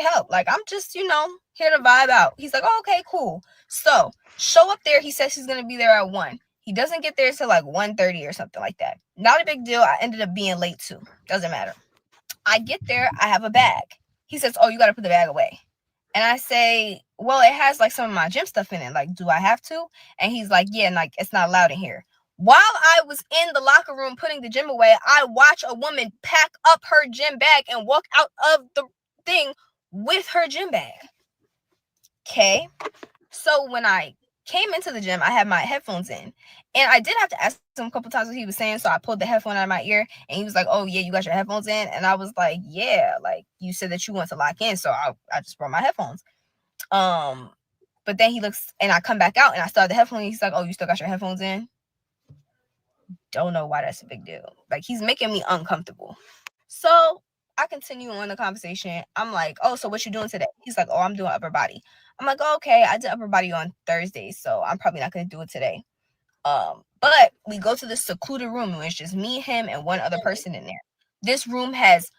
help. Like, I'm just, here to vibe out. He's like, oh, okay, cool. So, show up there. He says he's going to be there at 1. He doesn't get there till like 1:30 or something like that. Not a big deal. I ended up being late too. Doesn't matter. I get there. I have a bag. He says, oh, you got to put the bag away. And I say, well, it has like some of my gym stuff in it. Like, do I have to? And he's like, yeah, and like, it's not allowed in here. While I was in the locker room putting the gym away, I watch a woman pack up her gym bag and walk out of the thing with her gym bag. Okay. So when I came into the gym, I had my headphones in. And I did have to ask him a couple times what he was saying. So I pulled the headphone out of my ear and he was like, oh, yeah, you got your headphones in? And I was like, yeah, like you said that you want to lock in. So I just brought my headphones. But then he looks and I come back out and I still have the headphones. He's like, oh, you still got your headphones in? Don't know why that's a big deal. Like, he's making me uncomfortable. So I continue on the conversation. I'm like, oh, so what you doing today? He's like, oh, I'm doing upper body. I'm like, oh, okay, I did upper body on Thursday, so I'm probably not going to do it today. But we go to this secluded room and it's just me, him, and one other person in there. This room has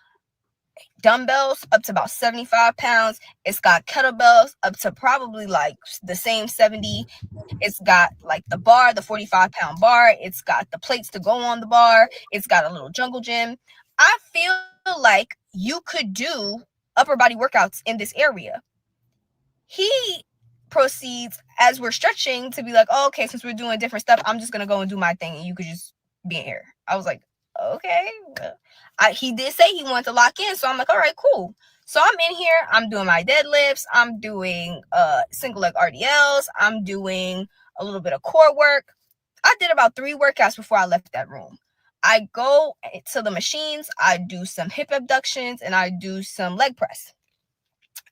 dumbbells up to about 75 pounds. It's got kettlebells up to probably like the same 70. It's got like the bar, the 45-pound bar. It's got the plates to go on the bar. It's got a little jungle gym. I feel like you could do upper body workouts in this area. He proceeds as we're stretching to be like, oh, okay, since we're doing different stuff, I'm just gonna go and do my thing and you could just be in here. I was like, okay. He did say he wanted to lock in, so I'm like, all right, cool. So I'm in here, I'm doing my deadlifts, I'm doing single leg RDLs, I'm doing a little bit of core work. I did about 3 workouts before I left that room. I go to the machines, I do some hip abductions, and I do some leg press.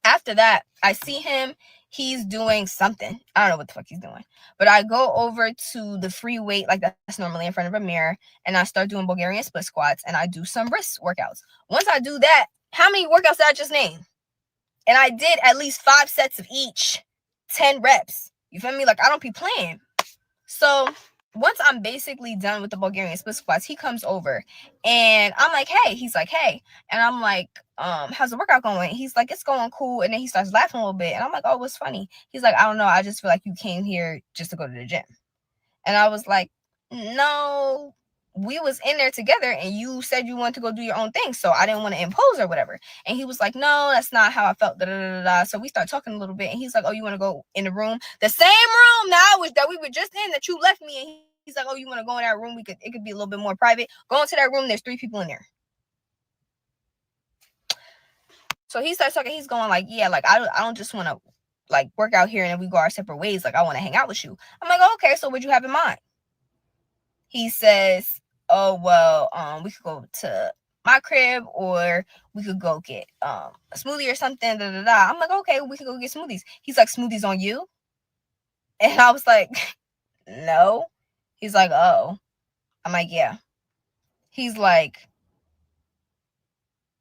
After that, I see him. He's doing something. I don't know what the fuck he's doing. But I go over to the free weight, like that's normally in front of a mirror, and I start doing Bulgarian split squats, and I do some wrist workouts. Once I do that, how many workouts did I just name? And I did at least 5 sets of each, 10 reps. You feel me? Like, I don't be playing. So once I'm basically done with the Bulgarian split squats, he comes over and I'm like, hey, he's like, hey. And I'm like, how's the workout going? He's like, it's going cool. And then he starts laughing a little bit. And I'm like, oh, what's funny? He's like, I don't know. I just feel like you came here just to go to the gym. And I was like, no, we was in there together and you said you wanted to go do your own thing. So I didn't want to impose or whatever. And he was like, no, that's not how I felt. Da, da, da, da. So we start talking a little bit and he's like, oh, you want to go in the room? The same room now that we were just in that you left me. And he's like, oh, you want to go in that room? It could be a little bit more private. Go into that room. There's 3 people in there. So he starts talking. He's going like, yeah, like, I don't just want to like work out here and then we go our separate ways. Like, I want to hang out with you. I'm like, oh, okay. So what'd you have in mind? He says, oh, well, we could go to my crib or we could go get a smoothie or something. Da, da, da. I'm like, okay, we could go get smoothies. He's like, smoothies on you? And I was like, no. He's like, oh. I'm like, yeah. He's like,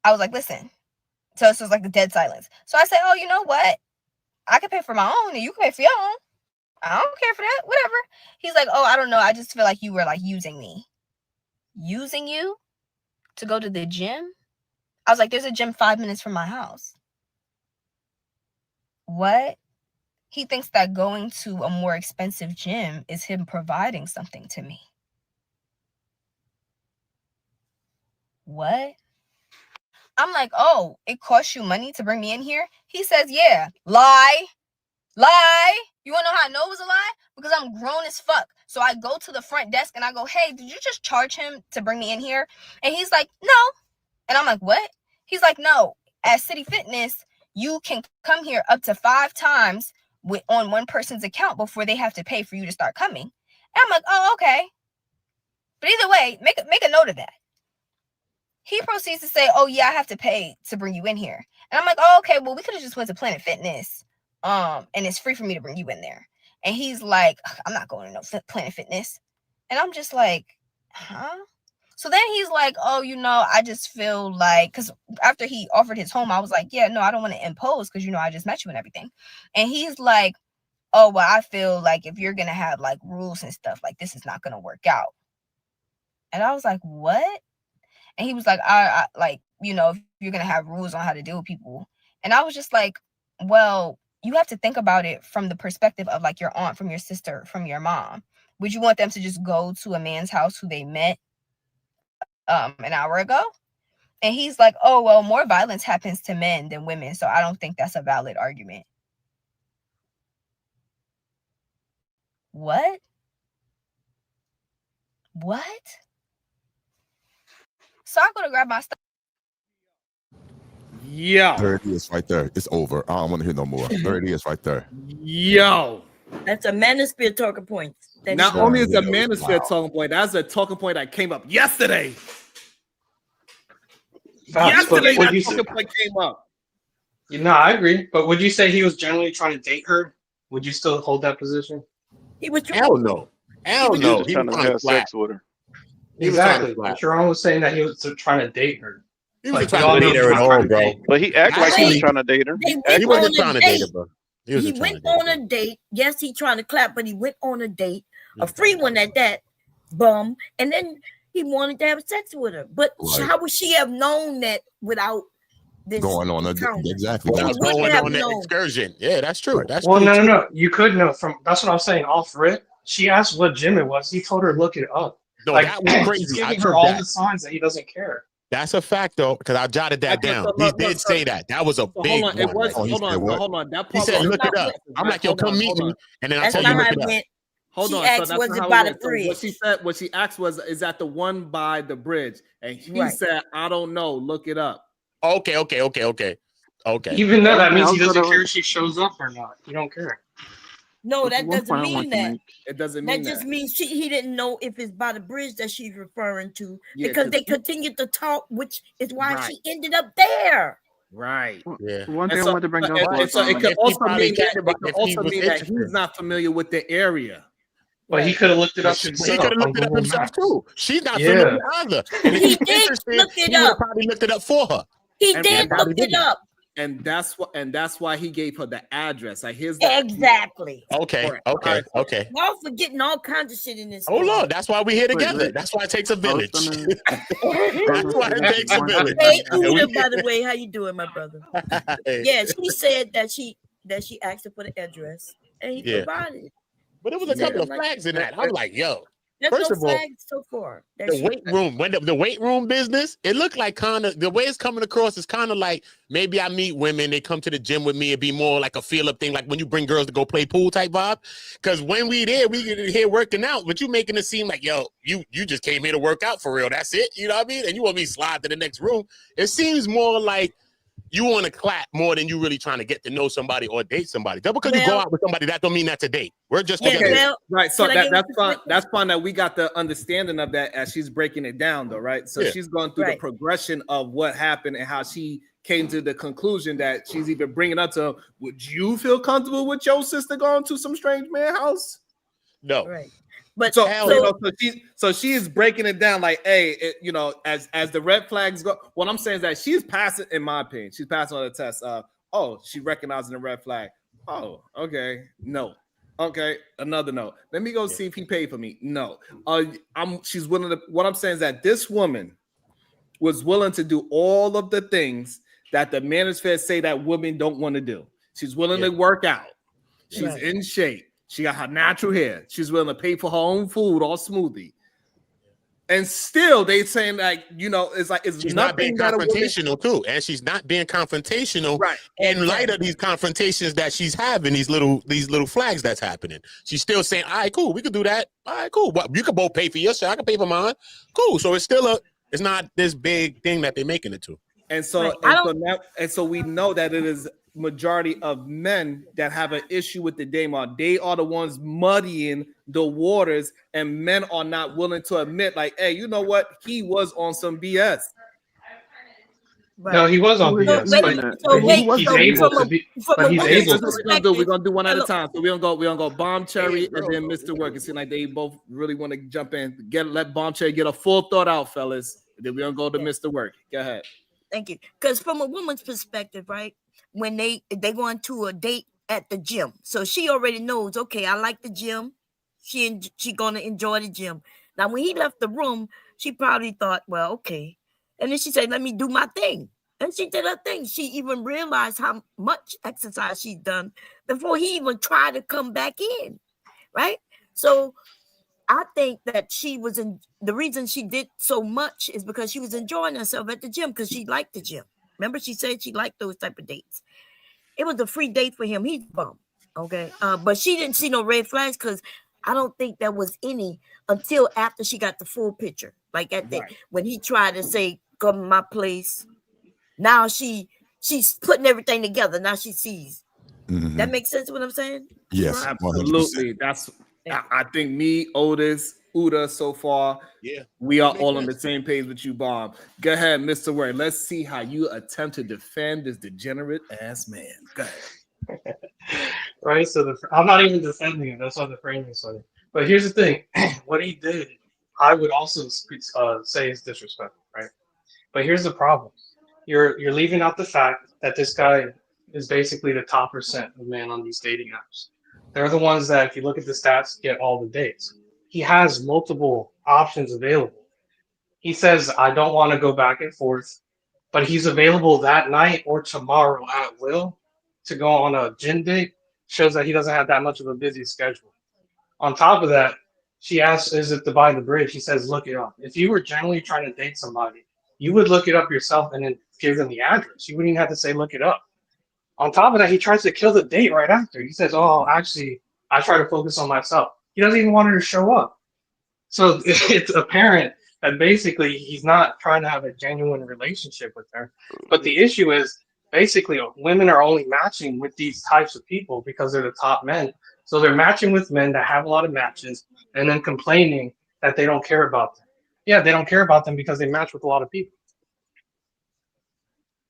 I was like, listen. So it's just like a dead silence. So I said, oh, you know what? I can pay for my own and you can pay for your own. I don't care for that. Whatever. He's like, oh, I don't know. I just feel like you were like using me. Using you to go to the gym? I was like, there's a gym 5 minutes from my house. What? He thinks that going to a more expensive gym is him providing something to me. What? I'm like, oh, it costs you money to bring me in here? He says, yeah. Lie. You want to know how I know it was a lie? Because I'm grown as fuck. So I go to the front desk and I go, hey, did you just charge him to bring me in here? And he's like, no. And I'm like, what? He's like, no. At City Fitness, you can come here up to 5 times on one person's account before they have to pay for you to start coming. And I'm like, oh, okay. But either way, make a note of that. He proceeds to say, oh, yeah, I have to pay to bring you in here. And I'm like, oh, okay, well, we could have just went to Planet Fitness. And it's free for me to bring you in there. And he's like, I'm not going to no Planet Fitness. And I'm just like, huh? So then he's like, oh, I just feel like, because after he offered his home, I was like, yeah, no, I don't want to impose because, I just met you and everything. And he's like, oh, well, I feel like if you're going to have like rules and stuff, like this is not going to work out. And I was like, what? And he was like, I like, if you're going to have rules on how to deal with people And I was just like, well, you have to think about it from the perspective of like your aunt, from your sister, from your mom. Would you want them to just go to a man's house who they met an hour ago? And he's like, oh, well, more violence happens to men than women, so I don't think that's a valid argument. What? So I go to grab my stuff. Yo. There it is right there. It's over. I don't want to hear no more. There it is right there. Yo. That's a manosphere talking point. Not only is a manosphere talking point, that's a talking point that came up yesterday. Yesterday, that talking point came up. No, I agree. But would you say he was generally trying to date her? Would you still hold that position? He was Hell no. Hell no. He was trying to have sex with her. Exactly. But Jerome was saying that he was trying to date her. He was trying to date her at all, bro. But he acted like he was trying to date her. He wasn't trying to date her, bro. He went on a date. Yes, he trying to clap, but he went on a date, a free one at that, bum. And then he wanted to have sex with her. But how would she have known that without this going on a exactly without going on that excursion? Yeah, that's true. That's well, true. No. You could know from. That's what I'm saying. Off rip, she asked what gym it was. He told her look it up. No, like, that was crazy. He's giving her all the signs that he doesn't care. That's a fact, though, because I jotted that down. He did say that. That was a big one. Hold on. That he said, look it up. I'm like, yo, come meet me. And then I told you, look it up. Hold on. Asked, so was it by the bridge? What she asked was, is that the one by the bridge? And he said, I don't know. Look it up. Okay. Even though that means he doesn't care if she shows up or not. He don't care. No, that doesn't mean that. It doesn't mean that. Just means he didn't know if it's by the bridge that she's referring to because they continued to talk, which is why she ended up there. Right. Yeah. One thing I wanted to bring up was it could also mean that he's not familiar with the area. But he could have looked it up himself. He could have looked it up himself too. She's not familiar either. And he did look it up. Probably looked it up for her. He did look it up. And that's why he gave her the address. Like here's exactly. Okay. Y'all forgetting all kinds of shit in this. Oh Lord, that's why we're here together. That's why it takes a village. That's why it takes a village. Hey, Uda, by the way, how you doing, my brother? Yeah, she said that she asked her for the address and he provided it. But it was a couple of flags in that. I'm like, yo. There's First of all, so far. The weight room, the weight room business, it looked like kind of the way it's coming across is kind of like maybe I meet women, they come to the gym with me, it'd be more like a feel up thing, like when you bring girls to go play pool type vibe. Because when we there, we get here working out, but you making it seem like, yo, you just came here to work out for real. That's it. You know what I mean? And you want me to slide to the next room. It seems more like you want to clap more than you really trying to get to know somebody or date somebody. Just because you go out with somebody, that don't mean that's a date. We're just together. Right. So that's fine. That's fine that we got the understanding of that as she's breaking it down, though, right? So she's going through the progression of what happened and how she came to the conclusion that she's even bringing up to, would you feel comfortable with your sister going to some strange man house? No. Right. But so she is breaking it down like, hey, as the red flags go. What I'm saying is that she's passing, in my opinion, she's passing on the test. She recognizing the red flag. Oh, okay, no, okay, another no. Let me go see if he paid for me. No, she's willing to. What I'm saying is that this woman was willing to do all of the things that the manosphere say that women don't want to do. She's willing to work out. She's in shape. She got her natural hair. She's willing to pay for her own food or smoothie. And still, they saying like, it's like she's not being confrontational too, and she's not being confrontational in light of these confrontations that she's having. These little flags that's happening. She's still saying, "All right, cool, we could do that. All right, cool. Well, you could both pay for your shit. I can pay for mine. Cool." So it's still it's not this big thing that they're making it to. And so we know that it is majority of men that have an issue with the Daymar. They are the ones muddying the waters, and men are not willing to admit, like, hey, you know what? He was on some BS. Right. No, he was on BS. We're gonna do one at a time. So we're gonna go Bomb Cherry and then Mr. Work. It seems like they both really want to jump in. Let Bomb Cherry get a full thought out, fellas. Then we're gonna go to Mr. Work. Go ahead. Thank you. Because from a woman's perspective, right? When they go on to a date at the gym, so she already knows, okay, I like the gym. She gonna enjoy the gym. Now, when he left the room, she probably thought, well, okay, and then she said, "Let me do my thing," And she did her thing. She even realized how much exercise she'd done before he even tried to come back in, right? So I think that she was in the reason she did so much is because she was enjoying herself at the gym because she liked the gym. Remember, she said she liked those type of dates. It was a free date for him. He's bummed. Okay. But she didn't see no red flags because I don't think there was any until after she got the full picture. Like at the when he tried to say, come to my place. Now she's putting everything together. Now she sees. Mhm. That makes sense what I'm saying? Yes, Absolutely. 100%. That's I think me, Otis, Uda, so far, we are all on the same page with you, Bob. Go ahead, Mr. Word. Let's see how you attempt to defend this degenerate ass man. Go ahead. Right. So I'm not even defending him. That's why the framing is funny. But here's the thing: what he did, I would also say is disrespectful, right? But here's the problem: you're leaving out the fact that this guy is basically the top percent of men on these dating apps. They're the ones that, if you look at the stats, get all the dates. He has multiple options available. He says, I don't want to go back and forth, but he's available that night or tomorrow at will to go on a gym date. Shows that he doesn't have that much of a busy schedule. On top of that, she asks, is it to buy the bridge? He says, look it up. If you were generally trying to date somebody, you would look it up yourself and then give them the address. You wouldn't even have to say, look it up. On top of that, he tries to kill the date right after. He says, oh, actually, I try to focus on myself. He doesn't even want her to show up. So it's apparent that basically he's not trying to have a genuine relationship with her. But the issue is basically women are only matching with these types of people because they're the top men. So they're matching with men that have a lot of matches and then complaining that they don't care about them. Yeah, they don't care about them because they match with a lot of people.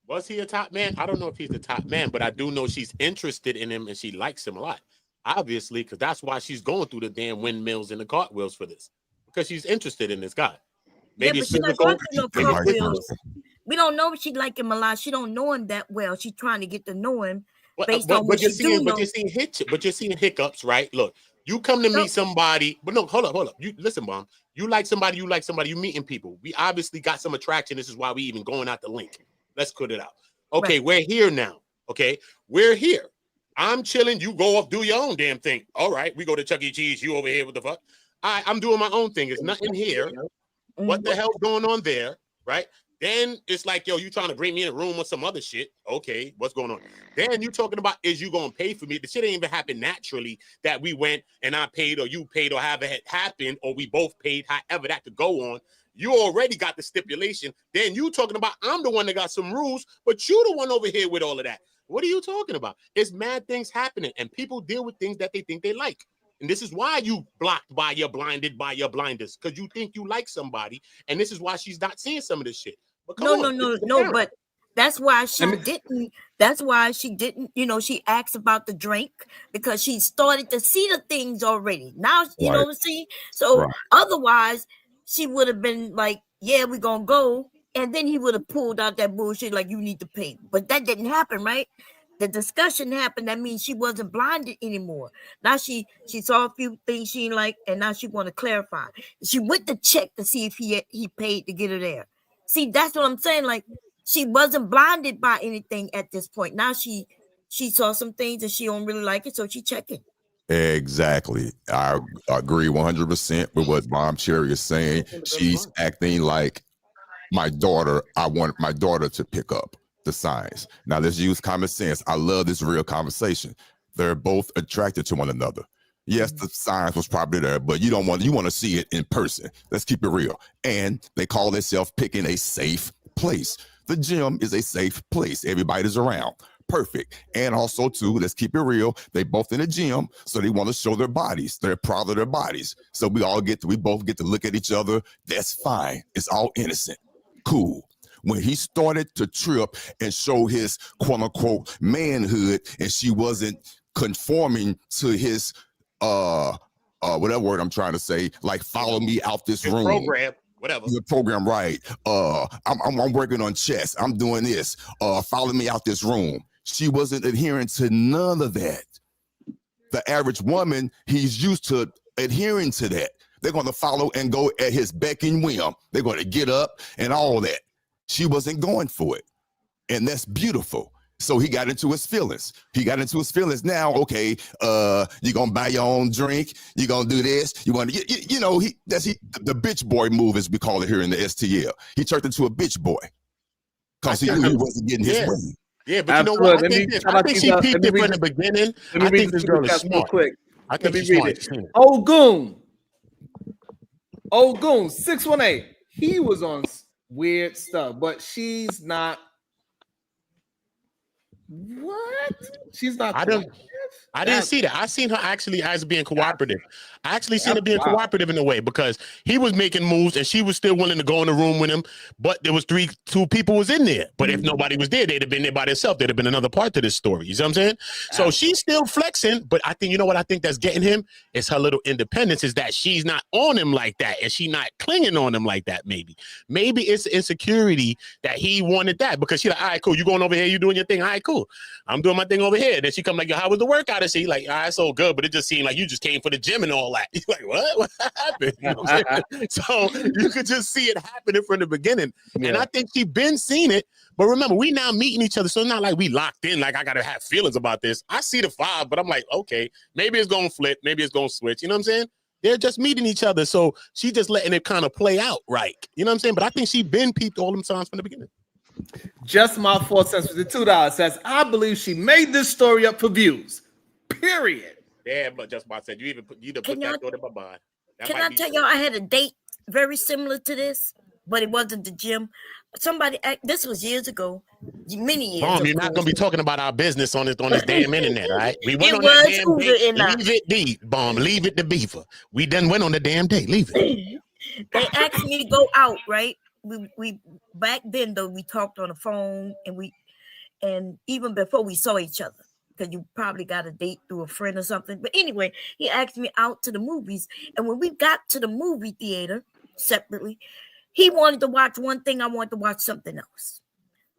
Was he a top man? I don't know if he's the top man, but I do know she's interested in him and she likes him a lot. Obviously, because that's why she's going through the damn windmills and the cartwheels for this. Because she's interested in this guy. Maybe she's not going through no cartwheels. We don't know if she like him a lot. She don't know him that well. She's trying to get to know him based on what she do know. But you're seeing hiccups, right? Look, you come to meet somebody, but no, hold up. You listen, Mom. You like somebody, you meeting people. We obviously got some attraction. This is why we even going out the link. Let's cut it out. Okay, We're here now. Okay, we're here. I'm chilling. You go off, do your own damn thing. All right, we go to Chuck E. Cheese. You over here, what the fuck? I'm doing my own thing. There's nothing here. What the hell's going on there, right? Then it's like, yo, you trying to bring me in a room with some other shit. Okay, what's going on? Then you talking about, is you going to pay for me? The shit ain't even happen naturally that we went and I paid or you paid or however it happened or we both paid, however that could go on. You already got the stipulation. Then you talking about, I'm the one that got some rules, but you the one over here with all of that. What are you talking about? It's mad things happening and people deal with things that they think they like. And this is why you blocked by your blinded by your blinders, because you think you like somebody. And this is why she's not seeing some of this shit. But no, but that's why she didn't. That's why she didn't, she asked about the drink because she started to see the things already. Now, you know what I'm saying? So otherwise, she would have been like, yeah, we're going to go. And then he would have pulled out that bullshit like, you need to pay. But that didn't happen, right? The discussion happened. That means she wasn't blinded anymore. Now she saw a few things she didn't like, and now she want to clarify. She went to check to see if he paid to get her there. See, that's what I'm saying. Like, she wasn't blinded by anything at this point. Now she saw some things and she don't really like it, so she checking. Exactly. I agree 100% with what Mom Cherry is saying. She's acting like my daughter. I want my daughter to pick up the signs. Now let's use common sense. I love this real conversation. They're both attracted to one another. Yes, the signs was probably there, but you want to see it in person. Let's keep it real. And they call themselves picking a safe place. The gym is a safe place. Everybody's around. Perfect. And also too, let's keep it real. They both in the gym, so they want to show their bodies. They're proud of their bodies. So we both get to look at each other. That's fine. It's all innocent. Cool. When he started to trip and show his quote unquote manhood, and she wasn't conforming to his whatever word I'm trying to say, like follow me out this room. Program, whatever. The program, right? I'm working on chess. I'm doing this. Follow me out this room. She wasn't adhering to none of that. The average woman, he's used to adhering to that. They're going to follow and go at his beck and whim. They're going to get up and all that. She wasn't going for it. and that's beautiful. So he got into his feelings. Now, okay, you're gonna buy your own drink. You're gonna do this. You want to, the bitch boy move, as we call it here in the STL. He turned into a bitch boy because he knew he wasn't getting his way. Yeah, but you know what? I think she peaked it from the beginning. I think this girl is smart. Quick. I think she's smart. Ogun 618. He was on weird stuff, but she's not. What? She's not. I didn't see that. I seen her actually as being cooperative. I actually seen her being cooperative in a way because he was making moves and she was still willing to go in the room with him. But there was two people was in there. But if nobody was there, they'd have been there by themselves. There'd have been another part to this story. You see what I'm saying? So she's still flexing. But I think, you know what I think that's getting him? It's her little independence, is that she's not on him like that. And she's not clinging on him like that, maybe. Maybe it's insecurity that he wanted that because she's like, all right, cool. You going over here, you doing your thing. All right, cool. I'm doing my thing over here. Then she come like, yo, how was the workout? And she like, all right, so good. But it just seemed like you just came for the gym and all that. You're like, what? What happened? You know what I'm saying? So you could just see it happening from the beginning. Yeah. And I think she been seeing it. But remember, we now meeting each other. So it's not like we locked in, like I got to have feelings about this. I see the vibe, but I'm like, okay, maybe it's going to flip. Maybe it's going to switch. You know what I'm saying? They're just meeting each other. So she just letting it kind of play out right. You know what I'm saying? But I think she been peeped all them times from the beginning. Just my 4 cents with the $2 says, I believe she made this story up for views. Period. Yeah, but just about said you put that thought in my mind. Can I tell y'all I had a date very similar to this, but it wasn't the gym. This was years ago, many years ago. You're not gonna be talking about our business on this damn internet, all right? We went on that damn date. Leave it to Beaver. We done went on the damn date. Leave it. They asked me to go out, right? We back then though we talked on the phone and even before we saw each other, because you probably got a date through a friend or something. But anyway, he asked me out to the movies, and when we got to the movie theater separately, he wanted to watch one thing, I wanted to watch something else,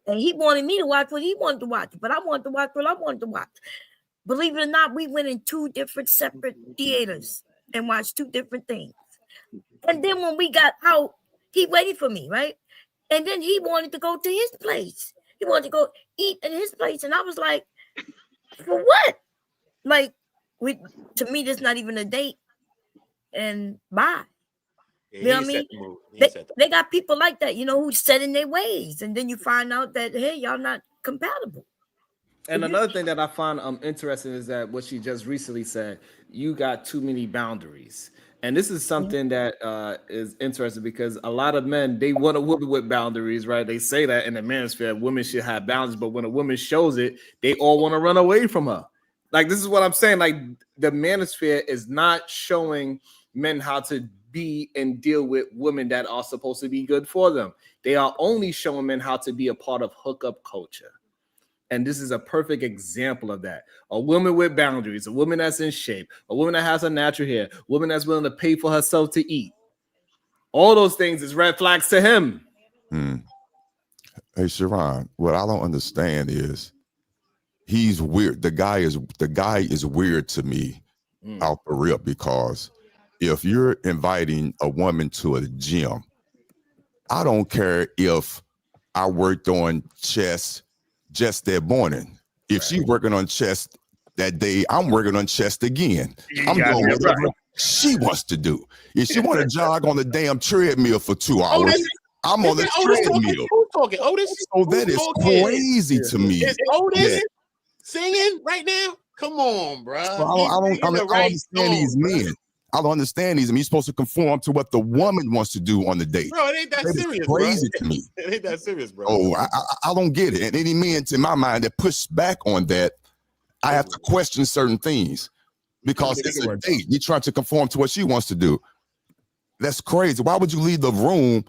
and he wanted me to watch what he wanted to watch, but I wanted to watch what I wanted to watch. Believe it or not, we went in 2 different separate theaters and watched 2 different things. And then when we got out, he waited for me, right? And then he wanted to go to his place. He wanted to go eat at his place. And I was like, for what? Like, to me, that's not even a date. And bye. Yeah, you know what I mean? They got people like that, who set in their ways. And then you find out that, hey, y'all not compatible. And another thing that I find interesting is that what she just recently said, you got too many boundaries. And this is something that is interesting because a lot of men, they want a woman with boundaries, right? They say that in the manosphere, women should have boundaries, but when a woman shows it, they all want to run away from her. Like, this is what I'm saying. Like, the manosphere is not showing men how to be and deal with women that are supposed to be good for them. They are only showing men how to be a part of hookup culture. And this is a perfect example of that. A woman with boundaries, a woman that's in shape, a woman that has her natural hair, a woman that's willing to pay for herself to eat. All those things is red flags to him. Hey, Sharon, what I don't understand is he's weird. The guy is weird to me out the rip, because if you're inviting a woman to a gym, I don't care if I worked on chest just that morning. If she's working on chest that day, I'm working on chest again. I'm doing whatever she wants to do. If she want to jog on the damn treadmill for 2 hours, I'm on the treadmill. Who's talking? Otis? So that is crazy to me. Is Otis singing right now? Come on, bro. I don't understand these men. I don't understand these. I mean, you're supposed to conform to what the woman wants to do on the date. Bro, it ain't that serious, crazy to me. It ain't that serious, bro. Oh, I don't get it. And any men, in my mind, that push back on that, I have to question certain things, because it's a date. You're trying to conform to what she wants to do. That's crazy. Why would you leave the room?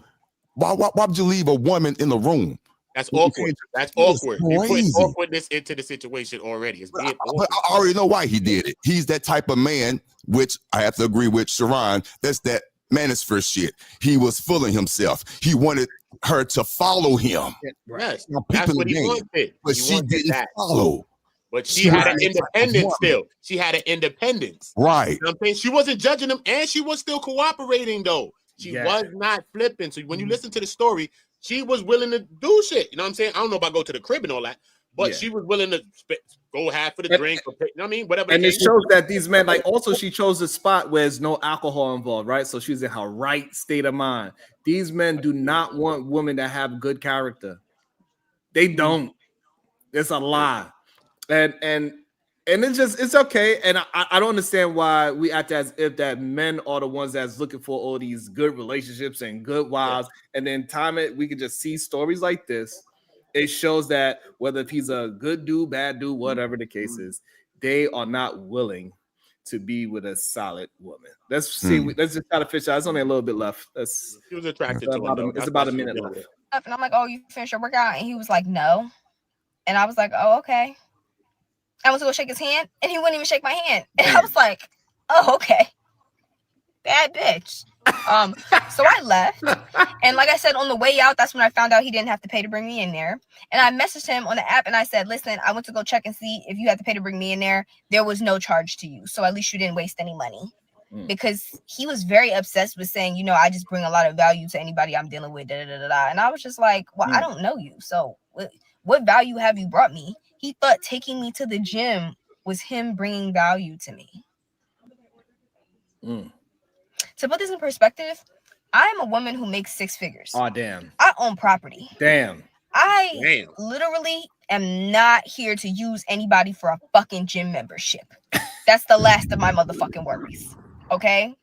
Why would you leave a woman in the room? That's awkward. That's awkward. You put awkwardness into the situation already. It's being awkward. I already know why he did it. He's that type of man, which I have to agree with Sharon. That's that manosphere shit. He was fooling himself. He wanted her to follow him. Yes, that's what he wanted. But she didn't follow. But she had an independence still. She had an independence. Right. You know what I'm saying? She wasn't judging him, and she was still cooperating, though. She was not flipping. So when you listen to the story, she was willing to do shit. You know what I'm saying? I don't know about go to the crib and all that, but Yeah. she was willing to go half for the drink. Or you know what I mean? Whatever. And the it case shows is. that these men, like, also she chose a spot where there's no alcohol involved, right? So she's in her right state of mind. These men do not want women that have good character. They don't. It's a lie. And it's okay. And I don't understand why we act as if that men are the ones that's looking for all these good relationships and good wives. Yeah. And then we can just see stories like this. It shows that whether if he's a good dude, bad dude, whatever the case is, they are not willing to be with a solid woman. Let's see. Let's just try to fish out. There's only a little bit left. She was attracted to him. It's about a minute left. And I'm like, oh, you finished your workout? And he was like, no. And I was like, oh, okay. I went to go shake his hand, and he wouldn't even shake my hand. And I was like, oh, okay. Bad bitch. So I left. And like I said, on the way out, that's when I found out he didn't have to pay to bring me in there. And I messaged him on the app, and I said, listen, I went to go check and see if you had to pay to bring me in there. There was no charge to you. So at least you didn't waste any money. Because he was very obsessed with saying, you know, I just bring a lot of value to anybody I'm dealing with. Da, da, da, da. And I was just like, well, I don't know you. So what value have you brought me? He thought taking me to the gym was him bringing value to me. To put this in perspective, I am a woman who makes 6 figures. Oh, damn. I own property. Damn. I literally am not here to use anybody for a fucking gym membership. That's the last of my motherfucking worries. Okay?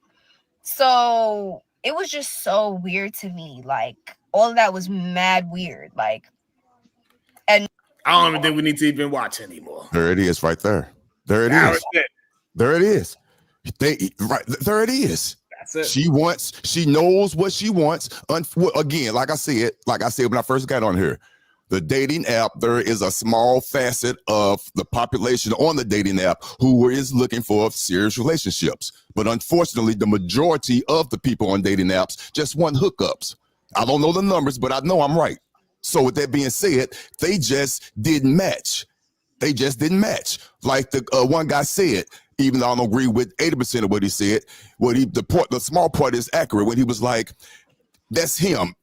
So it was just so weird to me. Like, all of that was mad weird. Like, and I don't even think we need to even watch anymore. There it is, right there. There it is. There it is. There it is. That's it. She knows what she wants. Again, like I said when I first got on here, the dating app, there is a small facet of the population on the dating app who is looking for serious relationships. But unfortunately, the majority of the people on dating apps just want hookups. I don't know the numbers, but I know I'm right. So with that being said, they just didn't match. They just didn't match. Like the one guy said, even though I don't agree with 80% of what he said, the small part is accurate when he was like, that's him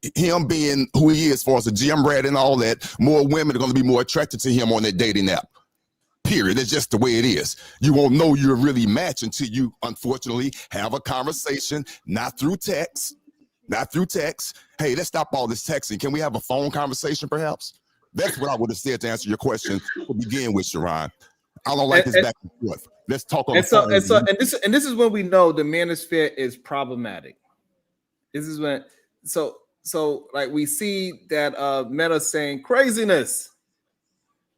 being who he is, as far as the gym rat and all that. More women are going to be more attracted to him on that dating app. Period. It's just the way it is. You won't know you're really matched until you, unfortunately, have a conversation, not through text. Hey, let's stop all this texting. Can we have a phone conversation, perhaps? That's what I would have said to answer your question to begin with, Sharon. I don't like this back and forth. Let's talk on the phone. And this is when we know the manosphere is problematic. This is when so like we see that men are saying craziness.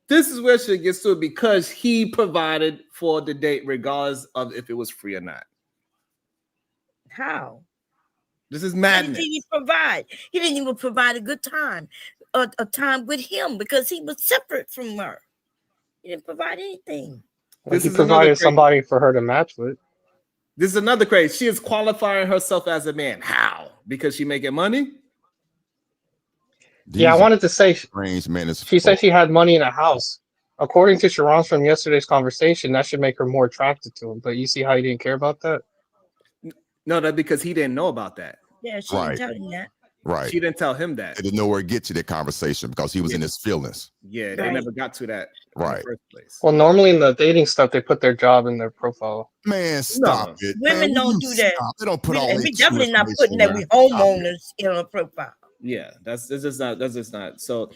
This is where shit gets to it because he provided for the date, regardless of if it was free or not. How? This is madness. He provide. He didn't even provide a good time, a time with him because he was separate from her. He didn't provide anything. Well, he provided somebody for her to match with. This is another crazy. She is qualifying herself as a man. How? Because she making money? I wanted to say strange men. She said she had money in a house. According to Sharon from yesterday's conversation, that should make her more attracted to him. But you see how he didn't care about that? No, that's because he didn't know about that. Yeah, she didn't tell him that. Right. She didn't tell him that. They didn't know where to get to that conversation because he was in his feelings. Yeah, they never got to that in the first place. Well, normally in the dating stuff, they put their job in their profile. Man, stop it. Women don't do that. They don't put all that. We definitely not putting that with homeowners in a profile. Yeah, that's just not. So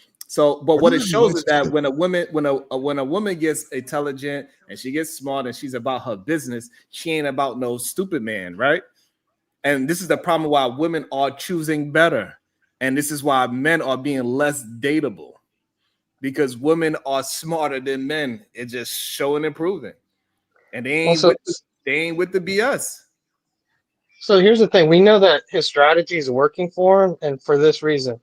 but what it shows is that when a woman gets intelligent and she gets smart and she's about her business, she ain't about no stupid man, right? And this is the problem why women are choosing better. And this is why men are being less dateable. Because women are smarter than men. It's just showing and proving. And they ain't with the BS. So here's the thing. We know that his strategy is working for him, and for this reason.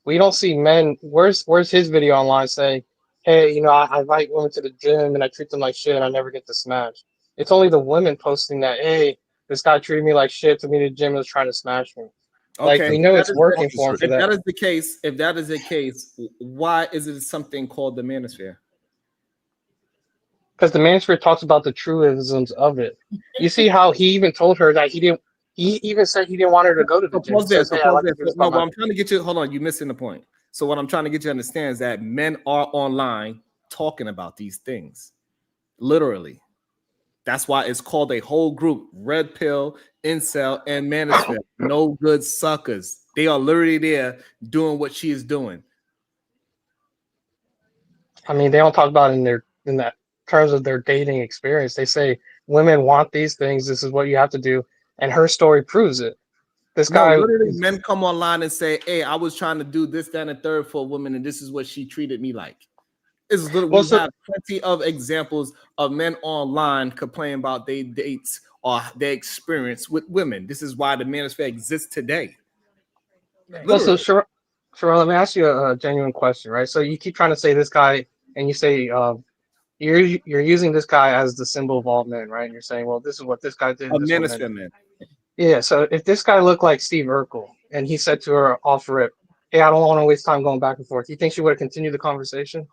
We don't see men. Where's his video online saying, hey, I invite women to the gym and I treat them like shit and I never get to smash. It's only the women posting that, hey, this guy treated me like shit, took me to the gym and was trying to smash me. Okay. Like, we know it's working for him. If that is the case, why is it something called the manosphere? Because the manosphere talks about the truisms of it. You see how he even told her that he didn't He even said he didn't want her to go to the gym. Pause there. He says, "Hey, I like to do this by No, but my-" I'm trying to get you. Hold on, you're missing the point. So what I'm trying to get you to understand is that men are online talking about these things, literally. That's why it's called a whole group: red pill, incel, and manosphere. No good suckers. They are literally there doing what she is doing. I mean, they don't talk about it in that terms of their dating experience. They say women want these things. This is what you have to do, and her story proves it. This guy, literally, men come online and say, "Hey, I was trying to do this, that, and the third for a woman, and this is what she treated me like." We have plenty of examples of men online complaining about their dates or their experience with women. This is why the manosphere exists today. Well, so Sherelle, let me ask you a genuine question, right? So you keep trying to say this guy, and you say you're using this guy as the symbol of all men, right? And you're saying, well, this is what this guy did. A manosphere man. Yeah. So if this guy looked like Steve Urkel, and he said to her off rip, "Hey, I don't want to waste time going back and forth," you think she would have continued the conversation?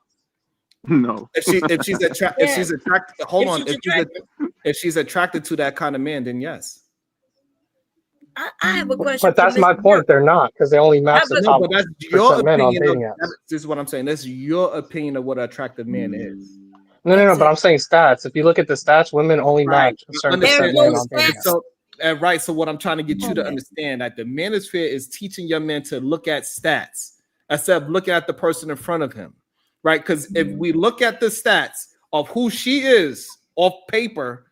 No. If she's attracted, hold on. If she's attracted to that kind of man, then yes. I have a question. But that's my point. They're not, because they only match the top. But that's your men on opinion. dating apps. This is what I'm saying. That's your opinion of what an attractive man is. No. But I'm saying stats. If you look at the stats, women only match a certain percent men on dating apps. So, right. So what I'm trying to get you to understand that the manosphere is teaching young men to look at stats instead of looking at the person in front of him, right? Because if we look at the stats of who she is off paper,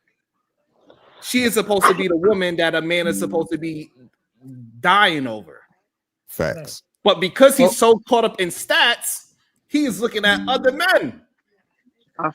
she is supposed to be the woman that a man is supposed to be dying over. Facts. But because he's so caught up in stats, he is looking at other men.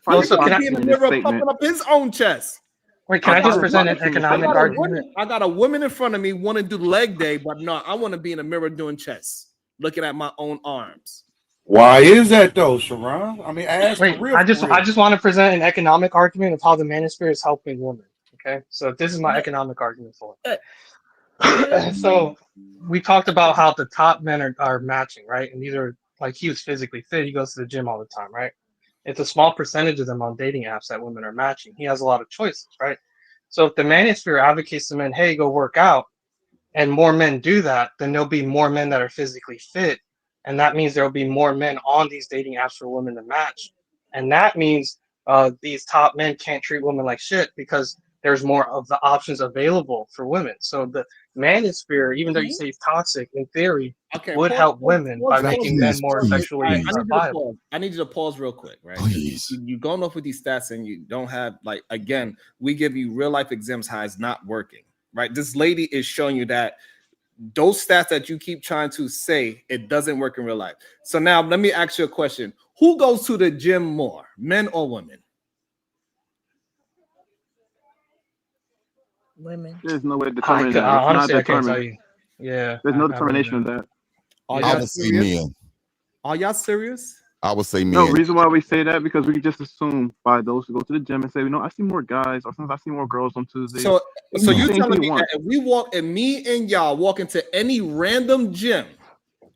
Also, can I be in the mirror pumping up his own chest? Wait, can I just present an economic argument? I got a woman in front of me want to do leg day, but no, I want to be in the mirror doing chest, looking at my own arms. Why is that though, Sharon? I mean, I just want to present an economic argument of how the manosphere is helping women. Okay, so this is my economic argument for it. So we talked about how the top men are matching, right? And these are like, he was physically fit. He goes to the gym all the time, right? It's a small percentage of them on dating apps that women are matching. He has a lot of choices, right? So if the manosphere advocates to men, hey, go work out, and more men do that, then there'll be more men that are physically fit. And that means there'll be more men on these dating apps for women to match. And that means these top men can't treat women like shit because there's more of the options available for women. So the manosphere, even though you say it's toxic, in theory, would help women by making men more sexually viable. I need you to pause real quick, right? Please. You're going off with these stats and you don't have, like, again, we give you real life exams how it's not working, right? This lady is showing you that those stats that you keep trying to say, it doesn't work in real life. So now let me ask you a question. Who goes to the gym more, men or women? Women. There's no way to determine that. Honestly, I can't tell you. Yeah. There's no determination of that. I would say men. Are y'all serious? I would say men. No, reason why we say that, because we can just assume by those who go to the gym and say, I see more guys, or sometimes I see more girls on Tuesday. So you telling me that if we walk, and me and y'all walk into any random gym,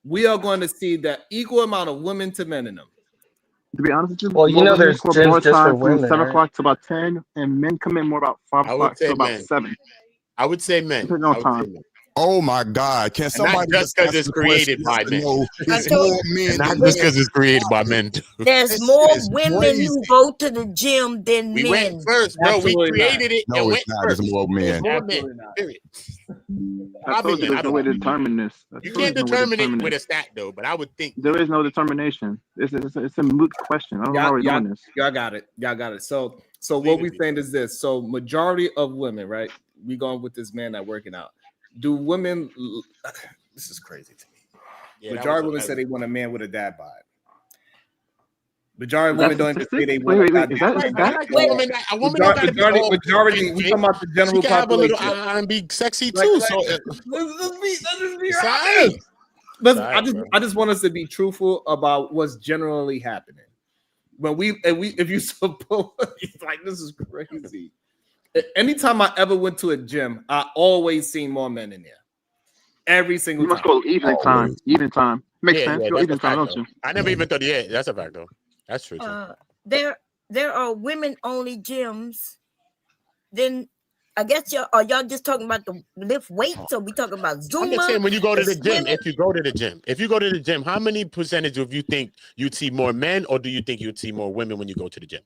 we are going to see the equal amount of women to men in them? To be honest with you, well, you know, there's gyms just for women, from 7 o'clock to about 10, and men come in more about 5 o'clock to about 7. I would say men. Depending on time. Oh my God! Can somebody not just because it's created by men? Not just because it's created by men. There's more women who go to the gym than men. We went first, bro. We created it. No, it's not. There's more men. Period. I told you there's no way to determine this. You can't determine it with a stat, though. But I would think there is no determination. It's a moot question. I don't know how we're doing this. Y'all got it. So what we saying is this. So majority of women, right? We going with this man that working out. Do women? This is crazy to me. Yeah, majority of women say they want a man with a dad bod. Majority of women don't even say they want a dad bod. Majority. We talking about the general population. Have a little and be sexy too. I just want us to be truthful about what's generally happening. When if you suppose, like, this is crazy. Anytime I ever went to a gym, I always seen more men in there. Every single time. You must go evening time. Evening time. Makes sense. Yeah, go evening time, don't you? I never even thought, that's a fact, though. That's true. There are women-only gyms. Then I guess y'all just talking about the lift weights, or we talking about Zumba? I'm just saying when you go to the gym, swimming? if you go to the gym, how many percentage of you think you'd see more men, or do you think you'd see more women when you go to the gym?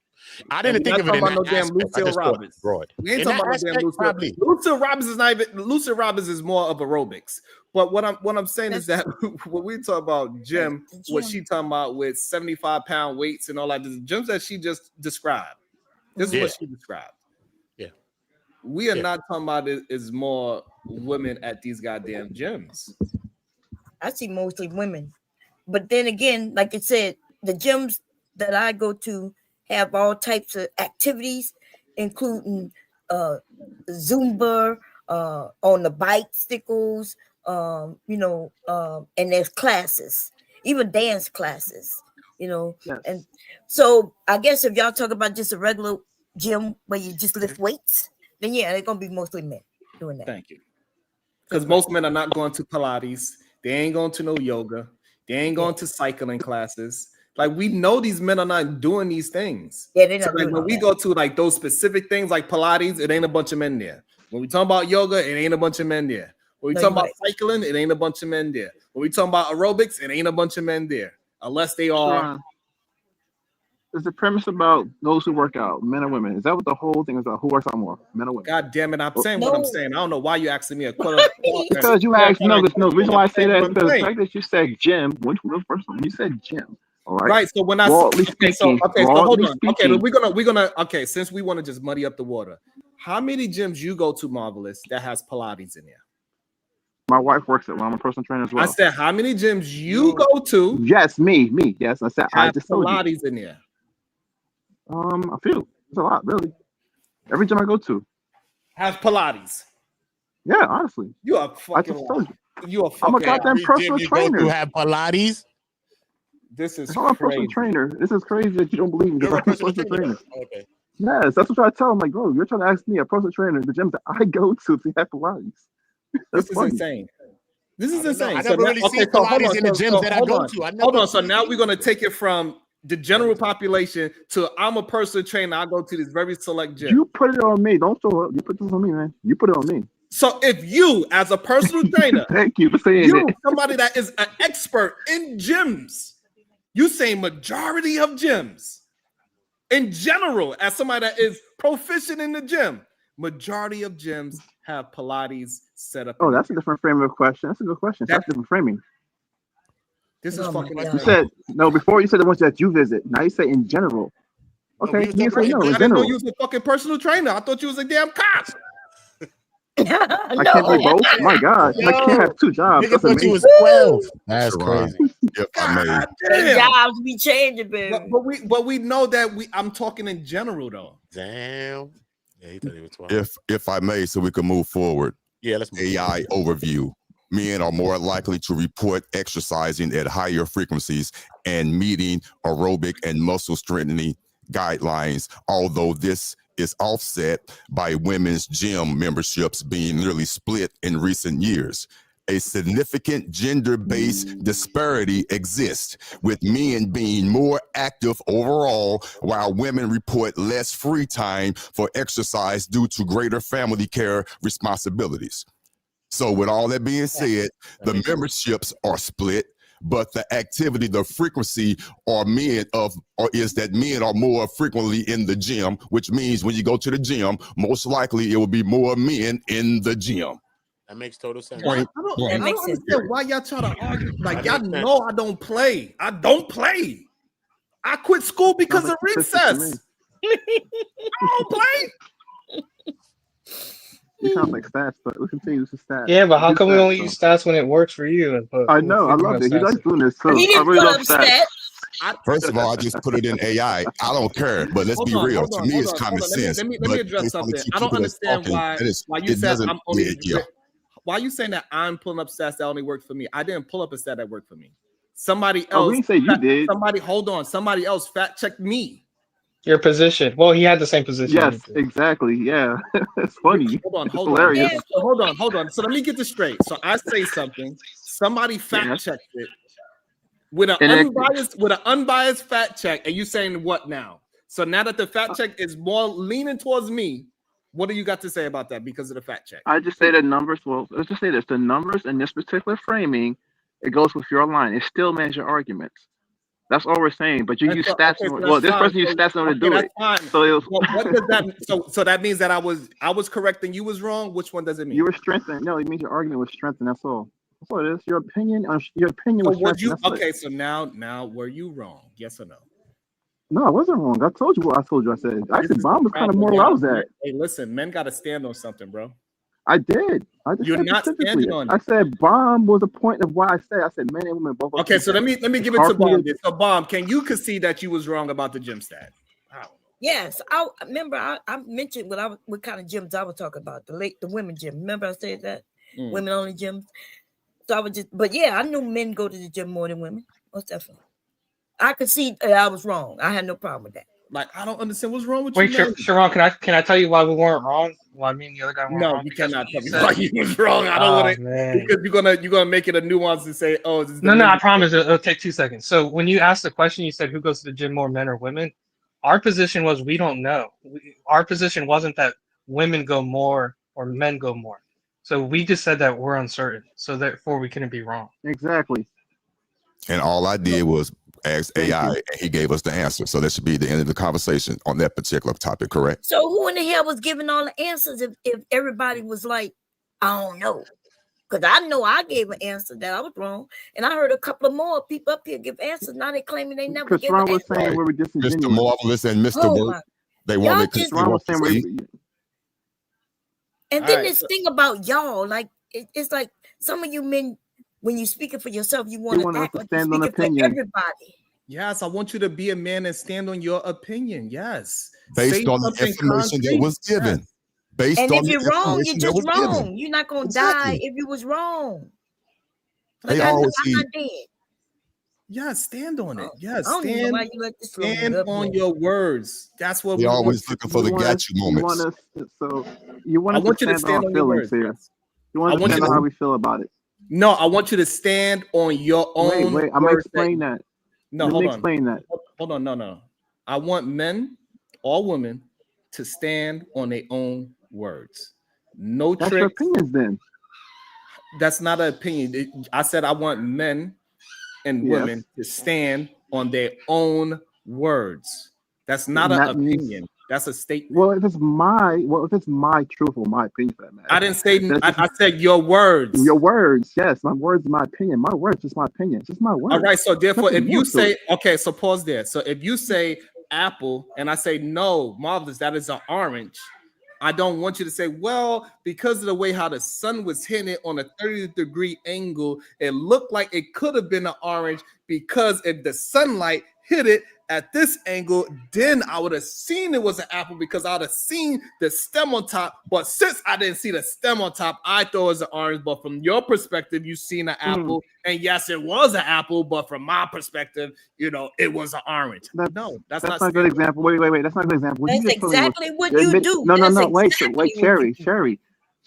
I didn't think of it in that aspect. I just thought broad. We ain't In talking that about no damn aspect, Lucille. probably. Lucille Robbins is not even. Lucille Robbins is more of aerobics. But what I'm saying is that when we talk about gym, what she talking about with 75-pound weights and all that, the gyms that she just described. This is what she described. Yeah. We are not talking about it is more women at these goddamn gyms. I see mostly women. But then again, like I said, the gyms that I go to have all types of activities, including Zumba, on the bicycles, and there's classes, even dance classes, Yes. And so I guess if y'all talk about just a regular gym where you just lift weights, then yeah, they're gonna be mostly men doing that. Thank you. Because most men are not going to Pilates, they ain't going to no yoga, they ain't going to cycling classes. Like, we know these men are not doing these things. Yeah, they're not So like doing when all we that. go to like those specific things like Pilates, it ain't a bunch of men there. When we talk about yoga, it ain't a bunch of men there. When we No, talk you're about cycling, it ain't a bunch of men there. When we talk about aerobics, it ain't a bunch of men there. Unless they are. Sharon, is the premise about those who work out, men or women? Is that what the whole thing is about? Who works out more, men or women? God damn it, I'm saying No. what I'm saying. I don't know why you asking me a question. Because you asked, no, there's no reason why I say that. I'm Because the saying. fact that you said gym, which was first one, you said gym. All right. Right. So when I Broadly okay, speaking, so hold broadly on. Okay, speaking. we're gonna okay, since we want to just muddy up the water, how many gyms you go to, Marvelous, that has Pilates in there? My wife works at one. I'm a personal trainer as well. I said, how many gyms you go to Yes, me. Yes, I said I have just told you. Pilates in there? A few. It's a lot, really. Every gym I go to. Have Pilates. Yeah, honestly. You are I fucking just told you. You are I'm a fucking goddamn Every personal gym you go to trainer. have Pilates. This is I'm a personal crazy. trainer. This is crazy that you don't believe me. You're a Because I'm a personal personal trainer. trainer. Okay. Yes, that's what I tell them. Like, bro, you're trying to ask me, a personal trainer, the gym that I go to have Pilates. That's This is funny. insane. This is I don't know. insane. I So never now, really okay, seen so hold Pilates on. in the So gyms that I hold go on. to. I Hold never on. So seen now it. we're gonna take it from the general population to I'm a personal trainer. I go to this very select gym. You put it on me. Don't throw it. You put this on me, man. You put it on me. So if you, as a personal trainer, Thank you for saying you, it. somebody that is an expert in gyms, you say majority of gyms in general, as somebody that is proficient in the gym, majority of gyms have Pilates set up. Oh, that's a different frame of question. That's a good question. That- That's different framing. This is Oh my fucking God. You insane. said no before. You said the ones that you visit. Now you say in general. No, Okay, we you was can talking say about no I in didn't know general. you was a fucking personal trainer. I thought you was a damn cop. I can't be both. My God, I can't have two jobs. Nigga That's thought you amazing. was 12. That's Sharon, crazy. if I may, God They damn. jobs be changing, baby. But we know that I'm talking in general though. Damn. Yeah, he thought he was 12. if I may, so we can move forward. Yeah, let's move. AI overview. Men are more likely to report exercising at higher frequencies and meeting aerobic and muscle strengthening guidelines, although this is offset by women's gym memberships being nearly split in recent years. A significant gender-based disparity exists, with men being more active overall, while women report less free time for exercise due to greater family care responsibilities. So with all that being said, the memberships are split, but the activity, the frequency is that men are more frequently in the gym, which means when you go to the gym, most likely it will be more men in the gym. That makes total sense. Point I don't blank. makes sense. understand why y'all try to argue. Like, That y'all makes sense. know I don't play. I don't play. I quit school because Sounds of like statistics to recess. I don't play. You sound like stats, but we continue to stats. Yeah, but how Do come we stats, only though. use stats when it works for you? And put, I know. I love it. He likes doing this too. He I didn't really put love up stats. stats. First of all, I just put it in AI. I don't care, but let's be real. To me, it's common sense. Let me But address if I'm something. keep I don't people that's understand talking, why you it said doesn't. I'm only. Yeah. Why you saying that I'm pulling up stats that only work for me? I didn't pull up a stat that worked for me. Somebody Oh, else. we didn't say you did. Somebody, hold on. Somebody else fact checked me. your position. Well, he had the same position. Yes, exactly. Yeah, it's funny. Hold on, It's hold on. hilarious. Yeah. Hold on. So let me get this straight. So I say something, somebody fact checked it with an unbiased fact check, and you saying what now? So now that the fact check is more leaning towards me, What do you got to say about that because of the fact check? I just say the numbers. Well, let's just say this: the numbers in this particular framing, it goes with your line. It still matches your arguments. That's all we're saying. But you use stats. Well, this person used stats in order to do it. Fine. So it was. Well, what does that? So that means that I was correct and you was wrong. Which one does it mean? You were strengthened. No, it means your argument was strengthened. That's all. That's all it is. Your opinion. Your opinion was strengthened. Okay, so now were you wrong? Yes or no? No, I wasn't wrong. I told you what I told you. I said actually, bomb was kind of more where I was at. Hey, listen, men got to stand on something, bro. I did. I just You're not standing on it. I said bomb was a point of why I said men and women both. Okay, so let me give it to Bomb. So Bomb, can you concede that you was wrong about the gym stat? Yes, I remember. I mentioned what kind of gyms I was talking about. The women gym. Remember I said that women only gyms. So I was but yeah, I knew men go to the gym more than women. Most definitely. I could see I was wrong. I had no problem with that. Like, I don't understand what's wrong with you. Wait, Sharon, can I tell you why we weren't wrong? Why me and the other guy weren't wrong? No, you cannot tell me why you was wrong. I don't want to, because you're gonna make it a nuance and say, oh, this is no, I promise it'll take 2 seconds. So when you asked the question, you said who goes to the gym more, men or women? Our position was we don't know. Our position wasn't that women go more or men go more. So we just said that we're uncertain. So therefore we couldn't be wrong. Exactly. And all I did was ask AI, and he gave us the answer. So that should be the end of the conversation on that particular topic, correct? So who in the hell was giving all the answers if everybody was like, I don't know? Because I know I gave an answer that I was wrong, and I heard a couple of more people up here give answers. Now they claiming they never gave an answer. Saying we were Mr. Marvelous and Mr. Work, they wanted to. And then this thing about y'all, like it's like some of you men, when you're speaking for yourself, you want to act like you're speaking for everybody. Yes, I want you to be a man and stand on your opinion. Yes, based on the information that was given. Yes. Based and on if you're wrong, you're just wrong. You're not gonna die if you was wrong. Like I'm not dead. Yeah, stand on it. Yes, I don't even know why you let this stand on your words. That's what we always looking for the gotcha moments. I want you to stand on your words. Here. You want to stand on how we feel about it. No, I want you to stand on your own. Wait, I'm gonna explain that. No, Let hold me on. Explain that. Hold on, no. I want men or women to stand on their own words. No tricks. That's your opinions then. That's not an opinion. I said I want men and women to stand on their own words. That's not an opinion. That's a statement. Well, if it's my truth or my opinion for that matter. I didn't say. I said your words. Your words, yes. My words, my opinion. My words, just my opinion. Just my words. All right. So therefore, if you say, okay, so pause there. So if you say apple and I say no, Marvelous, that is an orange. I don't want you to say, well, because of the way how the sun was hitting it on a 30-degree angle, it looked like it could have been an orange because if the sunlight hit it at this angle, then I would have seen it was an apple because I would have seen the stem on top. But since I didn't see the stem on top, I thought it was an orange. But from your perspective, you seen an apple. And yes, it was an apple. But from my perspective, it was an orange. That's not a good example. Wait. That's not a good example. That's exactly what you do. No. Wait, Cherry.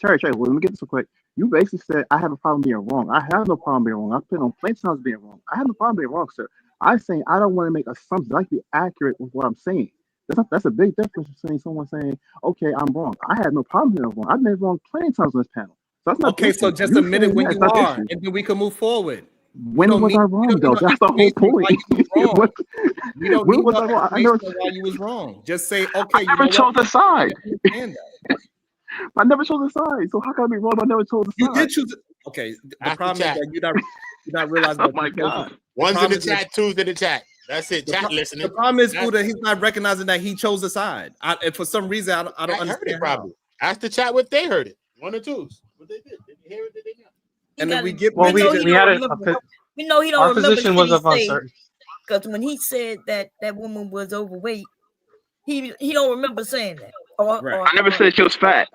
Well, let me get this real quick. You basically said I have a problem being wrong. I have no problem being wrong. I've been on plenty times being wrong. I have no problem being wrong, sir. I'm saying I don't want to make assumptions. I like to be accurate with what I'm saying. That's a big difference between someone saying, "Okay, I'm wrong." I have no problem being wrong. I've been wrong plenty times on this panel. So that's not okay. So just a minute when you are, and then we can move forward. When was I wrong, though? That's the whole point. When was I wrong? I never why you was wrong. Just say, "Okay." I never chose the side. I never chose the side. So how can I be wrong? I never chose the side. You did choose it. Okay. The problem is that you're not realizing. Oh my God. One's in the chat, two's in the chat. That's it. Chat listening. The problem is, Buddha, he's not recognizing that he chose a side. And for some reason, I don't understand. It probably. Ask the chat what they heard it. One or twos. What they did. Did you hear it? Did they not? And then we get. Well, we had it. We know he don't our remember. Our position was of uncertain. Because when he said that woman was overweight, he don't remember saying that. I never said she was fat.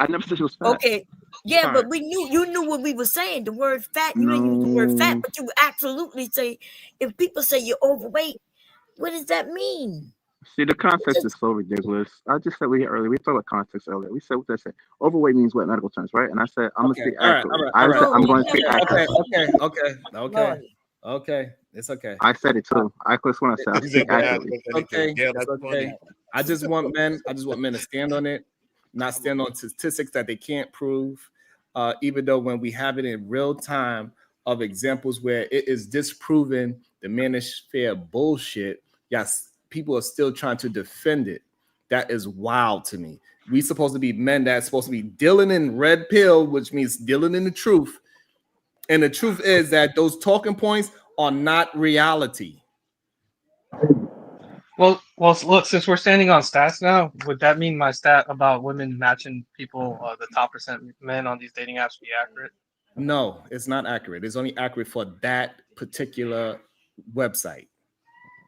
Okay. Yeah, fine. But you knew what we were saying. The word fat, you didn't use the word fat, but you absolutely say, if people say you're overweight, what does that mean? See, the context is so ridiculous. I just said earlier. We talked about context earlier. We said what they said. Overweight means what in medical terms, right? And I said I'm gonna speak accurately. I'm going to speak accurately. Okay. It's okay. I said it too. I just want to say I speak accurately. Okay. I just want men to stand on it. not stand on statistics that they can't prove, even though when we have it in real time of examples where it is disproven the manosphere bullshit, yes, people are still trying to defend it. That is wild to me. We supposed to be men that's supposed to be dealing in red pill, which means dealing in the truth. And the truth is that those talking points are not reality. Well, look, since we're standing on stats now, would that mean my stat about women matching people, the top percent men on these dating apps, be accurate? No, it's not accurate. It's only accurate for that particular website.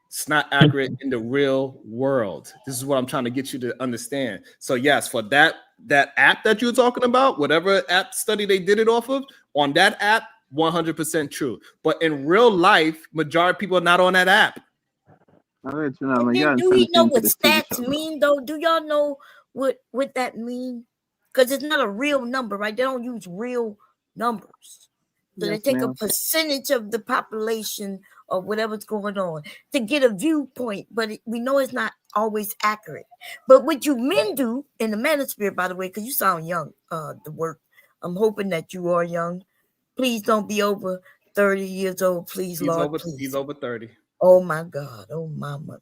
It's not accurate in the real world. This is what I'm trying to get you to understand. So yes, for that app that you're talking about, whatever app study they did it off of, on that app, 100% true. But in real life, majority of people are not on that app. And then do we know what stats mean though? Do y'all know what that mean? Because it's not a real number, right? They don't use real numbers. So they take a percentage of the population or whatever's going on to get a viewpoint, but we know it's not always accurate. But what you men do in the manosphere, by the way, because you sound young, the work, I'm hoping that you are young. Please don't be over 30 years old, please, Lord. He's over 30. Oh my God. Oh my mother.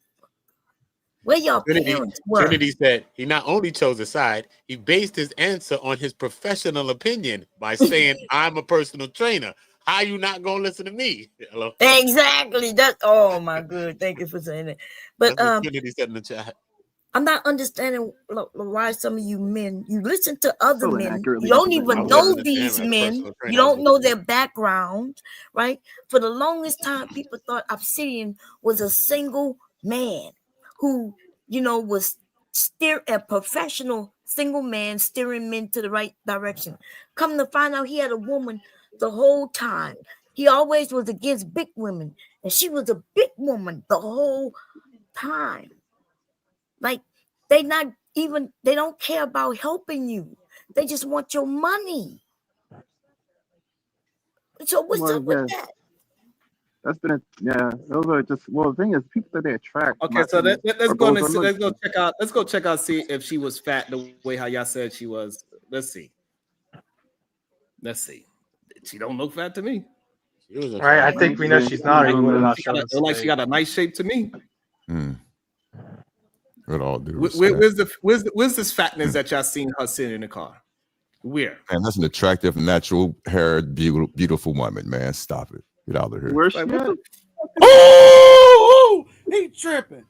Where y'all parents were? Trinity said he not only chose a side, he based his answer on his professional opinion by saying, I'm a personal trainer. How you not gonna listen to me? Hello? Exactly. That's oh my good. Thank you for saying that. But Trinity said in the chat. I'm not understanding why some of you men, you listen to other men, you don't even know these men, you don't know their background, right? For the longest time, people thought Obsidian was a single man who, was a professional single man steering men to the right direction. Come to find out he had a woman the whole time. He always was against big women, and she was a big woman the whole time. Like, they don't care about helping you. They just want your money. So what's up with that? That's been those are just the thing is people that they attract. Okay, so let's go check out see if she was fat the way how y'all said she was. Let's see. She don't look fat to me. All right, I think we know she's not. She got a nice shape to me. With all due where's this fatness that y'all seen her sitting in the car? Where? Man, that's an attractive, natural haired, beautiful woman, man. Stop it. Get out of here. Where's she at? Oh, he tripping.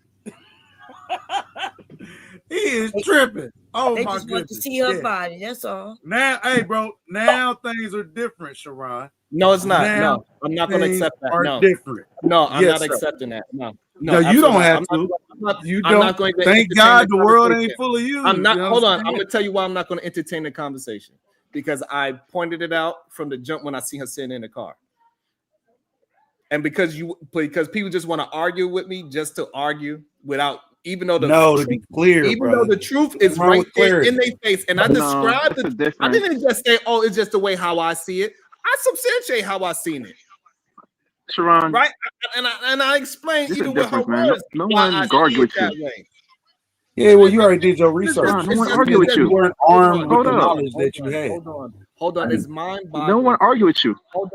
He is tripping. Oh they my just goodness. want to see her body. That's all. Now, hey, bro. Now things are different, Sharon. No, it's not. Now no, I'm not going to accept that. No, different. No, I'm Yes, not sir. accepting that. No, you don't have to. You don't. not going to Thank God the world ain't full of you. I'm not. You know Hold what on. I'm I'm going to tell you why I'm not going to entertain the conversation, because I pointed it out from the jump when I see her sitting in the car. And because people just want to argue with me just to argue without, even though to be clear, though the truth is right there in their face, and I described it. I didn't just say, "Oh, it's just the way how I see it." I substantiate how I seen it. Sharon, right? And I explained even with her words. No one argue with you. Yeah, well, you already did your research. No one argue with you. You weren't armed with the knowledge that you had. Hold on. It's mind-boggling. No one argue with you. Hold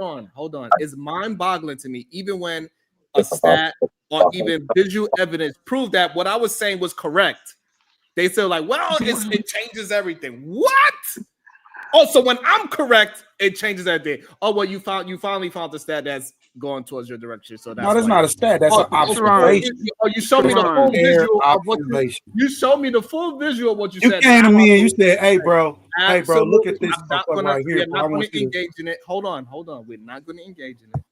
on. It's mind-boggling to me, even when a stat or even visual evidence proved that what I was saying was correct. They say like, well, it changes everything. What? Oh, so when I'm correct, it changes everything. Oh, well, you finally found the stat that's going towards your direction. So that's not a stat. That's an observation. You showed me the full visual of what you showed me the full visual of what you said. You came to me and you said, "Hey, bro, look at this right here." We're not going to engage in it. Hold on. We're not going to engage in it.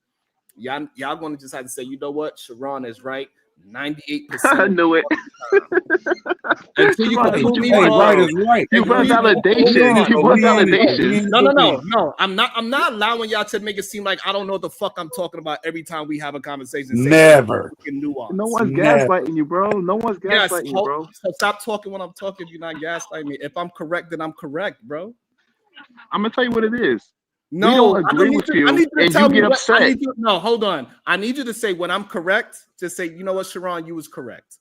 Y'all going to just have to say, you know what, Sharon is right. 98%. I knew it. Until you can prove me wrong. Right is right. You want validation. You want validation. No. I'm not allowing y'all to make it seem like I don't know what the fuck I'm talking about every time we have a conversation. Never. No one's gaslighting you, bro. No one's gaslighting you, bro. So stop talking when I'm talking. You're not gaslighting me. If I'm correct, then I'm correct, bro. I'm gonna tell you what it is. No, we don't agree with you, and you get upset. No, hold on. I need you to say when I'm correct. Just say, you know what, Sharon, you was correct.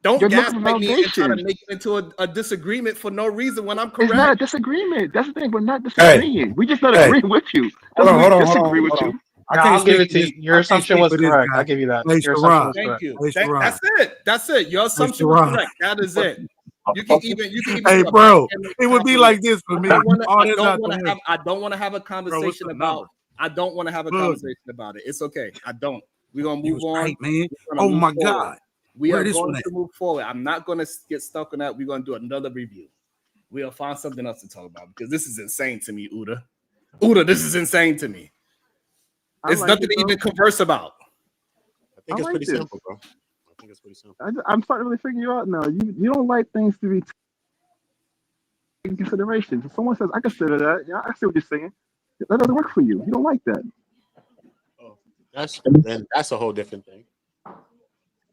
Don't You're looking for gaslight me and try to validation. make it into a disagreement for no reason when I'm It's not a correct. disagreement. That's the thing. We're not disagreeing. We just not agreeing with you. Hold on, Doesn't hold on, mean we hold on, disagree with hold on. you. I No, can't I'll give speak it for to this. you. Your I can't assumption speak was for this correct. guy. I'll give you that. Hey, Your assumption was Sharon. correct. Thank you. Hey, Sharon. That's it. That's it. Your assumption was Sharon. correct. That is it. You can even Hey, do a bro, backhanded it would be compliment. like this for me. All that's out the way. I don't want to have a Bro, what's conversation the about. number? I don't want to have a Good. conversation about it. It's okay. I don't. We're gonna You move was on. right, man. We're gonna Oh move my forward. God. We Where are this going one at? to move forward. I'm not going to get stuck on that. We're going to do another review. We'll find something else to talk about because this is insane to me, Uda. Uda, this is insane to me. I It's like nothing it, to though. even converse about. I think I it's like pretty this. simple, bro. I think it's pretty simple. I'm starting to really figure you out now. You don't like things to be taken into consideration. If someone says, I consider that, yeah, I see what you're saying. That doesn't work for you. You don't like that. That's a whole different thing.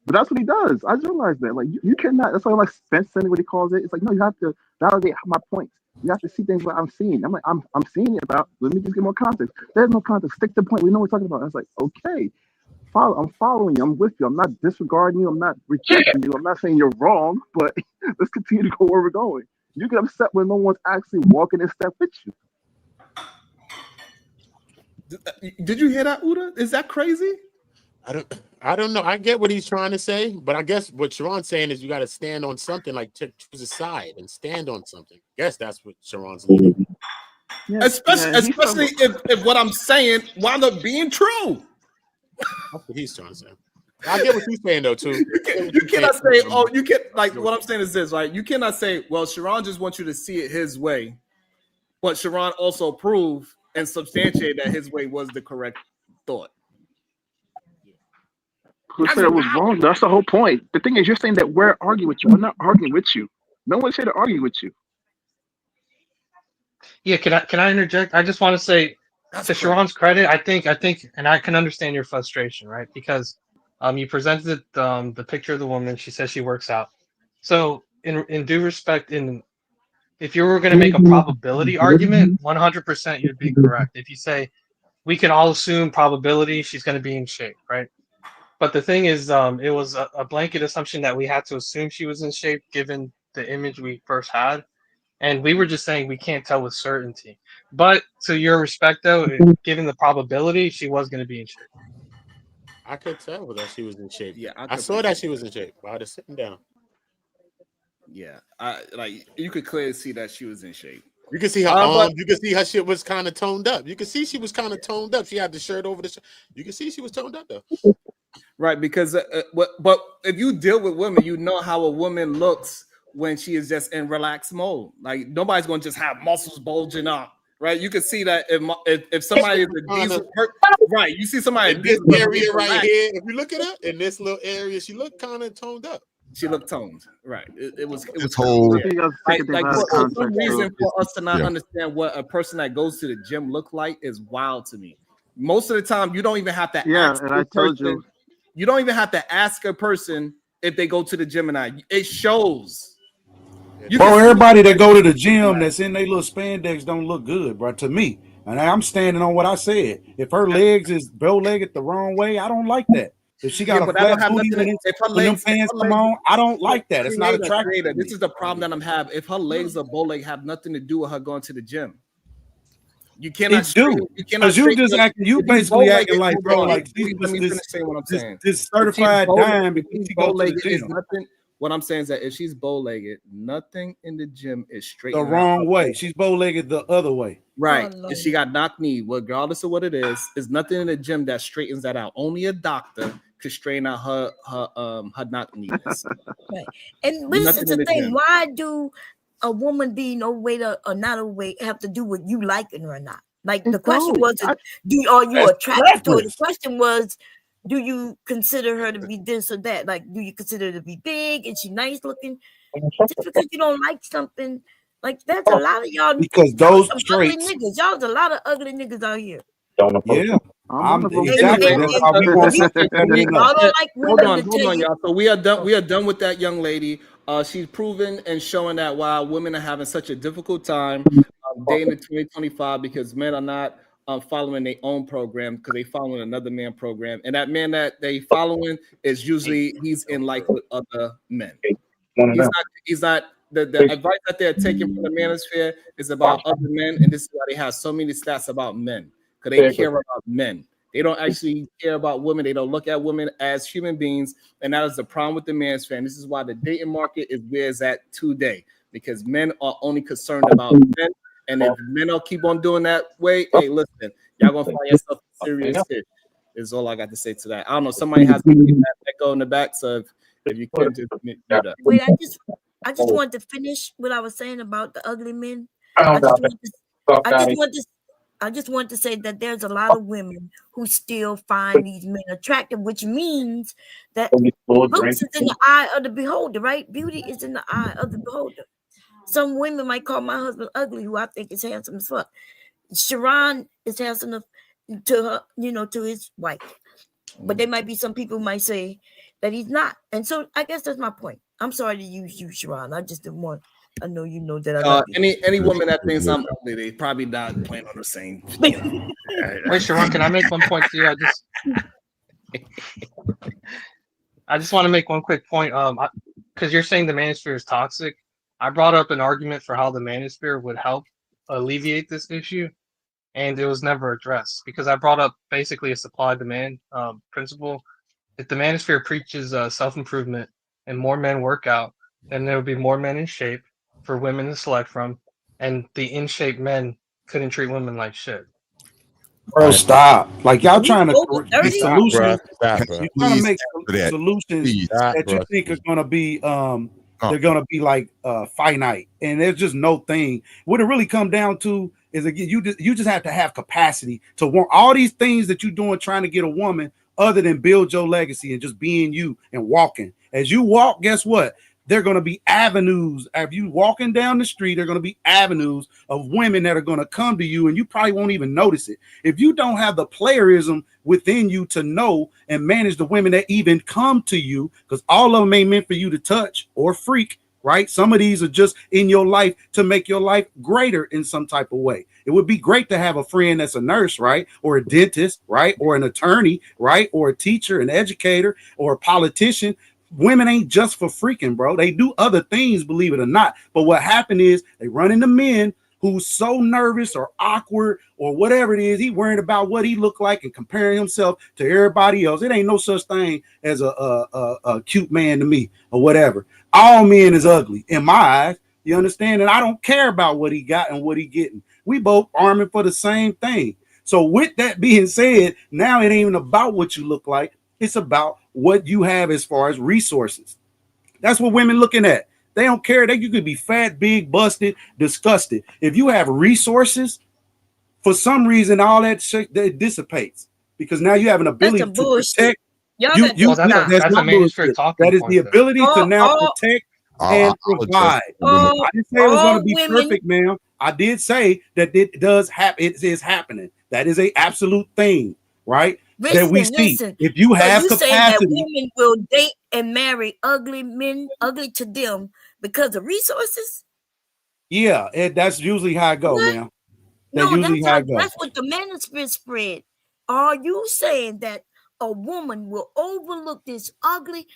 But that's what he does. I just realized that. Like you cannot. That's why I like fencing, what he calls it. It's like no, you have to validate my points. You have to see things what I'm seeing. I'm like I'm seeing it about. Let me just get more context. There's no context. Stick to the point. We know what we're talking about. I was like, okay, I'm following you. I'm with you. I'm not disregarding you. I'm not rejecting you. I'm not saying you're wrong. But let's continue to go where we're going. You get upset when no one's actually walking in step with you. Did you hear that, Uda? Is that crazy? I don't know. I get what he's trying to say, but I guess what Sharon's saying is you got to stand on something, like choose a side and stand on something. I guess that's what Sharon's leading. Yeah, Especially if what I'm saying wound up being true. That's what he's trying to say. I get what he's saying though too. You cannot say, oh, you can like what I'm saying is this, right? You cannot say, well, Sharon just wants you to see it his way, but Sharon also proved and substantiate that his way was the correct thought. Who said it was wrong? That's the whole point. The thing is, you're saying that we're arguing with you. We're not arguing with you. No one's here to argue with you. Yeah, can I interject? I just want to say, to Sharon's credit, I think, and I can understand your frustration, right? Because you presented the picture of the woman. She says she works out. So in due respect, if you were going to make a probability argument, 100% you'd be correct. If you say we can all assume probability, she's going to be in shape, right? But the thing is, it was a blanket assumption that we had to assume she was in shape given the image we first had. And we were just saying we can't tell with certainty. But to your respect, though, given the probability, she was going to be in shape. I could tell that she was in shape. Yeah, I saw that she was in shape while just sitting down. Yeah, like you could clearly see that she was in shape. You can see her arms. You can see her shit was kind of toned up. You can see she was kind of toned up. She had the shirt over the shirt. You can see she was toned up though. Right, because but if you deal with women, you know how a woman looks when she is just in relaxed mode. Like nobody's gonna just have muscles bulging up, right? You can see that if somebody is a diesel, right? You see somebody in this area right here. If you look at her in this little area, she looked kind of toned up. She looked toned, right? It was whole like for some reason for us to not understand what a person that goes to the gym look like is wild to me. Most of the time, you don't even have to ask and I told you. You don't even have to ask a person if they go to the gym or not. It shows. Bro, everybody that go to the gym that's in their little spandex don't look good, bro, to me. And I'm standing on what I said. If her legs is bow-legged the wrong way, I don't like that. If she got a flat booty when them pants come on, I don't like that. It's not attractive. This is the problem that I'm having. If her legs are bow-legged, have nothing to do with her going to the gym. You cannot do because you just acting. You basically acting like, bro, like this certified dime because she go to the gym. What I'm saying is that if she's bow-legged, nothing in the gym is straight. The wrong way. She's bow-legged the other way. Right. If she got knock knee, regardless of what it is, there's nothing in the gym that straightens that out. Only a doctor could straighten out her knock knee. Right. And this is the thing. Why do a woman being overweight or not overweight have to do with you liking her or not? Like the question wasn't, are you attracted to her? The question was, do you consider her to be this or that? Like, do you consider her to be big? Is she nice looking? Just because you don't like something, like that's a lot of y'all. Because those ugly niggas, y'all's a lot of ugly niggas out here. Yeah. Hold on, y'all. So we are done with that young lady. She's proven and showing that while women are having such a difficult time dating in 2025 because men are not following their own program because they following another man program, and that man that they following is usually he's in like with other men. He's not the advice that they're taking from the manosphere is about other men, and this is why they have so many stats about men because they care about men. They don't actually care about women. They don't look at women as human beings, and that is the problem with the manosphere. And this is why the dating market is where it's at today, because men are only concerned about men. And if men don't keep on doing that way, hey, listen, y'all gonna find yourself serious shit. Is all I got to say to that. I don't know. Somebody has to get that echo in the back, so if you can just do that. Wait, I just wanted to finish what I was saying about the ugly men. I just want to say that there's a lot of women who still find these men attractive, which means that looks is in the eye of the beholder, right? Beauty is in the eye of the beholder. Some women might call my husband ugly, who I think is handsome as fuck. Sharon is handsome to her, to his wife. But there might be some people who might say that he's not. And so I guess that's my point. I'm sorry to use you, Sharon. I just didn't want. I know you know that I love you. Any woman that thinks I'm ugly, they probably not playing on the same. Wait, Sharon, can I make one point to you? I just want to make one quick point. Because you're saying the manosphere is toxic. I brought up an argument for how the manosphere would help alleviate this issue, and it was never addressed because I brought up basically a supply-demand principle. If the manosphere preaches self-improvement and more men work out, then there would be more men in shape for women to select from, and the in-shape men couldn't treat women like shit. Bro, stop. Like, y'all trying to make solutions. You're trying to make solutions that you think are going to be they're going to be like finite, and there's just no thing. What it really come down to is, again, you just have to have capacity to want all these things that you're doing trying to get a woman, other than build your legacy and just being you and walking. As you walk, guess what? There are going to be avenues. If you walking down the street, there are going to be avenues of women that are going to come to you, and you probably won't even notice it. If you don't have the playerism within you to know and manage the women that even come to you, because all of them ain't meant for you to touch or freak, right? Some of these are just in your life to make your life greater in some type of way. It would be great to have a friend that's a nurse, right? Or a dentist, right? Or an attorney, right? Or a teacher, an educator, or a politician. Women ain't just for freaking, bro. They do other things, believe it or not. But what happened is they run into men who's so nervous or awkward or whatever it is. He worried about what he looked like and comparing himself to everybody else. It ain't no such thing as a cute man to me or whatever. All men is ugly in my eyes. You understand? And I don't care about what he got and what he getting. We both arming for the same thing. So with that being said, now it ain't even about what you look like. It's about what you have as far as resources. That's what women looking at. They don't care that you could be fat, big, busted, disgusted. If you have resources, for some reason, all that shit that dissipates because now you have an ability to protect. That's that is the ability to now protect and provide. I didn't say it was going to be perfect, ma'am. I did say that it does happen. It is happening. That is an absolute thing, right? That we see. If you have capacity, that women will date and marry ugly men, ugly to them because of resources. Yeah, that's usually how it goes, man. That's what the manosphere spread. Are you saying that a woman will overlook this ugly?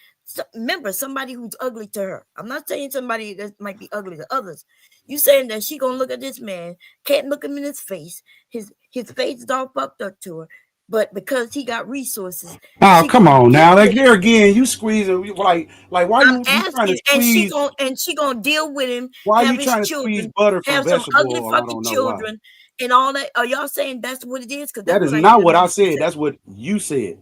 Remember, somebody who's ugly to her. I'm not saying somebody that might be ugly to others. You saying that she gonna look at this man, can't look him in his face. His face is all fucked up to her. But because he got resources. Oh, come on now. Like here again, you squeezing like why you trying to squeeze? And she gonna deal with him. Why are you trying to squeeze butter from have some ugly oil? fucking children and all that. Are y'all saying that's what it is? Because that is not what I said. That's what you said.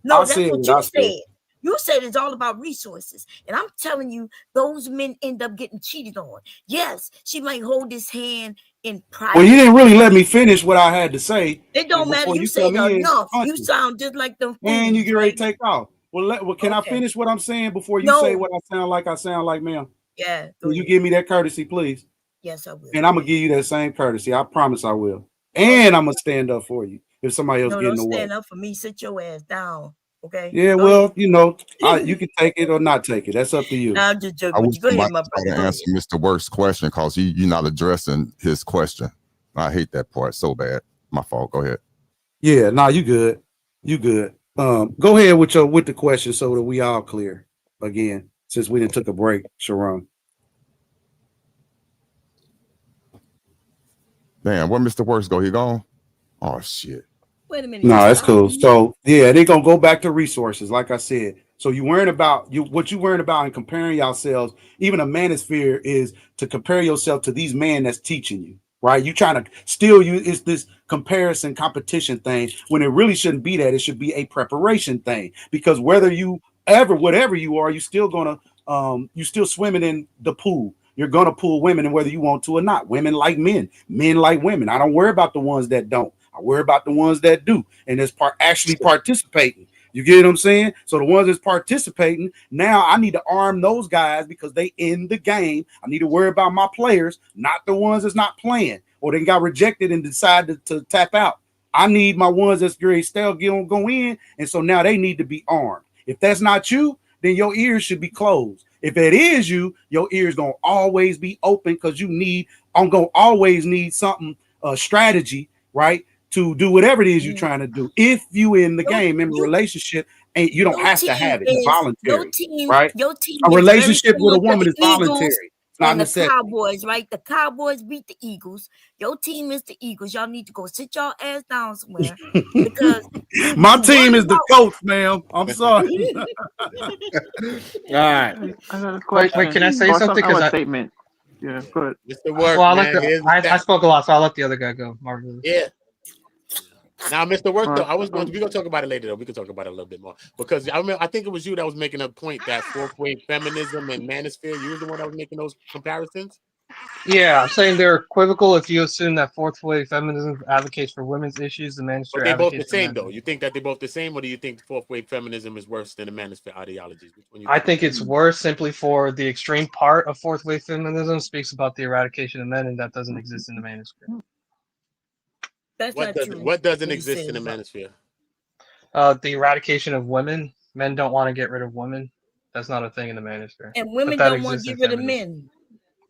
No, that's what you said. You said it's all about resources. And I'm telling you, those men end up getting cheated on. Yes, she might hold his hand in private. Well, you didn't really let me finish what I had to say. It don't matter. You said enough. You sound just like them. And you get ready to take off. Well, can I finish what I'm saying before you say what I sound like, ma'am? Yeah. Will you give me that courtesy, please? Yes, I will. And I'm going to give you that same courtesy. I promise I will. And I'm going to stand up for you if somebody else getting away. Stand up for me. Sit your ass down. Okay. Yeah, well, you know, you can take it or not take it. That's up to you. I'm just joking. I wish somebody to answer Mr. Work's question because you're not addressing his question. I hate that part so bad. My fault. Go ahead. Yeah, nah, you good. You good. Go ahead with the question so that we all clear again, since we didn't took a break, Sharon. Damn, where Mr. Works go? He gone? Oh shit. Wait a minute. No, that's cool. So yeah, they're gonna go back to resources, like I said. So you worrying about what you worrying about and comparing yourselves. Even a manosphere is to compare yourself to these men that's teaching you, right? You trying to still use it's this comparison competition thing when it really shouldn't be that. It should be a preparation thing, because whether you whatever you are, you still gonna you still swimming in the pool. You're gonna pull women, and whether you want to or not, women like men like women. I don't worry about the ones that don't. I worry about the ones that do, and that's actually participating. You get what I'm saying? So the ones that's participating, now I need to arm those guys because they in the game. I need to worry about my players, not the ones that's not playing or they got rejected and decided to tap out. I need my ones that's great still go in, and so now they need to be armed. If that's not you, then your ears should be closed. If it is you, your ears gonna always be open because I'm gonna always need something, strategy, right? To do whatever it is you're trying to do. If you in the game, in a relationship, and you don't have to have it. It's voluntary, right? Your team A relationship with a with woman the is voluntary. Eagles It's not and the necessary. Cowboys, right? The Cowboys beat the Eagles. Your team is the Eagles. Y'all need to go sit y'all ass down somewhere because my team is the coach, ma'am. I'm sorry. All right. I got a question. Wait, can I say something? I have a Because statement. Yeah, good. Mr. Work, well, man. I spoke a lot, so I'll let the other guy go. Marvelous. Yeah. Now, Mr. Work, though, Alright. we're gonna talk about it later. Though we can talk about it a little bit more because I think it was you that was making a point that fourth wave feminism and manosphere. You was the one that was making those comparisons. Yeah, I'm saying they're equivocal if you assume that fourth wave feminism advocates for women's issues, the manosphere But they both the advocates same, for though. men's. You think that they're both the same, or do you think fourth wave feminism is worse than the manosphere ideologies? I think it's worse simply for the extreme part of fourth wave feminism speaks about the eradication of men, and that doesn't exist in the manosphere. That's not true. What doesn't What he exist in said the about- manosphere? The eradication of women. Men don't want to get rid of women. That's not a thing in the manosphere. And women But that don't want to exists get in rid of feminism. men.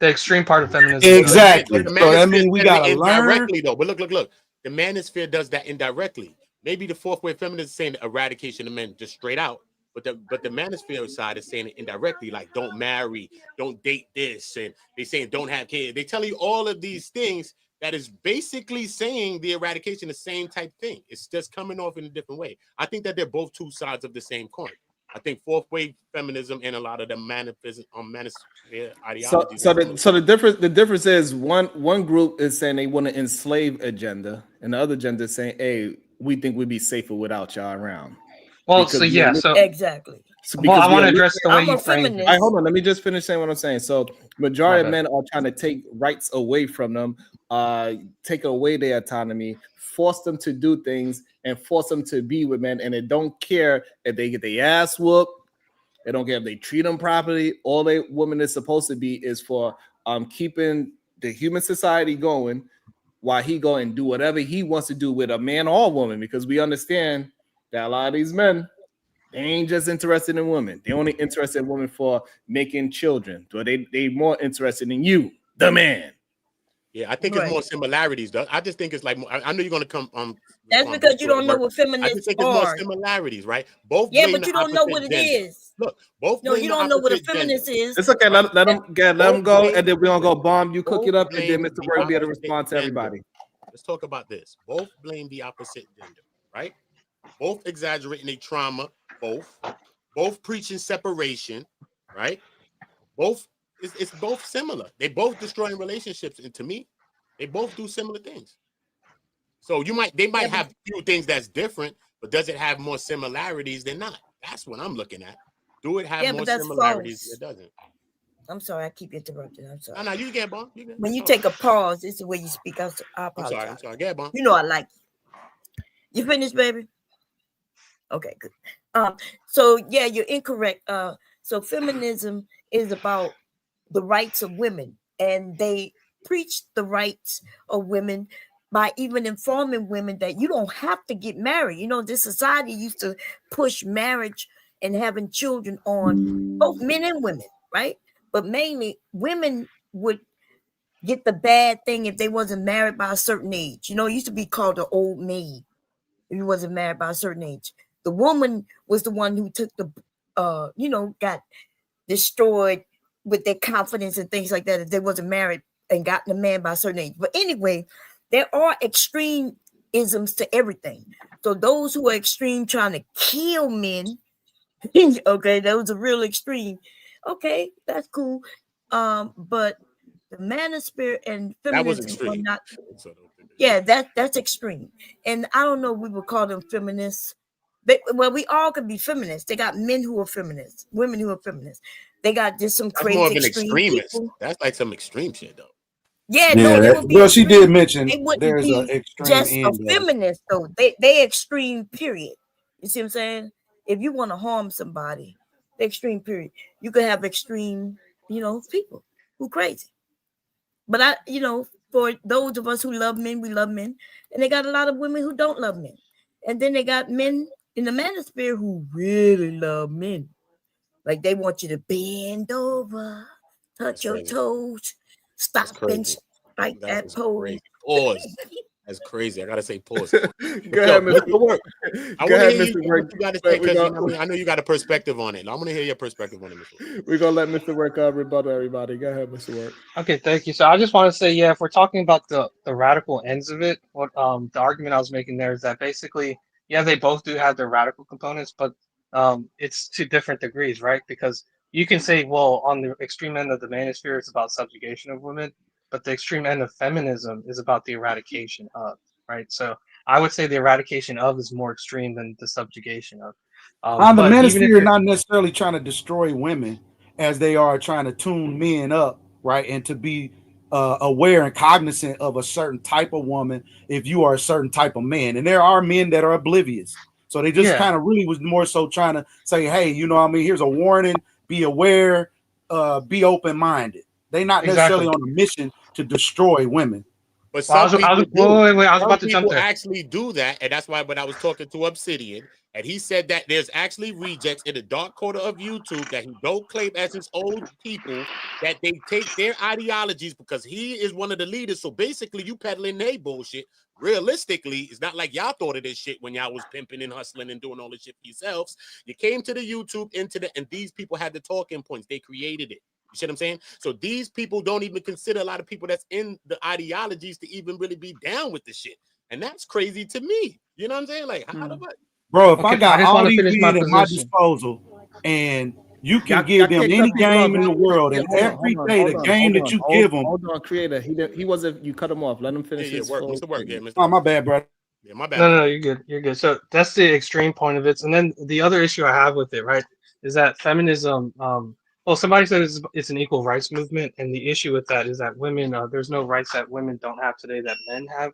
The extreme part of feminism. does. Exactly. But the So that manosphere means we does it gotta learn. indirectly, though. But look. The manosphere does that indirectly. Maybe the fourth wave feminists is saying eradication of men just straight out, but the manosphere side is saying it indirectly, like don't marry, don't date this, and they saying don't have kids. They tell you all of these things that is basically saying the eradication, the same type thing. It's just coming off in a different way. I think that they're both two sides of the same coin. I think fourth wave feminism and a lot of the manosphere ideologies. So the difference is one group is saying they want to enslave agenda, and the other agenda is saying, hey, we think we'd be safer without y'all around. Well, Because so yeah, so Exactly. well, I want to address the way I'm you a framed feminist. it. All right, hold on. Let me just finish saying what I'm saying. So, majority My of bad. men are trying to take rights away from them, take away their autonomy, force them to do things, and force them to be with men. And they don't care if they get their ass whooped. They don't care if they treat them properly. All a woman is supposed to be is for keeping the human society going, while he go and do whatever he wants to do with a man or woman. Because we understand that a lot of these men, they ain't just interested in women. They only interested in women for making children. So they more interested in you, the man. Yeah, I think Right. it's more similarities, though. I just think it's like I know you're gonna come. That's respond because you to don't know work. what I just feminists think it's more are. similarities, right? Both. Yeah, blame but the you don't know opposite what it gender. is. Look, both. No, blame you the don't know what a opposite gender. feminist is. It's okay. Let them Both go, blame- and then we're gonna go bomb. You cook it up, and then blame Mr. the Word be able to opposite respond to gender. everybody. Let's talk about this. Both blame the opposite gender, right? Both exaggerating their trauma. Both preaching separation, right? Both. It's both similar. They both destroying relationships, and to me, they both do similar things. So they might have a few things that's different, but does it have more similarities than not? That's what I'm looking at. Do it have Yeah, more but that's similarities? false. It doesn't. I'm sorry, I keep interrupting. I'm sorry. No, you get bomb. You get. When you take a pause, it's the way you speak. I apologize. I'm sorry. Get bomb. You know I like you. You finished, baby? Okay, good. So yeah, you're incorrect. So feminism is about the rights of women, and they preach the rights of women by even informing women that you don't have to get married. You know, this society used to push marriage and having children on both men and women, right? But mainly women would get the bad thing if they wasn't married by a certain age. You know, it used to be called the old maid if you wasn't married by a certain age. The woman was the one who took the, got destroyed with their confidence and things like that if they wasn't married and gotten a man by a certain age. But anyway, there are extremisms to everything. So those who are extreme trying to kill men, okay, those are real extreme. Okay, that's cool. But the manosphere and That was feminism are extreme. not. So, Yeah, that's extreme. And I don't know, we would call them feminists. Well, we all could be feminists. They got men who are feminists, women who are feminists. They got just some that's more of crazy an extreme extremist. people. That's like some extreme shit, though. Yeah, Yeah, no, they would be well, she did extreme. mention They wouldn't there's an be extreme just a end. feminist, though. They extreme, period. You see what I'm saying? If you want to harm somebody, the extreme, period. You could have extreme, people who crazy. But for those of us who love men, we love men. And they got a lot of women who don't love men. And then they got men in the manosphere who really love men. Like they want you to bend over, touch your toes, stop and strike that pose. Pause. That's crazy. I gotta say pause. Go ahead, Mr. Work. I Go want ahead, to hear Mr. what Work. you got to say because I know you got a perspective on it. I want to hear your perspective on it, Mr. Work. We're gonna let Mr. Work rebuttal everybody. Go ahead, Mr. Work. Okay, thank you. So I just want to say, yeah, if we're talking about the radical ends of it, what the argument I was making there is that basically, yeah, they both do have their radical components, but it's to different degrees, right? Because you can say, well, on the extreme end of the manosphere, it's about subjugation of women, but the extreme end of feminism is about the eradication of, right? So I would say the eradication of is more extreme than the subjugation of. On the But even if manosphere, you're not necessarily trying to destroy women as they are trying to tune men up, right? And to be aware and cognizant of a certain type of woman if you are a certain type of man. And there are men that are oblivious. So they just kind of really was more so trying to say, hey, you know what I mean? Here's a warning, be aware, be open-minded. They're not necessarily on a mission to destroy women. But some people I was about to jump there. Actually do that, and that's why when I was talking to Obsidian, and he said that there's actually rejects in the dark corner of YouTube that he don't claim as his old people, that they take their ideologies because he is one of the leaders. So basically, you peddling their bullshit. Realistically, it's not like y'all thought of this shit when y'all was pimping and hustling and doing all this shit for yourselves. You came to the YouTube, and these people had the talking points. They created it. You see what I'm saying? So these people don't even consider a lot of people that's in the ideologies to even really be down with the shit. And that's crazy to me. You know what I'm saying? Like, how the fuck? Bro, if I got all these men at my disposal and you can give them any game in the world, and every day the game that you give them. Hold on, creator. He wasn't. You cut him off. Let him finish his work. Mr. Work. Yeah, Mr. Oh, my bad, bro. Yeah, my bad. No, you're good. You're good. So that's the extreme point of it. And then the other issue I have with it, right, is that feminism. Well, somebody said it's an equal rights movement, and the issue with that is that women, there's no rights that women don't have today that men have.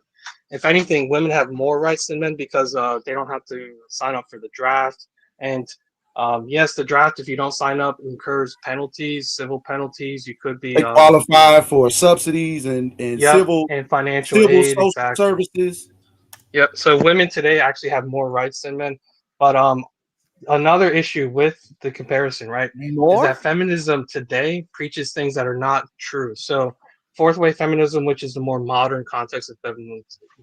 If anything, women have more rights than men because they don't have to sign up for the draft. And yes, the draft, if you don't sign up, incurs penalties, civil penalties. You could be they qualify for subsidies and civil and financial aid, social services. Yep. So women today actually have more rights than men, but another issue with the comparison, right, is that feminism today preaches things that are not true. So fourth wave feminism, which is the more modern context of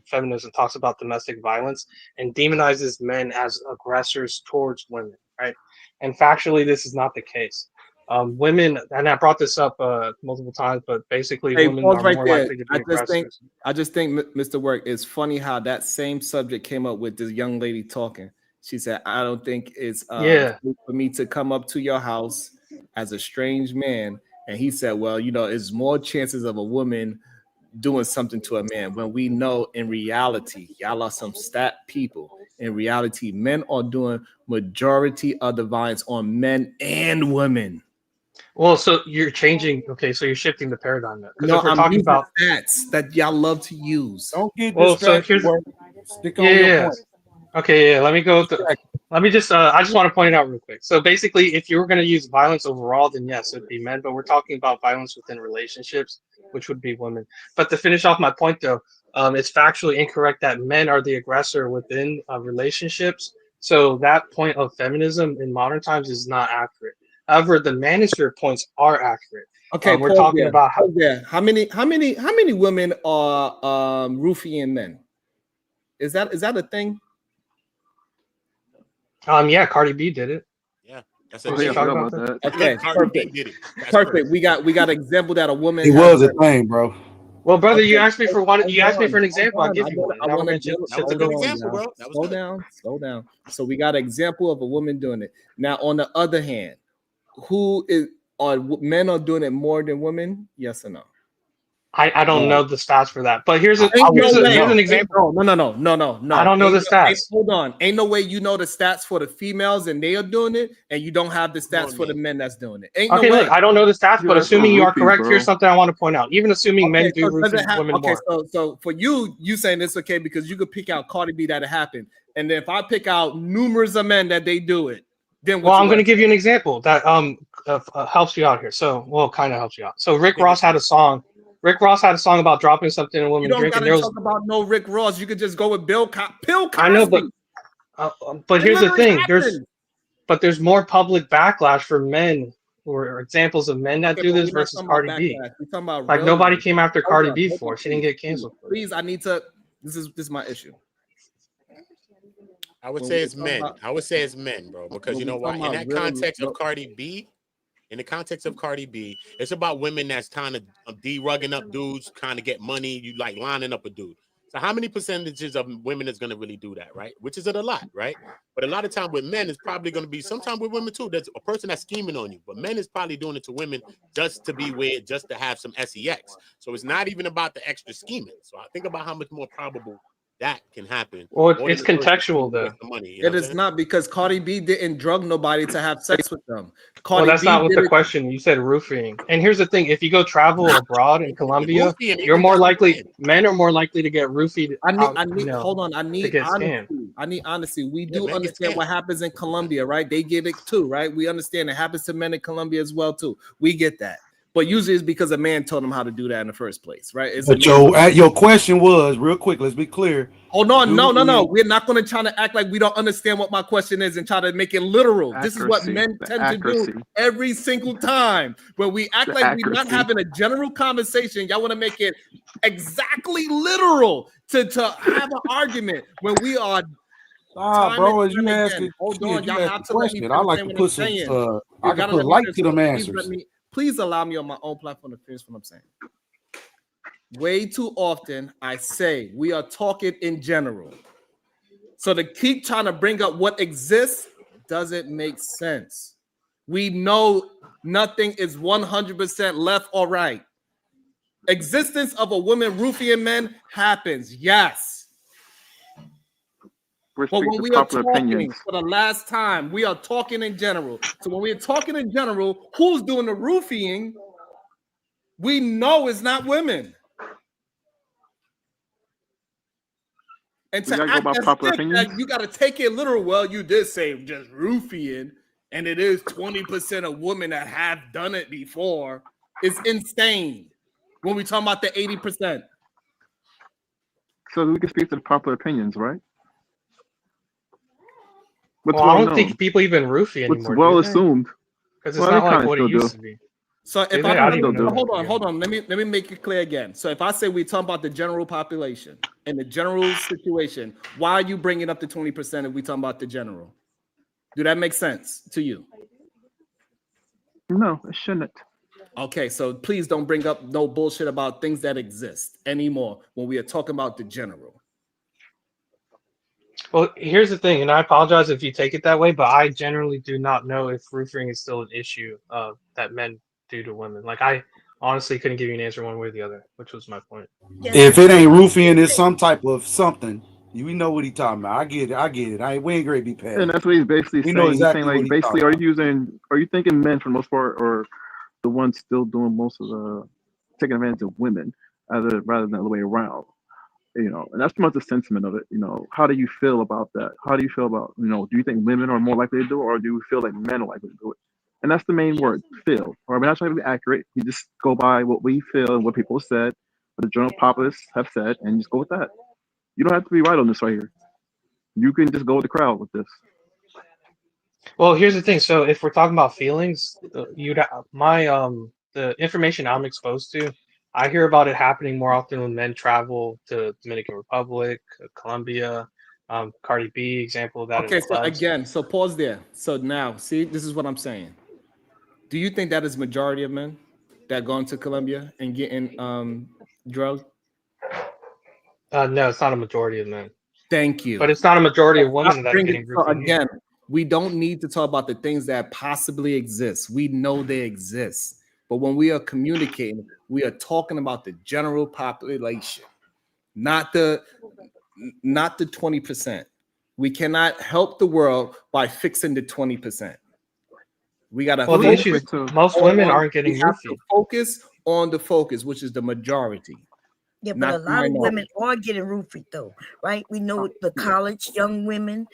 feminism, talks about domestic violence and demonizes men as aggressors towards women, right? And factually, this is not the case. Women, and I brought this up multiple times, but basically women are more likely to be aggressors. I just think, Mr. Work, it's funny how that same subject came up with this young lady talking. She said, I don't think it's for me to come up to your house as a strange man. And he said, well, it's more chances of a woman doing something to a man when we know in reality, y'all are some stat people. In reality, men are doing majority of the violence on men and women. Well, so you're changing. Okay, so you're shifting the paradigm now. No, I'm talking about stats that y'all love to use. Don't get distracted. So stick on your point. Okay, yeah. Let me go. Let me just. I just want to point it out real quick. So basically, if you were going to use violence overall, then yes, it'd be men. But we're talking about violence within relationships, which would be women. But to finish off my point, though, it's factually incorrect that men are the aggressor within relationships. So that point of feminism in modern times is not accurate. However, the manosphere points are accurate. Okay, We're pause talking there, about pause there. How many women are roofing men? Is that a thing? yeah, Cardi B did it. Yeah, that's Oh a Did she yeah, I thing. talk forgot about about that? that. Okay, Cardi B perfect. did it. That's Perfect. We got an example that a woman It has was a thing, bro. Well, brother, you Okay, asked me for one. You asked me for an hold example. I'll on. give you one. I Now we're want to gonna build. That was a shift good it over. example, bro. That was Slow good. down. Slow down. So we got an example of a woman doing it. Now, on the other hand, men are doing it more than women? Yes or no? I don't know the stats for that, but here's I Ain't no way. here's an Ain't, example. no. I don't know the stats. Hold on. Ain't no way you know the stats for the females and they are doing it, and you don't have the stats for the men that's doing it. Ain't Okay, no way. look, I don't know the stats, but Yeah, that's for assuming you are roofies, correct, bro. here's something I want to point out. Even assuming men Okay, do so does roofie it have? women Okay, more. so for you saying it's okay because you could pick out Cardi B that it happened, and then if I pick out numerous of men that they do it, then Well, what I'm you going to gonna give you an example that helps you out here. So, well, kind of helps you out. So, Rick think Ross it's had a song. Rick Ross had a song about dropping something in a You woman don't drink, and gotta there was. talk about no Rick Ross. You could just go with Bill Cosby. I know, but It here's the literally thing. happened. There's more public backlash for men or examples of men that Okay, do but this we're not versus talking about Cardi B. backlash. We're talking about Like real nobody men. came after Hold Cardi on, B hold on, for. She didn't get canceled. For it. Please, I need to. This is my issue. I would When say we're it's talking men. about- I would say it's men, bro. Because when you we're know why? talking In about that real- context of look, Cardi B, it's about women that's kind of de-rugging up dudes, kind of get money. You like lining up a dude. So how many percentages of women is going to really do that, right? Which is it a lot, right? But a lot of time with men, it's probably going to be sometimes with women too. There's a person that's scheming on you, but men is probably doing it to women just to be weird, just to have some sex. So it's not even about the extra scheming. So I think about how much more probable that can happen. Well, more it's than the person contextual with though. the money. You know It what I'm is saying? not because Cardi B didn't drug nobody to have sex with them. Well, Cardi that's B not what did the it. question. You said roofing. And here's the thing: if you go travel abroad in Colombia, roofie and you're even more got likely. men. Men are more likely to get roofied. I need. Hold on. I to need get honesty. scammed. I need honesty. We Yeah, do men get understand scammed. what happens in Colombia, right? They get it too, right? We understand it happens to men in Colombia as well too. We get that, but usually it's because a man told them how to do that in the first place, right? It's a But man. your question was real quick. Let's be clear. Hold on, Do no. we- We're not going to try to act like we don't understand what my question is and try to make it literal. This is what Accuracy, men the tend to accuracy. do every single time. When we act The like we're not accuracy. having a general conversation, y'all want to make it exactly literal to have an argument when we are. bro, as you ask it, Hold shit, on, you y'all ask have the to let me question. I finish like saying to what I'm put some saying. I You can gotta put let me light finish. to them Please answers. please allow me on my own platform to finish what I'm saying. Way too often I say we are talking in general. So to keep trying to bring up what exists doesn't make sense. We know nothing is 100% left or right. Existence of a woman roofing men happens, yes. We're But speaking when to we are popular talking opinions. for the last time, we are talking in general. So when we are talking in general, who's doing the roofing? We know it's not women. And We to gotta go act by as popular if opinions. that you got to take it literal. Well, you did say just roofing, and it is 20% of women that have done it before. It's insane when we talking about the 80%. So we can speak to the popular opinions, right? What's Well, I well don't known? think people even roofie What's anymore. well do they? assumed? Because it's Well, not they like kind of what it still do. used to be. So if Do I they? I don't even know. hold on, let me make it clear again. So if I say we talk about the general population and the general situation, why are you bringing up the 20% if we talking about the general? Do that make sense to you? No, it shouldn't. Okay, so please don't bring up no bullshit about things that exist anymore when we are talking about the general. Well, here's the thing, and I apologize if you take it that way, but I generally do not know if roofing is still an issue that men do to women. Like I honestly couldn't give you an answer one way or the other, which was my point. If it ain't roofing, it's some type of something. We know what he talking about. I get it. We ain't great be past. And that's what he's basically We saying. know He's exactly saying what like he's basically, talking are you thinking men for the most part, or the ones still doing most of the taking advantage of women, rather than the other way around? You know, and that's pretty much the sentiment of it. You know, how do you feel about that? How do you feel about, do you think women are more likely to do it, or do you feel like men are likely to do it? And that's the main word, feel. Or we're not trying to be accurate. You just go by what we feel and what people said, what the general populace have said, and just go with that. You don't have to be right on this right here. You can just go with the crowd with this. Well, here's the thing. So if we're talking about feelings, the information I'm exposed to, I hear about it happening more often when men travel to Dominican Republic, Colombia. Cardi B, example of that in Okay, the so clubs. again, so pause there. So now, see, this is what I'm saying. Do you think that is majority of men that go into Colombia and getting drugged? No, it's not a majority of men, Thank you. but it's not a majority of women Stop that are bringing- getting so roofied. again, we don't need to talk about the things that possibly exist. We know they exist. But when we are communicating, we are talking about the general population, not the 20%. We cannot help the world by fixing the 20%. We gotta Well, the issue is most women aren't getting we have to roofied. focus on the focus, which is the majority. Yeah, but not a the lot of minority. women are getting roofied though, right? We know the college young women,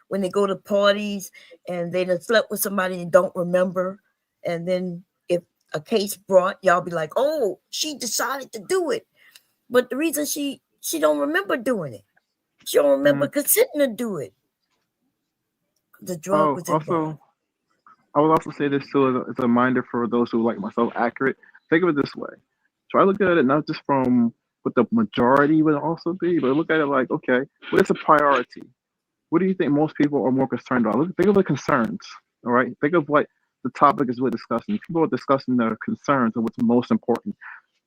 when they go to parties and they done slept with somebody and don't remember, and then if a case brought, y'all be like, "Oh, she decided to do it," but the reason she don't remember doing it, she don't remember consenting to do it. The drug was involved. Also, I would also say this too as a reminder for those who like myself accurate. Think of it this way. Try to look at it not just from what the majority would also be, but look at it like, okay, what is a priority? What do you think most people are more concerned about? Think of the concerns, all right? Think of what the topic is we're discussing. People are discussing their concerns and what's most important.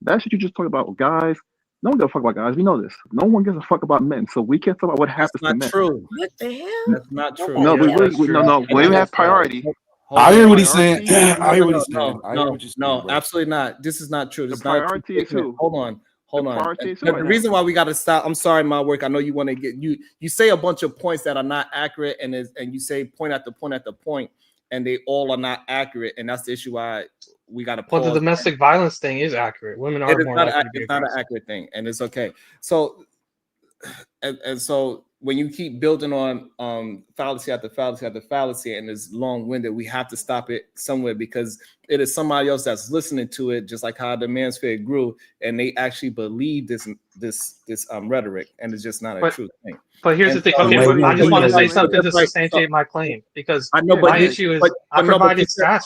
That's what you just talk about, guys. No one gives a fuck about guys. We know this. No one gives a fuck about men. So we can't talk about what happens to men. That's not true. What the hell? That's not true. No, Yeah, that's true. no. We have priority. I hear what he's saying. I hear what he's saying. No, I hear what you're saying, no, bro. absolutely not. This is not true. This The is not a true priority is statement. who? Hold on. The priority is who The right now? reason why we got to stop. I'm sorry, my work. I know you want to get you. You say a bunch of points that are not accurate, and you say point after point after point, and they all are not accurate, and that's the issue. Why we got to. Well, the domestic violence thing is accurate. Women are It is more not likely to be it's not an aggressive. accurate thing, and it's okay. So, and so when you keep building on fallacy after fallacy after fallacy, and it's long-winded, we have to stop it somewhere because it is somebody else that's listening to it, just like how the Mansfield grew, and they actually believe this rhetoric, and it's just not a true thing. But here's the thing. Okay, but I just want to say something to substantiate my claim because I know, my issue is I provided stats.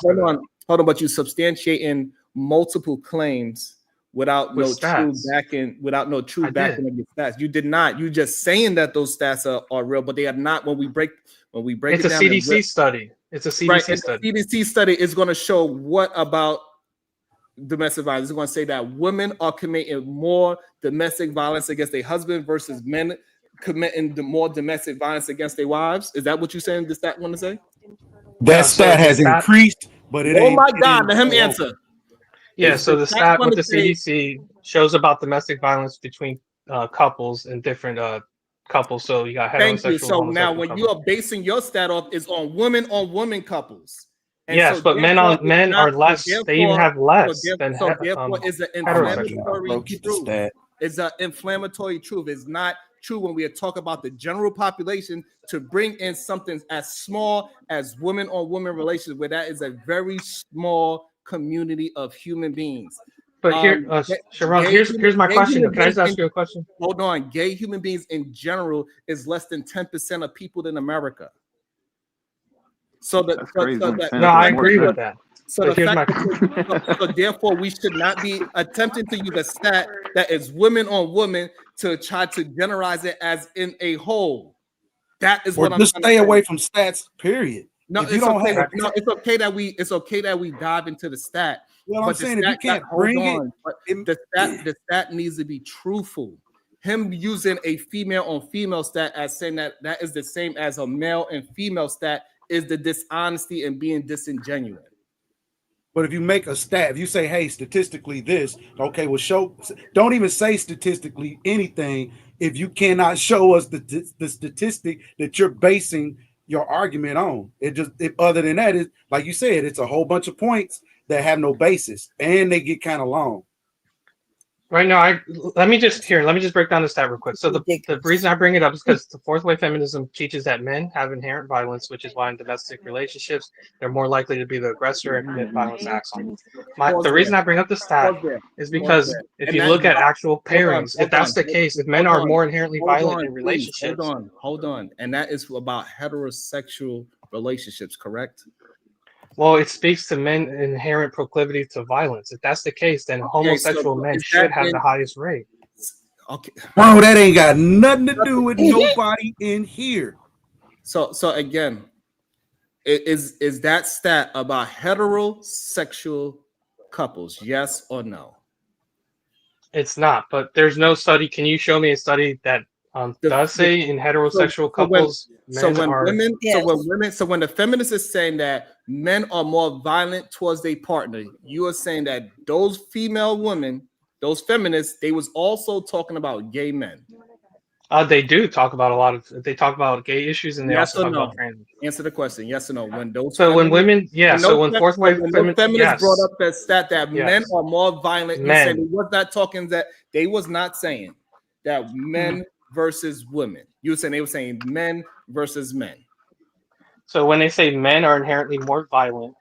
Hold on, but you substantiating multiple claims without With no stats. true backing, without no true I backing did. of your stats. You did not. You just saying that those stats are real, but they are not. When we break It's it a down, CDC study. It's a CDC right, and study. the CDC study is going to show what about domestic violence. It's going to say that women are committing more domestic violence against their husband versus men committing more domestic violence against their wives. Is that what you're saying? Does that want to say? That stat has increased, but it ain't. Oh my God! Let him answer. Yeah, Is so the the stat stat gonna with the say- CDC shows about domestic violence between couples and different couples. So you got heterosexual. Thank you. So now, homosexual when couples. you are basing your stat off, is on women couples. And Yes, so but men therefore, men it's are not- less. so They even therefore- have less so than therefore, it's an heterosexual. inflammatory truth. It's an inflammatory truth. It's not true when we talk about the general population to bring in something as small as women on women relations, where that is a very small community of human beings. But here, Sharon, here's my question. Can I just ask you a question? Hold on. Gay human beings in general is less than 10% of people in America. So That's crazy. No, I agree with that. So But the here's fact so therefore we should not be attempting to use a stat that is women on women to try to generalize it as in a whole. That is Or what I'm just trying to stay say. away from stats. Period. No, If you it's don't okay. have- No, it's okay that we dive into the stat. What I'm but the saying, if you stat- can't hold bring on, it, but the stat needs to be truthful. Him using a female on female stat as saying that is the same as a male and female stat is the dishonesty and being disingenuous. But if you make a stat, if you say, hey, statistically this, okay, well, don't even say statistically anything if you cannot show us the statistic that you're basing your argument on. Other than that, is like you said, it's a whole bunch of points that have no basis and they get kind of long. Right now, let me just break down the stat real quick. So the reason I bring it up is because the fourth wave feminism teaches that men have inherent violence, which is why in domestic relationships they're more likely to be the aggressor and commit violence acts on. The reason I bring up the stat is because if you look at actual pairings, if that's the case, if men are more inherently violent in relationships, hold on, and that is about heterosexual relationships, correct? Well, it speaks to men's inherent proclivity to violence. If that's the case, then homosexual men is should that have in- the highest rate. Okay. Bro, that ain't got nothing to do with nobody in here. So again, is that stat about heterosexual couples? Yes or no? It's not, but there's no study. Can you show me a study that does say in heterosexual couples men are? So when the feminist is saying that men are more violent towards their partner, you are saying that those female women, those feminists, they was also talking about gay men. They do talk about they talk about gay issues, and they Yes also or talk no? about trans. Answer the question. Yes or no? When those when women, when fourth wave feminists yes. brought up that stat that Yes. men are more violent, you Men. said they was not talking that they was not saying that men versus women. You were saying they were saying men versus men. So when they say men are inherently more violent,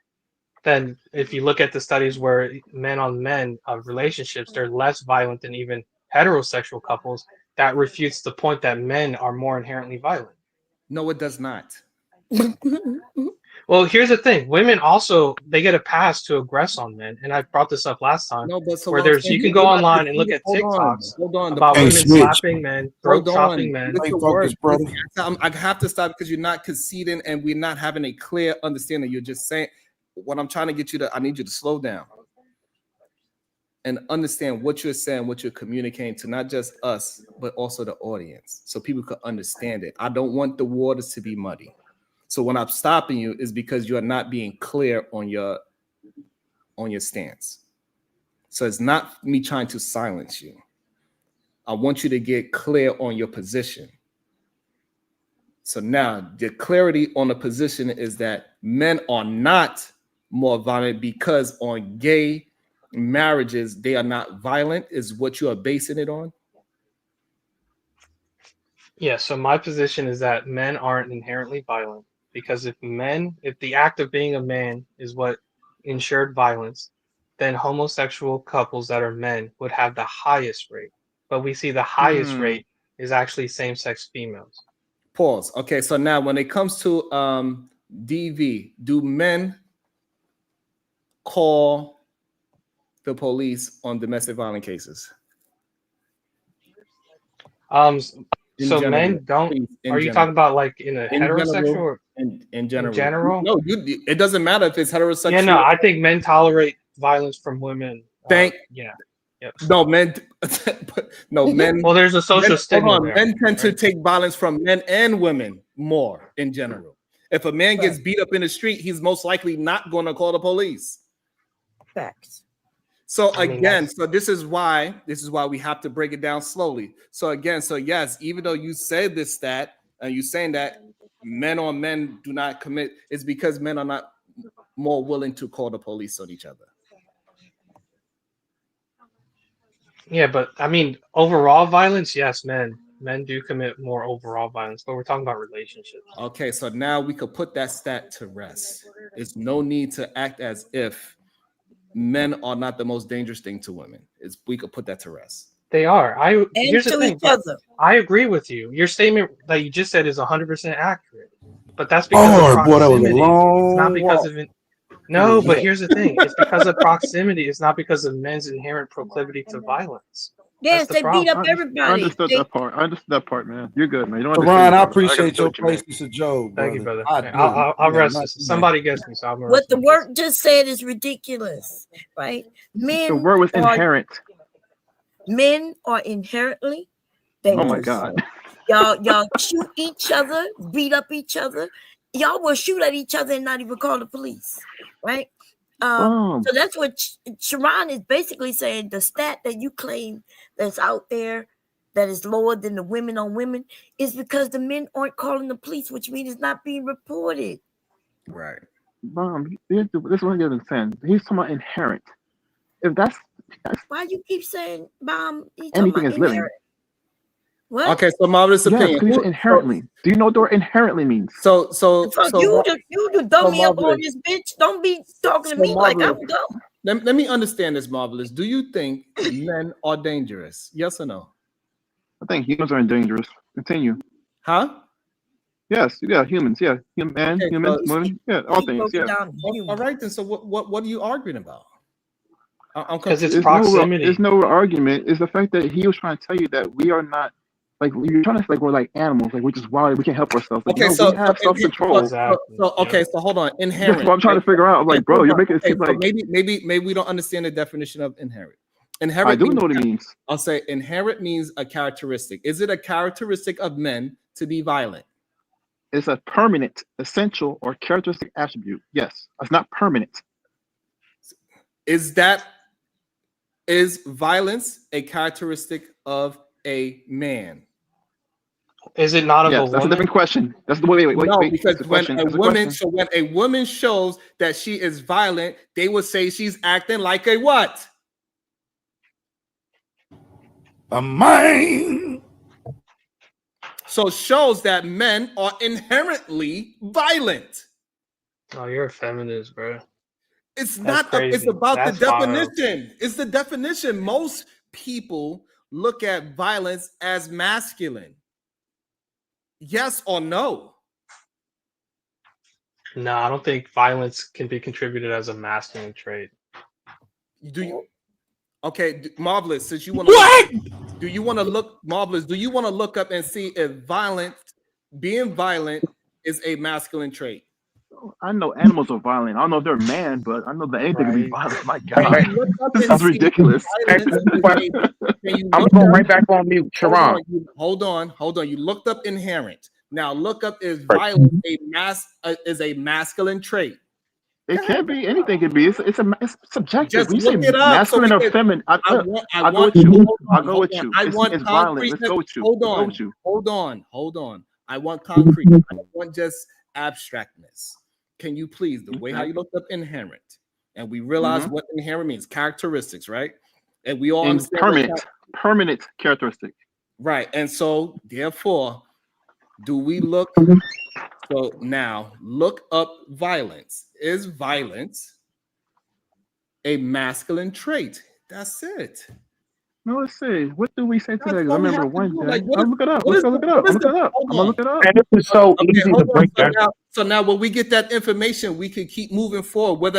then if you look at the studies where men on men relationships, they're less violent than even heterosexual couples. That refutes the point that men are more inherently violent. No, it does not. Well, here's the thing: women also they get a pass to aggress on men, and I brought this up last time. No, but so where what I'm there's saying, you can go online and look at hold on, TikToks hold on. about Hey, women Switch. slapping men, throat Hold on. chopping men. Listen to Focus, words. brother. I have to stop because you're not conceding and we're not having a clear understanding. You're just saying what I'm trying to get you to. I need you to slow down and understand what you're saying, what you're communicating to not just us, but also the audience, so people could understand it. I don't want the waters to be muddy. So when I'm stopping you is because you're not being clear on your stance. So it's not me trying to silence you. I want you to get clear on your position. So now the clarity on the position is that men are not more violent because on gay marriages, they are not violent, is what you are basing it on? Yeah, so my position is that men aren't inherently violent because if the act of being a man is what ensured violence, then homosexual couples that are men would have the highest rate. But we see the highest rate is actually same-sex females. Pause. Okay, so now when it comes to DV, do men call the police on domestic violence cases? In So general, men don't. please, in Are you general. talking about like in a In heterosexual general, or in general? in general? No, it doesn't matter if it's heterosexual. Yeah, no, I think men tolerate violence from women. Yeah. Yep. No, men. No, men. Well, there's a social men, stigma hold on, there. men tend to right? take violence from men and women more in general. If a man gets beat up in the street, he's most likely not going to call the police. Facts. So I mean, again, so this is why we have to break it down slowly. So again, so yes, even though you said this stat and you're saying that men on men do not commit, it's because men are not more willing to call the police on each other. Yeah, but I mean, overall violence, yes, men do commit more overall violence, but we're talking about relationships. Okay, so now we could put that stat to rest. There's no need to act as if men are not the most dangerous thing to women. We could put that to rest. They are. Here's the to thing. each other. I agree with you. Your statement that you just said is 100% accurate, but that's because of boy, that was a proximity. It's not long because walk. of it. No, but here's the thing. It's because of proximity. It's not because of men's inherent proclivity to violence. Yes, That's the they beat up problem. I everybody. understood They- that part. I understood that part, man. You're good, man. You don't So, understand, Ron, I brother. appreciate understood your what you meant. place. It's a joke, Thank you, brother. brother. I do. I'll Yeah, rest not this. you, man. Somebody gets me, so I'm gonna what rest the my word case. just said is ridiculous, right? The word was inherent. Men are inherently Oh my dangerous. God. Y'all shoot each other, beat up each other. Y'all will shoot at each other and not even call the police, right? Boom. So that's what Sharon is basically saying. The stat that you claim that's out there that is lower than the women on women is because the men aren't calling the police, which means it's not being reported. Right. This is what he doesn't understand. He's talking about inherent. If that's Why you keep saying, Mom? You talking anything about is living. inherent? What? Okay, so marvelous Yes, opinion. because inherently. Do you know what the word inherently means? So you the dummy up on Marvelous. this bitch. Don't be talking to So me like Marvelous. I'm dumb. Let me understand this, Marvelous. Do you think men are dangerous? Yes or no? I think humans are dangerous. Continue. Huh? Yes, yeah, humans, yeah, man, Okay, humans, so women, yeah, all He things, broke it yeah. down. all right then. So what are you arguing about? I'm Because it's confused. proximity. There's no argument. It's the fact that he was trying to tell you that we are not like you're trying to like we're like animals, like we're just wild, we can't help ourselves. Like, Okay, no, so we have self control. Exactly. okay, so hold on. That's Inherent. what I'm trying to figure out. I'm like, bro, you're making it seem so like maybe we don't understand the definition of inherent. I Inherent do means, know what it means. I'll say inherent means a characteristic. Is it a characteristic of men to be violent? It's a permanent, essential, or characteristic attribute. Yes, it's not permanent. Is violence a characteristic of a man? Is it not of Yes, a that's a woman? different question. That's the wait. No, Wait, because that's the when question. a That's the woman, question. so when a woman shows that she is violent, they would say she's acting like a what? A man. So shows that men are inherently violent. Oh, you're a feminist, bro. It's That's not. crazy. It's about That's the wild. definition. It's the definition. Most people look at violence as masculine. Yes or no? No, I don't think violence can be contributed as a masculine trait. Do you? Okay, Marvelous. Since you want to, do you want to look Marvelous? Do you want to look up and see if being violent, is a masculine trait? I know animals are violent. I don't know if they're a man, but I know that anything can be Right. violent. My Can God, you look up this and sounds see if ridiculous. violence is can you I'm look going up- right back on mute, Sharon. Hold on. You looked up inherent. Now look up is violence is a masculine trait. It can't be. Anything can be. It's subjective. Just When you say look it up so masculine we or can- feminine, I I'll go want- with you. hold on, I'll go with you. I want It's violent. concrete. Let's go with you. Hold Let's go on. with you. Hold on. I want concrete. I don't want just abstractness. Can you please, the way how you looked up inherent, and we realize what inherent means, characteristics, right? And we all understand what permanent characteristic. right. And so, therefore, do we look? So now, look up violence. Is violence a masculine trait? That's it. No, let's see. What do we say today? I all we remember have to one do. day. Like, what I'll is- look it up. what Let's is go the- look it up. what I'm is the- looking it up. hold I'm gonna on. look it up. And this is so easy to break down. So now when we get that information, we can keep moving forward,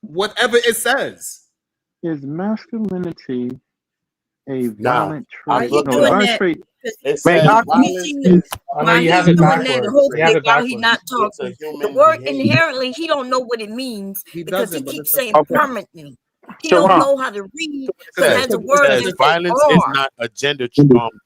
whatever it says. Is masculinity a Nah, violent Why trait? you No, doing violent that? trait. It Man, says how violence is I know Why you he's have it doing that backwards. the whole You have thing it while he's backwards. not it's a talking. The human word behavior. inherently, he don't know what it means He because he doesn't, but keeps it's saying okay. permanently. He Sharon. don't know how to read because Says- there's a it word says that violence says is "are." not a gender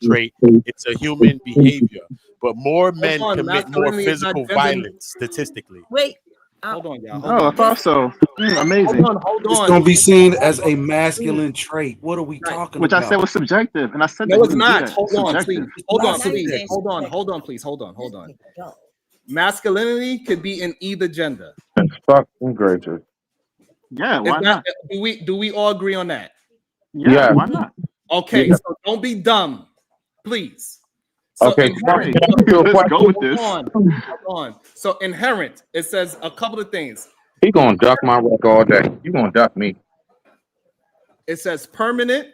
trait; it's a human behavior. But more men on, commit more masculinity is not physical gender- violence statistically. Wait, Hold on, y'all. Oh, I thought so. Amazing. Hold It's on. gonna be seen as a masculine trait. What are we Right. talking Which about? I said was subjective, and I said No, that it's we didn't do not. that. Hold It's on, subjective. please. Hold on, Not please. subjective. Hold on, please. Hold on. Masculinity could be in either gender. Fucking gracious. Yeah, It's why not? Do we all agree on that? Yeah, Yeah. why not? Okay, Yeah. so don't be dumb, please. So Okay, inherent. can I ask you a Let's question? go with Hold this. on. So inherent, it says a couple of things. He gonna duck my work all day. You gonna duck me? It says permanent,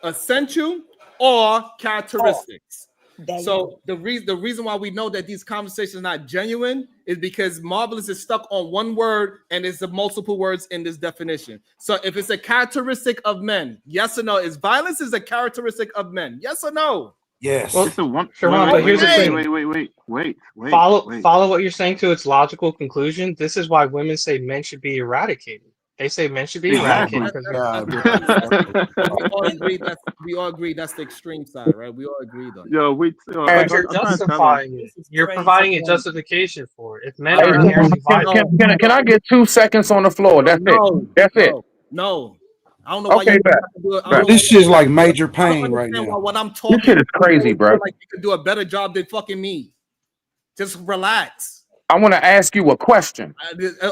essential, or characteristics. there you go. So the reason why we know that these conversations are not genuine is because Marvelous is stuck on one word and there's the multiple words in this definition. So if it's a characteristic of men, yes or no? Is violence a characteristic of men? Yes or no? Yes. Well, It's a one. Sharon, but here's the thing. Wait. Follow what you're saying to its logical conclusion. This is why women say men should be eradicated. They say men should be Exactly. eradicated because We all agree that's the extreme side, right? We all agreed on it. Yo, but you're justifying it. You're providing a justification for it. If men are inherently violent, Can I get 2 seconds on the floor? That's it. That's it. No. I don't know why Okay, you bet. have to do it. I don't This know- shit's like major I don't pain right understand now. why when I'm talking, This shit is crazy, bro. Like you can do a better job than fucking me. Just relax. I want to ask you a question.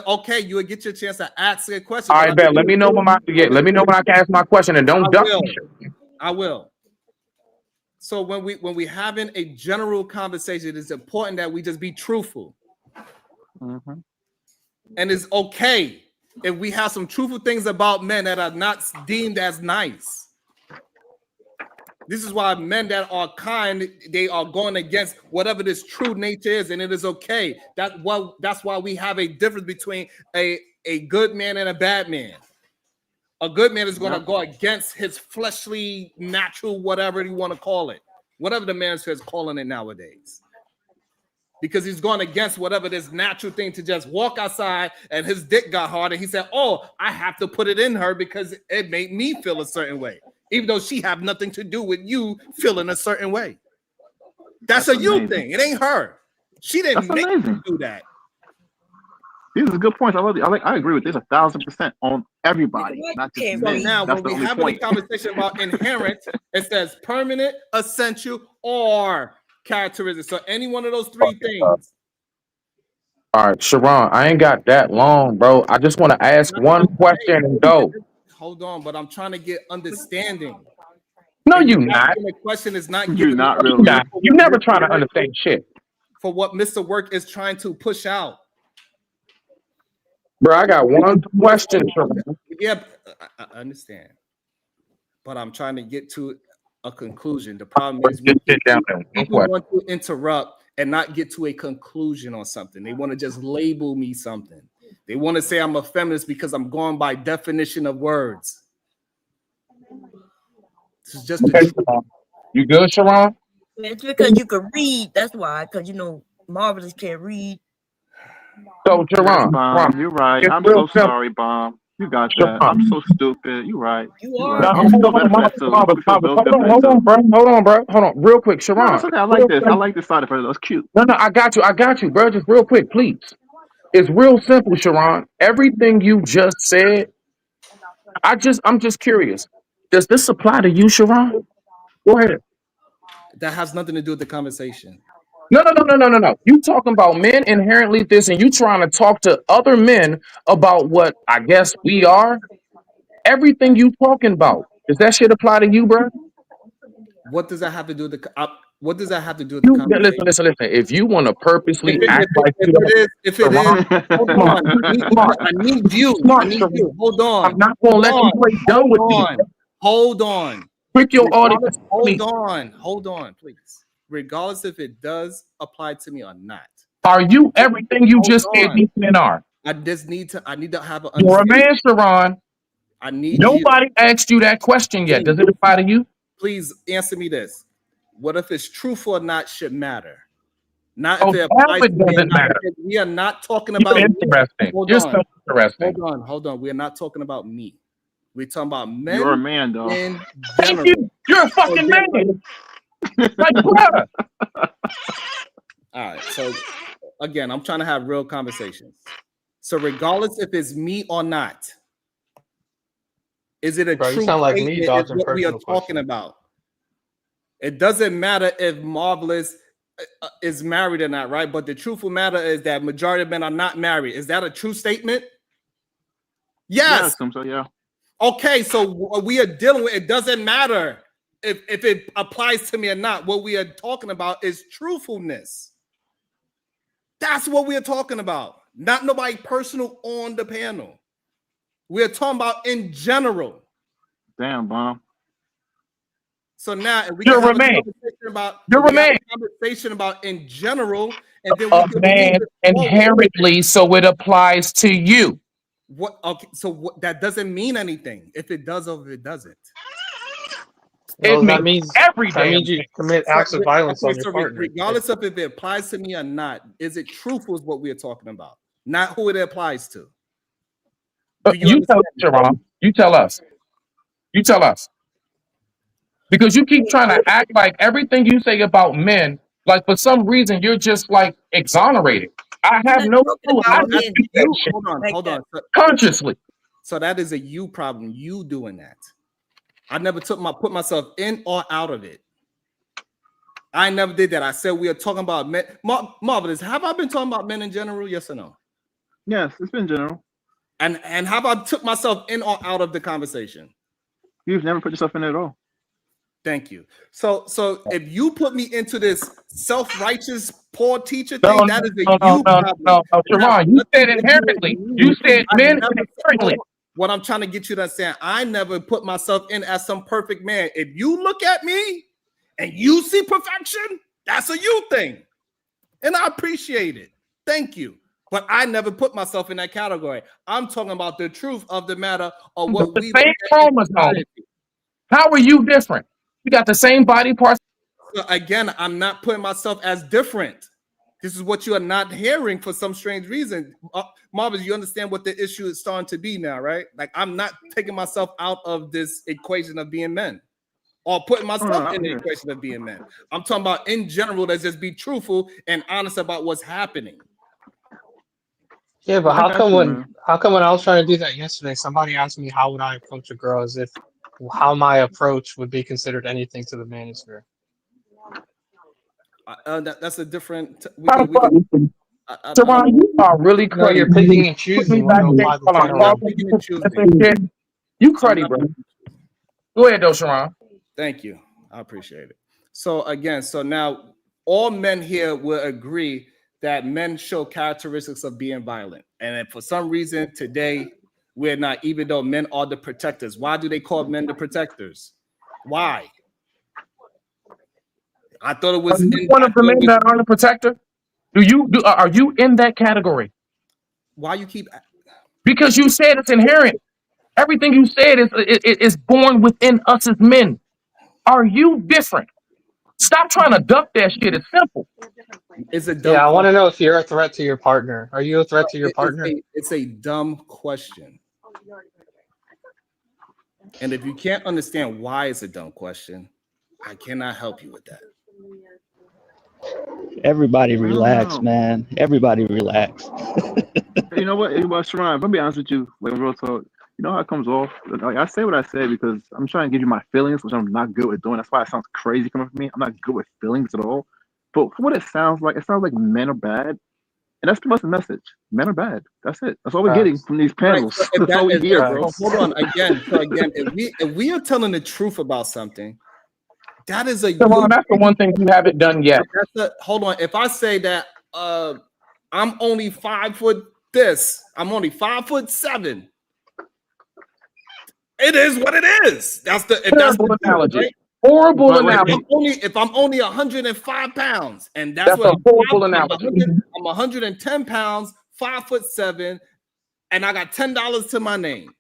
Okay, you will get your chance to ask a question. All but right, bet. Let me know when let me know when I can ask my question, and don't duck. I will. So when we having a general conversation, it's important that we just be truthful. Mhm. And it's okay if we have some truthful things about men that are not deemed as nice. This is why men that are kind, they are going against whatever this true nature is, and it is okay. That's why we have a difference between a good man and a bad man. A good man is going to go against his fleshly, natural, whatever you want to call it, whatever the man says calling it nowadays. Because he's going against whatever this natural thing to just walk outside and his dick got hard and he said, oh, I have to put it in her because it made me feel a certain way, even though she have nothing to do with you feeling a certain way. That's a you thing. It ain't her. She didn't make you do that. These are good points. I agree with this 1,000% on everybody. Not just So men. now That's when the we only have a point. conversation about inherent, it says permanent, essential, or characteristic. So any one of those three things. All right, Sharon, I ain't got that long, bro. I just want to ask one question and go. Hold on, but I'm trying to get understanding. No, And you not. The question is not You're giving not me- really. You never trying to understand shit. for what Mr. Work is trying to push out. Bro, I got one question, Sharon. Yeah, I understand, but I'm trying to get to a conclusion. The problem is Just sit down there. One people question. want to interrupt and not get to a conclusion on something. They want to just label me something. They want to say I'm a feminist because I'm going by definition of words. This is just the Okay, truth. Sharon. You good, Sharon? It's because you can read. That's why. Because Marvelous can't read. So, Sharon, Bomb, you're right. it's I'm real so simple. sorry, Bomb. You got that. Sharon. I'm so stupid. You're right. You You're are. right. No, I'm still hold good for that too. on, bro. Hold on, real quick, No, Sharon. it's okay. I like this. I like this side of it. That's cute. No, I got you, bro. Just real quick, please. It's real simple, Sharon. Everything you just said, I'm just curious. Does this apply to you, Sharon? Go ahead. That has nothing to do with the conversation. No. You talking about men inherently this, and you trying to talk to other men about what I guess we are. Everything you talking about, does that shit apply to you, bro? What does that have to do with the? What does that have to do with the You conversation? listen. If you want to purposely If act like you don't, it is, hold on. I need you. Hold on. I'm not gonna let you play dumb with me. Hold on. Trick your audience. Hold on, please. Regardless if it does apply to me or not. Are you everything you just said on. these men are? I need to have an You're a understanding. man, Sharon. I need Nobody asked you that question yet. Does it apply to you? Please answer me this. What if it's truthful or not should matter? Not Oh, if it applies it to me or doesn't not. matter. We are not talking You're about interesting. Hold You're on. so interesting. Hold on. We are not talking about me. We're talking about men. You're a man, though. In Thank general. you. You're a fucking man. Like, brother. All right. So again, I'm trying to have real conversations. So regardless if it's me or not, is it a Bro, true you sound like me statement is dodging what we are personal talking about? It doesn't matter if Marvelous is married or not, right? But the truthful matter is that majority of men are not married. Is that a true statement? Yes. Yeah, I assume so, yeah. Okay, so what we are dealing with, it doesn't matter if it applies to me or not. What we are talking about is truthfulness. That's what we are talking about. Not nobody personal on the panel. We're talking about in general. Damn, Bomb. So now if we You're can a man. You're a man. Conversation about in general, and then A we can man move it forward. inherently, so it applies to you. What? Okay, so what, that doesn't mean anything if it does or if it doesn't. Well, It that means means every that damn means you thing. commit acts of violence on your partner. Regardless of if it applies to me or not, is it truthful is what we are talking about, not who it applies to. You tell us, Sharon. You tell us. You tell us. Because you keep trying to act like everything you say about men, like for some reason you're just like exonerated. I have no clue. I about just men. do that shit Hold on. consciously. So that is a you problem. You doing that. I never put myself in or out of it. I never did that. I said we are talking about men. Marvelous. Have I been talking about men in general? Yes or no? Yes, it's been general. And have I took myself in or out of the conversation? You've never put yourself in it at all. Thank you. So if you put me into this self-righteous poor teacher thing, that is a you problem. No, Sharon, you said inherently. You said men inherently. what I'm trying to get you to understand. I never put myself in as some perfect man. If you look at me and you see perfection, that's a you thing. And I appreciate it. Thank you. But I never put myself in that category. I'm talking about the truth of the matter of what The we same chromosome. How are you different? You got the same body parts. So again, I'm not putting myself as different. This is what you are not hearing for some strange reason. Marvin, you understand what the issue is starting to be now, right? Like, I'm not taking myself out of this equation of being men or putting myself in the equation of being men. I'm talking about in general, let's just be truthful and honest about what's happening. Yeah, but how come when I was trying to do that yesterday, somebody asked me how would I approach a girl as if how my approach would be considered anything to the manosphere. That's a different. Teron, you are really cruddy. No, you're picking and choosing. You cruddy, bro. Go ahead, though, Sharon. Thank you. I appreciate it. So again, so now all men here will agree that men show characteristics of being violent. And if for some reason today we're not, even though men are the protectors. Why do they call men the protectors? Why? I thought it was one of the men that aren't a protector. Are you in that category? Why you keep? Because you said it's inherent. Everything you said is born within us as men. Are you different? Stop trying to duck that shit. It's simple. It's a I want to know if you're a threat to your partner. Are you a threat to your partner? It's a dumb question. And if you can't understand why it's a dumb question, I cannot help you with that. Everybody relax, man. Everybody relax. You know what, Sharon, let me be honest with you, like real talk. You know how it comes off? Like, I say what I say because I'm trying to give you my feelings, which I'm not good with doing. That's why it sounds crazy coming from me. I'm not good with feelings at all. But what it sounds like men are bad. And that's pretty much the message. Men are bad. That's it. That's all we're getting from these panels. Right, so that's all we hear, bro. Hold on. Again, if we are telling the truth about something, that is that's the one thing you haven't done yet. Hold on. If I say that I'm only 5 foot this, I'm only 5'7". It is what it is. That's the analogy. Right? Horrible analogy. If I'm only 105 pounds, and that's what a horrible analogy. I'm 110 pounds, 5'7", and I got $10 to my name.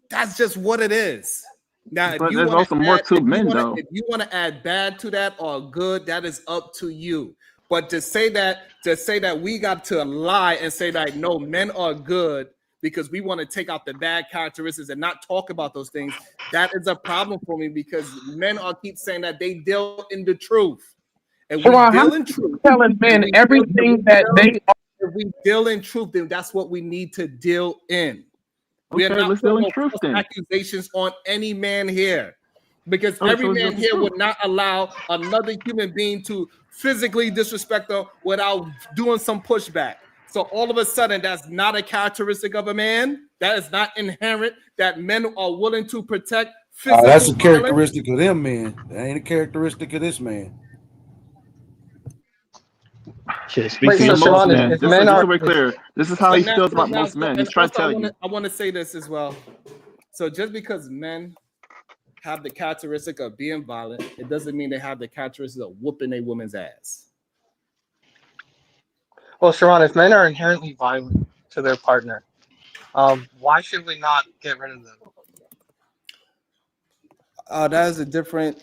That's just what it is. Now, but there's also more to men, though. If you want to add bad to that or good, that is up to you. But to say that we got to lie and say that no, men are good because we want to take out the bad characteristics and not talk about those things, that is a problem for me because men keep saying that they deal in the truth. And we deal in truth. Telling men everything that they are. If we deal in truth, then that's what we need to deal in. We Okay, are not let's deal in putting truth then. accusations on any man here. Because every man here would not allow another human being to physically disrespect them without doing some pushback. So all of a sudden, that's not a characteristic of a man. That is not inherent that men are willing to protect physical that's a characteristic of them men. That ain't a characteristic of this man. This is how he feels about most men. He's trying to tell you. I want to say this as well. So just because men have the characteristic of being violent, it doesn't mean they have the characteristic of whooping a woman's ass. Well, Sharon, if men are inherently violent to their partner, why should we not get rid of them? That is a different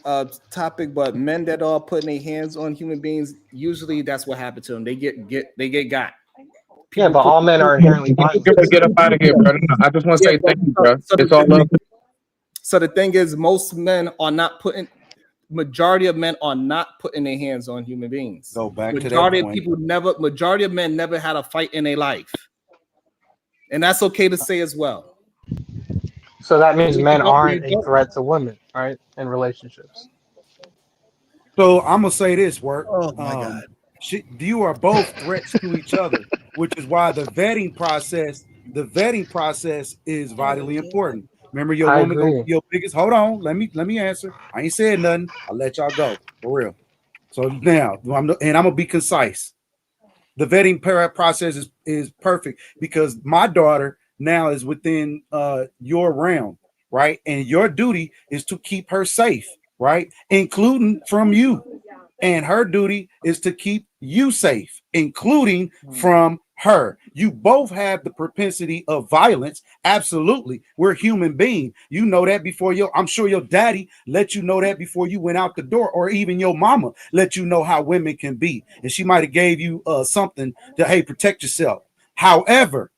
topic, but men that are putting their hands on human beings, usually that's what happened to them. They get got. Yeah, but all men are inherently violent. Get up out of here, bro. I just want to say thank you, bro. It's all love. So the thing is, majority of men are not putting their hands on human beings. Go back to that point. Majority of men never had a fight in their life. And that's okay to say as well. So that means men aren't a threat to women, right? In relationships. So I'm gonna say this, Work. Oh my God. You are both threats to each other, which is why the vetting process is vitally important. Remember, your woman gonna be your biggest. Hold on, let me answer. I ain't said nothing. I'll let y'all go for real. So now, I'm gonna be concise. The vetting process is perfect because my daughter now is within your realm, right? And your duty is to keep her safe, right? Including from you. And her duty is to keep you safe, including from her. You both have the propensity of violence. Absolutely. We're human beings. You know that before I'm sure your daddy let you know that before you went out the door, or even your mama let you know how women can be. And she might have gave you something to, hey, protect yourself. However,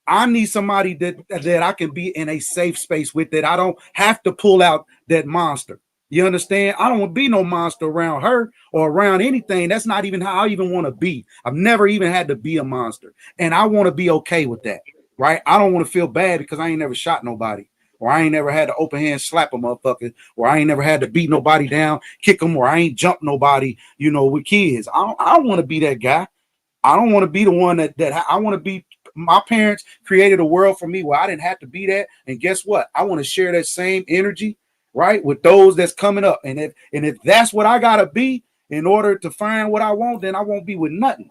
I need somebody that I can be in a safe space with, that I don't have to pull out that monster. You understand? I don't want to be no monster around her or around anything. That's not even how I even want to be. I've never even had to be a monster. And I want to be okay with that, right? I don't want to feel bad because I ain't never shot nobody, or I ain't never had to open hand slap a motherfucker, or I ain't never had to beat nobody down, kick them, or I ain't jumped nobody, with kids. I don't want to be that guy. I don't want to be the one that I want to be. My parents created a world for me where I didn't have to be that. And guess what? I want to share that same energy, right, with those that's coming up. And if that's what I gotta be in order to find what I want, then I won't be with nothing.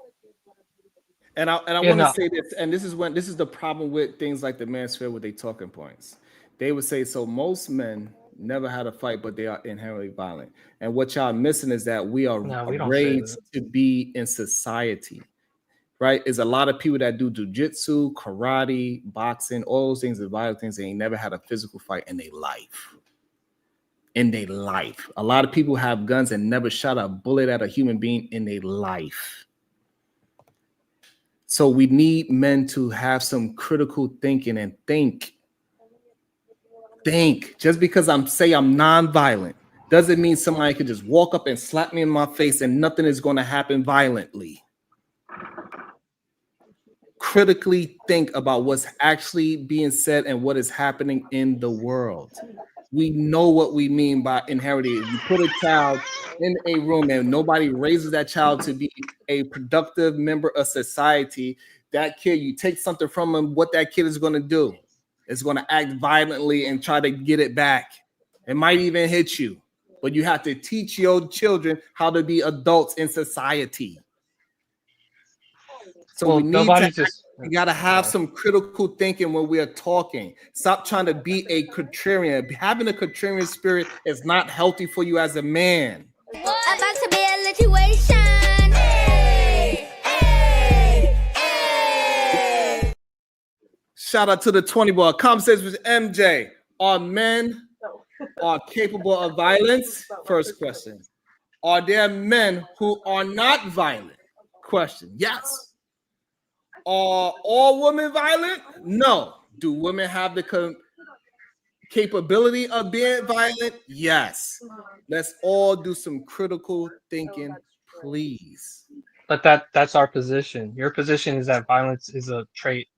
And I want to say this, and this is the problem with things like the manosphere with their talking points. They would say, so most men never had a fight, but they are inherently violent. And what y'all missing is that we are raised to be in society, right? Is a lot of people that do jujitsu, karate, boxing, all those things, the violent things, they ain't never had a physical fight in their life. A lot of people have guns and never shot a bullet at a human being in their life. So we need men to have some critical thinking and think. Just because I'm nonviolent doesn't mean somebody could just walk up and slap me in my face and nothing is going to happen violently. Critically think about what's actually being said and what is happening in the world. We know what we mean by inheriting. If you put a child in a room and nobody raises that child to be a productive member of society, that kid, you take something from him, what that kid is going to do is going to act violently and try to get it back. It might even hit you, but you have to teach your children how to be adults in society. So we got to have some critical thinking when we are talking. Stop trying to be a contrarian. Having a contrarian spirit is not healthy for you as a man. About to be a situation. Hey, hey, hey. Shout out to the 20 ball. Conversation with MJ. Are men capable of violence? First question. Are there men who are not violent? Question. Yes. Are all women violent? No. Do women have the capability of being violent? Yes. Let's all do some critical thinking, please. But that's our position. Your position is that violence is a trait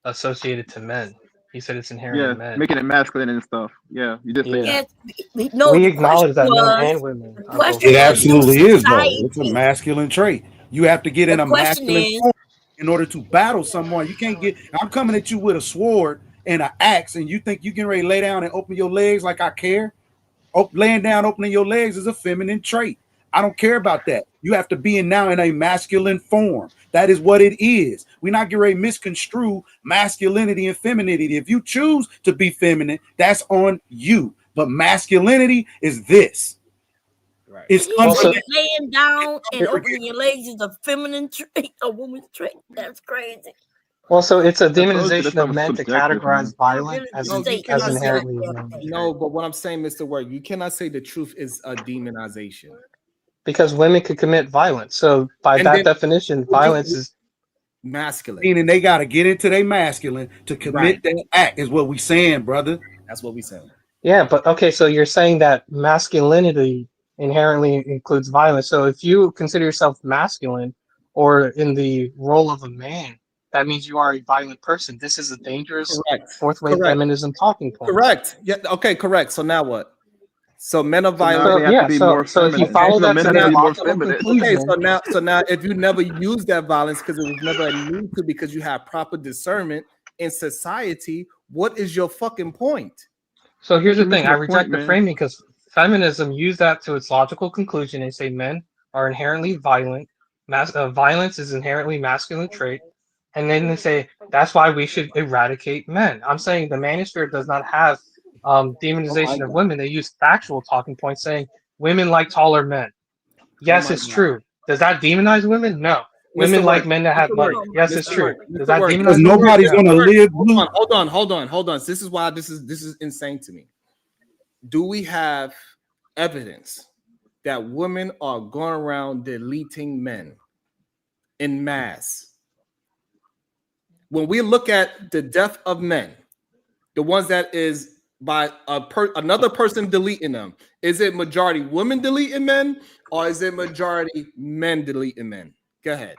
associated to men. He said it's inherent in men. Making it masculine and stuff. Yeah, you did say that. We acknowledge that men and women. It absolutely is, though. It's a masculine trait. You have to get in a masculine form in order to battle someone. You can't I'm coming at you with a sword and an axe, and you think you can ready to lay down and open your legs like I care? Laying down, opening your legs is a feminine trait. I don't care about that. You have to be in a masculine form. That is what it is. We're not getting ready to misconstrue masculinity and femininity. If you choose to be feminine, that's on you. But masculinity is this. Right. It's laying down and opening your legs is a feminine trait, a woman's trait. That's crazy. Well, so it's a demonization of men to categorize violence as inherently. No, but what I'm saying, Mr. Word, you cannot say the truth is a demonization. Because women could commit violence. So by that definition, violence is masculine. Meaning they got to get into their masculine to commit that act is what we saying, brother. That's what we saying. Yeah, but okay, so you're saying that masculinity inherently includes violence. So if you consider yourself masculine or in the role of a man, that means you are a violent person. This is a dangerous fourth wave feminism talking point. Correct. Yeah. Okay. Correct. So now what? So men are violent. So if you follow that to the logical conclusion, okay. So now, if you never use that violence because it was never a need to, because you have proper discernment in society, what is your fucking point? So here's the thing. I reject the framing because feminism used that to its logical conclusion and say men are inherently violent. Violence is inherently masculine trait. and then they say that's why we should eradicate men. I'm saying the manosphere does not have demonization of women. They use factual talking points saying women like taller men. Yes, it's true. Does that demonize women? No. Women like men that have money. Yes, it's true. Does that demonize Because women? nobody's No. gonna live. Hold on. This is why this is insane to me. Do we have evidence that women are going around deleting men in mass? When we look at the death of men, the ones that is by another person deleting them, is it majority women deleting men, or is it majority men deleting men? Go ahead.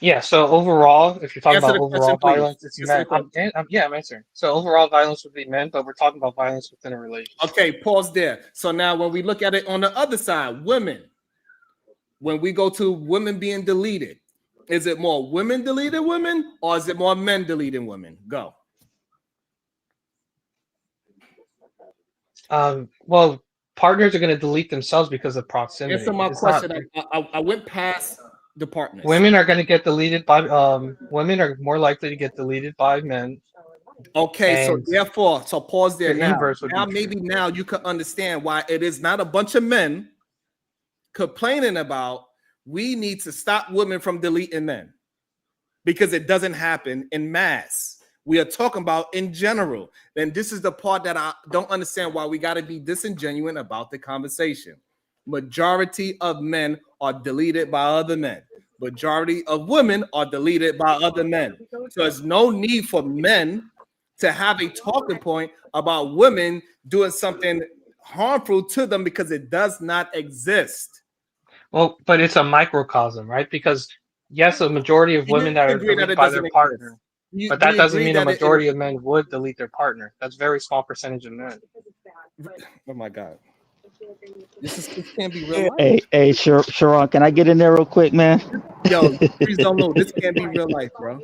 Yeah, so overall, if you're talking Answer about the overall question, please. violence, it's Answer the men. question. I'm answering. So overall violence would be men, but we're talking about violence within a relationship. Okay, pause there. So now when we look at it on the other side, women, when we go to women being deleted, is it more women deleting women, or is it more men deleting women? Go. Well, partners are going to delete themselves because of proximity. Answer my It's not- question. I went past the partners. women are going to get deleted by women are more likely to get deleted by men. Okay, so And therefore, so pause there the now. inverse would Now be maybe now you can understand why it is not a bunch of men complaining about we need to stop women from deleting men, because it doesn't happen in mass. We are talking about in general. Then this is the part that I don't understand why we got to be disingenuous about the conversation. Majority of men are deleted by other men. Majority of women are deleted by other men. So there's no need for men to have a talking point about women doing something harmful to them, because it does not exist. well, but it's a microcosm, right? Because yes, a majority of women that are agree that deleted it by doesn't their exist. partner, but that We doesn't agree mean a that it- majority of men would delete their partner. That's a very small percentage of men. Oh my God. This can't be real life. Hey, Sharon, can I get in there real quick, man? Yo, please don't know. This can't be real life, bro.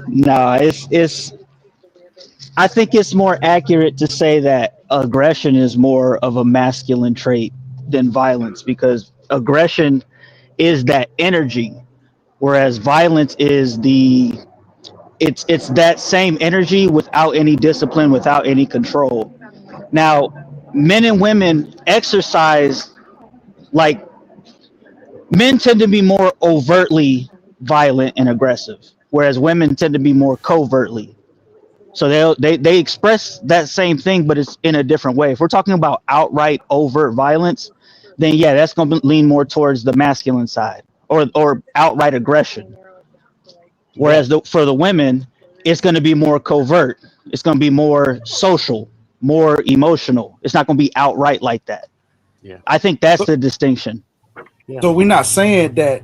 Nah, it's. I think it's more accurate to say that aggression is more of a masculine trait than violence, because aggression is that energy, whereas violence is it's that same energy without any discipline, without any control. Now, men and women exercise, like, men tend to be more overtly violent and aggressive, whereas women tend to be more covertly. So they express that same thing, but it's in a different way. If we're talking about outright overt violence, then yeah, that's going to lean more towards the masculine side, or outright aggression. Whereas for the women, it's going to be more covert. It's going to be more social, more emotional. It's not going to be outright like that. Yeah, I think that's the distinction. So we're not saying that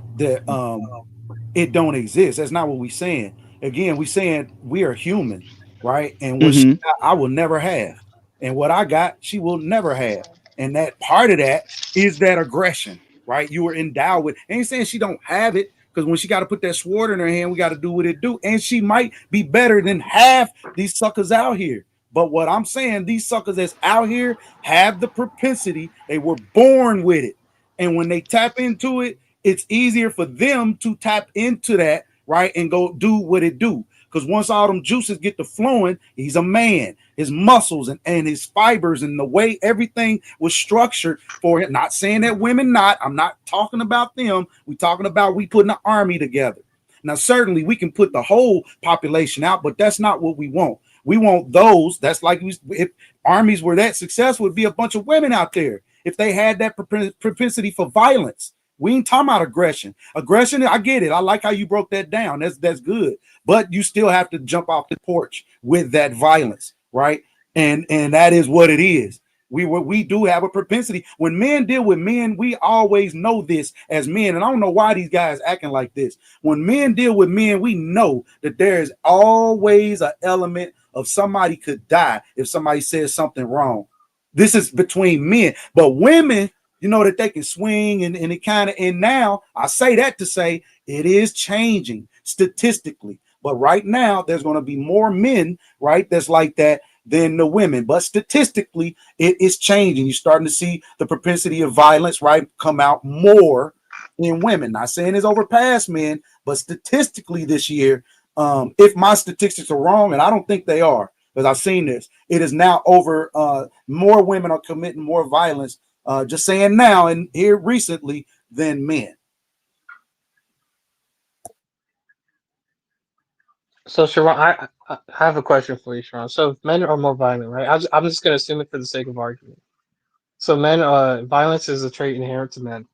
it don't exist. That's not what we're saying. Again, we're saying we are human, right? And what she got, I will never have, and what I got, she will never have. And that part of that is that aggression, right? You were endowed with. I ain't saying she don't have it, because when she got to put that sword in her hand, we got to do what it do. And she might be better than half these suckers out here. But what I'm saying, these suckers that's out here have the propensity. They were born with it. And when they tap into it, it's easier for them to tap into that, right? And go do what it do. Because once all them juices get to flowing, he's a man. His muscles and his fibers and the way everything was structured for him. Not saying that women not. I'm not talking about them. We're talking about we putting an army together. Now, certainly we can put the whole population out, but that's not what we want. We want those. That's like if armies were that successful, would be a bunch of women out there. If they had that propensity for violence. We ain't talking about aggression. Aggression, I get it. I like how you broke that down. That's good. But you still have to jump off the porch with that violence, right? And that is what it is. We do have a propensity. When men deal with men, we always know this as men. And I don't know why these guys acting like this. When men deal with men, we know that there is always an element of somebody could die if somebody says something wrong. This is between men. But women, you know that they can swing and it kind of, and now I say that to say it is changing statistically. But right now, there's going to be more men, right, that's like that than the women. But statistically, it is changing. You're starting to see the propensity of violence, right, come out more in women. Not saying it's over past men, but statistically this year, if my statistics are wrong, and I don't think they are, because I've seen this, it is now over. More women are committing more violence. Just saying now and here recently than men. So Sharon, I have a question for you, Sharon. So if men are more violent, right? I'm just gonna assume it for the sake of argument. So men, violence is a trait inherent to men.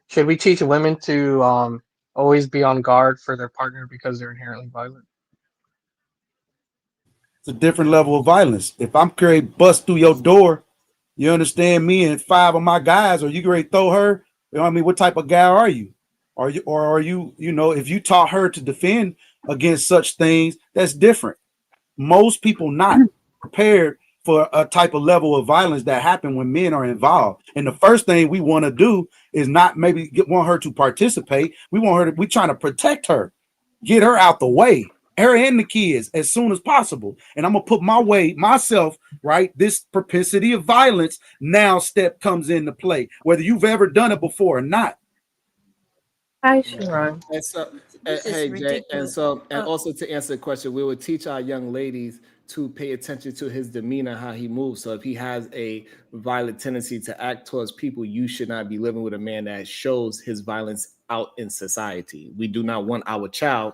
Should we teach women to always be on guard for their partner because they're inherently violent? It's a different level of violence. If I'm ready to bust through your door, you understand me and 5 of my guys, or you ready to throw her? You know what I mean? What type of guy are you? Are you, if you taught her to defend against such things, that's different. Most people not prepared for a type of level of violence that happen when men are involved. And the first thing we want to do is not maybe want her to participate. We trying to protect her, get her out the way, her and the kids as soon as possible. And I'm gonna put myself, right? This propensity of violence now step comes into play, whether you've ever done it before or not. Hi, Sharon. And so, This is hey Jay, ridiculous. and also to answer the question, we would teach our young ladies to pay attention to his demeanor, how he moves. So if he has a violent tendency to act towards people, you should not be living with a man that shows his violence out in society. We do not want our child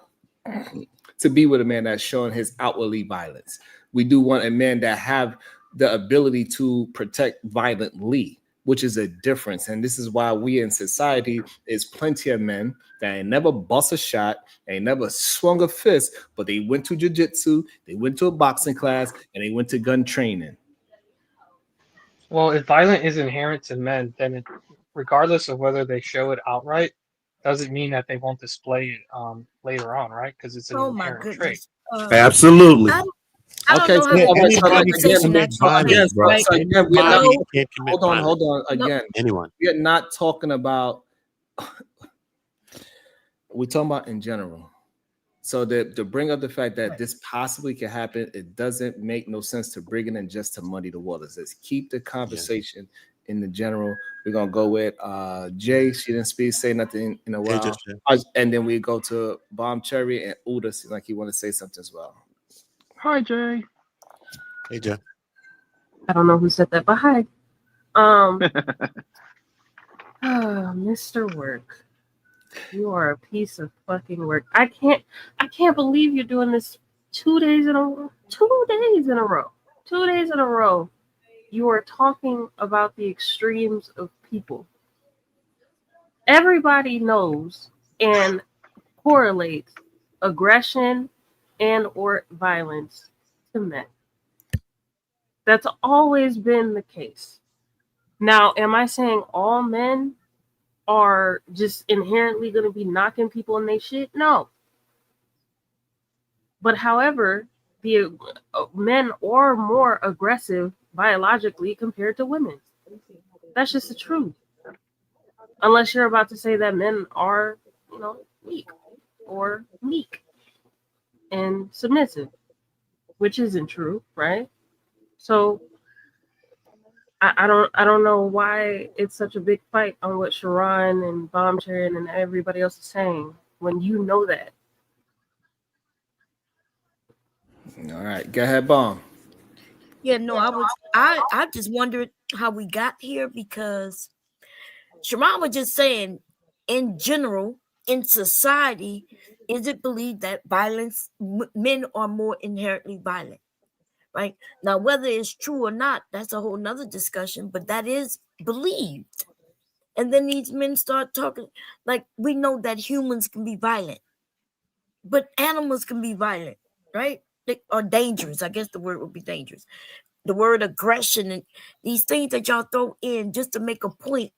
to be with a man that's showing his outwardly violence. We do want a man that have the ability to protect violently, which is a difference. And this is why we in society is plenty of men that ain't never bust a shot, ain't never swung a fist, but they went to jiu-jitsu, they went to a boxing class, and they went to gun training. Well, if violence is inherent to men, then regardless of whether they show it outright, doesn't mean that they won't display it later on, right? Because it's an Oh my inherent trait. goodness. Absolutely. I don't know how so to anybody conversation can commit actually violence, bro. takes, right? again, we're not, Anybody can commit hold on, violence. again. Anyone. We're not talking about, we're talking about in general. So to bring up the fact that this possibly can happen, it doesn't make no sense to bring it in just to muddy the waters. Let's keep the conversation in the general. We're gonna go with Jay. She didn't say nothing in a while. And then we go to Bomb Cherry and Uda. Seems like he want to say something as well. Hi, Jay. Hey, Jay. I don't know who said that, but hi. Mr. Work, you are a piece of fucking work. I can't believe you're doing this 2 days in a row. 2 days in a row. 2 days in a row. You are talking about the extremes of people. Everybody knows and correlates aggression and or violence to men. That's always been the case. Now, am I saying all men are just inherently going to be knocking people in their shit? No. But however, the men are more aggressive biologically compared to women. That's just the truth. Unless you're about to say that men are, weak or meek and submissive, which isn't true, right? So I don't know why it's such a big fight on what Sharon and Bomb Cherry and everybody else is saying when you know that. All right, go ahead, Bomb. Yeah, no, I just wondered how we got here because Sharon was just saying, in general, in society, is it believed that men are more inherently violent? Right now, whether it's true or not, that's a whole nother discussion, but that is believed. And then these men start talking like we know that humans can be violent, but animals can be violent, right? They are dangerous. I guess the word would be dangerous. The word aggression and these things that y'all throw in just to make a point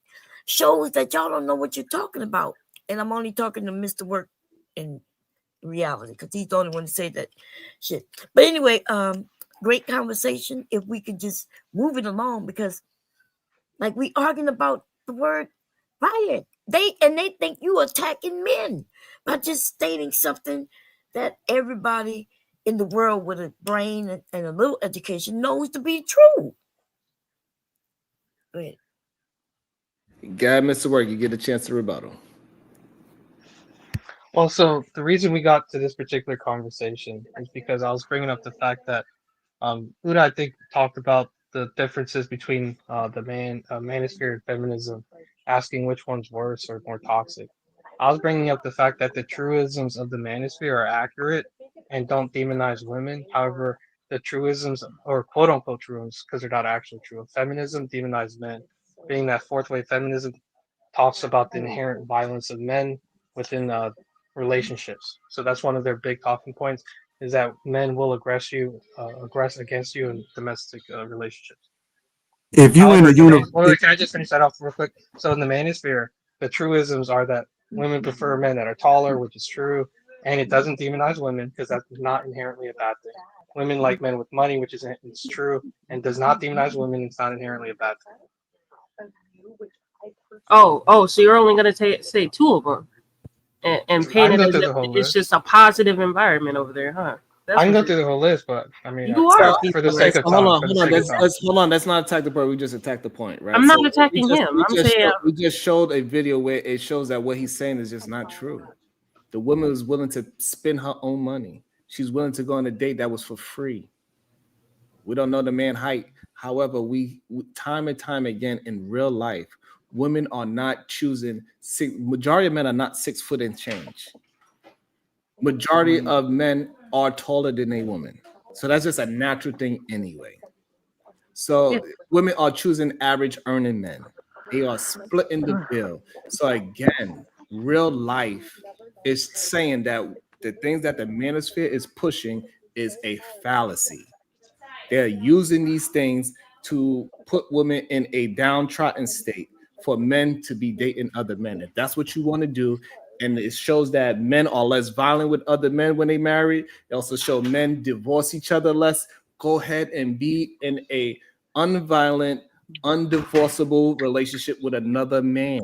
shows that y'all don't know what you're talking about. And I'm only talking to Mr. Work in reality because he's the only one to say that shit. But anyway, great conversation. If we could just move it along, because like we arguing about the word violent. They think you attacking men by just stating something that everybody in the world with a brain and a little education knows to be true. Go ahead. God, Mr. Work, you get a chance to rebuttal. Well, so the reason we got to this particular conversation is because I was bringing up the fact that Uda, I think, talked about the differences between the manosphere and feminism, asking which one's worse or more toxic. I was bringing up the fact that the truisms of the manosphere are accurate and don't demonize women. However, the truisms, or quote unquote truisms, because they're not actually true, of feminism demonize men, being that fourth wave feminism talks about the inherent violence of men within relationships. So that's one of their big talking points, is that men will aggress against you in domestic relationships. If you in However, a can I just finish that off real quick? So in the manosphere, the truisms are that women prefer men that are taller, which is true, and it doesn't demonize women because that's not inherently a bad thing. Women like men with money, which is true, and does not demonize women. It's not inherently a bad thing. Oh, so you're only gonna say two of them, and paint it as if it's just a positive environment over there, huh? I can go through the whole list, but I mean, You are for the sake of time. Hold on. Let's not attack the point. We just attack the point, right? I'm not attacking him. I'm saying we just showed a video where it shows that what he's saying is just not true. The woman was willing to spend her own money. She's willing to go on a date that was for free. We don't know the man height. However, we time and time again in real life, women are not choosing. Majority of men are not 6 foot and change. Majority of men are taller than a woman. So that's just a natural thing anyway. So women are choosing average earning men. They are splitting the bill. So again, real life is saying that the things that the manosphere is pushing is a fallacy. They're using these things to put women in a downtrodden state for men to be dating other men. If that's what you want to do, and it shows that men are less violent with other men when they marry. It also shows men divorce each other less. Go ahead and be in a unviolent, undivorceable relationship with another man.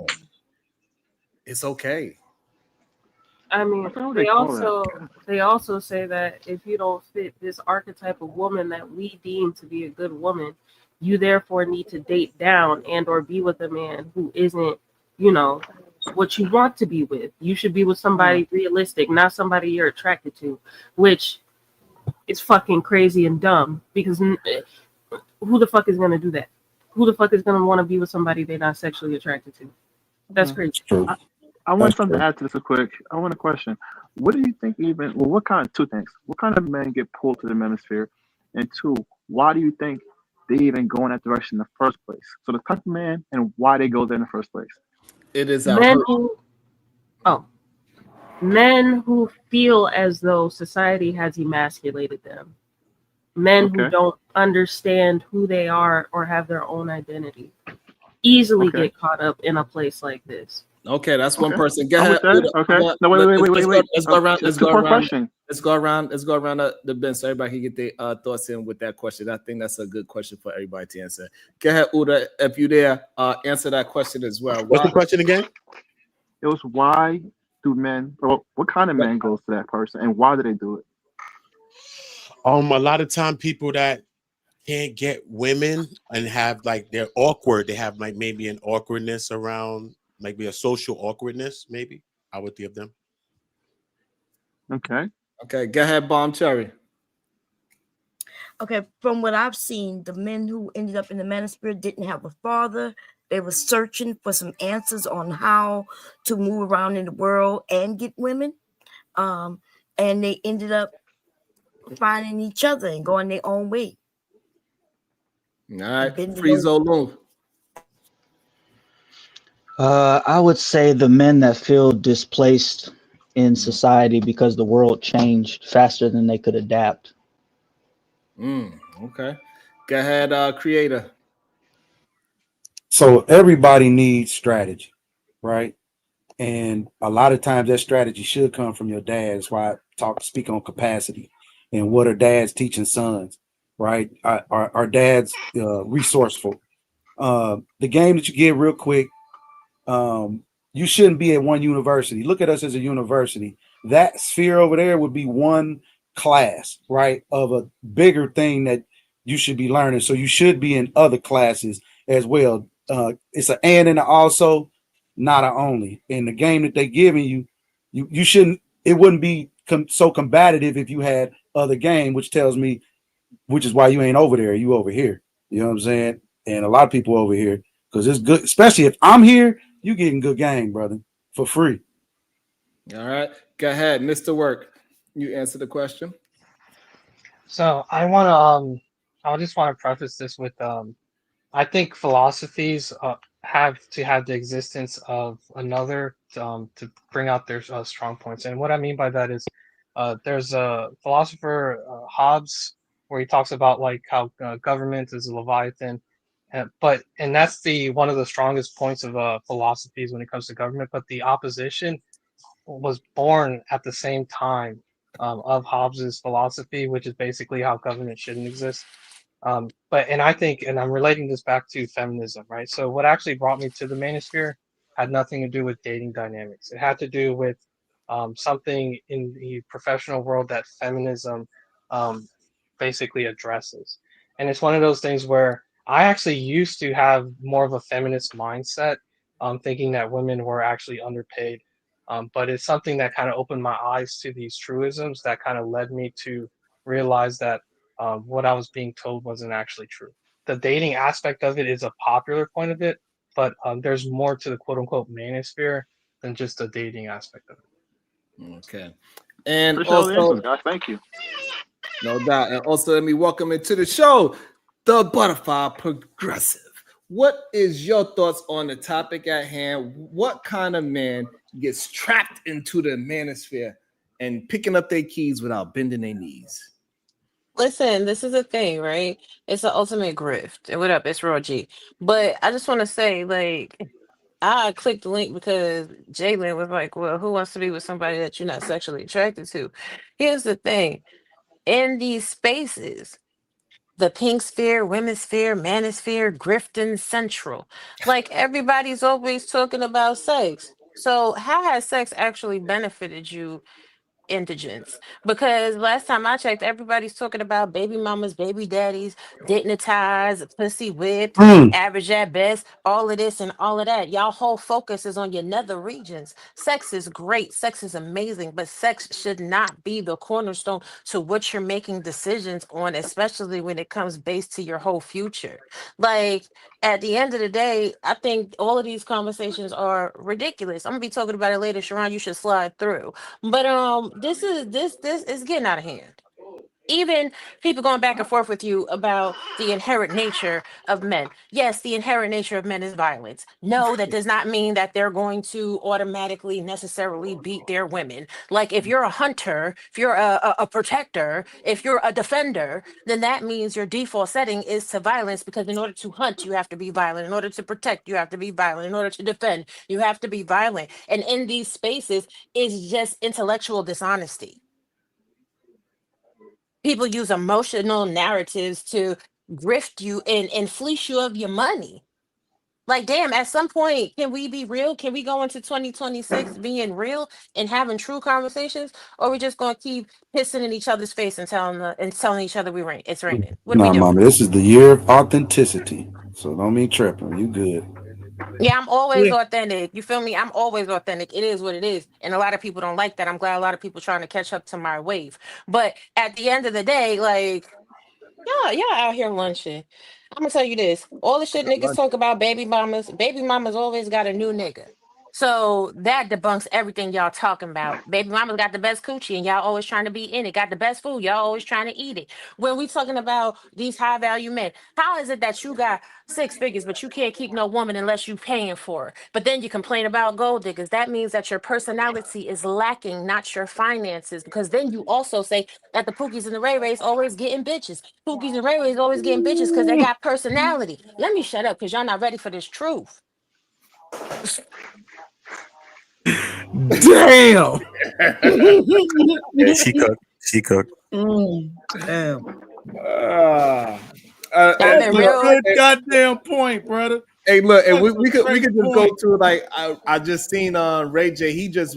It's okay. I mean, they also say that if you don't fit this archetype of woman that we deem to be a good woman, you therefore need to date down and or be with a man who isn't, what you want to be with. You should be with somebody realistic, not somebody you're attracted to, which is fucking crazy and dumb, because who the fuck is going to do that? Who the fuck is going to want to be with somebody they're not sexually attracted to? That's crazy. I want something to add to this real quick. I want a question. What do you think two things. What kind of men get pulled to the manosphere? And two, why do you think they even go in that direction in the first place? So the type of man and why they go there in the first place. It is men who feel as though society has emasculated them. Men who don't understand who they are or have their own identity easily get caught up in a place like this. Okay, that's one person. Go ahead. Okay. No, wait. Let's go around. Let's go around the bench so everybody can get their thoughts in with that question. I think that's a good question for everybody to answer. Go ahead, Uda. If you're there, answer that question as well. What's the question again? It was why do men, or what kind of man goes to that person, and why do they do it? A lot of time people that can't get women and have they're awkward. They have maybe an awkwardness around. Maybe a social awkwardness, maybe. I would give them. Okay. Go ahead, Bomb Cherry. Okay, from what I've seen, the men who ended up in the manosphere didn't have a father. They were searching for some answers on how to move around in the world and get women. And they ended up finding each other and going their own way. All right, Friezo Loom. I would say the men that feel displaced in society because the world changed faster than they could adapt. Okay. Go ahead, Creator. So everybody needs strategy, right? And a lot of times that strategy should come from your dad. That's why I speak on capacity and what are dads teaching sons, right? Our dads resourceful. The game that you get real quick, you shouldn't be at one university. Look at us as a university. That sphere over there would be one class, right, of a bigger thing that you should be learning. So you should be in other classes as well. it's an and and an also, not an only. In the game that they giving you, you shouldn't. It wouldn't be so combative if you had other game, which tells me, which is why you ain't over there. You over here. You know what I'm saying? And a lot of people over here because it's good, especially if I'm here. You getting good game, brother, for free. All right, go ahead, Mr. Work. You answer the question. So I just want to preface this with I think philosophies have to have the existence of another to bring out their strong points. And what I mean by that is there's a philosopher Hobbes where he talks about like how government is a leviathan, and that's the one of the strongest points of philosophies when it comes to government. But the opposition was born at the same time of Hobbes's philosophy, which is basically how government shouldn't exist. And I think, and I'm relating this back to feminism, right? So what actually brought me to the manosphere had nothing to do with dating dynamics. It had to do with something in the professional world that feminism basically addresses. And it's one of those things where I actually used to have more of a feminist mindset, thinking that women were actually underpaid. But it's something that kind of opened my eyes to these truisms that kind of led me to realize that what I was being told wasn't actually true. The dating aspect of it is a popular point of it, but there's more to the quote unquote manosphere than just the dating aspect of it. Okay. And Appreciate all the also, answers, guys. Thank you. No doubt. And also, let me welcome into the show, the Butterfly Progressive. What is your thoughts on the topic at hand? What kind of man gets trapped into the manosphere and picking up their keys without bending their knees? Listen, this is a thing, right? It's the ultimate grift. And what up? It's Raw G. But I just want to say, like, I clicked the link because Jalen was like, well, who wants to be with somebody that you're not sexually attracted to? Here's the thing. In these spaces, the pink sphere, women's sphere, manosphere, grifting central. Like everybody's always talking about sex. So how has sex actually benefited you, indigents? Because last time I checked, everybody's talking about baby mamas, baby daddies, dignitized, pussy whipped, average at best, all of this and all of that. Y'all whole focus is on your nether regions. Sex is great, sex is amazing, but sex should not be the cornerstone to what you're making decisions on, especially when it comes based to your whole future. Like at the end of the day, I think all of these conversations are ridiculous. I'm gonna be talking about it later, Sharon. You should slide through. But this is getting out of hand. Even people going back and forth with you about the inherent nature of men. Yes, the inherent nature of men is violence. No, that does not mean that they're going to automatically necessarily beat their women. Like if you're a hunter, if you're a protector, if you're a defender, then that means your default setting is to violence, because in order to hunt, you have to be violent. In order to protect, you have to be violent. In order to defend, you have to be violent. And in these spaces, it's just intellectual dishonesty. People use emotional narratives to grift you and fleece you of your money. Like, damn, at some point, can we be real? Can we go into 2026 being real and having true conversations? Or are we just going to keep pissing in each other's face and telling each other it's raining? What are we Nah, doing? mama, this is the year of authenticity. So don't be tripping. You good. Yeah, I'm always authentic. You feel me? I'm always authentic. It is what it is. And a lot of people don't like that. I'm glad a lot of people trying to catch up to my wave. But at the end of the day, like, y'all out here lunching. I'm gonna tell you this. All the shit niggas talk about baby mamas always got a new nigga. So that debunks everything y'all talking about. Baby mama's got the best coochie and y'all always trying to be in it. Got the best food, y'all always trying to eat it. When we talking about these high value men, how is it that you got 6 figures but you can't keep no woman unless you paying for her? But then you complain about gold diggers. That means that your personality is lacking, not your finances. Because then you also say that the Pookies and the Ray Rays always getting bitches. Pookies and Ray Rays always getting bitches because they got personality. Let me shut up because y'all not ready for this truth. Damn. Yeah, she cooked. Damn. That's a good goddamn point, brother. Hey, look, and we could just go to like I just seen Ray J. He just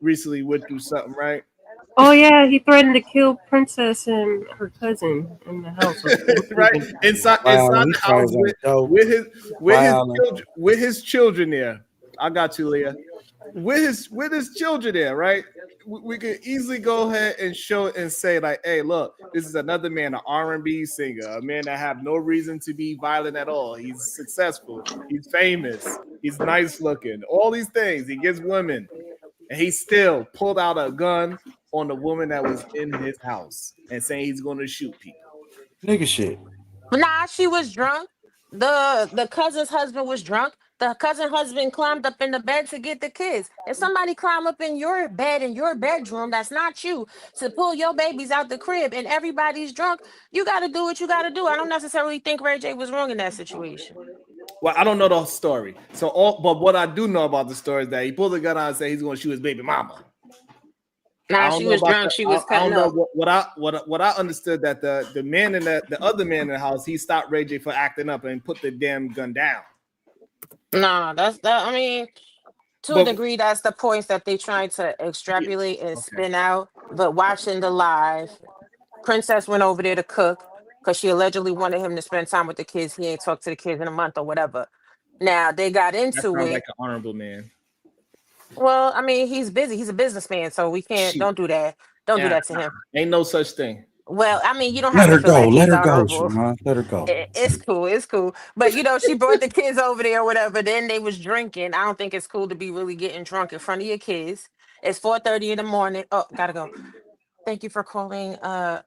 recently went through something, right? Oh yeah, he threatened to kill Princess and her cousin in the house. Right inside Wow, he the house tries on dope. with his children there. I got you, Leah. With his children there, right? We could easily go ahead and show and say like, hey, look, this is another man, an R&B singer, a man that have no reason to be violent at all. He's successful, he's famous, he's nice looking, all these things. He gets women, and he still pulled out a gun on the woman that was in his house and saying he's going to shoot people. Nigga shit. Nah, she was drunk. The cousin's husband was drunk. The cousin husband climbed up in the bed to get the kids. If somebody climb up in your bed in your bedroom, that's not you, to pull your babies out the crib and everybody's drunk, you got to do what you got to do. I don't necessarily think Ray J was wrong in that situation. Well, I don't know the whole story. But what I do know about the story is that he pulled a gun out and said he's going to shoot his baby mama. Nah, she was drunk. She was cutting up. What I understood that the man in the other man in the house, he stopped Ray J for acting up and put the damn gun down. Nah, I mean, to a degree, that's the points that they trying to extrapolate and spin out. But watching the live, Princess went over there to cook because she allegedly wanted him to spend time with the kids. He ain't talked to the kids in a month or whatever. Now they got into it. Like an honorable man. Well, I mean, he's busy. He's a businessman, so we can't. Don't do that. Don't do that to him. Ain't no such thing. Well, I mean, you don't Let have her to feel go. like Let he's her go, honorable. Sharon. Let her go. It's cool. It's cool. But she brought the kids over there or whatever. Then they was drinking. I don't think it's cool to be really getting drunk in front of your kids. It's 4:30 in the morning. Oh, gotta go. Thank you for calling. That's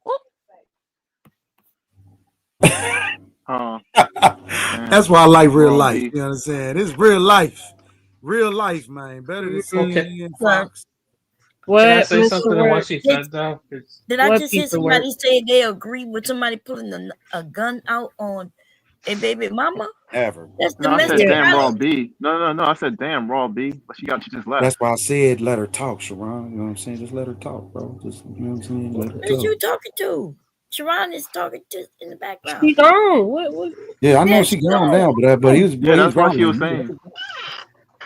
why I like real life. You know what I'm saying? It's real life. Real life, man. Better than CNN and Fox. Can I say something on what she said though? Did I just hear somebody say they agree with somebody pulling a gun out on a baby mama? Ever. That's No, I said domestic damn raw violence. B. No. I said damn raw B. But she just left. That's why I said let her talk, Sharon. You know what I'm saying? Just let her talk, bro. Just you know what I'm saying? Let her Who talk. you talking to? Sharon is talking to in the background. She gone. What? Yeah, I know she gone now, but he was. Yeah, that's what right. she was saying.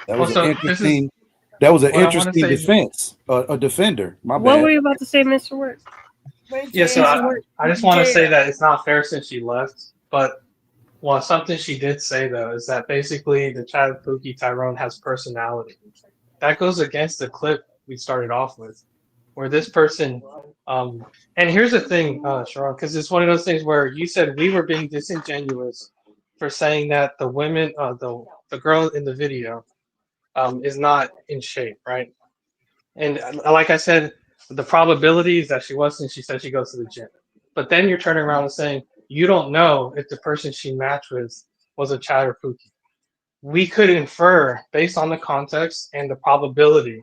That was Also, an interesting. That was an interesting defense. A defender. My What bad. were you about to say, Mr. Work? Yeah, so I just want to say that it's not fair since she left, but something she did say though is that basically the child Pookie Tyrone has personality. That goes against the clip we started off with, where this person, and here's the thing, Sharon, because it's one of those things where you said we were being disingenuous for saying that the women, the girl in the video, is not in shape, right? And like I said, the probability is that she wasn't. She said she goes to the gym, but then you're turning around and saying you don't know if the person she matched with was a Chad or Pookie. We could infer based on the context and the probability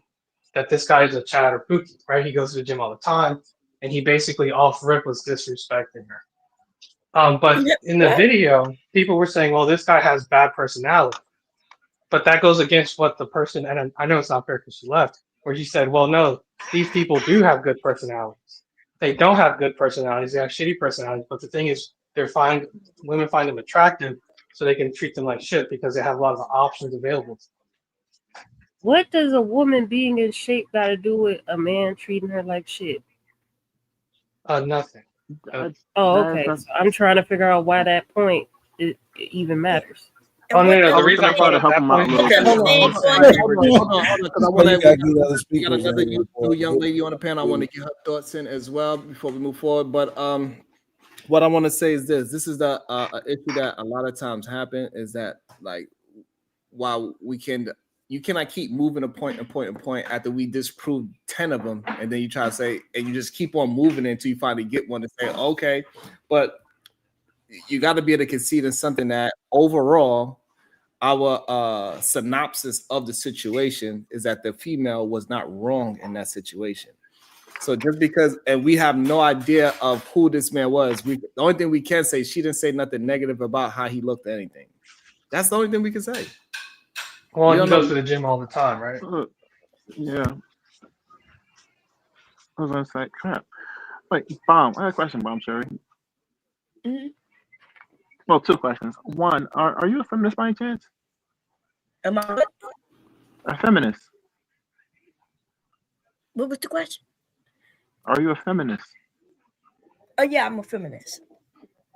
that this guy is a Chad or Pookie, right? He goes to the gym all the time, and he basically off rip was disrespecting her. But in the video, people were saying, well, this guy has bad personality. But that goes against what the person, and I know it's not fair because she left, where she said, well, no, these people do have good personalities. They don't have good personalities. They have shitty personalities. But the thing is, women find them attractive so they can treat them like shit because they have a lot of options available. What does a woman being in shape got to do with a man treating her like shit? Nothing. Okay. So I'm trying to figure out why that point it even matters. Oh, no, the reason I brought up that point. Okay, hold on, because I want to we got another new young lady on the panel. I want to get her thoughts in as well before we move forward. But what I want to say is this: this is the issue that a lot of times happen is that like while you cannot keep moving a point after we disprove 10 of them, and then you try to say, and you just keep on moving until you finally get one to say, okay, but you got to be able to concede in something that overall our synopsis of the situation is that the female was not wrong in that situation. So just because, and we have no idea of who this man was, the only thing we can say, she didn't say nothing negative about how he looked or anything. That's the only thing we can say. Well, he goes to the gym all the time, right? Yeah. I was gonna say, crap. Wait, Bomb. I have a question, Bomb Sherry. Mm-hmm. Well, two questions. One, are you a feminist by any chance? Am I what? A feminist. What was the question? Are you a feminist? Yeah, I'm a feminist.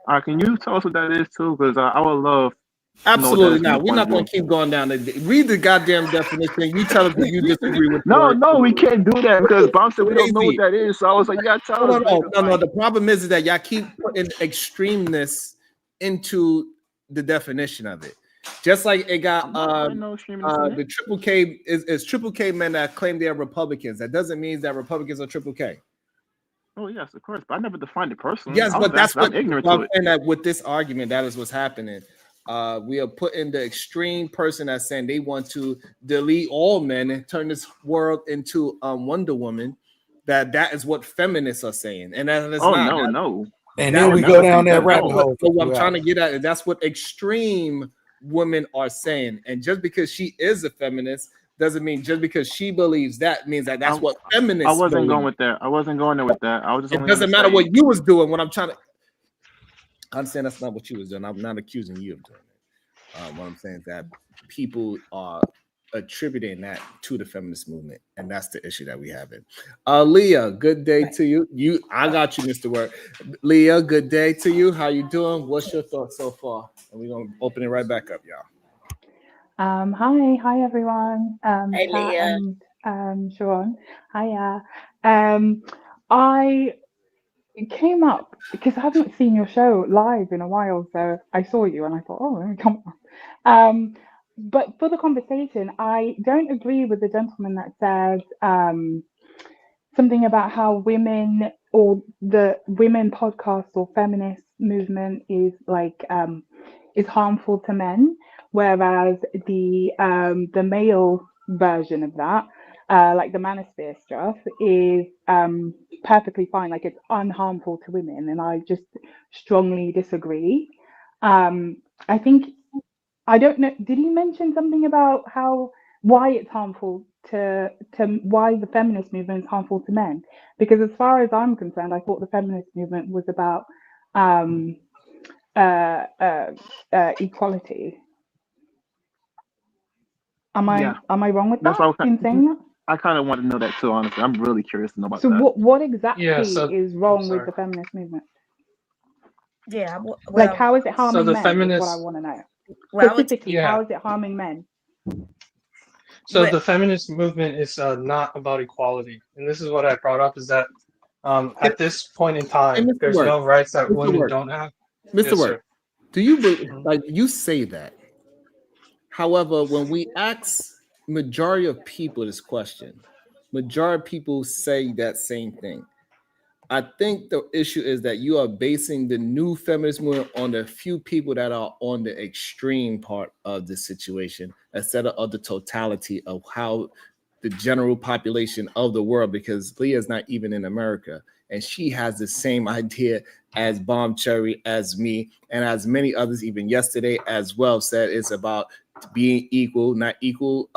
All right, can you tell us what that is too? Because I would love to know what that Absolutely is from your not. We're point of not going view. to keep going down. Read the goddamn definition. You tell us if you disagree with No, it. no, we can't do that because Bob said we don't know what Crazy. that is. So I was like, you gotta tell us. No. The problem is that y'all keep putting extremeness into the definition of it. Just like it got the triple K is triple K men that claim they are Republicans. That doesn't mean that Republicans are triple K. Oh yes, of course, but I never defined it personally. Yes, but that's what I'm ignorant I'm to it. saying that with this argument, that is what's happening. We are putting the extreme person that's saying they want to delete all men and turn this world into Wonder Woman. That is what feminists are saying, and that is not. No. And then we go down that rabbit hole. What I'm trying to get at is that's what extreme women are saying, and just because she is a feminist doesn't mean just because she believes that means that that's what feminists. I wasn't believe. going with that. I wasn't going there with that. I was just. It doesn't matter what you was doing. What I'm trying to. I'm saying that's not what you was doing. I'm not accusing you of doing it. What I'm saying is that people are attributing that to the feminist movement, and that's the issue that we have. Leah, good day to you. I got you, Mr. Word. Leah, good day to you. How you doing? What's your thoughts so far? And we're gonna open it right back up, y'all. Hi everyone. Hey, Kat Leah. and Sean. Hiya. I came up because I haven't seen your show live in a while, so I saw you and I thought, oh, let me come on. But for the conversation, I don't agree with the gentleman that says something about how women or the women podcast or feminist movement is like is harmful to men, whereas the male version of that, like the manosphere stuff, is perfectly fine. Like it's unharmful to women, and I just strongly disagree. I think I don't know. Did he mention something about why it's harmful to why the feminist movement is harmful to men? Because as far as I'm concerned, I thought the feminist movement was about equality. Am I wrong with that in saying that? I kind of want to know that too, honestly. I'm really curious to know about So that. what exactly is wrong with the feminist movement? Yeah. Like how is it harming the men? feminist- Is what I want to know. Well, Specifically, how is it harming men? So the feminist movement is not about equality, and this is what I brought up: is that at this point in time, Mr. there's Word, no rights that Mr. women Word, don't have. Mr. Yes, Word, sir. do you like you say that? However, when we ask majority of people this question, majority of people say that same thing. I think the issue is that you are basing the new feminist movement on the few people that are on the extreme part of the situation instead of the totality of how the general population of the world, because Leah is not even in America, and she has the same idea as Bomb Cherry, as me, and as many others, even yesterday as well, said it's about being equal, not equal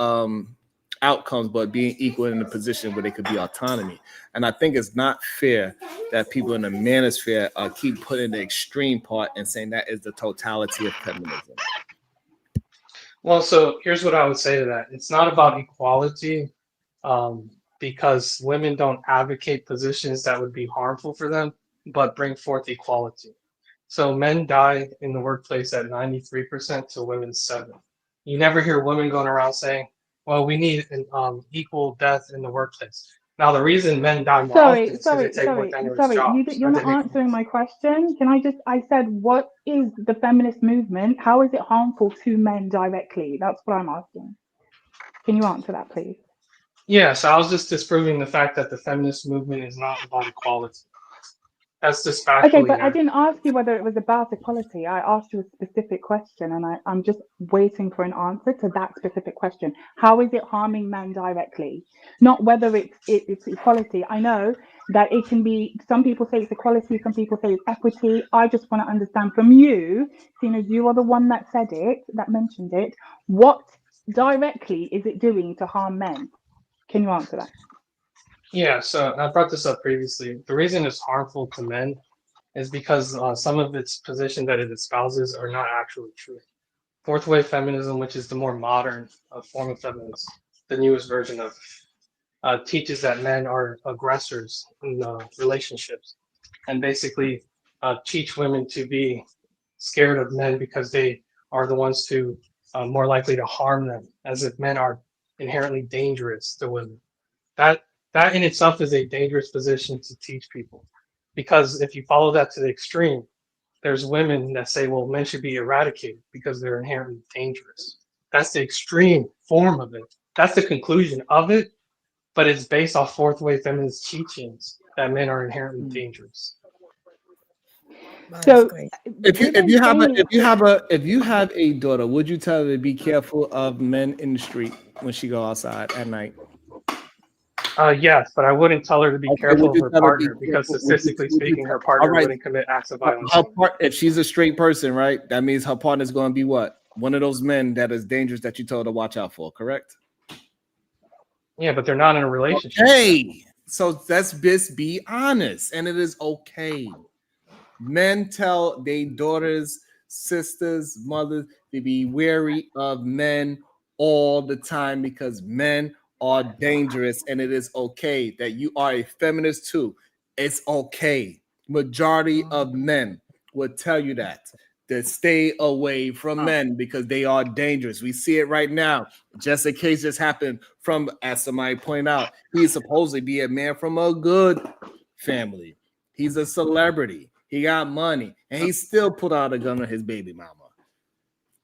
outcomes, but being equal in a position where they could be autonomy. And I think it's not fair that people in the manosphere keep putting the extreme part and saying that is the totality of feminism. Well, so here's what I would say to that. It's not about equality because women don't advocate positions that would be harmful for them, but bring forth equality. So men die in the workplace at 93% to women's 7%. You never hear women going around saying, well, we need an equal death in the workplace. Now, the reason men die more often is because they take more dangerous jobs. You're not answering my question. I said, what is the feminist movement? How is it harmful to men directly? That's what I'm asking. Can you answer that, please? Yes, I was just disproving the fact that the feminist movement is not about equality. That's just factually. Okay, but I didn't ask you whether it was about equality. I asked you a specific question, and I'm just waiting for an answer to that specific question. How is it harming men directly? Not whether it's equality. I know that it can be, some people say it's equality, some people say it's equity. I just want to understand from you, seeing as you are the one that said it, that mentioned it, what directly is it doing to harm men? Can you answer that? Yeah, so I brought this up previously. The reason it's harmful to men is because some of its positions that it espouses are not actually true. Fourth wave feminism, which is the more modern form of feminism, the newest version of teaches that men are aggressors in relationships, and basically teach women to be scared of men because they are the ones to more likely to harm them, as if men are inherently dangerous to women. That in itself is a dangerous position to teach people, because if you follow that to the extreme, there's women that say, well, men should be eradicated because they're inherently dangerous. That's the extreme form of it. That's the conclusion of it, but it's based off fourth wave feminist teachings that men are inherently dangerous. So If you have a daughter, would you tell her to be careful of men in the street when she go outside at night? Yes, but I wouldn't tell her to be Okay, careful would of you her tell her to be partner because careful? statistically Would you speaking, tell- her partner all right. wouldn't commit acts of violence. If she's a straight person, right? That means her partner's going to be what? One of those men that is dangerous that you told her to watch out for, correct? Yeah, but they're not in a relationship. Hey, so let's just be honest, and it is okay. Men tell their daughters, sisters, mothers to be wary of men all the time because men are dangerous, and it is okay that you are a feminist too. It's okay. Majority of men will tell you that stay away from men because they are dangerous. We see it right now. Just a case just happened from, as somebody pointed out, he's supposedly be a man from a good family. He's a celebrity. He got money, and he still put out a gun on his baby mama.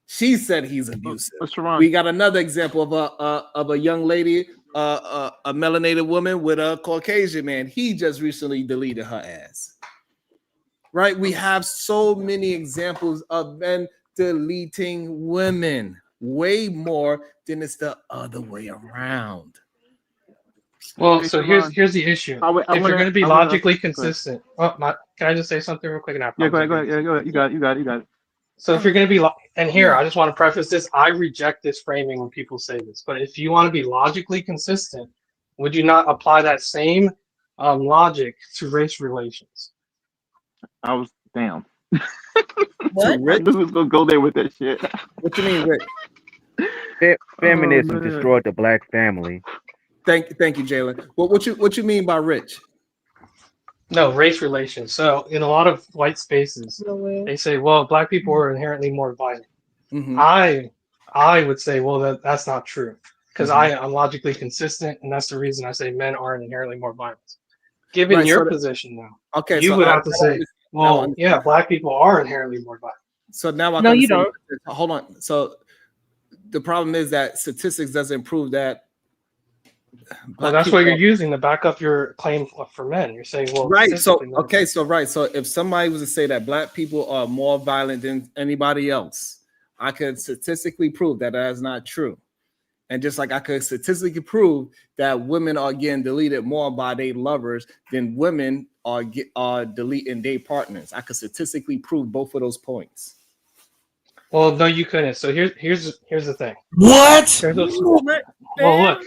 She said he's abusive. We got another example of a young lady, a melanated woman with a Caucasian man. He just recently deleted her ass. Right? We have so many examples of men deleting women, way more than it's the other way around. Well, so here's the issue. If you're going to be logically consistent, can I just say something real quick? And Yeah, go ahead. Yeah, go ahead. You got it. So if you're going to be, and here, I just want to preface this. I reject this framing when people say this, but if you want to be logically consistent, would you not apply that same logic to race relations? I was damn. What? This was gonna go there with that shit. What you mean, Rick? Feminism man. destroyed the black family. Thank you, Jalen. What you mean by rich? No, race relations. So in a lot of white spaces, they say, well, black people are inherently more violent. Mm-hmm. I would say, well, that's not true, because Mhm. I'm logically consistent, and that's the reason I say men are inherently more violent. Given Right, your so the- position now, Okay, you so would I- have to say, well, yeah, black people are inherently more violent. So now I No, can you say- don't. Hold on. So the problem is that statistics doesn't prove that. Well, that's what you're using to back up your claim for men. You're saying, well, Right. So statistically, men are okay. So right. So if somebody was to say that black people are more violent than anybody else, I could statistically prove that is not true. And just like I could statistically prove that women are getting deleted more by their lovers than women are deleting their partners. I could statistically prove both of those points. Well, no, you couldn't. So here's the thing. What? There's well, look.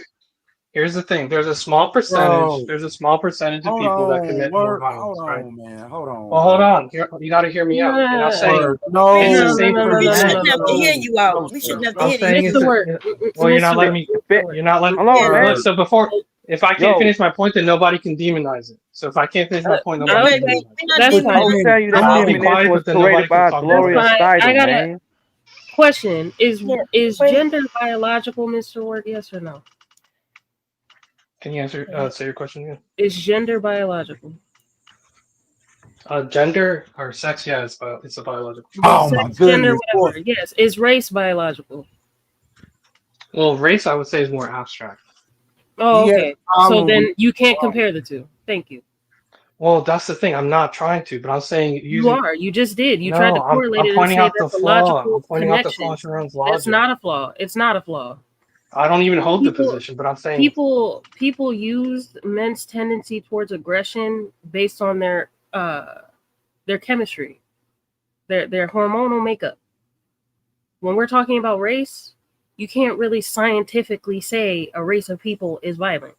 Here's the thing. There's a small percentage. Bro. There's a small percentage of Hold people that on, commit more word. violence, Hold right? on, man. Hold on. Well, hold on. You got to hear me out. And I'm saying Word. No, it's the same for We men. shouldn't have to hear you out. We shouldn't have to I'm hear saying you. it's well, you're not letting me. You're not letting. Hello, Look, man. so before, if I can't Yo. finish my point, then nobody can demonize it. So if I can't finish my point, nobody can demonize it. That's fine. I will tell you that I'll be feminism quiet, was but then nobody created can by talk Gloria about it. I Steinem, got man. a question. Is gender biological, Mr. Ward? Yes or no? Can you answer? Say your question again. Is gender biological? Gender or sex? Yeah, it's a biological. Sex, gender, whatever. Yes. Is race biological? Well, race, I would say, is more abstract. Oh, Yeah, okay. So probably. then you can't compare the two. Thank you. Well, that's the thing. I'm not trying to, but I'm saying You are. You just did. You tried to No, I'm correlate it and pointing say out the that's a flaw. logical I'm pointing out the connection. flaw in Sharon's That's logic. not a flaw. It's not a flaw. I don't even hold the position, but I'm saying People use men's tendency towards aggression based on their chemistry, their hormonal makeup. When we're talking about race, you can't really scientifically say a race of people is violent.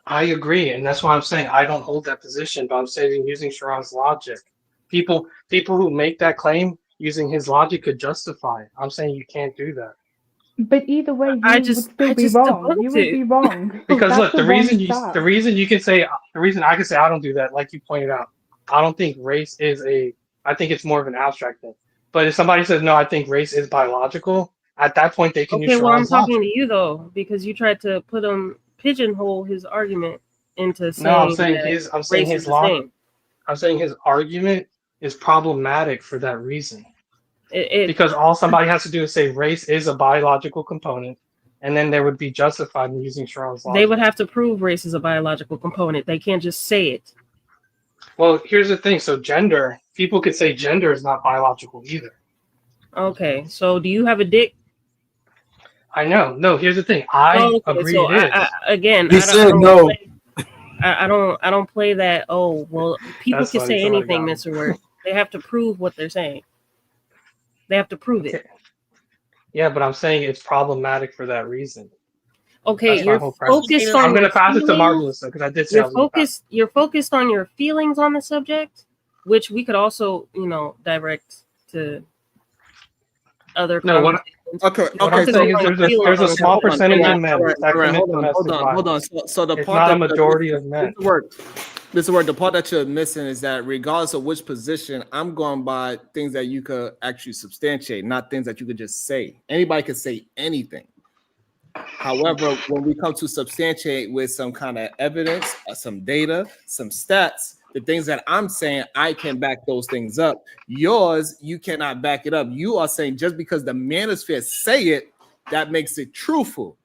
I agree, and that's why I'm saying I don't hold that position. But I'm saying using Sharon's logic, people who make that claim using his logic could justify it. I'm saying you can't do that. But either way, I you would just still I be just wrong. You debunked would be it. wrong. Because That's look, the one step. the reason you can say the reason I can say I don't do that, like you pointed out, I don't think race is I think it's more of an abstract thing. But if somebody says no, I think race is biological, at that point they can use Okay, well, I'm Sharon's logic. talking to you though, because you tried to put him pigeonhole his argument into No, I'm saying saying that I'm saying race is his the same. I'm saying his argument is problematic for that reason. It Because all somebody has to do is say race is a biological component, and then they would be justified in using Sharon's they logic. would have to prove race is a biological component. They can't just say it. Well, here's the thing. So gender, people could say gender is not biological either. Okay, so do you have a dick? I know. No, here's the thing. I Okay, agree so it is. He said no. I don't play that. Oh well, people That's can funny. say Somebody anything, got Mr. Word. They have to prove what they're saying. They have to prove it. Yeah, but I'm saying it's problematic for that reason. Okay, That's my you're whole premise. focused I'm on gonna your pass it to feelings. Marvelous because I did say I was gonna pass it. You're focused on your feelings on the subject, which we could also, direct to other No, what? conversations. Okay, You're What I'm focused saying on is your there's feelings a on the small subject. percentage of men All right, that commit hold domestic on. violence. So the It's part not a that majority of men. This word, the part that you're missing is that regardless of which position, I'm going by things that you could actually substantiate, not things that you could just say. Anybody could say anything. However, when we come to substantiate with some kind of evidence, some data, some stats, the things that I'm saying, I can back those things up. Yours, you cannot back it up. You are saying just because the manosphere say it, that makes it truthful.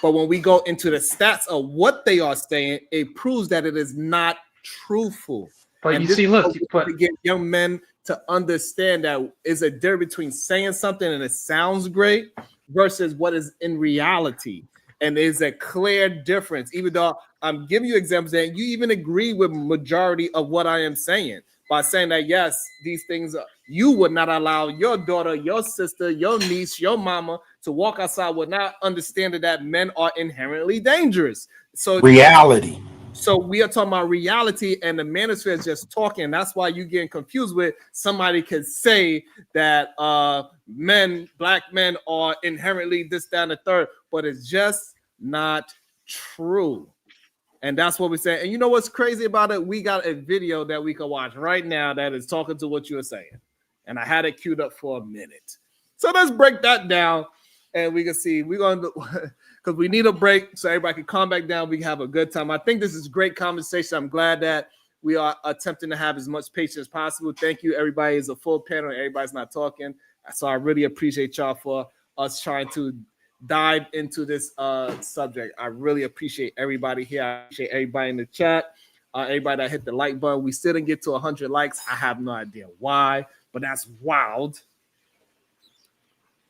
But when we go into the stats of what they are saying, it proves that it is not truthful. But and you this see, is look, what we have to get young men to understand that is a difference between saying something and it sounds great versus what is in reality. And there's a clear difference, even though I'm giving you examples and you even agree with majority of what I am saying by saying that, yes, these things, you would not allow your daughter, your sister, your niece, your mama to walk outside without understanding that men are inherently dangerous. So Reality. So we are talking about reality, and the manosphere is just talking. That's why you're getting confused with somebody could say that black men are inherently this, that, and the third, but it's just not true. And that's what we're saying. And you know what's crazy about it? We got a video that we can watch right now that is talking to what you're saying. And I had it queued up for a minute. So let's break that down, and we can see. We're going to, because we need a break so everybody can calm back down. We can have a good time. I think this is great conversation. I'm glad that we are attempting to have as much patience as possible. Thank you, everybody. It's a full panel. Everybody's not talking. So I really appreciate y'all for us trying to dive into this subject. I really appreciate everybody here. I appreciate everybody in the chat. Everybody that hit the like button. We still didn't get to 100 likes. I have no idea why, but that's wild.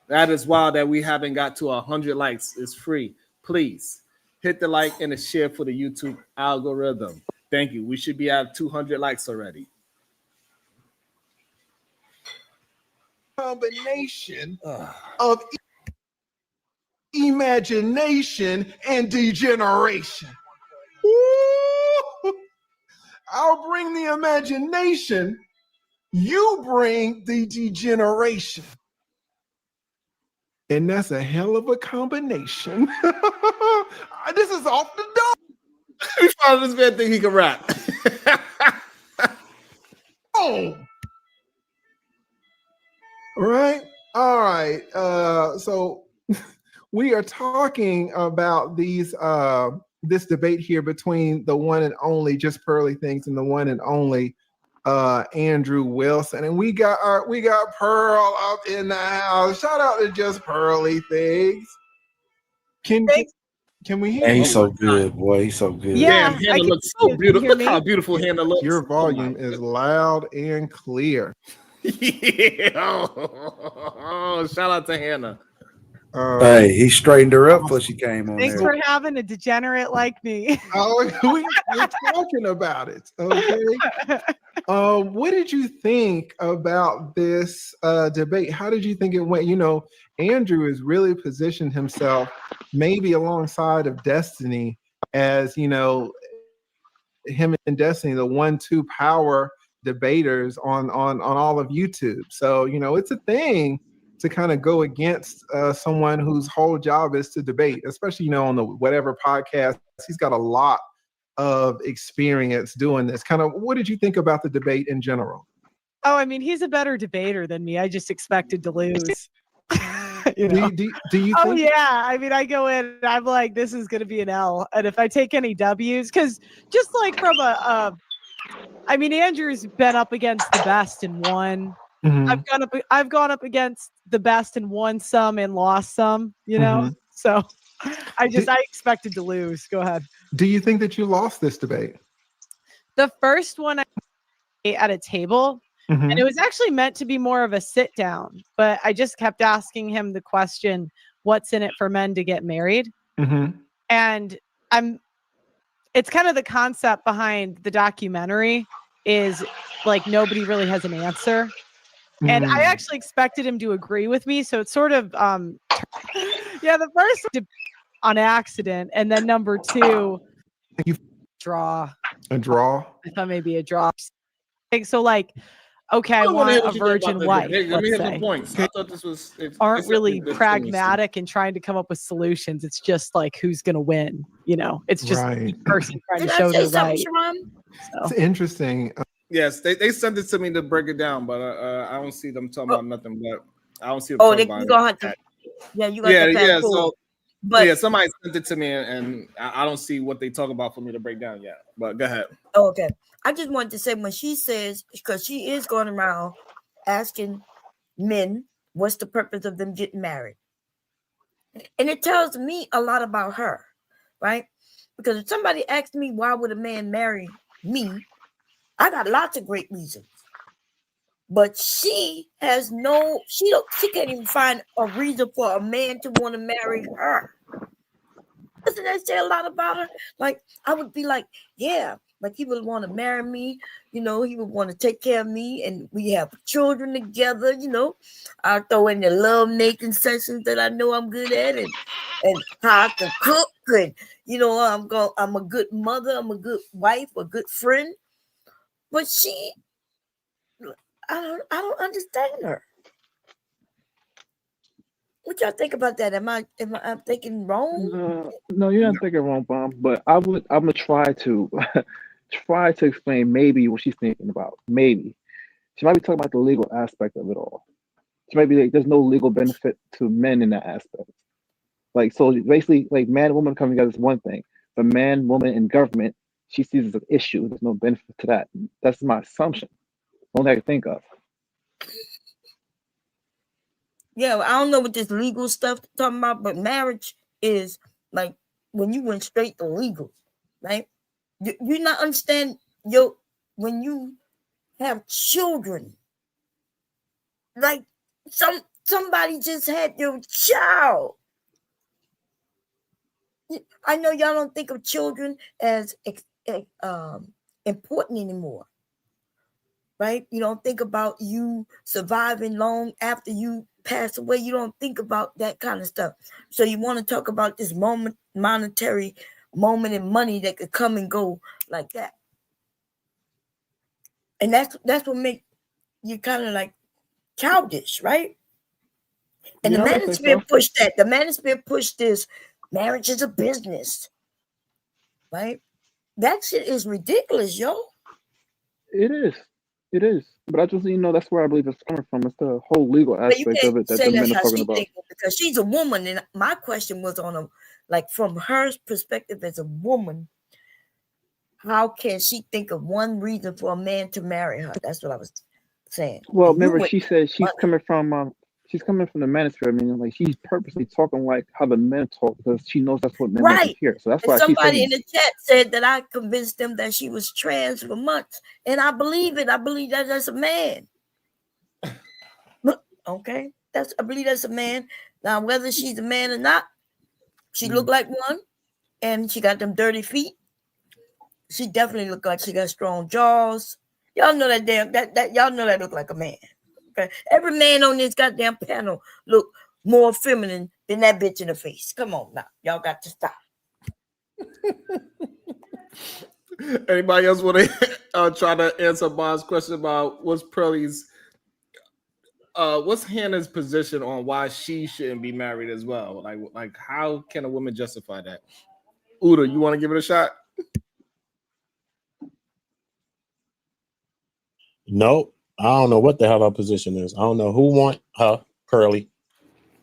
That is wild that we haven't got to 100 likes. It's free. Please hit the like and the share for the YouTube algorithm. Thank you. We should be at 200 likes already. Combination of imagination and degeneration. Ooh, I'll bring the imagination. You bring the degeneration. And that's a hell of a combination. This is off the dome. We found this man think he can rap. Oh. Right. All right. So we are talking about this debate here between the one and only Just Pearly Things and the one and only Andrew Wilson, and we got Pearl up in the house. Shout out to Just Pearly Things. Can we hear? Hey, he's so good, boy. He's so good. Yeah, Hannah looks so beautiful. Look how beautiful Hannah looks. Your volume is loud and clear. Yeah. Oh, shout out to Hannah. Hey, he straightened her up before she came on Thanks there. for having a degenerate like me. We're talking about it. Okay. What did you think about this debate? How did you think it went? You know, Andrew has really positioned himself maybe alongside of Destiny as, you know, him and Destiny, the 1-2 power debaters on all of YouTube. So, you know, it's a thing to kind of go against someone whose whole job is to debate, especially, you know, on the whatever podcast. He's got a lot of experience doing this. Kind of, what did you think about the debate in general? Oh, I mean, he's a better debater than me. I just expected to lose. You know? Do you Oh think? yeah, I mean, I go in and I'm like, this is gonna be an L, and if I take any W's, because just like from I mean, Andrew's been up against the best and won. Mhm. I've gone up against the best and won some and lost some, you know. Mhm. So I expected to lose. Go ahead. Do you think that you lost this debate? The first one I at a table, and Mhm. it was actually meant to be more of a sit down, but I just kept asking him the question, what's in it for men to get married? Mhm. And it's kind of the concept behind the documentary is like nobody really has an answer. And I actually expected him to agree with me. So it's sort of yeah, the first one on accident, and then number two, draw. A draw. I thought maybe a draw. So like, okay, I I wanna hear want a what you think about virgin the wife. debate. Let me Let's hear the say. points. I thought this was Aren't this really good pragmatic and trying to come up with solutions. It's just like who's gonna win, you know. It's just Right. each person trying Did to I show say they're something, right. Sharon? It's interesting. Yes, they sent it to me to break it down, but I don't see them talking about nothing. But I don't see them Oh, talking you about gonna have it. to, you got to fast forward. So But yeah, somebody sent it to me, and I don't see what they talk about for me to break down yet. But go ahead. okay, I just wanted to say when she says, because she is going around asking men what's the purpose of them getting married, and it tells me a lot about her, right? Because if somebody asks me why would a man marry me, I got lots of great reasons. But she can't even find a reason for a man to want to marry her. Doesn't that say a lot about her? Like, I would be like, yeah, like he would want to marry me, you know, he would want to take care of me, and we have children together, you know. I throw in the love making sessions that I know I'm good at, and how I can cook, and you know, I'm a good mother, I'm a good wife, a good friend. But I don't understand her. What y'all think about that? Am I thinking wrong? No, you're not thinking wrong, Bomb. But I'm gonna try to explain maybe what she's thinking about. Maybe she might be talking about the legal aspect of it all. She might be like, there's no legal benefit to men in that aspect. Like, so basically, like man and woman coming together is one thing, but man, woman, and government, she sees as an issue. There's no benefit to that. That's my assumption. Only I can think of. Yeah, I don't know what this legal stuff talking about, but marriage is like when you went straight to legal, right? You not understand when you have children, like somebody just had your child. I know y'all don't think of children as important anymore, right? You don't think about you surviving long after you pass away. You don't think about that kind of stuff. So you want to talk about this monetary moment and money that could come and go like that. And that's what makes you kind of like childish, right? And Yeah, the I would say manosphere pushed that. The manosphere pushed this. Marriage is a business, right? That shit is ridiculous, yo. It is. But I just, that's where I believe it's coming from. It's the whole legal But you aspect of it can't that say the that's men are how talking she about. thinks because she's a woman. And my question was on from her perspective as a woman, how can she think of one reason for a man to marry her? That's what I was saying. Well, And you remember, went she said she's money. coming from the manosphere. I mean, like she's purposely talking like how the men talk because she knows that's what men want to Right. hear. So that's And why she's somebody saying in the chat said that I convinced them that she was trans for months. And I believe it. I believe that that's a man. Okay. I believe that's a man. Now, whether she's a man or not, she looked like one, and she got them dirty feet. She definitely looked like she got strong jaws. Y'all know that y'all know that look like a man. Okay. Every man on this goddamn panel look more feminine than that bitch in the face. Come on now. Y'all got to stop. Anybody else want to try to answer Bob's question about what's Pearlie's what's Hannah's position on why she shouldn't be married as well? Like how can a woman justify that? Uda, you want to give it a shot? Nope. I don't know what the hell her position is. I don't know who want her, Pearly.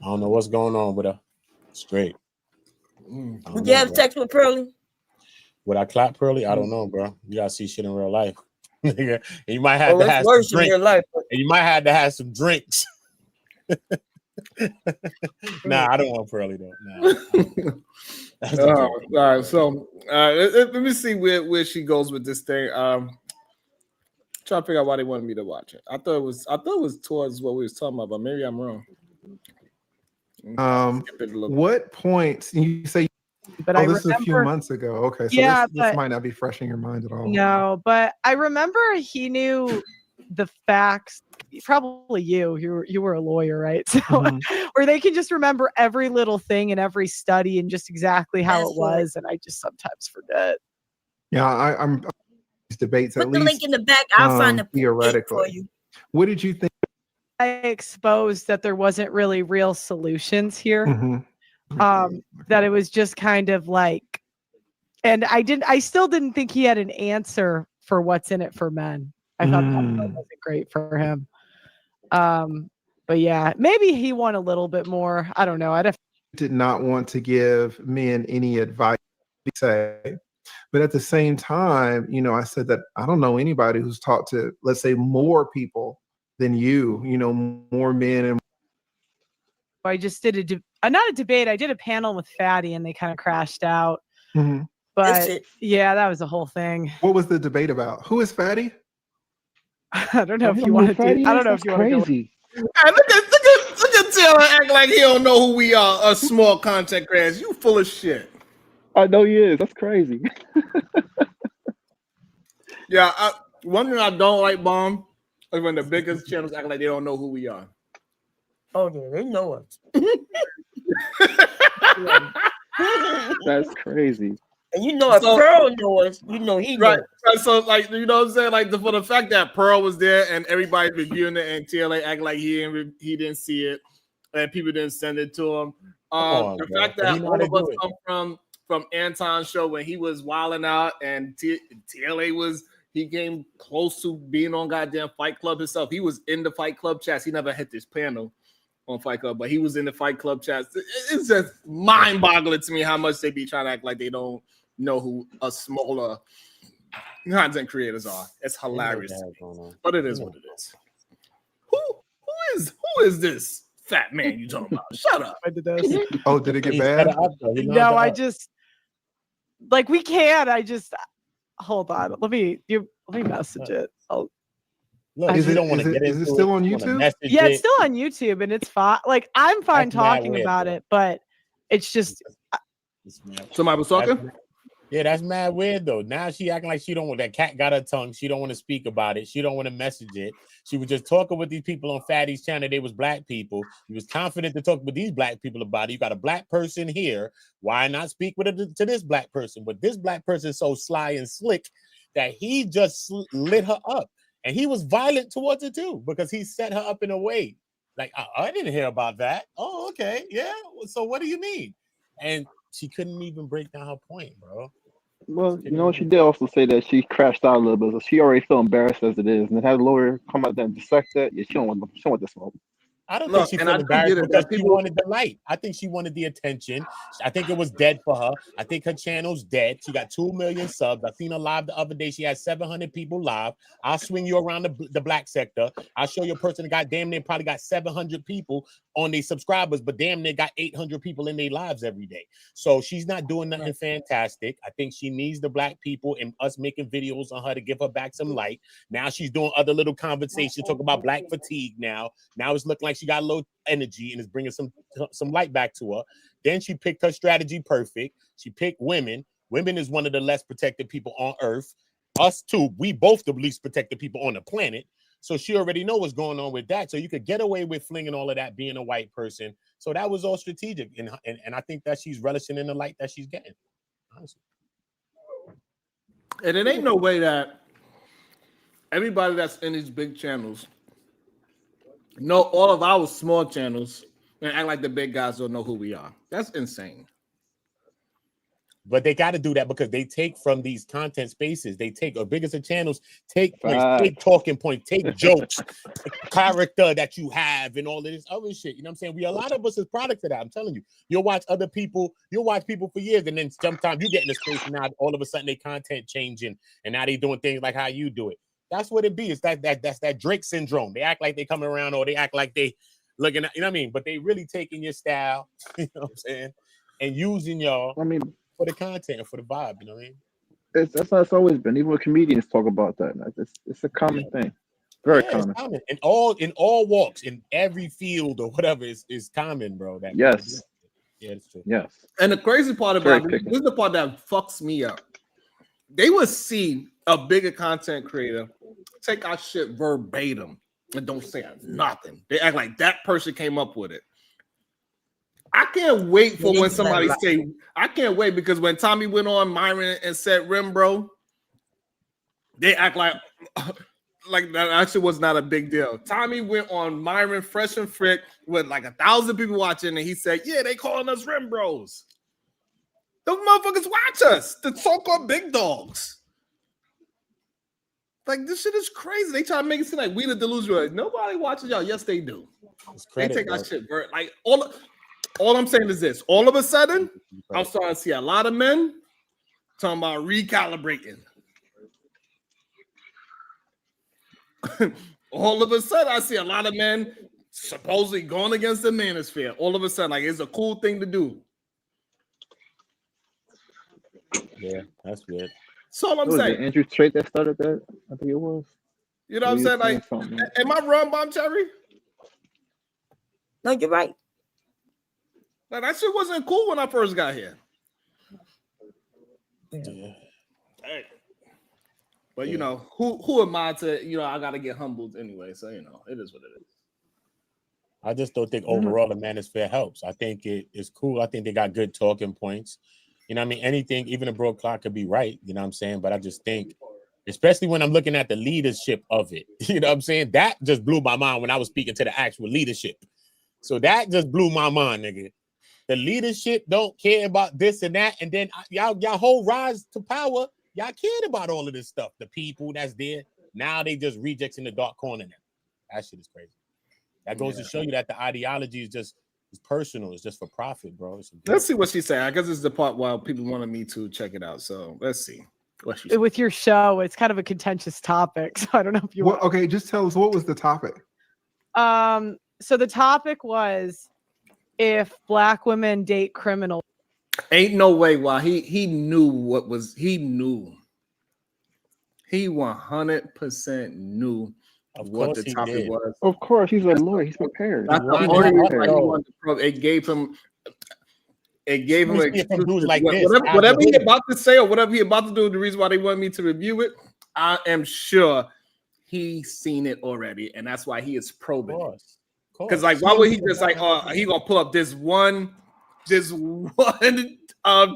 I don't know what's going on with her. Straight. Would you have sex with Pearly? Would I clap Pearly? I don't know, bro. You gotta see shit in real life. And you might have to it's have worse some in drinks. real life. And you might have to have some drinks. Nah, I don't want Pearly though. Nah. That's a All joke. right, so let me see where she goes with this thing. Trying to figure out why they wanted me to watch it. I thought it was towards what we was talking about, but maybe I'm wrong. What points you say? But Oh, I this is a few remember- months ago. Okay, so Yeah, this but- might not be fresh in your mind at all. No, but I remember he knew the facts. Probably you were a lawyer, right? So where they can just remember every little thing in every study and just exactly how That's it was, and I just sometimes forget. Yeah, I'm these debates Put at the least link in the back. I'll find the link for theoretically. you. What did you think? I exposed that there wasn't really real solutions here. That it was just kind of like, and I still didn't think he had an answer for what's in it for men. I thought that wasn't great for him. But yeah, maybe he won a little bit more. I don't know. Did not want to give men any advice to say, but at the same time, you know, I said that I don't know anybody who's talked to, let's say, more people than you know, more men. And I just did not a debate. I did a panel with Fatty, and they kind of crashed out. But yeah, that was the whole thing. What was the debate about? Who is Fatty? I don't know if you want to do. I don't know if you want to go. Hey, look at Taylor act like he don't know who we are. Us small content creators. You full of shit. I know he is. That's crazy. Yeah, one thing I don't like, Bomb, is when the biggest channels act like they don't know who we are. Oh yeah, they know us. That's crazy. And you know, if Pearl knows, you know he knows. Right. So, like, you know what I'm saying? Like, for the fact that Pearl was there and everybody's reviewing it and TLA act like he didn't see it and people didn't send it to him. The fact that all of us come from Anton's show when he was wilding out and TLA he came close to being on goddamn Fight Club himself. He was in the Fight Club chats. He never hit this panel on Fight Club, but he was in the Fight Club chats. It's just mind-boggling to me how much they be trying to act like they don't know who a smaller content creators are. It's hilarious to me. But it is what it is. Who is this fat man you talking about? Shut up. I did this. Oh, did it get bad? No, I just like we can. I just hold on. Let me message it. Look, Is you it- don't want is to it- get is it into still it. on You wanna YouTube? message Yeah, it's it. still on YouTube, and it's fine. Like I'm fine That's mad talking weird, about though. it, but it's just Somebody was talking? Yeah, that's mad weird though. Now she acting like she don't want that cat got her tongue. She don't want to speak about it. She don't want to message it. She was just talking with these people on Fatty's channel. They was black people. He was confident to talk with these black people about it. You got a black person here. Why not speak with it to this black person? But this black person is so sly and slick that he just lit her up. And he was violent towards it too, because he set her up in a way. Like, I didn't hear about that. Oh, okay. Yeah. So what do you mean? And she couldn't even break down her point, bro. Well, you know, she did also say that she crashed out a little bit, so she already felt embarrassed as it is, and then had a lawyer come out there and dissect that. Yeah, she don't want the smoke. I don't Look, think she and I felt do get embarrassed it because that she people- wanted the light. I think she wanted the attention. I think it was dead for her. I think her channel's dead. She got 2 million subs. I seen her live the other day. She had 700 people live. I'll swing you around the black sector. I'll show you a person that got damn near probably got 700 people on their subscribers, but damn near got 800 people in their lives every day. So she's not doing nothing fantastic. I think she needs the black people and us making videos on her to give her back some light. Now she's doing other little conversations, talk about black fatigue now. Now it's looking like she got low energy and is bringing some light back to her. Then she picked her strategy perfect. She picked women. Women is one of the less protected people on earth. Us too. We both the least protected people on the planet. So she already know what's going on with that. So you could get away with flinging all of that being a white person. So that was all strategic. And I think that she's relishing in the light that she's getting. Honestly. And it ain't no way that everybody that's in these big channels know all of our small channels and act like the big guys don't know who we are. That's insane. But they got to do that because they take from these content spaces. They take biggest of channels, take points, take talking points, take jokes, character that you have, and all of this other shit. You know what I'm saying? A lot of us is product of that. I'm telling you. You'll watch other people. You'll watch people for years, and then sometimes you get in the space, and now all of a sudden their content changing, and now they doing things like how you do it. That's what it be. It's that's that Drake syndrome. They act like they coming around, or they act like they looking at, you know what I mean? But they really taking your style, you know what I'm saying, and using y'all. I mean, for the content and for the vibe, you know what I mean? That's how it's always been. Even when comedians talk about that, like, it's a common thing, very common. It's common. In all walks, in every field or whatever is common, bro. That Yes. Yeah, it's true. Yes. And the crazy part Cherry about picking. this is the part that fucks me up. They would see a bigger content creator take our shit verbatim and don't say nothing. They act like that person came up with it. I can't wait for when somebody say, I can't wait because when Tommy went on Myron and said Rim, bro, they act like that actually was not a big deal. Tommy went on Myron Fresh and Frick with like 1,000 people watching, and he said, yeah, they calling us Rim Bros. Those motherfuckers watch us, the so-called big dogs. Like, this shit is crazy. They try to make it seem like we the delusional. Nobody watches y'all. Yes, they do. Credit, they take bro. our shit. Like, all I'm saying is this. All of a sudden, I'm starting to see a lot of men talking about recalibrating. All of a sudden, I see a lot of men supposedly going against the manosphere. All of a sudden, like, it's a cool thing to do. Yeah, that's weird. That's all I'm What was saying. it, Andrew Strait that started that? I think it was. You know what I'm saying? Like, am I wrong, Bomb Cherry? No, you're right. Like, that shit wasn't cool when I first got here. Yeah. Hey. But you know, who am I to, I gotta get humbled anyway. So it is what it is. I just don't think overall the manosphere helps. I think it's cool. I think they got good talking points. You know what I mean? Anything, even a broke clock could be right. You know what I'm saying? But I just think, especially when I'm looking at the leadership of it, you know what I'm saying? That just blew my mind when I was speaking to the actual leadership. So that just blew my mind, nigga. The leadership don't care about this and that. And then y'all whole rise to power, y'all cared about all of this stuff. The people that's there. Now they just rejects in the dark corner now. That shit is crazy. That goes to show you that the ideology is just personal. It's just for profit, bro. Let's see what she said. I guess this is the part where people wanted me to check it out. So let's see what she said. With your show, it's kind of a contentious topic. So I don't know if you want. Okay, just tell us, what was the topic? So the topic was if Black women date criminals. Ain't no way why he knew what was he 100% knew what the topic was. Of course, he's a lawyer. He's prepared. That's the only reason he wanted to probe. It gave him like whatever he about to say or whatever he about to do. The reason why they want me to review it, I am sure he's seen it already, and that's why he is probing it. Because like, why would he just like, he gonna pull up this one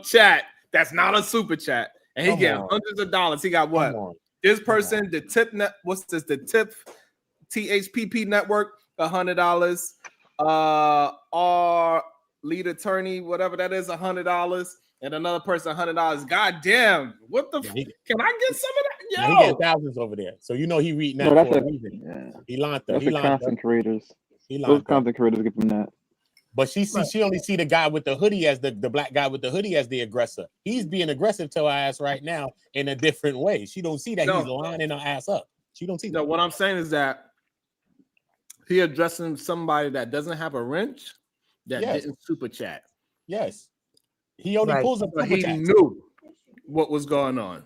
chat that's not a super chat, and he get hundreds of dollars. He got what? This person, the tip net, what's this? The tip THPP network, $100. Our lead attorney, whatever that is, $100, and another person $100. God damn, what the? Can I get some of that? Yo, he get thousands over there. So he reading that for a reason. Yeah. He launched That's the content creators. Those content creators give him that. But she only see the guy with the hoodie as the black guy with the hoodie as the aggressor. He's being aggressive to her ass right now in a different way. She don't see that he's lining her ass up. She don't see that. No, what I'm saying is that he addressing somebody that doesn't have a wrench that didn't super chat. Yes. He only pulls up super he chats. knew what was going on.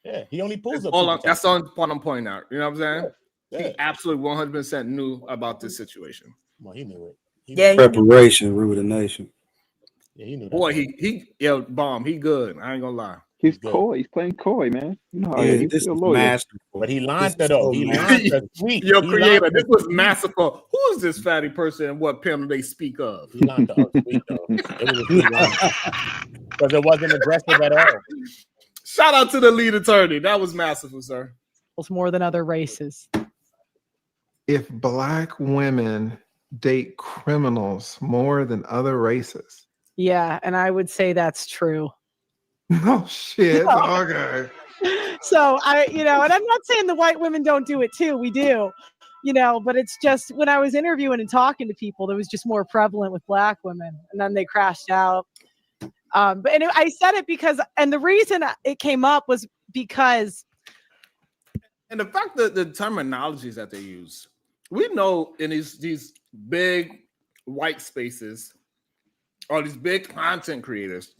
Yeah, he only pulls That's up. that's the only part I'm pointing out. You know what I'm saying? Yeah. He absolutely 100% knew about this situation. Well, he knew it. Preparation, ruination. Yeah, he knew that. Boy, Bomb, he good. I ain't gonna lie. He's coy. He's playing coy, man. You know how Yeah, he's this a is lawyer. masterful. But he launched it though. He launched the tweet. Yo, He creator, launched this the was tweet. masterful. Who is this fatty person and what pimp they speak of? He launched the tweet though. It was a tweet because it wasn't aggressive at all. Shout out to the lead attorney. That was masterful, sir. More than other races. if black women date criminals more than other races. Yeah, and I would say that's true. No shit. Okay. So and I'm not saying the white women don't do it too. We do, but it's just when I was interviewing and talking to people, that was just more prevalent with black women, and then they crashed out. I said it because, and the reason it came up was because, and the fact that the terminologies that they use, we know in these big white spaces or these big content creators,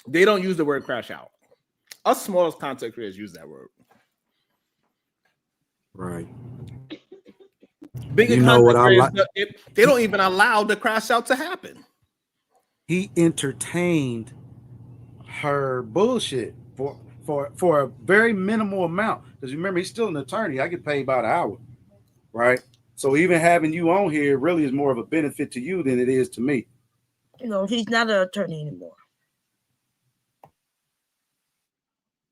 they don't use the word crash out. Us smallest content creators use that word. Right. Bigger content creators, they don't even allow the crash out to happen. He entertained her bullshit for a very minimal amount. Because remember, he's still an attorney. I get paid by the hour, right? So even having you on here really is more of a benefit to you than it is to me. He's not an attorney anymore.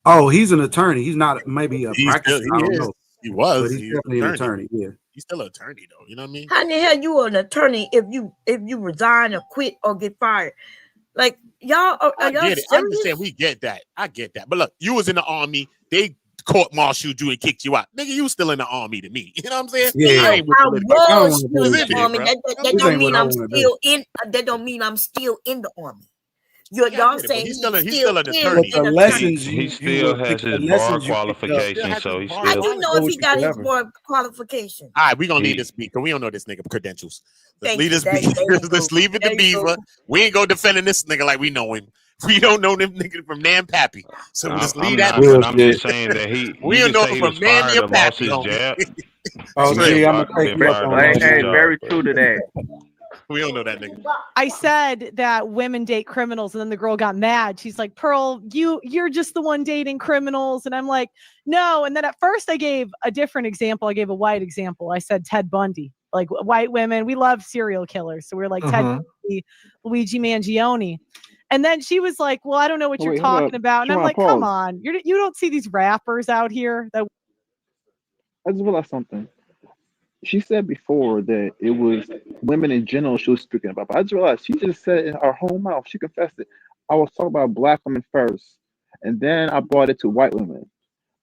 Oh, he's an attorney. He's not maybe a practice. I don't know. He was. But he's definitely an attorney. Yeah. He's still an attorney though. You know what I mean? How in the hell you an attorney if you resign or quit or get fired? Like y'all are I y'all get it. I'm just serious? saying we get that. I get that. But look, you was in the army. They court-martialed you and kicked you out. Nigga, you still in the army to me. You know what I'm saying? Yeah. I ain't with I political. was still in Shit, the army. bro. That don't mean I'm still in. That don't mean I'm still in the army. Y'all saying he's still an attorney. But the lessons He still has his bar qualification, so he How still. you know if he got his bar qualification? All right, we're gonna leave this speak because we don't know this nigga credentials. Let's Thank leave you. this speak. Let's leave it to Beaver. We ain't go defending this nigga like we know him. We don't know them nigga from Nam Pappy. So let's leave that. I'm just saying that we don't know him from Mammy or Pappy. Oh, gee, I'm gonna take you up on that. Hey, very true to that. We don't know that nigga. I said that women date criminals, and then the girl got mad. She's like, Pearl, you're just the one dating criminals. And I'm like, no. And then at first I gave a different example. I gave a white example. I said Ted Bundy. Like white women, we love serial killers. So we're like Ted Bundy, Luigi Mangione. And then she was like, well, I don't know what you're talking about. And I'm like, come on. You don't see these rappers out here that. I just realized something. She said before that it was women in general she was speaking about, but I just realized she just said in her whole mouth, she confessed it. I was talking about black women first, and then I brought it to white women.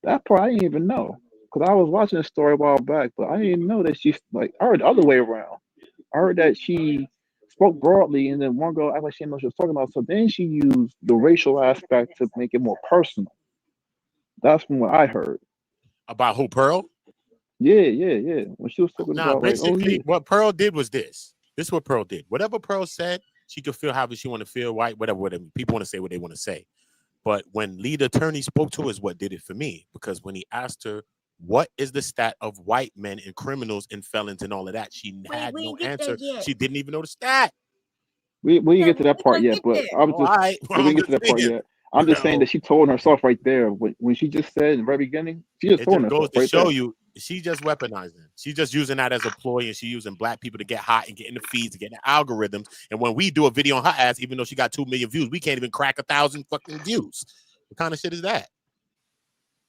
That part I didn't even know because I was watching a story a while back, but I didn't know that she's like, I heard the other way around. I heard that she spoke broadly, and then one girl acted like she didn't know what she was talking about, so then she used the racial aspect to make it more personal. That's from what I heard. About who, Pearl? Yeah. When she was talking about basically what Pearl did was this. This is what Pearl did. Whatever Pearl said, she could feel however she want to feel, white, whatever. People want to say what they want to say. But when lead attorney spoke to her is what did it for me. Because when he asked her, what is the stat of white men and criminals and felons and all of that? She had no answer. She didn't even know the stat. We didn't get to that part yet, but I was just we didn't get to that part yet. I'm just saying that she told herself right there when she just said in the very beginning, she just told herself goes to right show there. you she just weaponizing. She's just using that as a ploy, and she using black people to get hot and get in the feeds and get in the algorithms. And when we do a video on her ass, even though she got 2 million views, we can't even crack 1,000 fucking views. What kind of shit is that?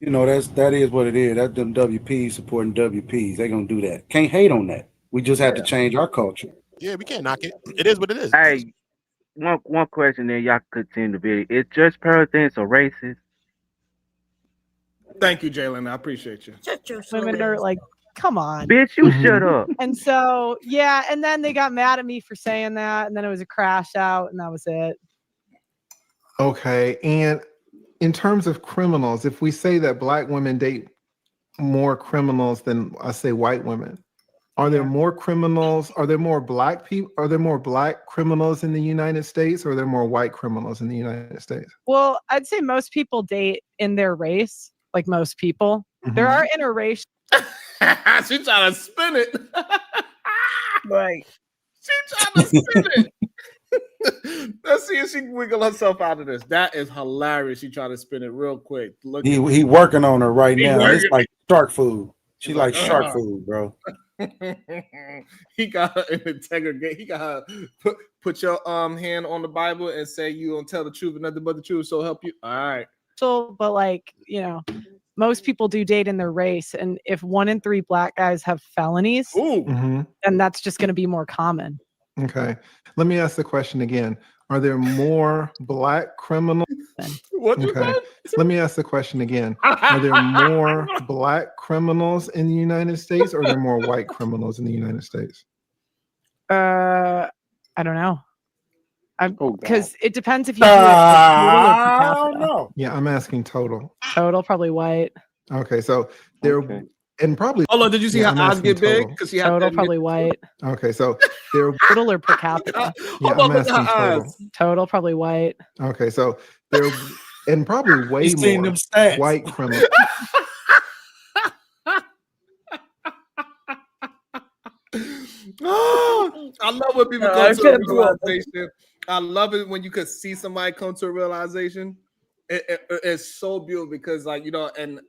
You know, that is what it is. That's them WPs supporting WPs. They gonna do that. Can't hate on that. We just have to change our culture. Yeah, we can't knock it. It is what it is. Hey, one question, then y'all could continue the video. Is Judge Pearl thing so racist? Thank you, Jalen. I appreciate you. Women are like, come on. Bitch, you shut up. And so, yeah, and then they got mad at me for saying that, and then it was a crash out, and that was it. Okay, and in terms of criminals, if we say that black women date more criminals than I say white women, are there more criminals? Are there more black people? Are there more black criminals in the United States, or are there more white criminals in the United States? Well, I'd say most people date in their race, like most people. There are interracial. She trying to spin it. Right. She trying to spin it. Let's see if she can wiggle herself out of this. That is hilarious. She trying to spin it real quick. Look, He working on her right now. It's working. like shark food. She He's like like, shark food, bro. He got her in integrity. He got her put your hand on the Bible and say you don't tell the truth and nothing but the truth. So help you. All right. So, but like, most people do date in their race, and if 1 in 3 black guys have felonies, then that's just going to be more common. Okay. Let me ask the question again. Are there more black criminals? What you Okay. said? Let me ask the question again. Are there more black criminals in the United States, or are there more white criminals in the United States? I don't know. Oh, Because it depends if you do it like total or per I capita. don't know. Yeah, I'm asking total. Total, probably white. Okay, so there and probably. Hold on, did you see Yeah, how I'm eyes asking get big? total. Because she had Total, to probably white. Okay, so there. Total or per capita. Yeah, Hold on, I'm look at asking her total. eyes. Total, probably white. Okay, so there and probably way You seen more them stats. white criminals. I love when people come to a realization. I love it when you could see somebody come to a realization. It's so beautiful because, like, you know, and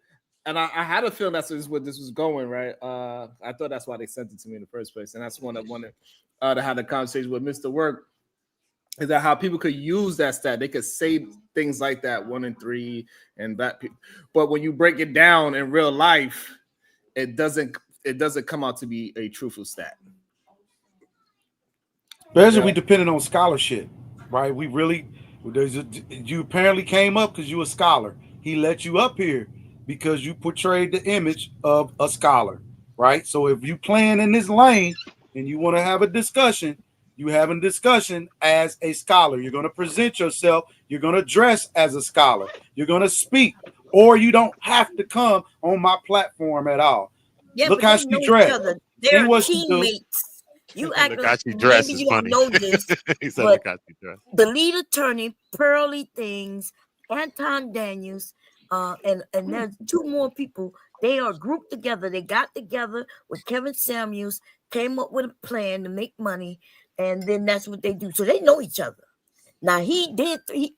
I had a feeling that's where this was going, right? I thought that's why they sent it to me in the first place, and that's one I wanted to have the conversation with Mr. Work. Is that how people could use that stat? They could say things like that, 1 in 3, and that. But when you break it down in real life, it doesn't come out to be a truthful stat. Especially we depending on scholarship, right? We really, you apparently came up because you a scholar. He let you up here because you portrayed the image of a scholar, right? So if you playing in this lane and you want to have a discussion, you having discussion as a scholar. You're going to present yourself. You're going to dress as a scholar. You're going to speak, or you don't have to come on my platform at all. Yeah, Look but how they she know each dressed. other. See They're what she do. teammates. You act Look how like she dressed maybe is you don't funny. know this, He said, but look how she dressed. the lead attorney, Pearly Things, Anton Daniels, and there's 2 more people. They are grouped together. They got together with Kevin Samuels, came up with a plan to make money, and then that's what they do. So they know each other. Now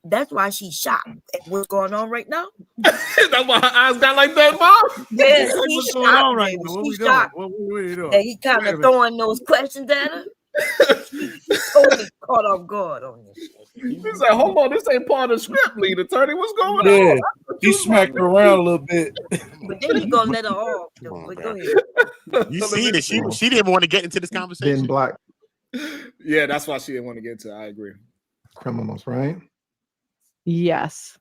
that's why she's shocked at what's going on right now. That's why her eyes got like that, Mom. Yes, What's she's going on shocked. right now? What we She's doing? shocked What we doing? that he kind Wait a of minute. throwing those questions at her. She's totally caught off guard on this. He said, "Hold on, this ain't part of the script, lead attorney. What's going Yeah, on?" he smacked her around a little bit. But then you gonna let her off. But go ahead. You seen it. She didn't want to get into this conversation. Then black Yeah, that's why she didn't want to get to it. I agree. criminals, right? Yes.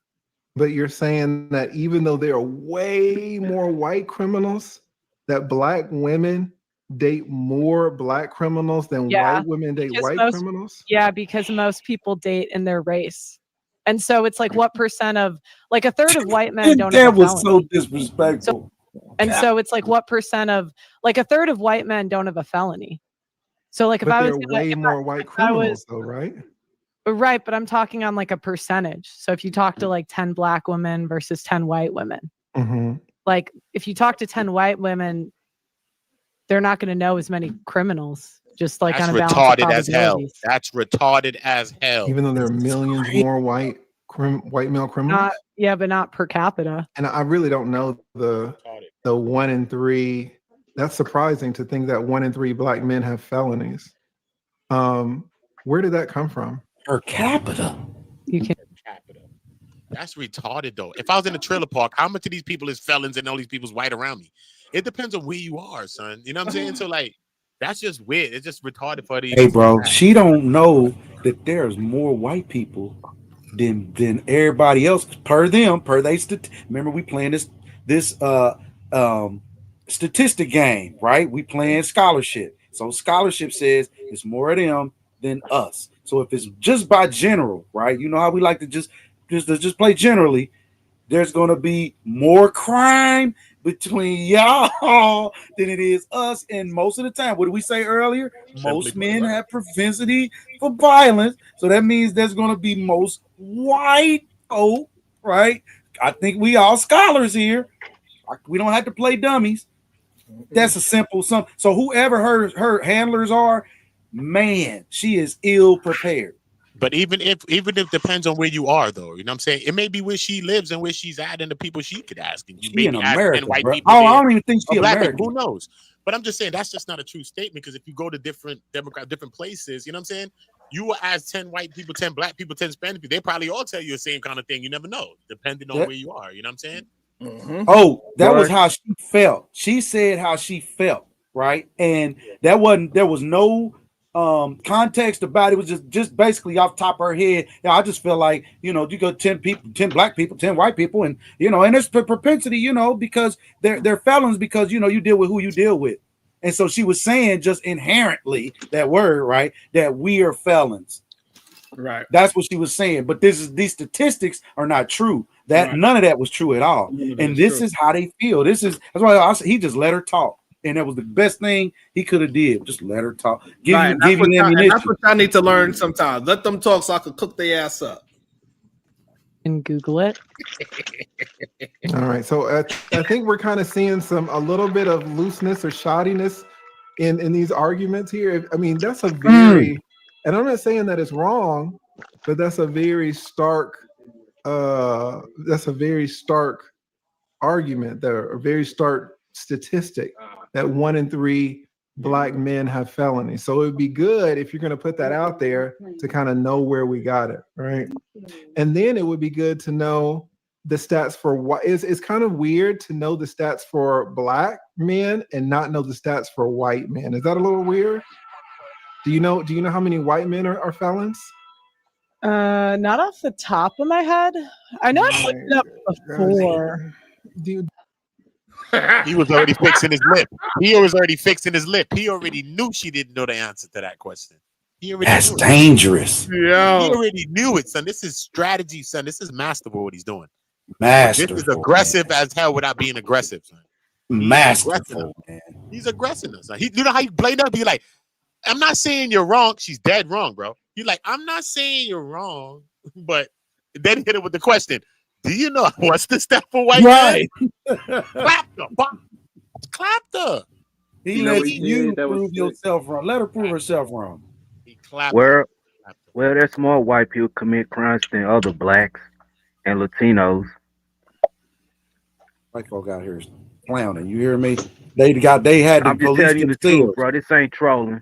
But you're saying that even though there are way more white criminals, that black women date more black criminals than Yeah, white women date because white most- criminals? Yeah, because most people date in their race. And so it's like what percent of like a third of white men don't have That a was so felony. disrespectful. And so it's like what percent of like a third of white men don't have a felony. So like if But I there was are gonna, way if more white I criminals, was though, right? right, but I'm talking on like a percentage. So if you talk to like 10 black women versus 10 white women, Mm-hmm. like if you talk to 10 white women, they're not going to know as many criminals, just like That's on a balance of retarded as hell. probabilities. That's retarded as hell. Even though there are millions more white male criminals, Not yeah, but not per capita. and I really don't know the 1 in 3. That's surprising to think that 1 in 3 black men have felonies. Where did that come from? Per capita. You can. That's retarded though. If I was in a trailer park, how much of these people is felons and all these people's white around me? It depends on where you are, son. You know what I'm saying? So like, that's just weird. It's just retarded for these. Hey, bro, she don't know that there's more white people than everybody else. Per they remember we playing this statistic game, right? We playing scholarship. So scholarship says it's more of them than us. So if it's just by general, right? You know how we like to just play generally. There's gonna be more crime between y'all than it is us. And most of the time, what did we say earlier? Most men have propensity for violence. So that means there's gonna be most white folk, right? I think we all scholars here. We don't have to play dummies. That's a simple sum. So whoever her handlers are, man, she is ill prepared. But even if depends on where you are, though, you know what I'm saying? It may be where she lives and where she's at and the people she could ask. And you She may in be asking America, white bro. people. Oh, I there don't even think she or black people. American. Who knows? But I'm just saying that's just not a true statement because if you go to different different places, you know what I'm saying? You will ask 10 white people, 10 black people, 10 Spanish people. They probably all tell you the same kind of thing. You never know, depending on Yeah. where you are. You know what I'm saying? Oh, that was Word. how she felt. She said how she felt, right? And there was no context about it. It was just basically off the top of her head. Yeah, I just feel like, you got 10 people, 10 black people, 10 white people, and and it's the propensity, because they're felons because you deal with who you deal with. And so she was saying just inherently that word, right? That we are felons. Right. That's what she was saying. But these statistics are not true. That Right. none of that was true at all. And this is how they feel. That's why he just let her talk. And that was the best thing he could have did. Just let her talk. Give you ammunition. That's what I need to learn sometimes. Let them talk so I can cook their ass up. And Google it. All right, so I think we're kind of seeing a little bit of looseness or shoddiness in these arguments here. I mean, that's a very, and I'm not saying that it's wrong, but that's a very stark argument, there, a very stark statistic that 1 in 3 black men have felonies. So it would be good if you're going to put that out there to kind of know where we got it, right? And then it would be good to know the stats for what it's kind of weird to know the stats for black men and not know the stats for white men. Is that a little weird? Do you know how many white men are felons? Not off the top of my head. I know I've looked it up before. He was already fixing his lip. He already knew she didn't know the answer to that question. That's dangerous. Yeah. He already knew it, son. This is strategy, son. This is masterful what he's doing. Masterful. This is aggressive as hell without being aggressive, son. Masterful, man. He's aggressive, son. You know how you played up? Be like, I'm not saying you're wrong. She's dead wrong, bro. You're like, I'm not saying you're wrong, but then hit it with the question. Do you know what's the step for white right? Clapped her. Clapped her. He let you prove yourself wrong. Let her prove herself wrong. He clapped Well, there's more white people commit crimes than other blacks and Latinos. White folk out here is clowning. You hear me? They had the I'm just police telling you the concealed. truth, bro. This ain't trolling.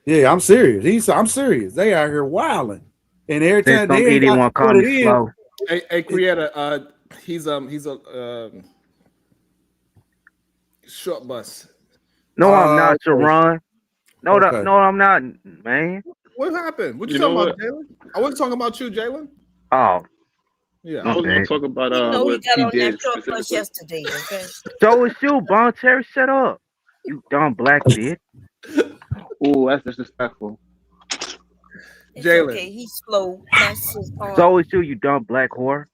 Yeah, I'm serious. I'm serious. They out here wilding, and every time Some they ain't idiot got want to what call it me is. slow. Hey, Creator, he's a short bus. No, I'm not, Sharon. No, Okay. no, I'm not, man. What happened? What you You talking know about, Jalen? I wasn't talking about you, Jalen. Oh, Yeah, I was gonna talk about he got on that short bus yesterday. Okay. So is you, Bon Cherry. Shut up, you dumb black bitch. Oh, that's disrespectful. It's Jalen. okay. He's slow. That's his So is you dumb black whore.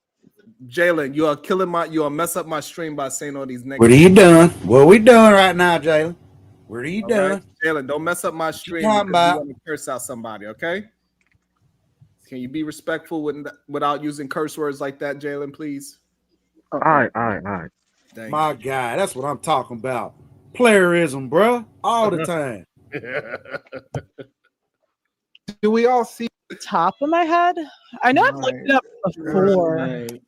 Jalen, you are mess up my stream by saying all these negative. What are you doing? What are we doing right now, Jalen? What are you All doing? right? Jalen, don't mess up my stream talking because you about? want to curse out somebody, okay? Can you be respectful without using curse words like that, Jalen, please? All right. Thank My guy, that's what I'm talking about. Playerism, bro, all the time. Do we all see top of my head? I know I've looked it up before. Right.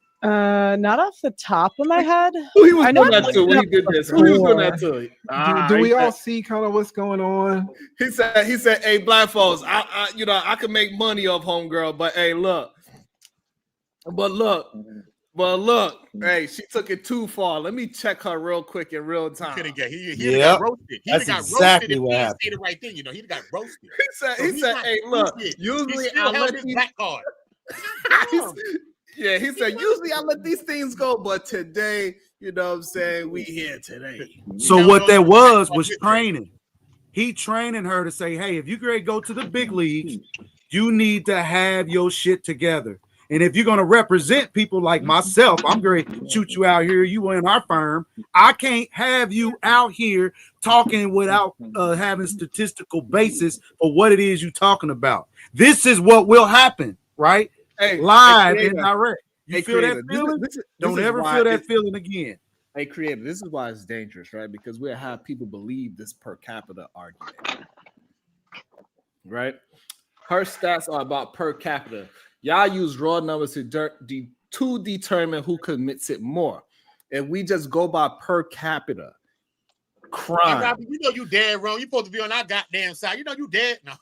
Not off the top of my head. Who he was I know doing I've that to looked when it he up did this? Who he was doing that before. to? Do we all see kind of what's going on? He said, "Hey, black folks, I can make money off homegirl, but hey, look, hey, she took it too far. Let me check her real quick in real time." He got roasted. That's exactly what He happened. say the right thing, He got roasted. He said, "Hey, look, usually I let his these black card." Yeah, he said, usually I let these things go, but today, you know what I'm saying, we here today." So what that was training. He training her to say, hey, if you're going to go to the big leagues, you need to have your shit together. And if you're going to represent people like myself, I'm going to shoot you out here. You in our firm. I can't have you out here talking without having statistical basis for what it is you're talking about. This is what will happen, right? Live and direct. You feel that feeling? Don't ever feel that feeling again. Hey, Creator, this is why it's dangerous, right? Because we'll have people believe this per capita argument, right? Her stats are about per capita. Y'all use raw numbers to determine who commits it more. If we just go by per capita crime. Hey, Robbie, you know you dead wrong. You supposed to be on our goddamn side. You know you dead. No.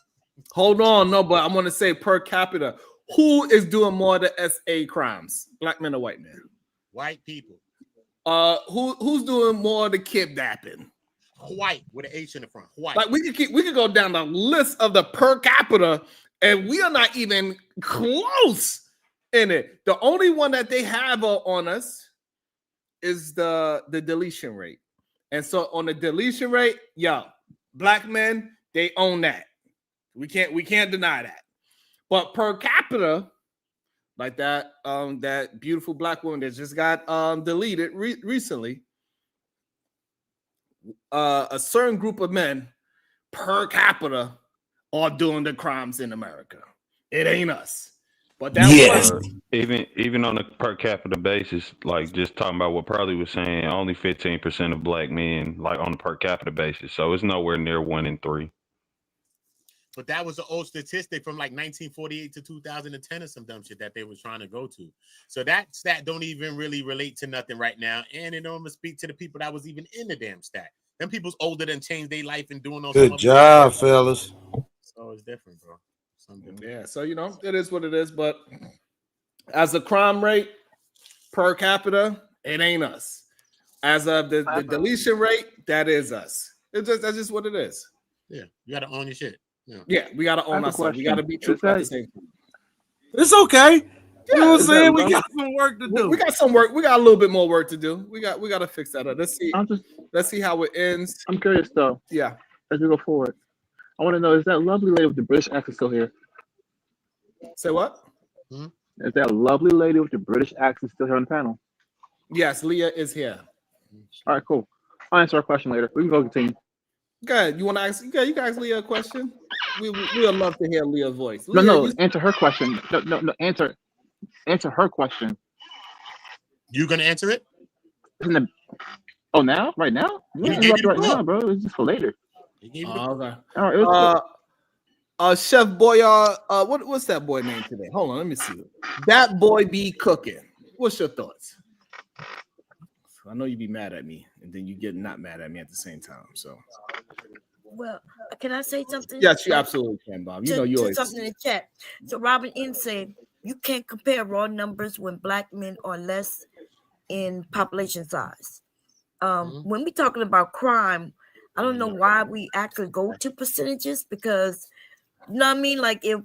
Hold on, no, but I'm going to say per capita. Who is doing more of the SA crimes? Black men or white men? White people. Who's doing more of the kidnapping? White with an H in the front. White. Like we could go down the list of the per capita, and we are not even close in it. The only one that they have on us is the deletion rate. And so on the deletion rate, black men, they own that. We can't deny that. But per capita, like that beautiful black woman that just got deleted recently, a certain group of men per capita are doing the crimes in America. It ain't us. But that even on a per capita basis, like just talking about what Pearly was saying, only 15% of black men, like on a per capita basis. So it's nowhere near 1 in 3. But that was an old statistic from like 1948 to 2010 or some dumb shit that they was trying to go to. So that stat don't even really relate to nothing right now. And it don't even speak to the people that was even in the damn stat. Them people's older than changed their life and doing those. Good job, fellas. So it's different, bro. Yeah, so it is what it is. But as a crime rate per capita, it ain't us. As of the deletion rate, that is us. That's just what it is. Yeah, you gotta own your shit. Yeah, we gotta own ourselves. We gotta be true at the same time. It's okay. You know what I'm saying? We bro. got some work to do. We got some work. We got a little bit more work to do. We got to fix that up. Let's see how it ends. I'm curious though. Yeah. As we go forward, I want to know: is that lovely lady with the British accent still here? Say what? Is that lovely lady with the British accent still here on the panel? Yes, Leah is here. All right, cool. I'll answer our question later. We can go continue. Go ahead. You want to ask? You can ask Leah a question. We would love to hear Leah's voice. No, answer her question. No, answer her question. You gonna answer it? Now? Right now? He gave you the right book. now, bro. It's just for later. Okay. All right. Chef Boyard, what's that boy name today? Hold on, let me see. That boy be cooking. What's your thoughts? I know you be mad at me, and then you get not mad at me at the same time. So, well, can I say something? Yes, you absolutely can, Bob. You know you always something in the chat. So Robin N said you can't compare raw numbers when black men are less in population size. When we talking about crime, I don't know why we actually go to percentages because you know what I mean. Like if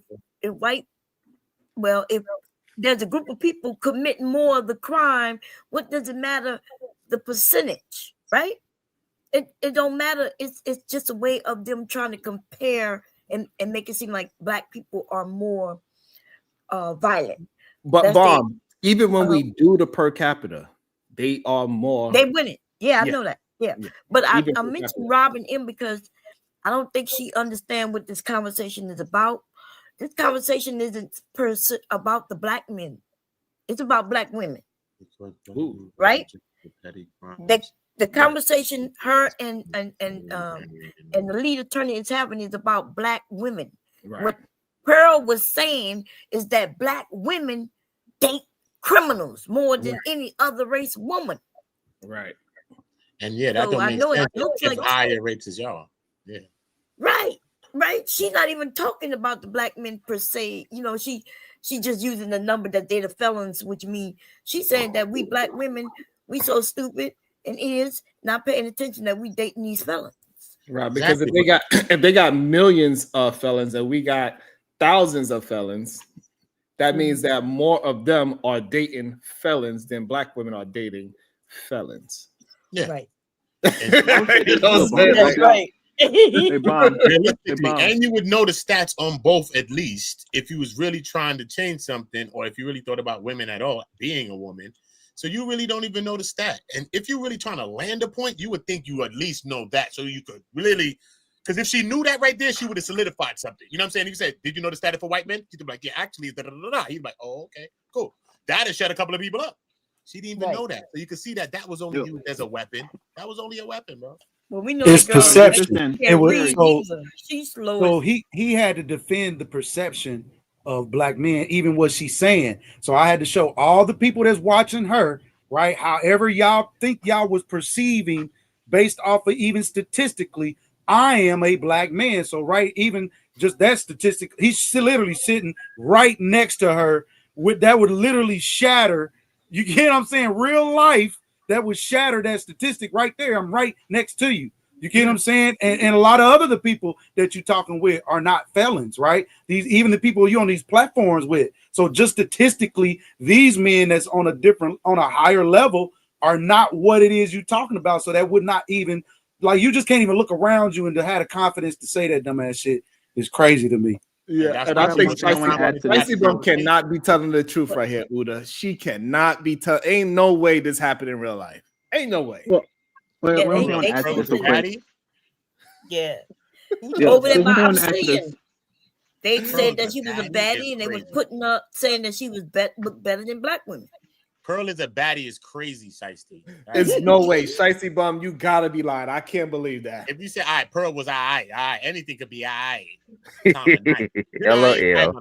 there's a group of people committing more of the crime, what does it matter the percentage, right? It don't matter. It's just a way of them trying to compare and make it seem like black people are more violent. But Bob, even when we do the per capita, they are more. They win it. Yeah, I know that. Yeah. But I Even per mentioned capita. Robin M because I don't think she understands what this conversation is about. This conversation isn't about the black men. It's about black women. Right? The conversation her and the lead attorney is having is about black women. Right. What Pearl was saying is that black women date criminals more than any other race woman. Right. And yeah, that So don't I make know it sense. looks If like- higher rates as y'all. Yeah. Right. She's not even talking about the black men per se. You know, she just using the number that they're the felons, which means she's saying that we black women, we so stupid and is not paying attention that we dating these felons. Right, because if they got millions of felons and we got thousands of felons, that means that more of them are dating felons than black women are dating felons. Yeah. Right. You know what I'm saying? That's right. Realistically, and you would know the stats on both at least if you was really trying to change something or if you really thought about women at all being a woman. So you really don't even know the stat. And if you're really trying to land a point, you would think you at least know that so you could really, because if she knew that right there, she would have solidified something. You know what I'm saying? You said, did you know the stat for white men? She'd be like, yeah, actually, da-da-da-da. He'd be like, oh, okay, cool. That has shut a couple of people up. She didn't even know that. So you can see that was only used as a weapon. That was only a weapon, bro. Well, we know It's the girl perception. can't It was read so. either. She's slow. So he had to defend the perception of black men, even what she's saying. So I had to show all the people that's watching her, right? However y'all think y'all was perceiving based off of even statistically, I am a black man. So right, even just that statistic, he's literally sitting right next to her. That would literally shatter. You get what I'm saying? Real life that would shatter that statistic right there. I'm right next to you. You get what I'm saying? And a lot of other the people that you're talking with are not felons, right? Even the people you're on these platforms with. So just statistically, these men that's on a higher level are not what it is you're talking about. So that would not even, like, you just can't even look around you and to have the confidence to say that dumbass shit is crazy to me. Yeah, and I think Spicy Bum cannot be telling the truth right here, Uda. She cannot be telling. Ain't no way this happened in real life. Ain't no way. Yeah. Yeah, Over there so by we want to answer this. Obsidian. They said that she was a baddie, and they was putting up saying that she was looked better than black women. Pearl is a baddie is crazy, Shiesty. There's no way. Shiesty Bum, you gotta be lying. I can't believe that. If you say, all right, Pearl was all right, anything could be all right. LOL.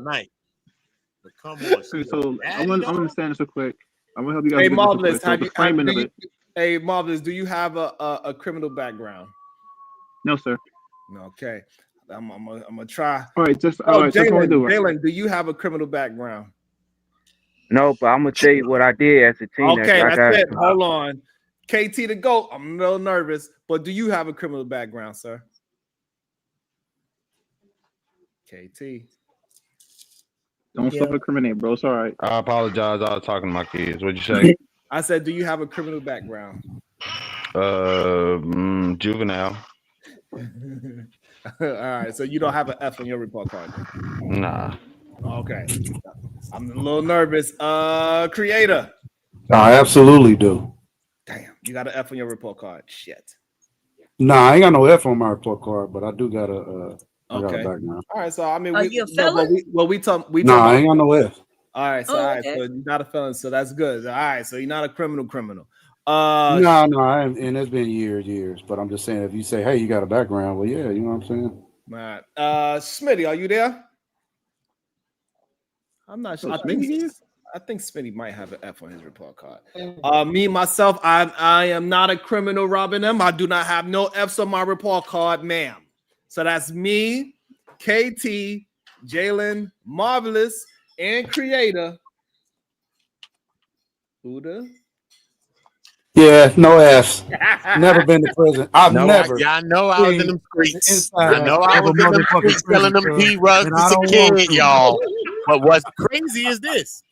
But come on. So I want to understand this real quick. I'm gonna help you guys. Hey, with this real Marvelous, quick. So the framing of it. hey, Marvelous, do you have a criminal background? No, sir. Okay. I'm gonna try. All right, just all right. That's what we do. Jalen, do you have a criminal background? No, but I'm gonna tell you what I did as a teenager. Okay, I that's got, it. Hold on. KT the GOAT. I'm a little nervous, but do you have a criminal background, sir? KT. Don't self-incriminate, bro. It's all right. I apologize. I was talking to my kids. What'd you say? I said, do you have a criminal background? Juvenile. All right, so you don't have an F on your report card? Nah. Okay. I'm a little nervous. Creator. I absolutely do. Damn, you got an F on your report card. Shit. Nah, I ain't got no F on my report card, but I do got a I got a background. All right, so I mean, Are you a felon? we talk. Nah, I ain't got no F. All right, so okay. so you're not a felon, so that's good. All right, so you're not a criminal. No, and it's been years, but I'm just saying, if you say, hey, you got a background, well, yeah, you know what I'm saying? All right. Smitty, are you there? I'm not sure. I think Smitty might have an F on his report card. Me, myself, I am not a criminal robbing them. I do not have no Fs on my report card, ma'am. So that's me, KT, Jalen, Marvelous, and Creator. Uda. Yeah, no Fs. Never been to prison. I've never. I know I was in them streets. I know I I was in them streets selling them D-Rugs as a kid, y'all. But what's crazy is this.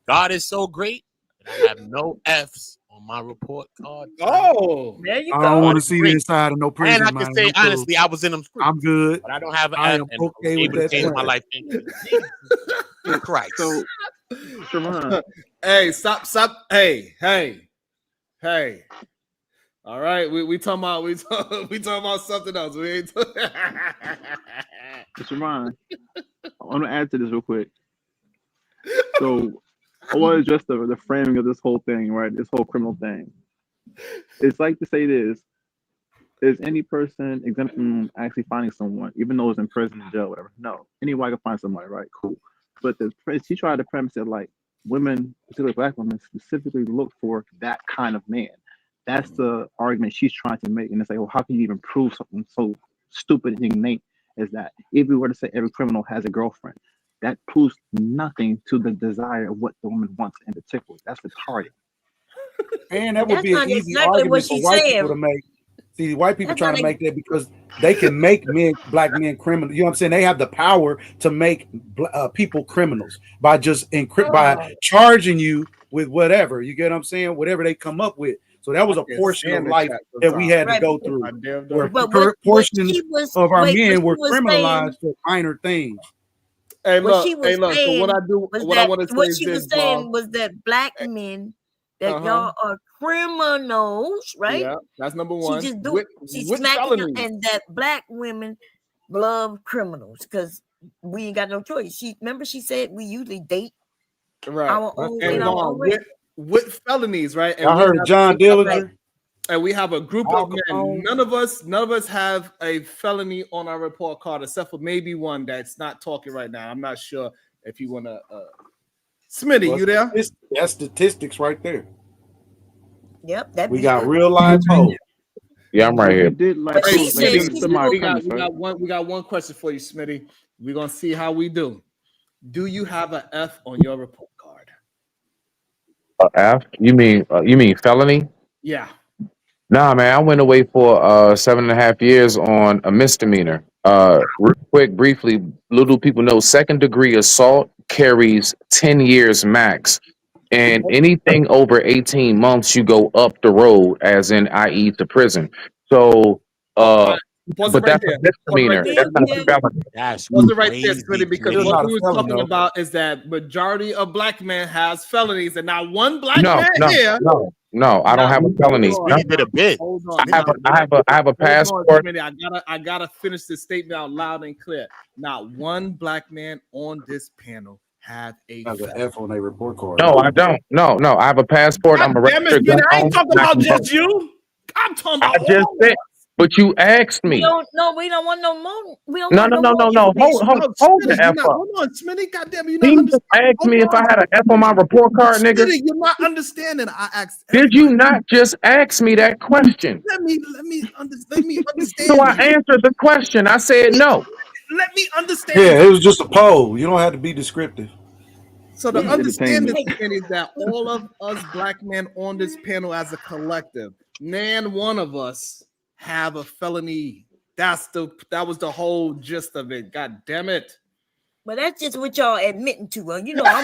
God is so great that I have no Fs on my report card. Oh, there you I go. don't want to see the inside of no prison. And I can say honestly, I was in them streets. I'm good. But I don't have an I F am and okay I'm with able to that change my plan. life. In Christ. So, Sharon, Hey, stop. Hey. All right, we talking about we talking about something else. We ain't Sharon, I want to add to this real quick. So, I want to address the framing of this whole thing, right? This whole criminal thing. It's like to say this: is any person exempt from actually finding someone, even though it's in prison, jail, whatever? No, anybody can find somebody, right? Cool. But she tried to premise it like women, particularly black women, specifically look for that kind of man. That's the argument she's trying to make, and it's like, well, how can you even prove something so stupid and innate as that? If we were to say every criminal has a girlfriend, that proves nothing to the desire of what the woman wants in particular. That's the target. And that would That's be an not easy exactly what argument for she's white saying. people to make. See, white people That's trying not to make that because they can make black men criminals. You know what I'm saying? They have the power to make people criminals by just by charging you with whatever. You get what I'm saying? Whatever they come up with. So that was a portion of life that we had to go through. Where portions of our men were criminalized for minor things. Hey, What look, she was hey, look. So saying what I do, was what I that want to say what is she this, was saying Bob. was that black men that Uh-huh. y'all are criminals, right? Yeah, that's number one. She just do With she's smacking felonies. and that black women love criminals because we ain't got no choice. She said we usually date Right. our own And in our own way. with felonies, right? And I we heard have- John Dillinger. And we have a group Al of men. Capone. None of us have a felony on our report card, except for maybe one that's not talking right now. I'm not sure if you want to. Smitty, you there? That's statistics right there. Yep, that We got real live hoes. Yeah, I'm right here. But she said she's we got one question for you, Smitty. We're gonna see how we do. Do you have an F on your report card? F? You mean felony? Yeah. Nah, man, I went away for 7.5 years on a misdemeanor. Real quick, briefly, little people know second degree assault carries 10 years max. And anything over 18 months, you go up the road, as in, i.e., to prison. So, Pause but it right that's a there. Pause it right misdemeanor. there. That's not a felony. That's Pause it right there, crazy, Smitty, because Still what not a we was felony, talking though. about is that majority of black men has felonies, and not one black No, man no, here. no. I don't Not have a hold felony. on, No. He did a bit. hold I on, have a, I have a, I have a hold on, passport. Smitty. I gotta finish this statement out loud and clear. Not one black man on this panel have a Has an felony. F on their report card. No, I don't. No, I have a passport. I'm a God damn it, registered Smitty! gun I ain't owner. talking and I about can vote. just you. I'm talking I about just all. said, but you asked We me. don't know. We don't want no more. We don't No, want no, no no, more no, no. information. Hold the Smitty, F you're not. up. Hold on, Smitty. Goddamn, you're He not just understanding. asked Hold me if I on, had an F on my report card, nigga. Smitty, you're not understanding. I asked Did everybody. you not just ask me that question? Let me understand So I you. answered the question. I said no. Let me understand Yeah, you. it was just a poll. You don't have to be descriptive. So the This is understanding entertainment. is that all of us black men on this panel as a collective, nan one of us have a felony. That was the whole gist of it. God damn it. But that's just what y'all admitting to. You know, I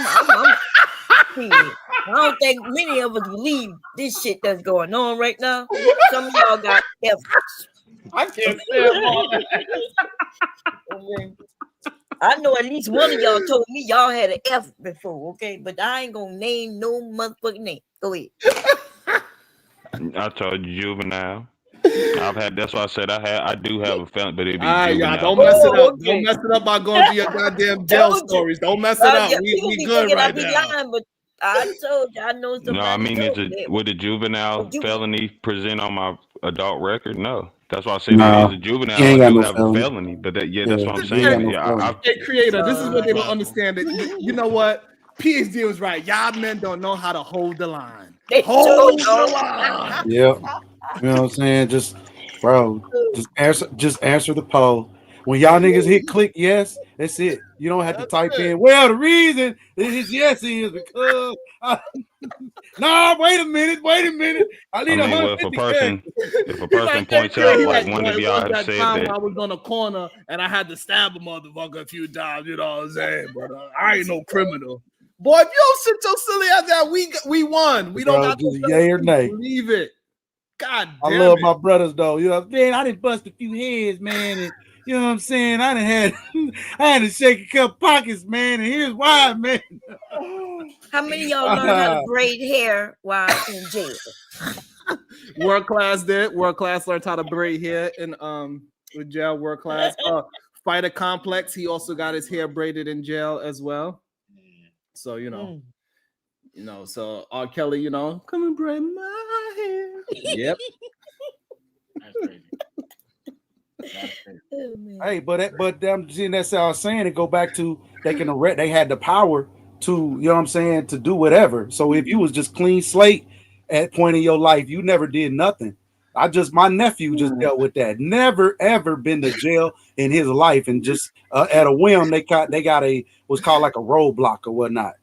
don't think many of us believe this shit that's going on right now. Some of y'all got F. I can't say all that. Okay. I know at least one of y'all told me y'all had an F before, okay? But I ain't gonna name no motherfucking name. Go ahead. I told you juvenile. I've had. That's why I said I do have a felony, but it'd be All right, juvenile. y'all, don't mess it up. Oh, okay. Don't mess it up by going to your goddamn jail Told you. stories. Don't mess it up. Yeah, We people be good thinking I right be now. lying, but I told you I know somebody. No, I mean, told me that. would a juvenile You- felony present on my adult record? No. That's why I said Nah, it is a juvenile. you ain't I got do no have felony. a felony, but that's Yeah, what I'm you ain't saying. got no Yeah, felony. Hey, creator, this is what they don't understand. It. You know what? PhD was right. Y'all men don't know how to hold the line. They Hold sure the don't. line. Yep. You know what I'm saying? Just answer the poll. When y'all niggas hit click yes, that's it. You don't have to type in, well, the reason is yes is because no, wait a minute. I need I mean, well, if a 150K. person points out, like one of It y'all was have that said time that. I was on the corner and I had to stab a motherfucker a few times. You know what I'm saying? But I ain't no criminal. Boy, if you don't sit so silly as that, we won. We don't Bro, got just no yay or nay. Leave it. God I damn love it. my brothers though. You know what I'm saying? I done bust a few heads, man, and you know what I'm saying? I had to shake a couple pockets, man, and here's why, man. How many of y'all learned how to braid hair while in jail? World class did. World class learned how to braid hair in with jail. World class. Fighter Complex. He also got his hair braided in jail as well. So so R. Kelly, come and braid my hair. Yep. That's crazy. Hey, but them seeing that's how I was saying it. Go back to they had the power to, you know what I'm saying, to do whatever. So if you was just clean slate at point in your life, you never did nothing. My nephew just dealt with that. Never ever been to jail in his life, and just at a whim they got was called like a roadblock or whatnot,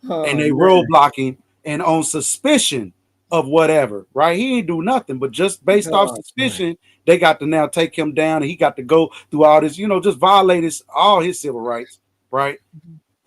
and they roadblocking and on suspicion of whatever, right? He ain't do nothing, but just based off suspicion, they got to now take him down, and he got to go through all this, just violate all his civil rights, right?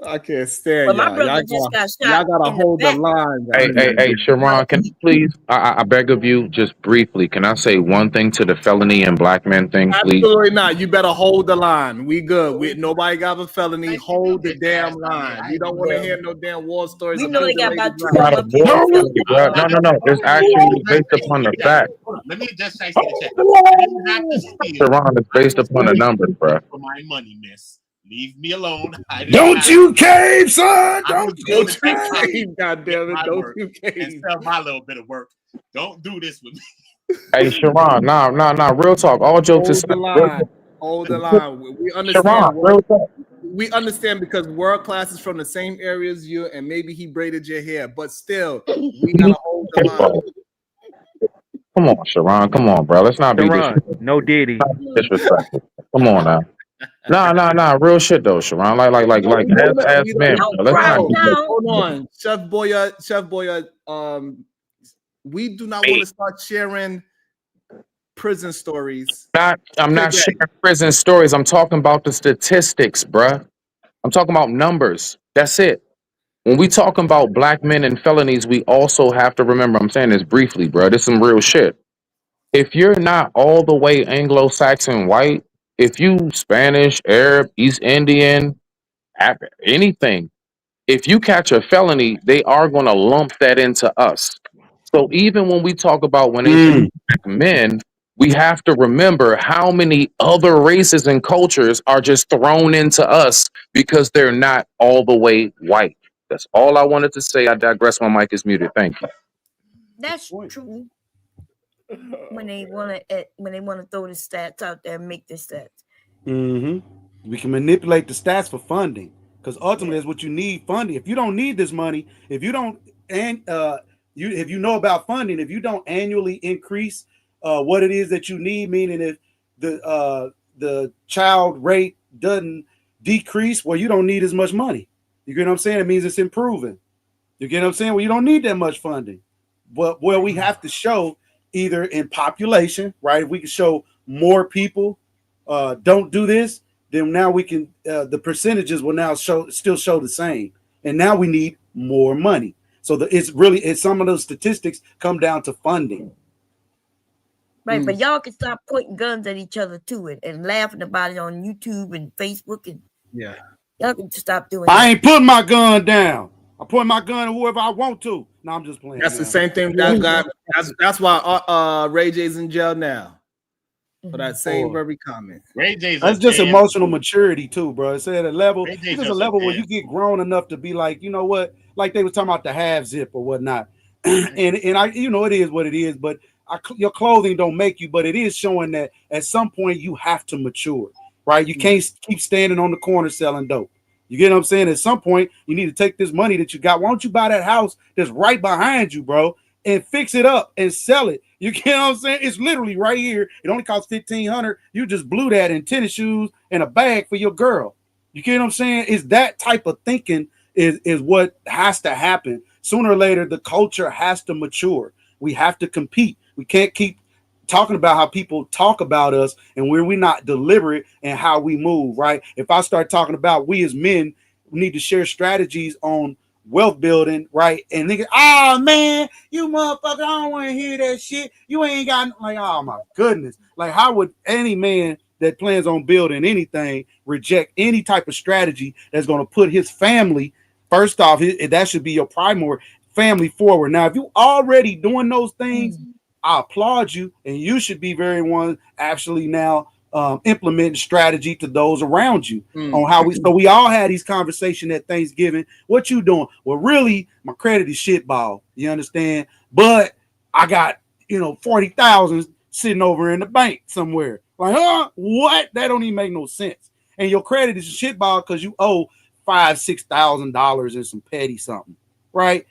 I can't stand Well, my y'all. brother Y'all just got shot. y'all gotta in the hold the back. line. guys. Hey, Sharon, can you please, I beg of you, just briefly, can I say one thing to the felony and black men thing, please? Absolutely not. You better hold the line. We good. Nobody got a felony. Hold the damn line. We don't want to hear no damn war stories. We know they got about two Not a of them war up here. story, bro. No. It's actually based upon the fact. Hold on. Let me just say to the chat. I didn't have to steal. Sharon, it's based upon the numbers, bro. For my money, miss. Leave me alone. Don't you cave, son? Don't you cave. God damn it. Don't you cave. And sell my little bit of work. Don't do this with me. Hey, Sharon, nah, real talk. All jokes Hold aside, the line. Hold the line. We understand. Sharon, real talk. We understand because world class is from the same area as you, and maybe he braided your hair, but still, we gotta hold the line. Come on, Sharon. Come on, bro. Let's not be disrespectful. No Diddy. Disrespectful. Come on now. Nah. Real shit though, Sharon. Like as men. Bro. Let's not. Hold on, Chef Boya. We do not want to start sharing prison stories. I'm not today. sharing prison stories. I'm talking about the statistics, bruh. I'm talking about numbers. That's it. When we talking about black men and felonies, we also have to remember, I'm saying this briefly, bro. This is some real shit. If you're not all the way Anglo-Saxon white, if you Spanish, Arab, East Indian, anything, if you catch a felony, they are going to lump that into us. So even when we talk about when they say black men, we have to remember how many other races and cultures are just thrown into us because they're not all the way white. That's all I wanted to say. I digress. My mic is muted. Thank you. That's true. When they want to throw the stats out there and make the stats. Mm-hmm. We can manipulate the stats for funding because ultimately that's what you need funding. If you don't need this money, if you don't if you know about funding, if you don't annually increase what it is that you need, meaning if the child rate doesn't decrease, well, you don't need as much money. You get what I'm saying? It means it's improving. You get what I'm saying? Well, you don't need that much funding. But well, we have to show either in population, right? If we can show more people don't do this, then now we can the percentages will now still show the same. And now we need more money. So it's some of those statistics come down to funding. Right, but y'all can stop pointing guns at each other too and laughing about it on YouTube and Facebook and y'all can stop doing I ain't putting my gun down. I point my gun at whoever I want to. No, I'm just playing. That's the same thing. That's why Ray J's in jail now for that same very comment. Ray J's that's just emotional maturity too, bro. It's at a level. It's a level where you get grown enough to be like, you know what? Like they were talking about the half zip or whatnot, and I, you know, it is what it is. But your clothing don't make you, but it is showing that at some point you have to mature, right? You can't keep standing on the corner selling dope. You get what I'm saying? At some point, you need to take this money that you got. Why don't you buy that house that's right behind you, bro, and fix it up and sell it? You get what I'm saying? It's literally right here. It only costs $1,500. You just blew that in tennis shoes and a bag for your girl. You get what I'm saying? It's that type of thinking is what has to happen. Sooner or later, the culture has to mature. We have to compete. We can't keep talking about how people talk about us and where we're not deliberate and how we move, right? If I start talking about we as men need to share strategies on wealth building, right? And niggas, oh man, you motherfucker, I don't want to hear that shit. You ain't got like, oh my goodness. Like, how would any man that plans on building anything reject any type of strategy that's going to put his family first off? That should be your primary family forward. Now, if you already doing those things, I applaud you, and you should be very one actually now implementing strategy to those around you on how we. So we all had these conversations at Thanksgiving. What you doing? Well, really, my credit is shitball. You understand? But I got 40,000 sitting over in the bank somewhere. Like, huh? What? That don't even make no sense. And your credit is shitball because you owe $5,000-$6,000 and some petty something, right?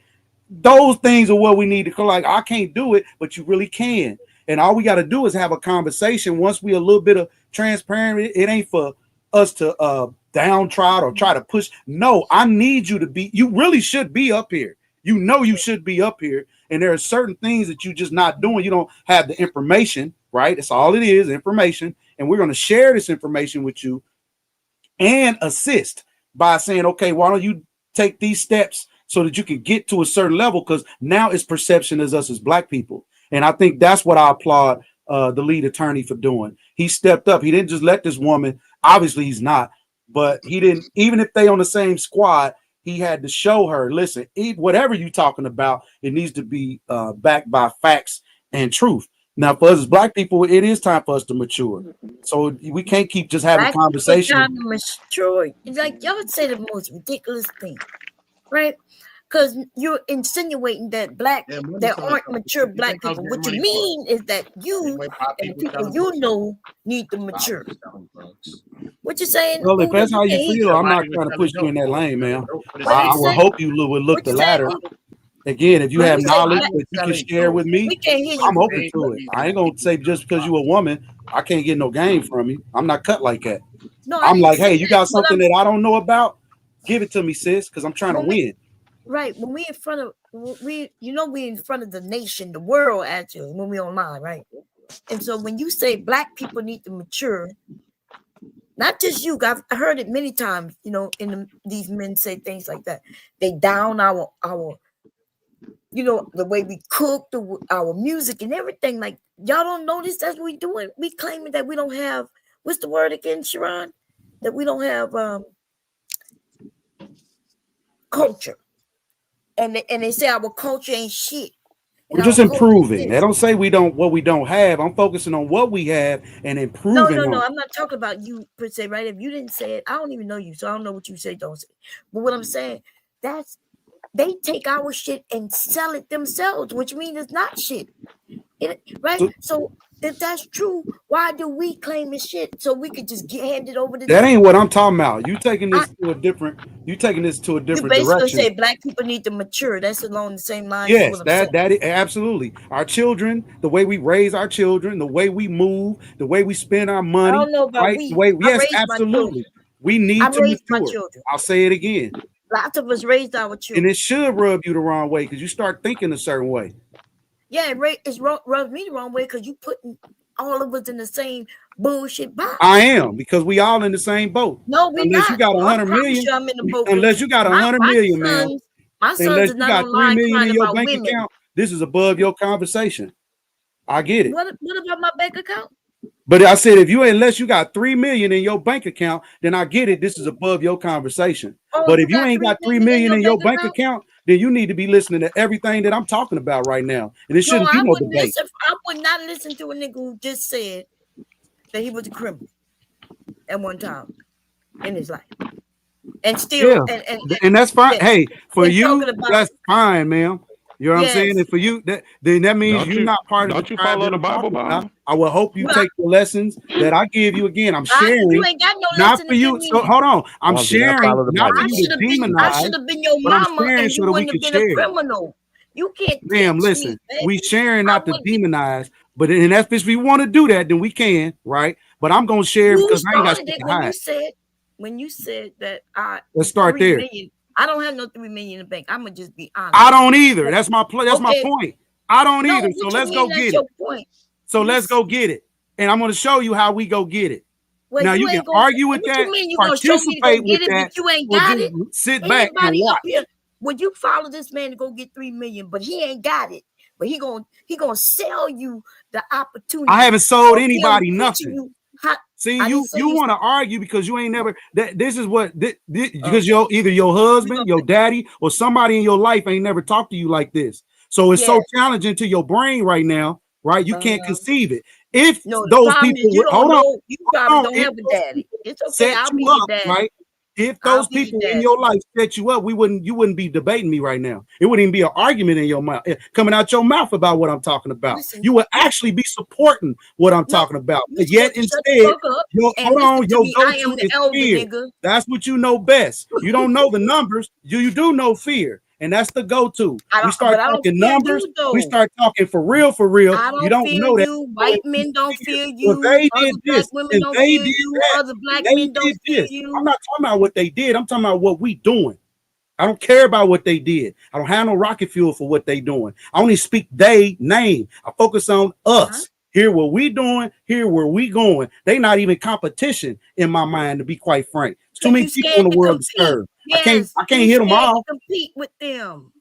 Those things are what we need to collect. I can't do it, but you really can. And all we got to do is have a conversation. Once we a little bit of transparent, it ain't for us to downtrodden or try to push. No, I need you to be. You really should be up here. You know you should be up here. And there are certain things that you're just not doing. You don't have the information, right? That's all it is, information. And we're going to share this information with you and assist by saying, okay, why don't you take these steps so that you can get to a certain level, because now it's perception as us as black people. And I think that's what I applaud the lead attorney for doing. He stepped up. He didn't just let this woman, obviously he's not, but he didn't, even if they on the same squad, he had to show her, listen, whatever you're talking about, it needs to be backed by facts and truth. Now, for us as black people, it is time for us to mature. So we can't keep just having conversations. Time to mature. It's like y'all say the most ridiculous thing, right? Because you're insinuating that there aren't mature black people. What you mean is that you and the people you know need to mature. What you saying? Well, if that's how you feel, I'm not trying to push you in that lane, man. I would hope you would look the latter. Again, if you have knowledge that you can share with me, I'm open to it. I ain't gonna say just because you're a woman, I can't get no game from you. I'm not cut like that. I'm like, hey, you got something that I don't know about? Give it to me, sis, because I'm trying to win. Right. When we in front of we in front of the nation, the world actually, when we online, right? And so when you say black people need to mature, not just you, I heard it many times, these men say things like that. They down our the way we cook, our music and everything. Like, y'all don't notice that's what we doing. We claiming that we don't have, what's the word again, Sharon? That we don't have culture. And they say our culture ain't shit. We're just improving. They don't say we don't have. I'm focusing on what we have and improving. No. I'm not talking about you per se, right? If you didn't say it, I don't even know you, so I don't know what you say, don't say. But what I'm saying, they take our shit and sell it themselves, which means it's not shit. Right? So if that's true, why do we claim it's shit so we could just hand it over to that them? ain't what I'm talking about. You taking this to a different You basically direction. say black people need to mature. That's along the same line. Yes, that is absolutely. Our children, the way we raise our children, the way we move, the way we spend our money. I don't know about right? we. The way, I yes, raised my absolutely. children. We need I to raised my mature. children. I'll say it again. Lots of us raised our children. And it should rub you the wrong way because you start thinking a certain way. Yeah, it rubs me the wrong way because you putting all of us in the same bullshit box. I am, because we all in the same boat. No, we unless not. you got 100 I promise million. you I'm in the boat. Unless you got 100 million, man. My sons Unless are you not got 3 online million crying in your about bank women. account, this is above your conversation. I get it. What about my bank account? But I said, unless you got 3 million in your bank account, then I get it. This is above your conversation. Oh, but you if you got ain't 3 got 3 million million in your bank account, then you need to be listening to everything that I'm talking about right now. And it shouldn't be no debate. I would not listen to a nigga who just said that he was a criminal at one time in his life. And still, and that's fine. yes. Hey, for And you, talking about- that's fine, ma'am. You know what I'm saying? Yes. And for you, then that means Don't you're you- not part of don't the you tribe follow that the I'm Bible, talking Bob? about. I will hope you take the lessons that I give you. Again, I'm sharing. You ain't got no Not lesson for to you. give me. So hold on. I'm Well, do not sharing, follow the not for Bible. you to I demonize, should have been your but I'm mama sharing and so you that we wouldn't have can been a share. criminal. You can't Ma'am, teach listen, me, baby. we sharing not to wouldn't be- demonize, but and that's if we want to do that, then we can, right? But I'm gonna share You because I ain't got started shit it to when hide. you said that Let's start 3 there. million. I don't have no 3 million in the bank. I'm gonna just be honest. I don't either. That's my That's my Okay. point. I don't No, either. what So you let's mean go that's get your it. point? So let's go get it. And I'm gonna show you how we go get it. Well, Now you can ain't gonna- argue with what that, you mean you gonna show me to go participate get with it, that, but you ain't or got just it? sit back and Anybody watch. up here, would you follow this man to go get 3 million, but he ain't got it? But he gonna sell you the opportunity. I haven't sold of him anybody teaching nothing. you how- See, I you didn't say want to argue because you ain't never that this is what because either your husband, your daddy, or somebody in your life ain't never talked to you like this. So it's so Yes. challenging to your brain right now, right? You can't conceive it. If No, the those problem is people you would don't hold on, know. You probably don't have a daddy. It's okay. set I'll be you your up, daddy. right? If I'll those be your people in daddy. your life set you up, you wouldn't be debating me right now. It wouldn't even be an argument in your mouth coming out your mouth about what I'm talking about. Listen, you would actually be supporting what I'm talking about. You But yet supposed to shut instead, the fuck up your and listen to your me. I am go-to the is elder, fear. nigga. That's what you know best. You don't know the numbers. You do know fear. And that's the go-to. We start but I don't talking fear numbers. you, though. We start talking for real, for real. I You don't don't fear know that. you. White men don't fear Well, you. they Other did black this, women and don't they fear did you. that, Other black and they men don't did fear this. you. I'm not talking about what they did. I'm talking about what we doing. I don't care about what they did. I don't have no rocket fuel for what they doing. I only speak they name. I focus on us. Here what we doing, here where we going. They not even competition in my mind, to be quite frank. There's too many people in the world to serve. I can't hit them all. Compete with them.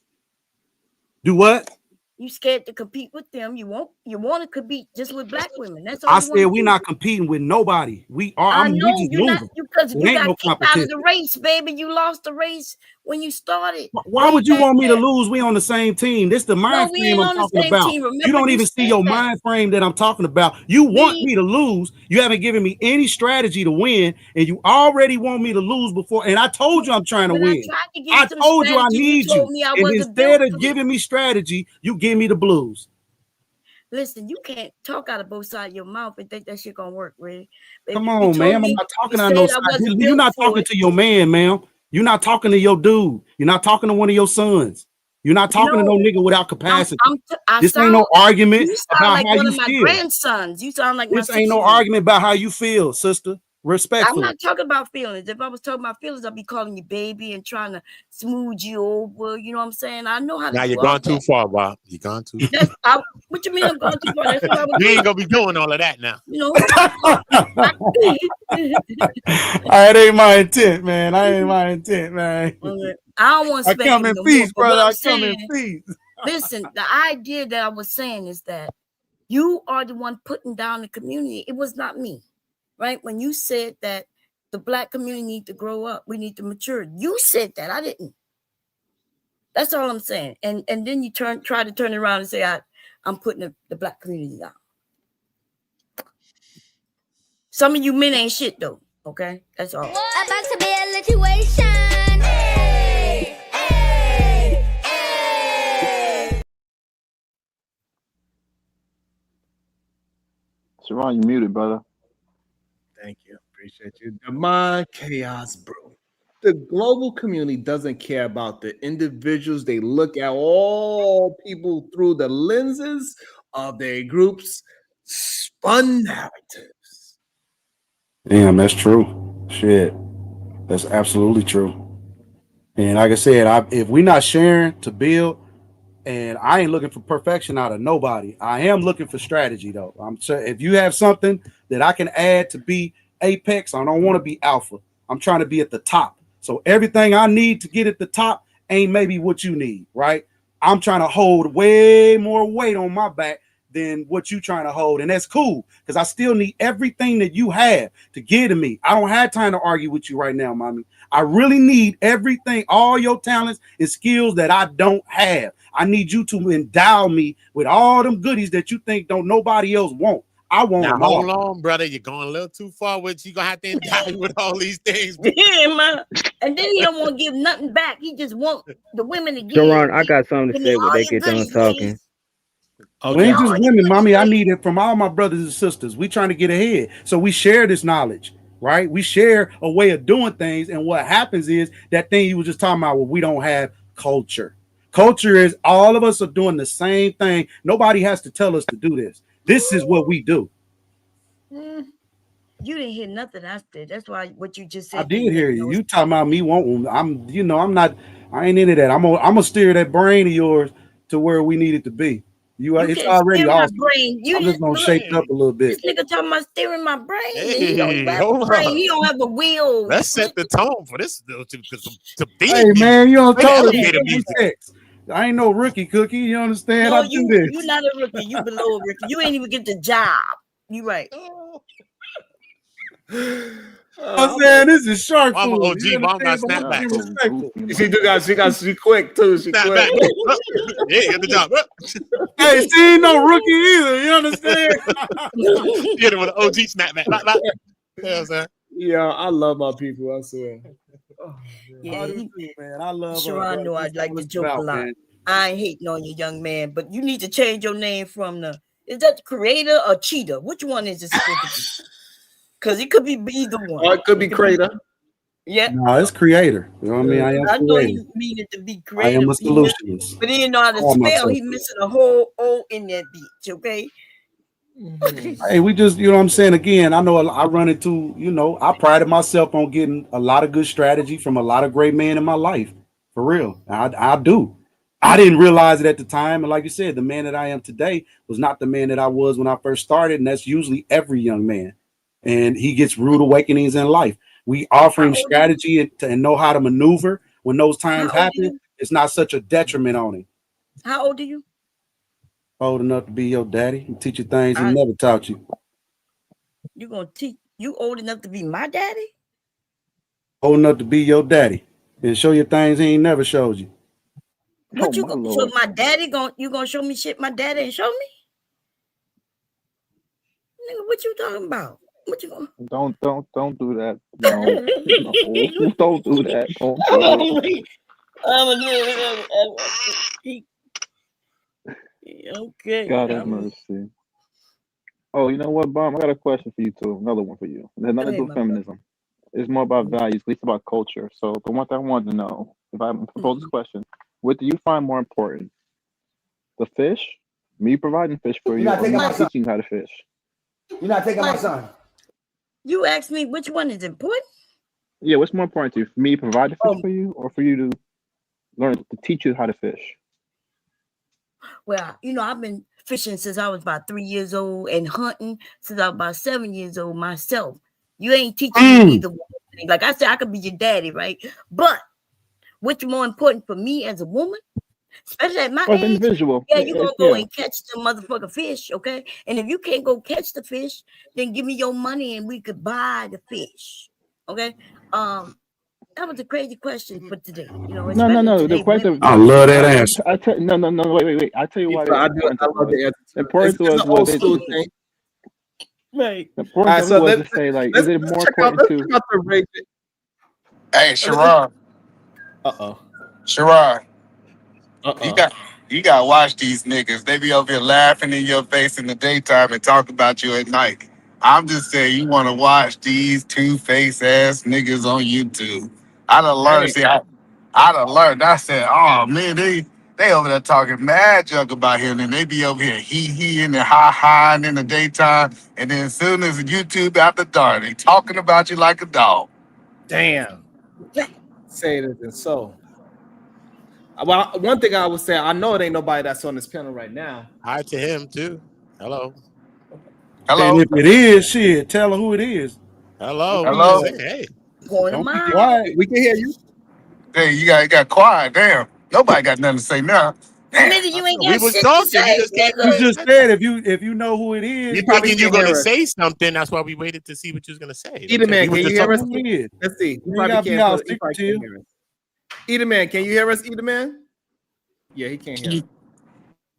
Do what? You scared to compete with them. You want to compete just with black women. That's all I you said wanna we're do. not competing with nobody. We are. I we know just you're not, moving. because It you ain't got no kicked out of competition. the race, baby. You lost the race when you started. Why would you want me to lose? We on the same team. This the mind we frame ain't I'm on the talking same about. team. Remember, You don't you even see said your that. mind frame that I'm talking about. You want me to lose. You haven't given me any strategy to win, and you already want me to lose before. And I told you I'm trying to When I win. tried to give you I some told you I strategy, you need you. told me I And wasn't instead built of for it. giving me strategy, you give me the blues. Listen, you can't talk out of both sides of your mouth and think that shit gonna work, really. Come on, ma'am. I'm not talking on no side. You're You're not talking to your man, ma'am. You're not talking to your dude. You're not talking to one of your sons. You're not talking to no nigga without capacity. This ain't no argument You sound about like how one you of my feel. grandsons. You sound like my This ain't no 6-year-old. argument about how you feel, sister. I'm Respectfully. not talking about feelings. If I was talking about feelings, I'd be calling you baby and trying to smooth you over. You know what I'm saying? I know how to Now you're do all gone too that. far, Bob. You're gone too What you mean I'm going too far? That's what I was You ain't doing. gonna be doing all of that now. You know. It ain't my intent, man. I ain't my intent, man. I don't want to I spank come you in no more. peace, But what brother. I'm I come in saying, peace. listen, the idea that I was saying is that you are the one putting down the community. It was not me, right? When you said that the Black community need to grow up, we need to mature. You said that. I didn't. That's all I'm saying. And then you try to turn around and say I'm putting the Black community down. Some of you men ain't shit though. Okay, that's all. About to be a situation. Hey, hey, hey. Sharon, you muted, brother. Thank you. Appreciate you. The mind chaos, bro. The global community doesn't care about the individuals. They look at all people through the lenses of their group's spun narratives. Damn, that's true. Shit. That's absolutely true. And like I said, if we're not sharing to build, and I ain't looking for perfection out of nobody. I am looking for strategy though. I'm saying if you have something that I can add to be apex, I don't want to be alpha. I'm trying to be at the top. So everything I need to get at the top ain't maybe what you need, right? I'm trying to hold way more weight on my back than what you trying to hold. And that's cool because I still need everything that you have to give to me. I don't have time to argue with you right now, mommy. I really need everything, all your talents and skills that I don't have. I need you to endow me with all them goodies that you think don't nobody else want. I want Now them hold all. on, brother. You're going a little too far with you. Gonna have to endow you with all these things. Yeah, man. And then he don't want to give nothing back. He just want the women to give. Sharon, I got something to Give me say when all they your get done goodies, talking. We ain't just women, mommy. I need it from all my brothers and sisters. We trying to get ahead. So we share this knowledge, right? We share a way of doing things. And what happens is that thing you were just talking about, where we don't have culture. Culture is all of us are doing the same thing. Nobody has to tell us to do this. This is what we do. You didn't hear nothing I said. That's why what you just said. I did hear you. You talking about me wanting. I ain't into that. I'm gonna steer that brain of yours to where we need it to be. It's already my awesome. brain. You I'm just gonna shake it up a little bit. This nigga talking about steering my brain. Hey, he don't have hold a brain. on. He don't have a wheel. Let's set the tone for this to be. Hey man, you don't Play tell us elevator music. I ain't no rookie cookie. You understand? No, I do this. you're not a rookie. You below a rookie. You ain't even get the job. You right. I'm saying this is shark I'm food. an OG, You but I'm got understand? But I'm snapback. being respectful. She quick too. She Snapback. quick. Yeah, get the job. Hey, she ain't no rookie either. You understand? Get it with an OG snapback. Like, you know what I'm saying? Yeah, I love my people. I swear. Yeah, man. I love Sharon know I'd like to joke about, a lot. man. I ain't hating on you, young man, but you need to change your name from is that the creator or cheater? Which one is it supposed to be? Because it could be either one. Or it could be Crater. Yeah. No, it's creator. You know what I mean? I am I know creative. you mean it to be I creative. am a solutionist. But he didn't know how to Call spell. myself He missing a whole O in that bitch, okay? Hey, we just, you know what I'm saying? Again, I know I run into, I prided myself on getting a lot of good strategy from a lot of great men in my life. For real. I do. I didn't realize it at the time. And like you said, the man that I am today was not the man that I was when I first started. And that's usually every young man. And he gets rude awakenings in life. We offer him strategy and know how to maneuver when those times happen. It's not such a detriment on him. How old are you? Old enough to be your daddy and teach you things he never taught you. You gonna teach you old enough to be my daddy? Old enough to be your daddy and show you things he ain't never showed you. What you gonna show my daddy? You gonna show me shit my daddy ain't show me? Nigga, what you talking about? What you gonna Don't do that. No, no, don't do that. Don't do it. Okay. God have mercy. Oh, you know what, Bomb? I got a question for you too. Another one for you. It has nothing to do with feminism. It's more about values, at least about culture. So the one thing I wanted to know, if I propose this question, what do you find more important? The fish? Me providing fish for you, or me teaching you how to fish? You're not taking my son. You asked me which one is important. Yeah, what's more important to you? For me to provide the fish for you, or for you to learn to teach you how to fish? Well, I've been fishing since I was about 3 years old and hunting since I was about 7 years old myself. You ain't teaching me either one. Like I said, I could be your daddy, right? But what's more important for me as a woman, especially at my age, individual. yeah, you're gonna go and catch the motherfucking fish, okay? And if you can't go catch the fish, then give me your money and we could buy the fish. Okay. That was a crazy question for today. No. Today, The question. I love that answer. No. Wait. I tell you why. I love the answer. The important was an old school thing. Right. The important was to say, like, is it more important to? Check out the rate. Hey, Sharon. Sharon. You got to watch these niggas. They be over here laughing in your face in the daytime and talk about you at night. I'm just saying, you want to watch these two-face ass niggas on YouTube. I done learned. See, I done learned. I said, oh man, they over there talking mad junk about him, and they be over here he and ha in the daytime, and then as soon as YouTube after dark, they talking about you like a dog. Damn. Say it isn't so. Well, one thing I would say, I know it ain't nobody that's on this panel right now. Hi to him too. Hello. And if it is, shit, tell her who it is. Hello. Hey. Don't be quiet. We can hear you. Hey, you got quiet. Damn. Nobody got nothing to say now. Smitty, you ain't We got was shit talking. to say, You just said if you know who it is, You thinking you're gonna say something? That's why we waited to see what you was gonna say. Either man, can you hear us? who it is. Let's see. You ain't gotta be all secretive. Either man, can you hear us? Either man? Yeah, he can't hear us.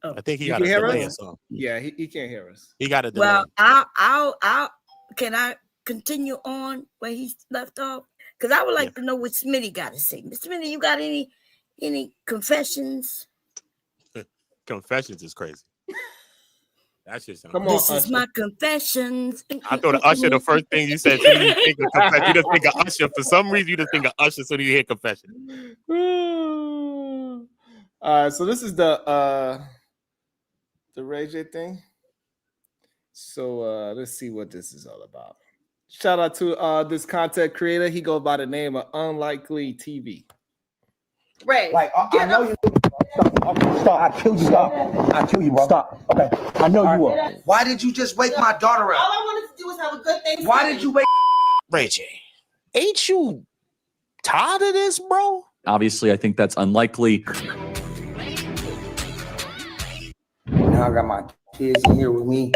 I think he You got can a hear delay or us? something. Yeah, he can't hear us. He got a delay. Well, I'll can I continue on where he left off? Because I would like to know what Smitty got to say. Mr. Smitty, you got any confessions? Confessions is crazy. That's just come on. This is my confessions. I thought Usher. The first thing you said, so you think of confession. You just think of Usher. For some reason, you just think of Usher. So you hear confession. So this is the Ray J thing. So let's see what this is all about. Shout out to this content creator. He goes by the name of Unlikely TV. Ray, like I know you. Stop! I kill you. Stop! I kill you, bro. Stop. Okay, I know you will. Why did you just wake my daughter up? All I wanted to do was have a good Thanksgiving. Why did you wake? Ray J, ain't you tired of this, bro? Obviously, I think that's unlikely. Now I got my kids in here with me.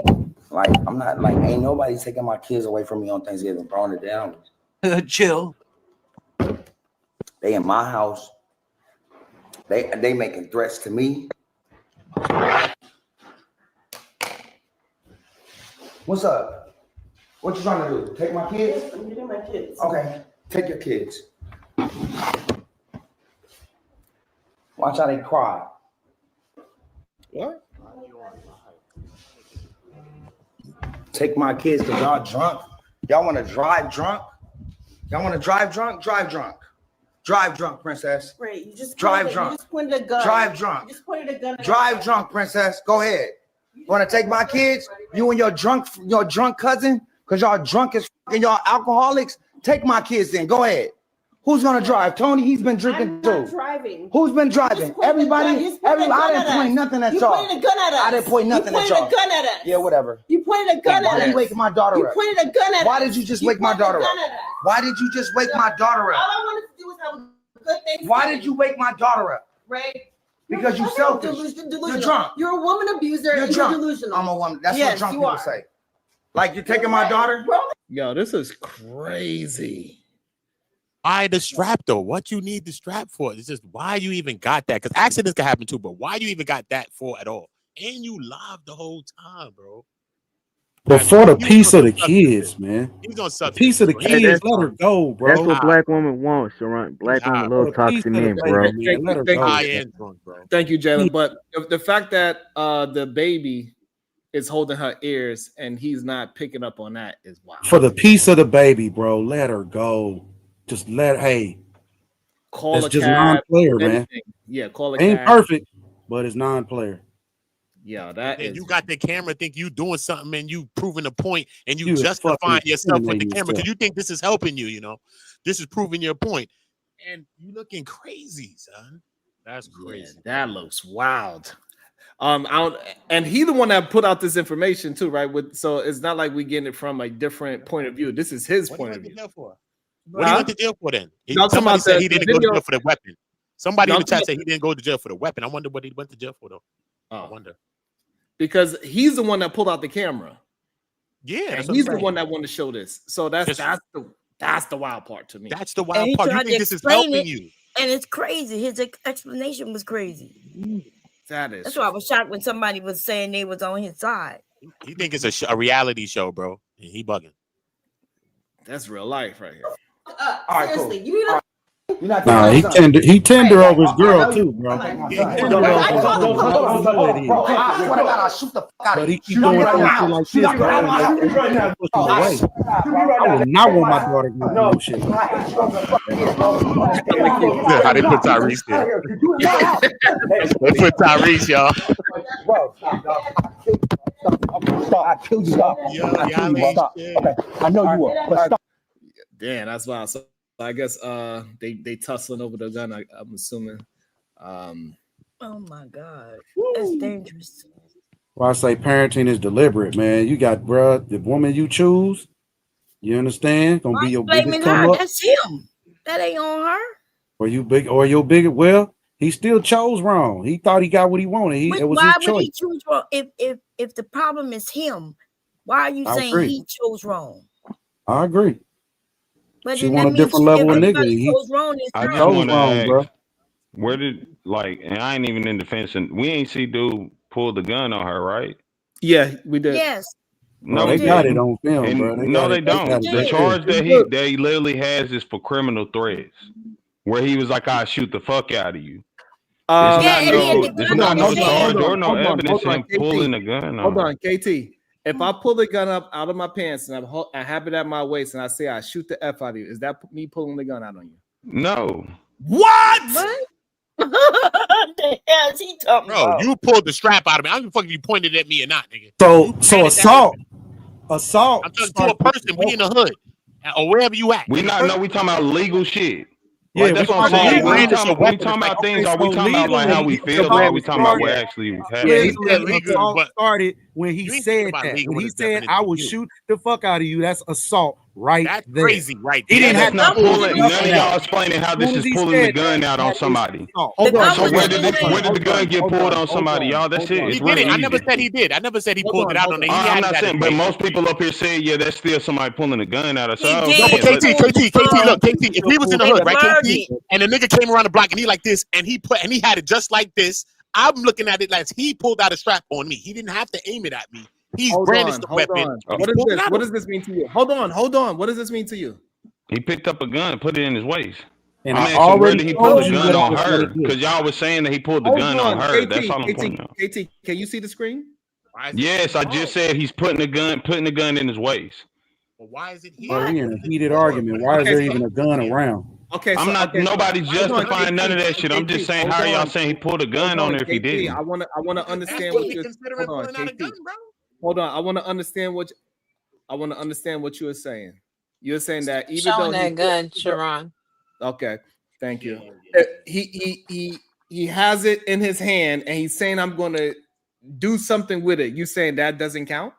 Like, I'm not, like, ain't nobody taking my kids away from me on Thanksgiving, throwing it down. Chill. They in my house. They making threats to me. What's up? What you trying to do? Take my kids? I'm getting my kids. Okay, take your kids. Watch how they cry. What? Take my kids because y'all drunk. Y'all want to drive drunk? Y'all want to drive drunk? Drive drunk. Drive drunk, princess. Ray, you just drive drunk. You just pointed a gun. Drive drunk. You just pointed a gun. Drive drunk, princess. Go ahead. You want to take my kids? You and your drunk cousin? Because y'all drunk as and y'all alcoholics? Take my kids then. Go ahead. Who's gonna drive? Tony, he's been drinking too. Driving. Who's been driving? Everybody. I didn't point nothing at y'all. You pointed a gun at us. I didn't point nothing at y'all. You pointed a gun at us. Yeah, whatever. You pointed a gun at us. Why did you wake my daughter up? You pointed a gun at us. Why did you just wake my daughter up? Why did you just wake my daughter up? All I wanted to do was have a good Thanksgiving. Why did you wake my daughter up? Ray. Because you selfish. Delusional. You're drunk. You're a woman abuser. You're drunk. You're delusional. I'm a woman. That's yes, what drunk you people are. say. Like you're taking my daughter? Yo, this is crazy. Why the strap though? What you need the strap for? It's just why you even got that? Because accidents can happen too, but why you even got that for at all? And you live the whole time, bro. But for the piece of the kids, man. He's on substance. Piece of the kids, let her go, bro. That's what black women want, Sharon. Black women love toxic men, bro. Thank you, Jalen. But the fact that the baby is holding her ears and he's not picking up on that is wild. For the piece of the baby, bro, let her go. Just Call it's a just cab, non-player, man. anything. Yeah, call a Ain't cab. perfect, but it's non-player. Yeah, that And is. you got the camera, think you doing something, and you proving a point, and you You justifying fucking yourself with the incriminating camera because yourself. you think this is helping you. You know, this is proving your point, and you looking crazy, son. That's crazy. That looks wild. And he the one that put out this information too, right? So it's not like we getting it from a different point of view. This is his point of view. What do you went to jail for then? Y'all talking Somebody about said the he didn't go to video- jail for the weapon. Somebody in Y'all the chat talking said he didn't go to jail for the weapon. I wonder what he went to jail for though. I wonder. Because he's the one that pulled out the camera. Yeah, And that's what he's I'm the saying. one that wanted to show this. So that's the wild part to me. That's the And wild he part. You tried think to this is explain helping it, you? and it's crazy. His explanation was crazy. That is. That's why I was shocked when somebody was saying they was on his side. He think it's a reality show, bro. And he bugging. That's real life right here. Seriously, you know. Nah, he tender over his girl too, bro. He tender over his girl. I swear to God, I'll shoot the fuck out But of he you. keep doing shit like this, bro. I would not want my daughter to do no shit. How they put Tyrese there? They put Tyrese, y'all. I killed you. Stop. I killed you. Stop. Okay. I know you will, but stop. Damn, that's wild. So I guess they tussling over the gun. I'm assuming. Oh my God, that's dangerous. Well, I say parenting is deliberate, man. You got, bro, the woman you choose, you understand, gonna be your biggest Blaming come her, up, that's him. That ain't on her. or your bigger. Well, he still chose wrong. He thought he got what he wanted. It was Why his would choice. he choose wrong? If the problem is him, why are you I saying agree. he chose wrong? I agree. But She then want that a means different level of nigga. everybody He chose wrong. It's I just chose want to wrong, ask, bro. where did and I ain't even in defense, and we ain't see dude pull the gun on her, right? Yeah, we did. Yes. No, they he got didn't. it on film, And bro. They no, got they it. They don't. got it The right charge there. that he literally has is for criminal threats, where he was like, "I'll shoot the fuck out of you." There's not no charge or no evidence of him pulling the gun on Hold her. on, KT. If I pull the gun up out of my pants and I have it at my waist and I say I shoot the F out of you, is that me pulling the gun out on you? No. What? The hell is he talking Bro, about? you pulled the strap out of me. I don't give a fuck if you pointed at me or not, nigga. So assault. I'm talking to a person. We in the hood or wherever you at. We not know. We talking about legal shit. Yeah, Like that's we what I'm talking saying. about When we legal. talking, when we talking about things, are we talking about like how we feel, or are we talking about what actually happened? Legally, assault started when he said about that. legal When he is said, definition "I of would you." shoot the fuck out of you," that's assault right That's there. crazy, right He there. didn't have That's not to pull pulling. the None of gun y'all out. explaining how As this soon is as he pulling the said gun that, out on that is somebody. assault. Hold on. So where did the gun get pulled on somebody, y'all? That's it. He It's did real it. I easy. never said he did. I never said he pulled it out on the. He I'm had not it at saying, his but waist. most people up here say, yeah, that's still somebody pulling a gun out of He somebody. did. No, but KT, look, KT, if he was in the They hood, right, blurred KT, it. and the nigga came around the block and he like this, and he had it just like this, I'm looking at it like he pulled out a strap on me. He didn't have to aim it at me. He's brandished the weapon. What is this? What does this mean to you? Hold on. What does this mean to you? He picked up a gun and put it in his waist. And I'm I asking, where already did he pull told the you gun what I on was her? gonna do. Because y'all was saying that he pulled the Hold gun on, on her. KT, That's all I'm pointing out. KT, can you see the screen? Yes, I just said he's putting the gun in his waist. Well, why is it here? Well, we in a heated argument. Why is there even a gun around? Okay, I'm not. Nobody's justifying none of that shit. I'm just saying, how are y'all saying he pulled a gun on her if he didn't? I want to understand what you're considering pulling out a gun, bro. Hold on. I want to understand what you are saying. You're saying that even Showing though that gun, Sharon. Okay, thank you. He has it in his hand and he's saying I'm going to do something with it. You saying that doesn't count?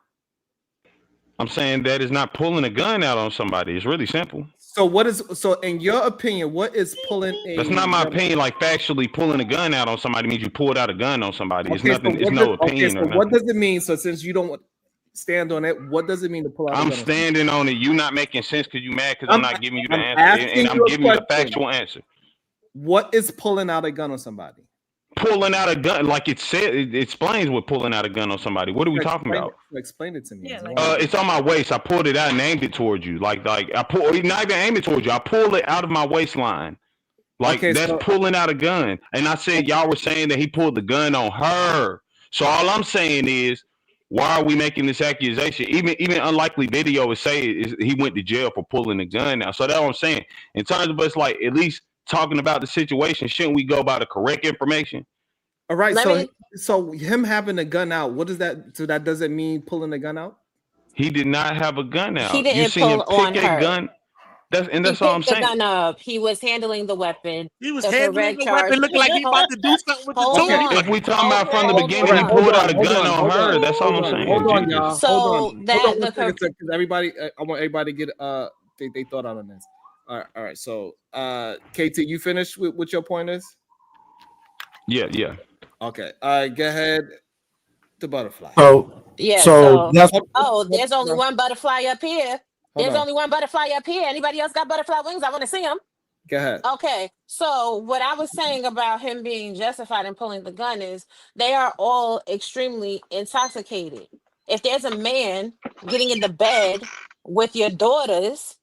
I'm saying that is not pulling a gun out on somebody. It's really simple. So in your opinion, what is pulling a That's not my opinion. Like factually pulling a gun out on somebody means you pulled out a gun on somebody. It's Okay, nothing. so It's what no does- opinion so or what nothing. does it mean? So since you don't stand on it, what does it mean to pull out a I'm gun? standing on it. You not making sense because you mad because I'm not giving you the I'm answer, asking and I'm you a giving you the question. factual answer. What is pulling out a gun on somebody? Pulling out a gun, like it said, it explains what pulling out a gun on somebody. What are we talking about? Explain it to me. It's on my waist. I pulled it out and aimed it towards you. Like I pulled, not even aim it towards you. I pulled it out of my waistline. Like Okay, that's so- pulling out a gun. And I said y'all were saying that he pulled the gun on her. So all I'm saying is, why are we making this accusation? Even unlikely video would say he went to jail for pulling the gun out. So that's what I'm saying. In terms of us, like at least talking about the situation, shouldn't we go by the correct information? All right. Let So me So him having a gun out, what does that? So that doesn't mean pulling the gun out. He did not have a gun out. He You didn't seen him pull on pick a her. gun. That's He all I'm picked the saying. gun up. He was handling the weapon. He was The handling correct the charge. weapon, looking like he about to do something with the Hold tool. on. If we talking about from the Hold beginning, he on. pulled out a gun on her. That's all I'm saying. Hold on, y'all. So hold on. that Hold on the one second, because everybody, I want everybody to get they thought out on this. All right. So KT, you finished with what your point is? Yeah. Okay. Go ahead. The butterfly. Yeah. So that's Oh, there's only one butterfly up here. Hold There's on. only one butterfly up here. Anybody else got butterfly wings? I want to see them. Go ahead. Okay, so what I was saying about him being justified in pulling the gun is they are all extremely intoxicated. If there's a man getting in the bed with your daughters,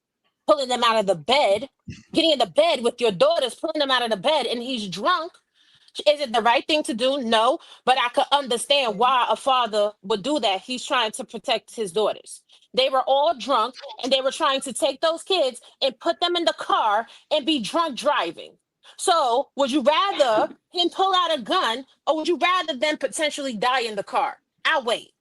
pulling them out of the bed, getting in the bed with your daughters, pulling them out of the bed, and he's drunk, is it the right thing to do? No, but I could understand why a father would do that. He's trying to protect his daughters. They were all drunk and they were trying to take those kids and put them in the car and be drunk driving. So would you rather him pull out a gun or would you rather them potentially die in the car? I'll wait.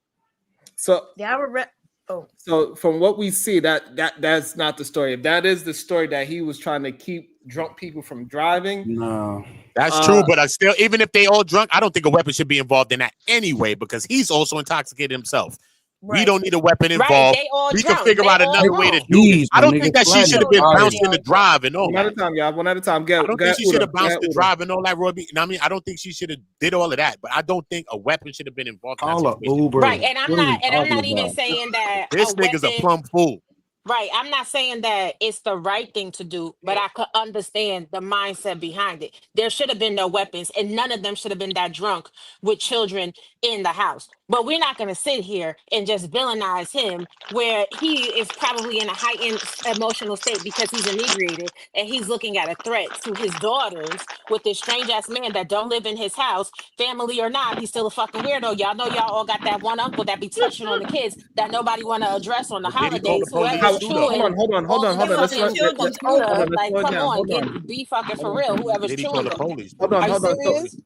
So Yeah, I would. So from what we see, that's not the story. If that is the story, that he was trying to keep drunk people from driving. No, that's true. But still, even if they all drunk, I don't think a weapon should be involved in that anyway, because he's also intoxicated himself. Right. We don't need a weapon Right, involved. they all We can drunk. figure They out all another way to drunk. do Jeez, it. I my don't nigga, think that she flat should have is been fire. bouncing the drive and all One at that. a time, y'all. One at a time. I don't think she should have bounced the drive and all that, Roy. I mean, I don't think she should have did all of that. But I don't think a weapon should have been involved in that Call a situation. Uber. Right, and I'm What are not we and I'm talking not even about? saying that This a nigga's a weapon. plumb fool. Right. I'm not saying that it's the right thing to do, but I could understand the mindset behind it. There should have been no weapons, and none of them should have been that drunk with children in the house. But we're not going to sit here and just villainize him where he is probably in a heightened emotional state because he's inebriated and he's looking at a threat to his daughters with this strange ass man that don't live in his house, family or not. He's still a fucking weirdo. Y'all know y'all all got that one uncle that be touching on the kids that nobody want to address on the But did he call the holidays. police Whoever's too, Hold though? on. chewing all of the Let's fucking let's computer. Like, slow it come down. on, Hold on. be fucking for real. Whoever's Did he call chewing the them. police? Hold on. Are you So, serious?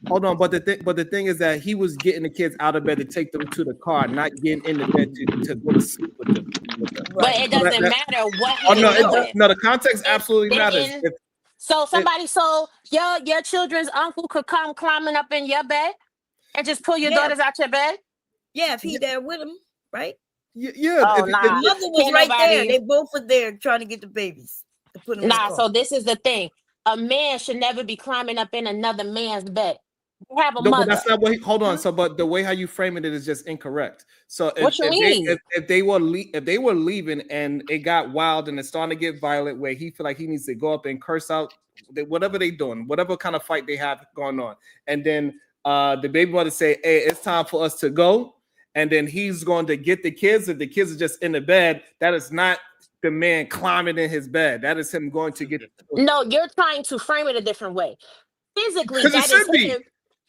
hold on. But the thing is that he was getting the kids out of bed to take them to the car, not getting in the bed to go to sleep with them. But it So doesn't matter what Oh he no, was doing. no. The context absolutely They're matters. in- So your children's uncle could come climbing up in your bed and just pull your daughters out your bed? Yeah, if he there with him, right? Yeah. Oh, The nah. mother was Can't right there. nobody- They both were there trying to get the babies to put them in the Nah, car. so this is the thing. A man should never be climbing up in another man's bed. You have a No, mother. but that's not what. Hold on. So, but the way how you framing it is just incorrect. So, What you mean? if they were leaving and it got wild and it's starting to get violent, where he feel like he needs to go up and curse out whatever they doing, whatever kind of fight they have going on, and then the baby mother say, "Hey, it's time for us to go," and then he's going to get the kids. If the kids are just in the bed, that is not the man climbing in his bed. That is him going to get. No, you're trying to frame it a different way. Physically, 'Cause it that is should be. him.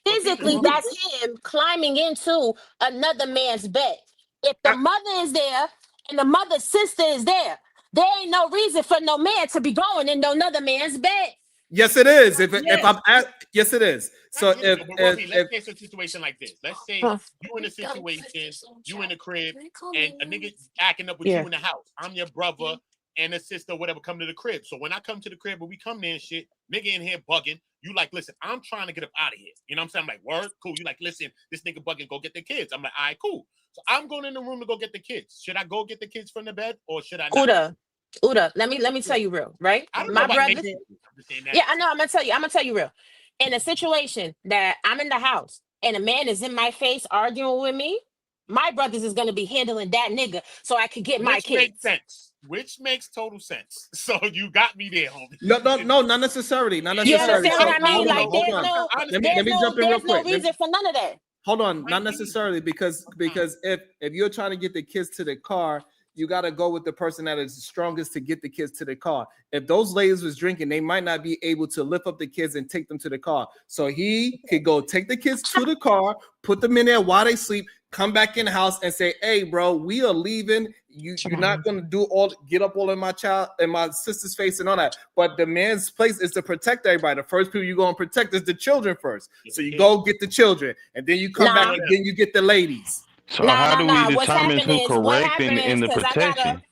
Physically, that's him climbing into another man's bed. If the mother is there and the mother's sister is there, there ain't no reason for no man to be going in no another man's bed. Yes, it is. If I'm at, yes, it is. So But if Robbie, let's get a situation like this. Let's say Huh. you in a situation, you in the crib, and a nigga acting up with Yeah. you in the house. I'm your brother and a sister, whatever, come to the crib. So when I come to the crib, when we come there and shit, nigga in here bugging, you like, listen, I'm trying to get up out of here. You know what I'm saying? I'm like, word, cool. You like, listen, this nigga bugging, go get the kids. I'm like, all right, cool. So I'm going in the room to go get the kids. Should I go get the kids from the bed or should I not? Uda, let me tell you real, right? I don't know My about brother. niggas. I'm just saying that. Yeah, I know. I'm gonna tell you real. In a situation that I'm in the house and a man is in my face arguing with me, my brothers is gonna be handling that nigga so I could get my Which kids. makes sense. Which makes total sense. So you got me there, homie. no, not necessarily. Not You necessarily. understand what I mean? Hold Like on, there's hold on. no, Let me jump in real there's no quick. reason for none of that. Hold on, not necessarily because if you're trying to get the kids to the car, you got to go with the person that is the strongest to get the kids to the car. If those ladies was drinking, they might not be able to lift up the kids and take them to the car. So he could go take the kids to the car, put them in there while they sleep, come back in the house and say, "Hey, bro, we are leaving. You're not gonna get up all in my child and my sister's face and all that." But the man's place is to protect everybody. The first people you're gonna protect is the children first. So you go get the children, and then you come back and then you get the ladies. So how do we determine who's correct in the protection?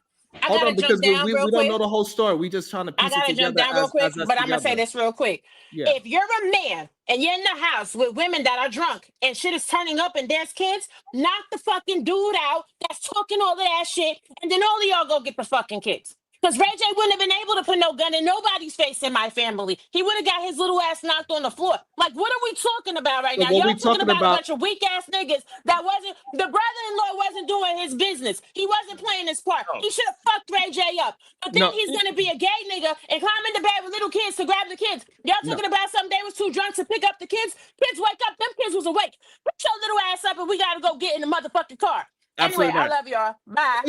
Hold on, because we don't know the whole story. We just trying to piece I gotta it together. jump down real quick, as us but I'm gonna say together. this real quick. Yeah. If you're a man and you're in the house with women that are drunk and shit is turning up and there's kids, knock the fucking dude out that's talking all of that shit, and then all of y'all go get the fucking kids. Because Ray J wouldn't have been able to put no gun in nobody's face in my family. He would have got his little ass knocked on the floor. Like, what are we talking about right So now? what we Y'all talking about a about- bunch of weak ass niggas that wasn't, the brother-in-law wasn't doing his business. He wasn't playing his part. He should have fucked Ray J up. But then No. he's gonna be a gay nigga and climb into bed with little kids to grab the kids. Y'all talking about something they was too drunk to pick up the kids? Kids wake up, them kids was awake. Put your little ass up and we gotta go get in the motherfucking car. Absolutely Anyway, I not. love y'all. Bye.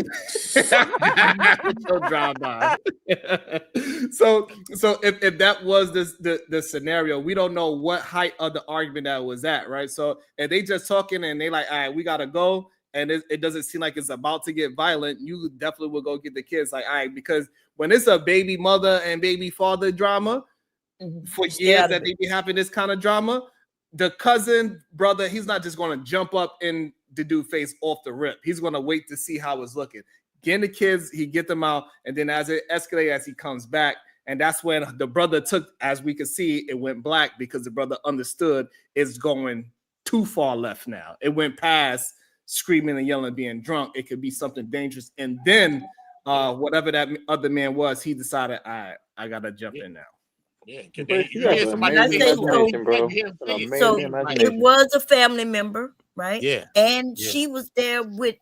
No drama. so if that was the scenario, we don't know what height of the argument that was at, right? So if they just talking and they like, all right, we gotta go, and it doesn't seem like it's about to get violent, you definitely will go get the kids. Like, all right, because when it's a baby mother and baby father drama, for years that they be having this kind of drama, the cousin brother, he's not just gonna jump up in the dude face off the rip. He's gonna wait to see how it's looking. Getting the kids, he get them out, and then as it escalates, as he comes back, and that's when the brother took, as we could see, it went black because the brother understood it's going too far left now. It went past screaming and yelling, being drunk. It could be something dangerous, and then whatever that other man was, he decided, I gotta jump in now. Yeah, So it was a family member, right? Yeah. And Yeah. she was there with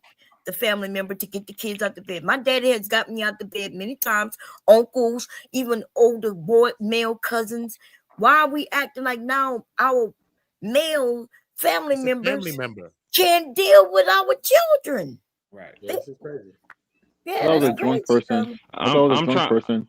the family member to get the kids out the bed. My daddy has got me out the bed many times, uncles, even older male cousins. Why are we acting like now our male family members can't deal with our children? Right. This is crazy. I Yeah, was a that's drunk crazy, person. though. I was a drunk person.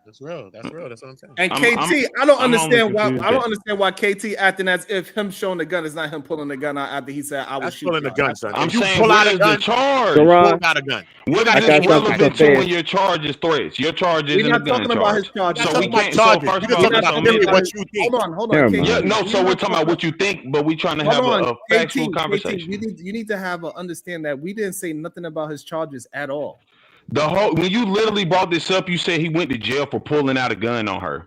That's real. That's real. That's what I'm saying. And KT, I don't understand why KT acting as if him showing the gun is not him pulling the gun out after he said I was pulling the gun, son. I'm If you saying, pull what out a is gun, the charge? pull out a gun. What I is got this something relevant to to say. when your charge is threats? Your charge We're isn't a not gun talking about his charge. charges. So we can't. So charges. first We're of all, talking about so what you think. Hold on. Yeah, KT. no. So we're talking about what you think, but we trying to have a factual conversation. You need to have a understand that we didn't say nothing about his charges at all. The whole when you literally brought this up, you said he went to jail for pulling out a gun on her.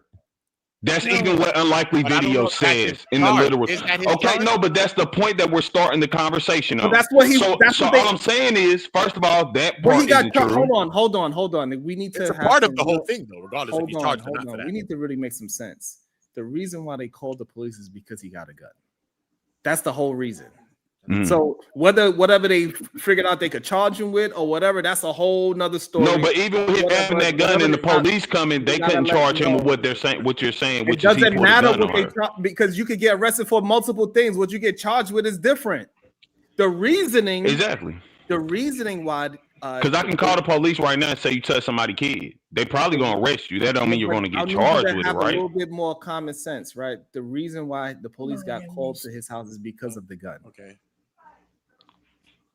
That's even what Unlikely Video says in the literal. Okay, no, but that's the point that we're starting the conversation on. That's what he. So, That's so what they, all I'm saying is, first of all, that well, part he got isn't caught. true. Hold on. We need to It's a have part of some the whole real- thing, though, regardless if he's charged or not for that. We need to really make some sense. The reason why they called the police is because he got a gun. That's the whole reason. Mm. So whatever they figured out they could charge him with or whatever, that's a whole nother story. No, but even with him having that gun and the police coming, they couldn't charge him with what they're saying. What you're saying, It which is he doesn't pulled a matter gun what on they her. because you could get arrested for multiple things. What you get charged with is different. The reasoning, Exactly. the reasoning why. Because I can call the police right now and say you touched somebody's kid. They probably gonna arrest you. That don't mean you're gonna I get need you charged to with it, have a right? little bit more common sense, right? The reason why the police got called to his house is because of the gun.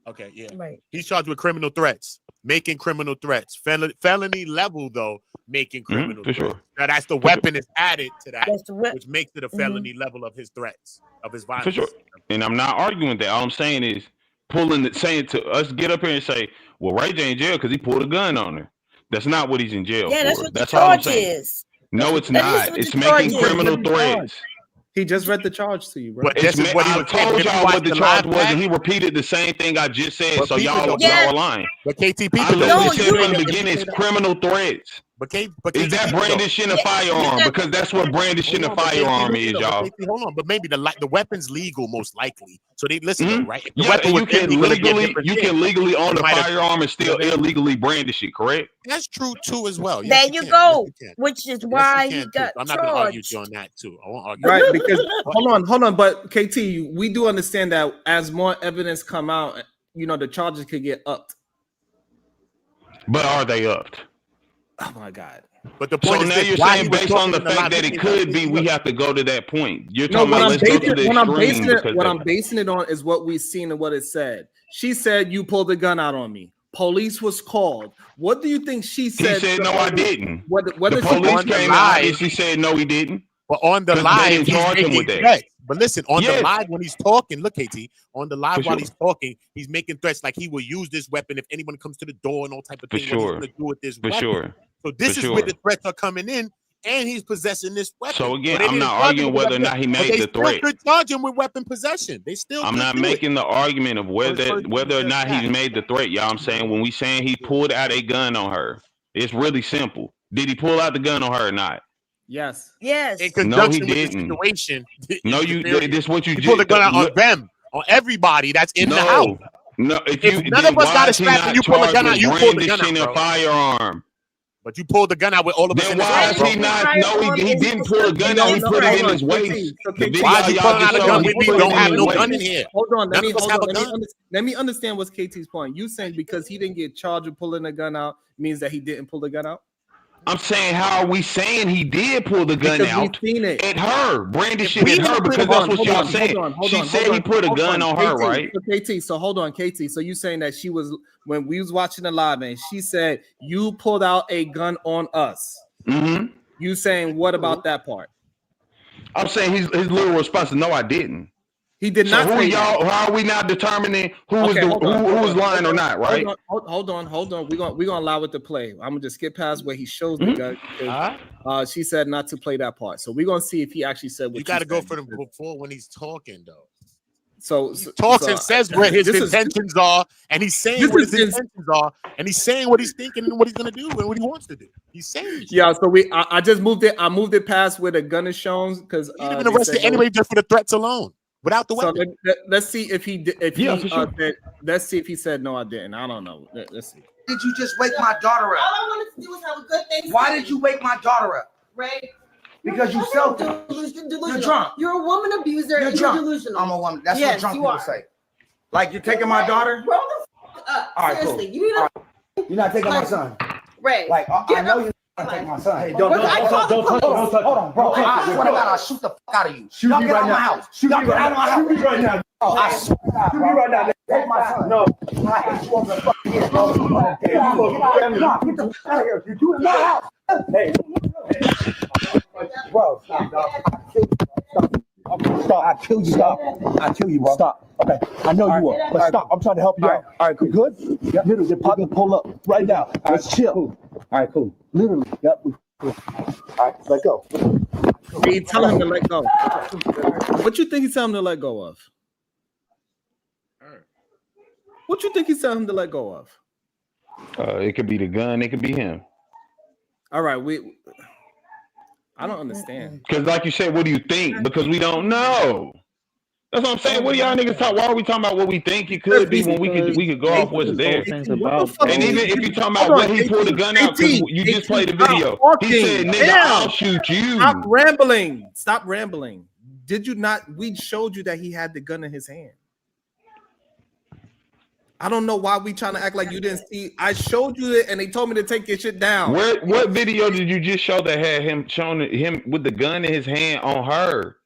Okay, yeah. Right. He's charged with criminal threats, making criminal threats. Felony level, though, making criminal for threats. sure. Now, that's the weapon is added to that, That's the which makes it a felony level of his threats, of his violence. For sure. And I'm not arguing that. All I'm saying is saying to us, get up here and say, well, Ray J in jail because he pulled a gun on her. That's not what he's in jail Yeah, for. that's what the all I'm charge saying. is. No, it's That is not. what It's the charge making is. criminal What the charge? threats. He just read the charge to you, bro. But this is what he I was saying. told If you y'all watch what the the charge live was, and back- he repeated the same thing I just said. But So people y'all don't- are lying. But KT, I people literally don't. said from the beginning, it's criminal threats. But Is KT, that people don't. brandishing a firearm? Because that's what brandishing a Hold on, but firearm KT, is, hold on, y'all. but KT, hold on, but maybe the weapon's legal, most likely. So they listen, though, right? If the Yeah, weapon and was you can illegal, it'd be a legally different you thing. can legally own They a might have- firearm and still illegally brandish it, correct? That's true too, as well. Yes, There you can. go. Yes, you can. Which is Yes, why you he can, too. got I'm not going to argue with charged. you on that too. I won't argue. Right, because hold on, but KT, we do understand that as more evidence come out, the charges could get upped. But are they upped? Oh my God. But the So point is now this, you're why saying he was based on talking the in the fact live, that he it can't could say be, it we was. have to go to that point. You're No, talking about let's go to the what I'm extreme basing it, because what of I'm basing it on is what we've seen and what it said. She said you pulled a gun out on me. Police was called. What do you think she he said? said to no, I police? didn't. What The did she police On the came and live, obviously said no, he didn't. but on the Because they live, didn't he's charge him making with that. threats. But listen, on the Yes, live when he's talking, look, KT, on the live for while sure. he's talking, he's making threats like he will use this weapon if anyone comes to the door and all type of For thing. What he's sure. gonna do with this For weapon. sure. So this For is where sure. the threats are coming in, and he's possessing this weapon. So again, they I'm didn't not charge him arguing with whether or weapon, not he but made they the still threat. could charge him with weapon possession. They still I'm could not do it. making the argument of On his whether first whether or just not that. he's made the threat. Y'all, I'm saying when we saying he pulled out a gun on her, it's really simple. Did he pull out the gun on her or not? Yes. Yes. In No, he conjunction with the didn't. situation, No, is the you. theory. This what you He pulled the just. gun out on them, on everybody that's in the house. No, no. If If you none then of us why got a is he strap and not you pull a charged gun out, with you pull the gun out, brandishing a bro. firearm? But you pulled the gun out with all of us Then in this why house, is bro. he not? No, he didn't pull a gun out. He No, put it in hold his on, waist. KT. So The KT, video Why is he y'all pulling just out a showed, gun he when we put it don't in have his no waist. gun in here? Hold on, None of us have a gun. let me understand what's KT's point. You saying because he didn't get charged with pulling a gun out means that he didn't pull the gun out? I'm saying, how are we saying he did pull the gun Because we've out seen it. at her, brandish If it we at didn't her? put Because it that's on, what y'all saying. hold She on, said he put a gun on her, KT, right? So KT, so hold on, KT. So you saying that she was when we was watching the live and she said you pulled out a gun on us. Mm-hmm. You saying what about that part? I'm saying his little response is no, I didn't. He did So not who say y'all? that. How are we now determining who was Okay, the who was lying or not? Right? Hold on. We're gonna allow it to play. I'm gonna just skip past where he shows the gun. Because, she said not to play that part. So we're gonna see if he actually said what You got to go said. for them before when he's talking, though. So He talks and says where his this is- intentions are, and he's saying this what is his ins- intentions are, and he's saying what he's thinking and what he's gonna do and what he wants to do. He's saying shit. Yeah, so I just moved it. I moved it past where the gun is shown because He'd have been arrested anyway just for the threats alone, without the So weapon. let's see if he did. Yeah, for sure. Let's see if he said no, I didn't. I don't know. Let's see. Did you just wake my daughter All up? I wanted to do was have a good Thanksgiving. Why did you wake my daughter up? Right? Because you selfish. You're drunk. You're a woman abuser. You're and drunk. You're delusional. I'm a woman. That's Yes, what drunk you people are. say. Like you're taking my daughter. Grow the fuck up. All right, cool. Seriously, you need to. All right. You're not taking my son. Ray. Like I get know up. you're not taking my son. Hey, Don't touch Hold on, bro. I swear to God, I'll shoot the fuck out of you. Y'all get out of my house. Y'all get out of my house. Shoot me right now. Oh, I swear to God, bro. Right now. Take my son. No. I hate you over the fucking head, bro. Get the fuck out of here. You do it in my house. Hey. Bro, stop, dog. Stop. I kill you. Stop. I kill you, bro. Stop. Okay. I know you will, but stop. I'm trying to help you out. All right, cool. Good? Yep. Literally, your partner pull up right now. Let's chill. Cool. All right, cool. Literally. Yep. All right, let go. He telling him to let go. What you think he's telling him to let go of? What you think he's telling him to let go of? It could be the gun. It could be him. All right, I don't understand. Because, like you said, what do you think? Because we don't know. That's what I'm saying. What do y'all niggas talk? Why are we talking about what we think it could be when we could go off what's there? And even if you're talking about when he pulled the gun out, because you just played the video. He said, "Nigga, I'll shoot you." Stop rambling. Stop rambling. Did you not? We showed you that he had the gun in his hand. I don't know why we trying to act like you didn't see. I showed you it, and they told me to take your shit down. What video did you just show that had him showing him with the gun in his hand on her?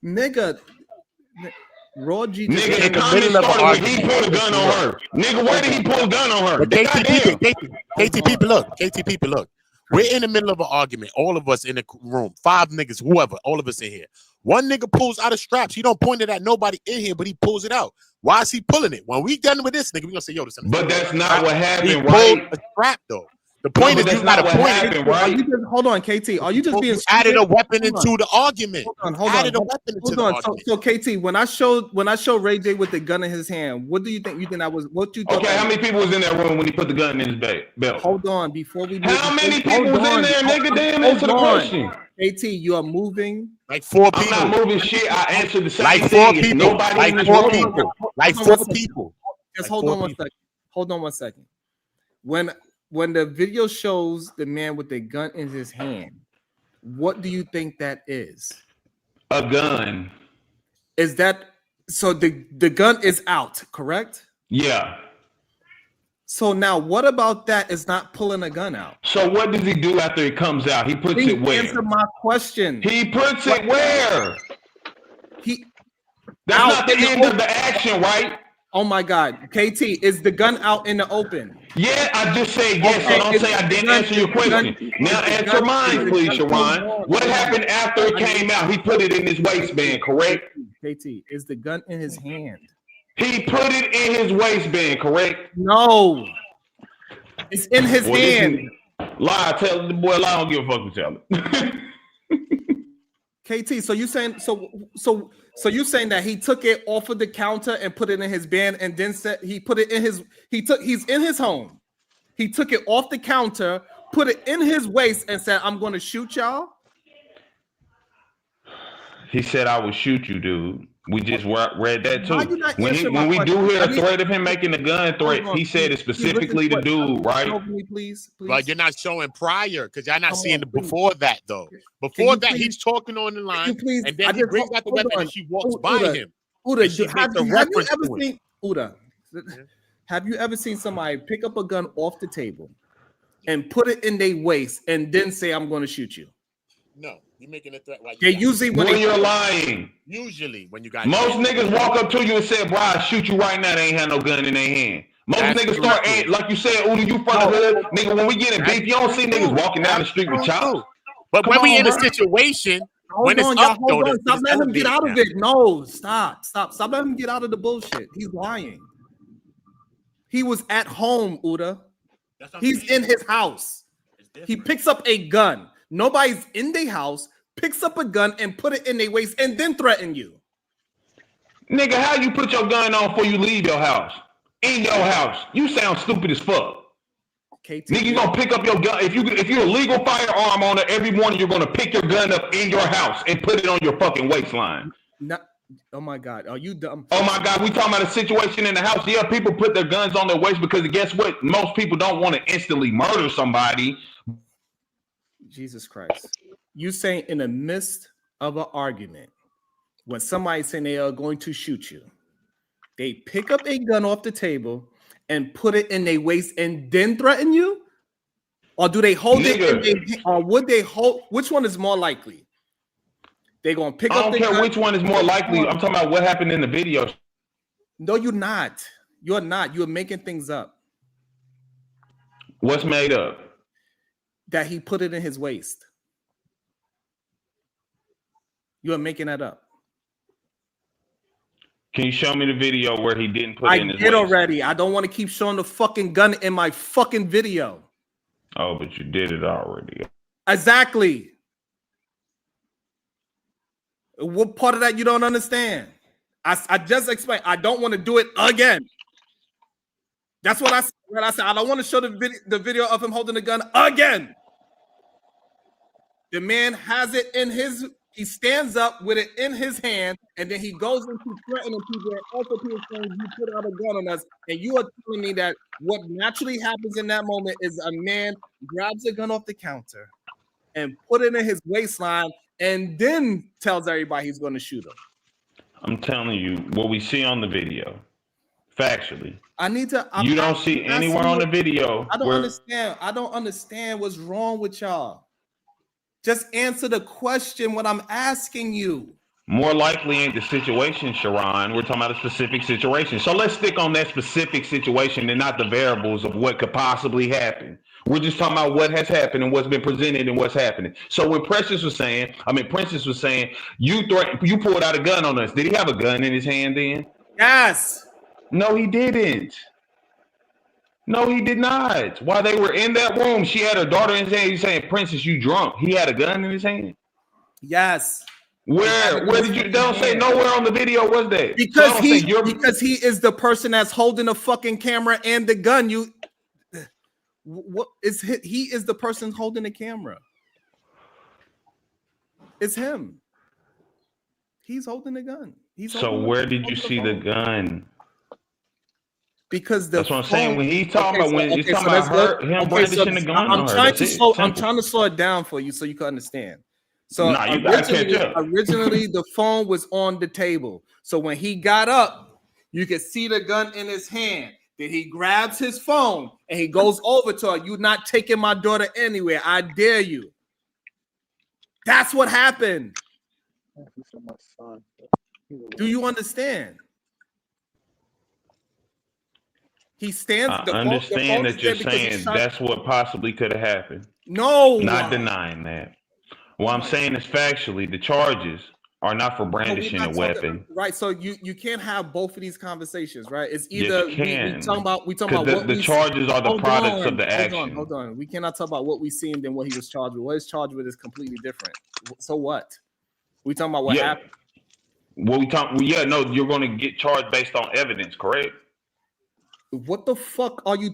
Nigga, Raw G. Nigga, the comment started when he pulled a gun on her. Nigga, where did he pull a gun on her? But KT people, look. We're in the middle of an argument. All of us in the room, 5 niggas, whoever, all of us in here. One nigga pulls out a strap. He don't point it at nobody in here, but he pulls it out. Why is he pulling it? When we done with this nigga, we gonna say, yo, this. But that's not what happened, he right? pulled a strap though. The point is, you gotta point it. Right? Hold on, KT. Are you just being added a weapon into the argument? Hold on. So KT, when I showed Ray J with the gun in his hand, what do you think? You think that was what you thought? Okay, how many people was in that room when he put the gun in his belt? Hold on, before we. How many people was in there, nigga? Damn, answer the question. KT, you are moving like 4 people. I'm not moving shit. I answered the same like 4 thing. people. Nobody Like in this 4 room. people. Like 4 people. Just Like hold 4 on one people. second. Hold on one second. When the video shows the man with the gun in his hand, what do you think that is? A gun. Is that so? The gun is out, correct? Yeah. So now, what about that is not pulling a gun out? So what does he do after it comes out? He puts it where? Answer my question. He puts it where? That's Out not the in the end of open. the action, right? Oh my God, KT, is the gun out in the open? Yeah, I just said yes. So don't say I didn't answer your question. Now answer mine, please, Sharon. What happened after it came out? He put it in his waistband, correct? KT, is the gun in his hand? He put it in his waistband, correct? No. It's in his hand. Lie, tell the boy lie, I don't give a fuck with y'all. KT, so you saying so you saying that he took it off of the counter and put it in his band and then said he put it in his he's in his home. He took it off the counter, put it in his waist and said, I'm gonna shoot y'all. He said I would shoot you, dude. We just read that too. Why you not When answering my we do question? hear I a need- threat of him making a gun threat, he said it specifically to dude, right? Please. But you're not showing prior because you're not Come seeing on, the please. before that though. Can Before you that, please- he's talking on the line, please- and I then he just- brings out the hold weapon on. and she walks Uda, by him. Uda, and she makes a have you reference ever to it. seen Uda? Have you ever seen somebody pick up a gun off the table and put it in their waist and then say, I'm going to shoot you? No, you're making a threat. Like They usually When you're lying. Usually when you got Most niggas walk up to you and say, bro, I'll shoot you right now. They ain't had no gun in their hand. Most That's niggas start, true. like you said, Uda, you from the hood. Nigga, when we get in beef, you don't see niggas walking down the street with chops. But Come when we on, in a bro. situation, when Hold it's on, y'all. up, Hold though, on. Stop it's letting him get out of elevated it. No, stop. Stop letting him get out of the bullshit. He's lying. He was at home, Uda. He's in his house. He picks up a gun. Nobody's in their house, picks up a gun and put it in their waist and then threaten you. Nigga, how you put your gun on before you leave your house? In your house. You sound stupid as fuck. Nigga, you gonna pick up your gun. If you're a legal firearm owner, every morning you're gonna pick your gun up in your house and put it on your fucking waistline. Oh my God, are you dumb? Oh my God, we talking about a situation in the house. Yeah, people put their guns on their waist because guess what? Most people don't want to instantly murder somebody. Jesus Christ. You saying in the midst of an argument, when somebody's saying they are going to shoot you, they pick up a gun off the table and put it in their waist and then threaten you? Or do they hold it in their, or would they hold? Which one is more likely? They're gonna pick I up don't the care gun. which one is more likely. I'm talking about what happened in the video. No, you're not. You're not. You're making things up. What's made up? That he put it in his waist. You're making that up. Can you show me the video where he didn't put it in I his did waist? already. I don't want to keep showing the fucking gun in my fucking video. Oh, but you did it already. Exactly. What part of that you don't understand? I just explained. I don't want to do it again. That's what I said. I don't want to show the video of him holding the gun again. The man has it in his. He stands up with it in his hand, and then he goes into threatening people. And also, people saying you put out a gun on us, and you are telling me that what naturally happens in that moment is a man grabs a gun off the counter and put it in his waistline, and then tells everybody he's going to shoot him. I'm telling you what we see on the video. Factually. I need to. You don't see anywhere on the video. I don't where- understand. I don't understand what's wrong with y'all. Just answer the question when I'm asking you. More likely ain't the situation, Sharon. We're talking about a specific situation. So let's stick on that specific situation and not the variables of what could possibly happen. We're just talking about what has happened and what's been presented and what's happening. So when Princess was saying, you pulled out a gun on us. Did he have a gun in his hand then? Yes. No, he didn't. No, he did not. While they were in that room, she had her daughter in his hand. He's saying, Princess, you drunk. He had a gun in his hand. Yes. Where did you? They don't say nowhere on the video was that. Because So because he is the person that's holding the fucking camera and the gun. What is he is the person holding the camera. It's him. He's holding the gun. So where did you see the gun? Because that's what I'm saying. When he's talking about him brandishing the gun. I'm trying to slow it down for you so you can understand. So nah, you gotta catch up. Originally, the phone was on the table. So when he got up, you could see the gun in his hand. Then he grabs his phone and he goes over to her. You're not taking my daughter anywhere. I dare you. That's what happened. Do you understand? He stands. I understand that you're saying that's what possibly could have happened. No, not denying that. What I'm saying is factually, the charges are not for brandishing a weapon. Right. So you can't have both of these conversations, right? It's either Yes, you can. we talking about what the charges are the products of the action. Hold on. We cannot talk about what we seen than what he was charged with. What he's charged with is completely different. So what? We talking about what happened. You're going to get charged based on evidence, correct? What the fuck are you?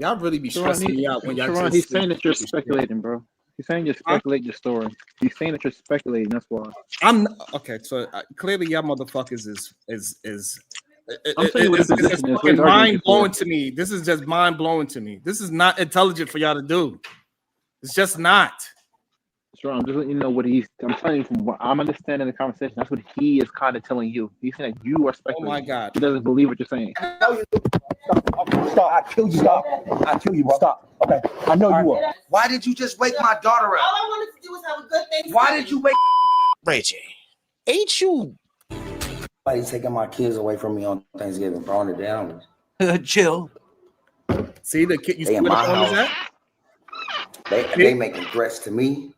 Y'all really be stressing me out when y'all Sharon, he's saying that you're speculating, bro. He's saying you're speculating your story. He's saying that you're speculating. That's why. Okay. So clearly, y'all motherfuckers is. I'm saying what his position is. Fucking mind blowing to me. This is just mind blowing to me. This is not intelligent for y'all to do. It's just not. Sure, I'm just letting you know what he's. I'm telling you from what I'm understanding the conversation. That's what he is kind of telling you. He's saying that you are speculating. Oh my God. He doesn't believe what you're saying. Stop! I killed you. Stop! I kill you, bro. Stop. Okay. I know you are. Why did you just wake my daughter All up? I wanted to do was have a good thing. Why did you wake? Reggie, ain't you? Nobody's taking my kids away from me on Thanksgiving, throwing it down. Chill. See the kid. You They see in what my the phone is house. at? They making threats to me.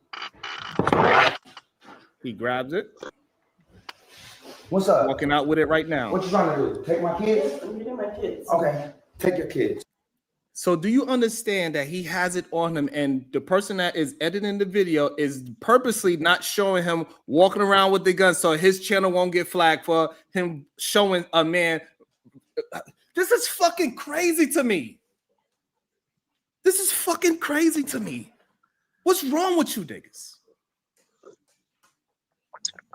He grabs it. What's up? Walking out with it right now. What you trying to do? Take my kids? Okay. Take your kids. So do you understand that he has it on him, and the person that is editing the video is purposely not showing him walking around with the gun so his channel won't get flagged for him showing a man? This is fucking crazy to me. This is fucking crazy to me. What's wrong with you niggas?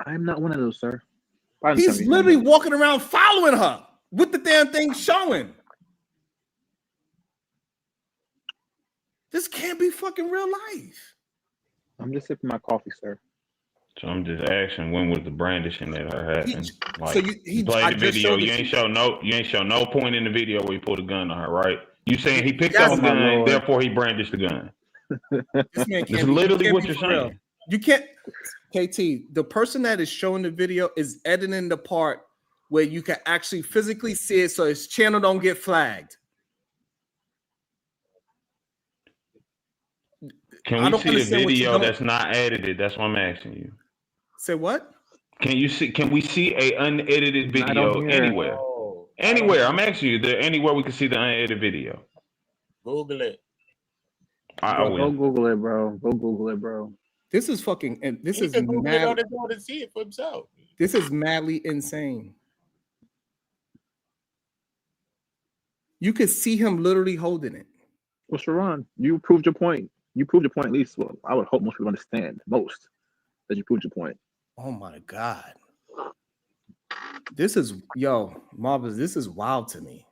I'm not one of those, sir. He's literally walking around following her with the damn thing showing. This can't be fucking real life. I'm just sipping my coffee, sir. So I'm just asking, when was the brandishing that happened? Like, so you played the video. You ain't show no point in the video where he pulled a gun on her, right? You saying he picked up a gun, therefore he brandished the gun. This man It's literally what you're real. saying. You can't, KT. The person that is showing the video is editing the part where you can actually physically see it, so his channel don't get flagged. Can we see a video that's not edited? That's what I'm asking you. Say what? Can we see a unedited video anywhere? Anywhere. I'm asking you, there anywhere we can see the unedited video? Google it. Go Google it, bro. Go Google it, bro. This is fucking, and this He is can Google it on mad. his own and see it for himself. This is madly insane. You could see him literally holding it. Well, Sharon, you proved your point. You proved your point at least. Well, I would hope most people understand that you proved your point. Oh my God. This is, Marvis, this is wild to me.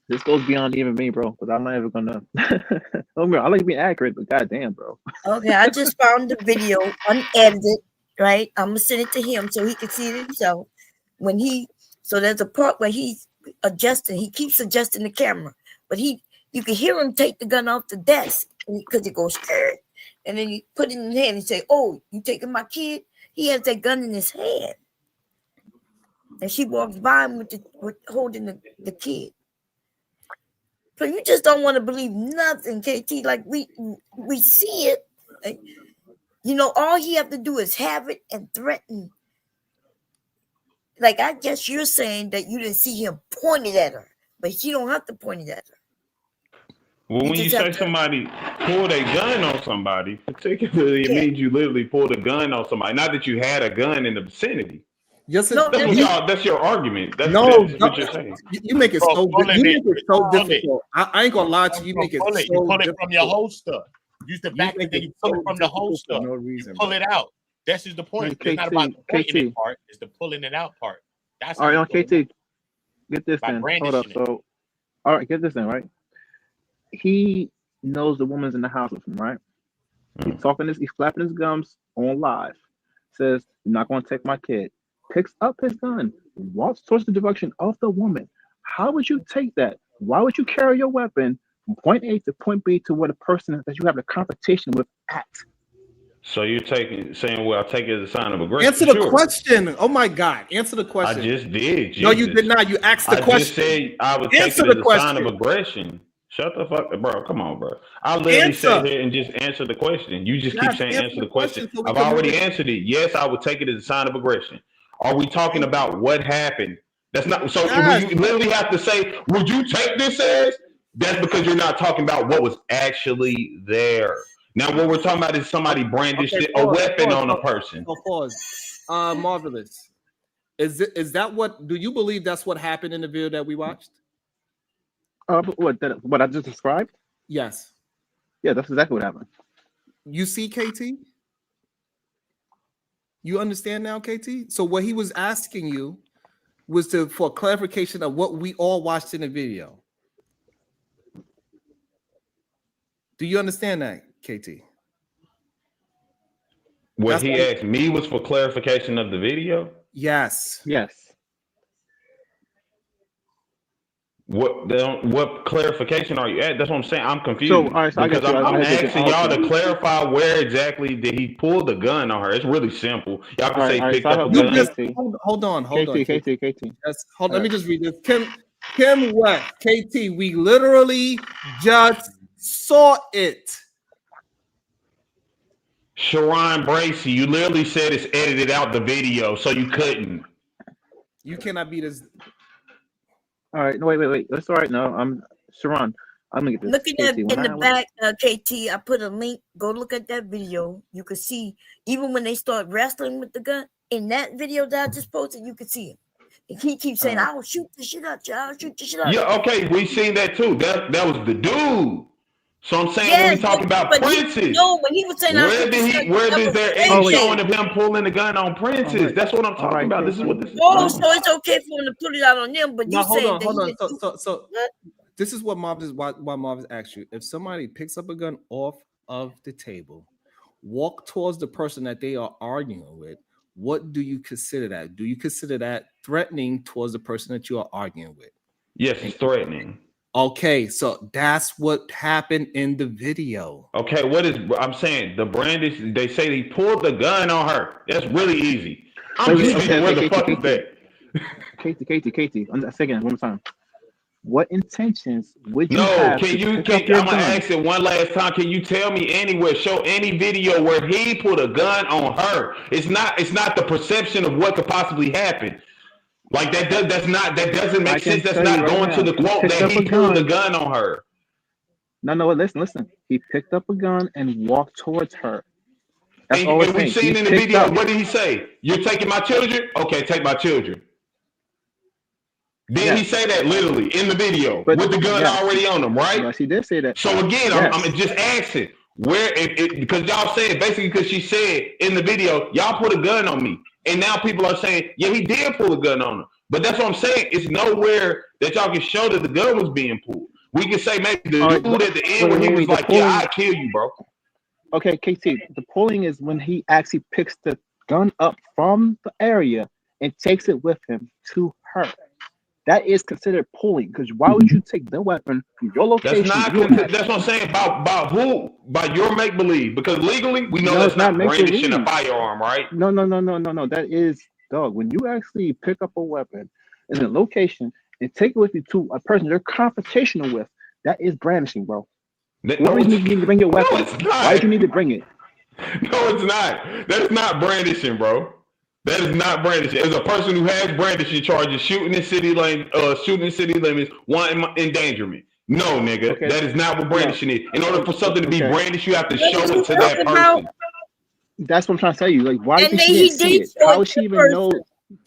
This goes beyond even me, bro, because I'm not even gonna. I like being accurate, but goddamn, bro. Okay, I just found the video unedited, right? I'm gonna send it to him so he can see it himself. So there's a part where he's adjusting, he keeps adjusting the camera, but you can hear him take the gun off the desk because it goes, and then you put it in his hand and say, "Oh, you taking my kid?" He has that gun in his hand, and she walks by him with holding the kid. So you just don't want to believe nothing, KT. Like we see it. Like, all he have to do is have it and threaten. Like, I guess you're saying that you didn't see him pointed at her, but you don't have to point it at her. Well, when you say somebody pulled a gun on somebody, particularly, it means you literally pulled a gun on somebody. Not that you had a gun in the vicinity. Yes, that's your argument. That's what you're saying. You make it so difficult. I ain't gonna lie to you. You make it so You pull it difficult. from your holster. Use the back and then you pull it from the holster. No reason. You pull it out. That's just the point. It's not about the pointing it part. It's the pulling it out part. That's All right, on KT. Get this By then. Hold brandishing up. So, all right, get this then, right? He knows the woman's in the house with him, right? He's flapping his gums on live. Says, "You're not going to take my kid." picks up his gun, walks towards the direction of the woman. How would you take that? Why would you carry your weapon from point A to point B to where the person that you have a confrontation with at? So you're saying, well, I take it as a sign of aggression. Answer the Sure. question. Oh my God. Answer the I question. just did. No, you Jesus. did not. You asked the I question. just said I would take Answer it as the a sign of question. aggression. Shut the fuck up, bro. Come on, bro. I literally sat here and just answered the question. You just keep Yes, saying answer the question. so we I've can already move. answered it. Yes, I would take it as a sign of aggression. Are we talking about what happened? That's not so. Yes. You literally have to say, would you take this as? That's because you're not talking about what was actually there. Now, what we're talking about is somebody brandished a weapon on a person. Pause. Marvelous. Is that what? Do you believe that's what happened in the video that we watched? What I just described? Yes. Yeah, that's exactly what happened. You see, KT? You understand now, KT? So what he was asking you was for clarification of what we all watched in the video. Do you understand that, KT? What he asked me was for clarification of the video. Yes. Yes. What clarification are you at? That's what I'm saying. I'm confused. So, all right, so because I'm asking y'all to okay. clarify where exactly did he pull the gun on her. It's really simple. Y'all can say picked up a You gun. just, hold on. KT. Let me just read this. Kim West, KT, we literally just saw it. Sharon Bracy, you literally said it's edited out the video, so you couldn't. You cannot be this. All right, no, wait. That's all right. No, I'm Sharon. I'm gonna get this. Look at that KT, in when the I- back, KT. I put a link. Go look at that video. You can see even when they start wrestling with the gun in that video that I just posted. You can see it. And he keeps saying, "I'll shoot the shit out you. I'll shoot the shit out you." Yeah, okay, we seen that too. That was the dude. So I'm saying Yes, when we talking about but Princess, no, when he was saying, "I'll where shoot the shit out you," where that is was there AJ. any showing of him pulling the gun on Princess? That's what I'm talking about. This is what this is. Oh, so it's okay for him to put it out on them, but No, you saying hold on. that So this is what why Marv asked you. If somebody picks up a gun off of the table, walk towards the person that they are arguing with, what do you consider that? Do you consider that threatening towards the person that you are arguing with? Yes, it's threatening. Okay, so that's what happened in the video. Okay, I'm saying the brandish, they say he pulled the gun on her. That's really easy. I'm just thinking, where the fuck is that? KT. I'm saying it one more time. What intentions would you No, have? I'm gonna ask it one last time. Can you tell me anywhere, show any video where he put a gun on her? It's not the perception of what could possibly happen. Like that doesn't make sense. That's not going to the quote that he pulled the gun on her. No, listen. He picked up a gun and walked towards her. That's And all we seen in the video, what did he say? You're taking my children? Okay, take my children. Did he say that literally in the video with the gun already on him, right? Yes, he did say that. So again, I'm just asking where because y'all said basically because she said in the video, y'all put a gun on me. And now people are saying, yeah, he did pull a gun on her. But that's what I'm saying. It's nowhere that y'all can show that the gun was being pulled. We can say maybe the dude at the end where he was like, yeah, I'll kill you, bro. Okay, KT, the pulling is when he actually picks the gun up from the area and takes it with him to her. That is considered pulling, because why would you take the weapon from your location? That's what I'm saying about who? By your make believe, because legally we know that's not brandishing a firearm, right? No. That is, dog. When you actually pick up a weapon in a location and take it with you to a person you're confrontational with, that is brandishing, bro. What reason did you need to bring your weapon? Why did you need to bring it? No, it's not. That's not brandishing, bro. That is not brandishing. As a person who has brandishing charges, shooting in city limits, one endangerment. No, nigga, that is not what brandishing is. In order for something to be brandished, you have to show it to that person. That's what I'm trying to tell you. Like, why do you think she didn't see it? How would she even know?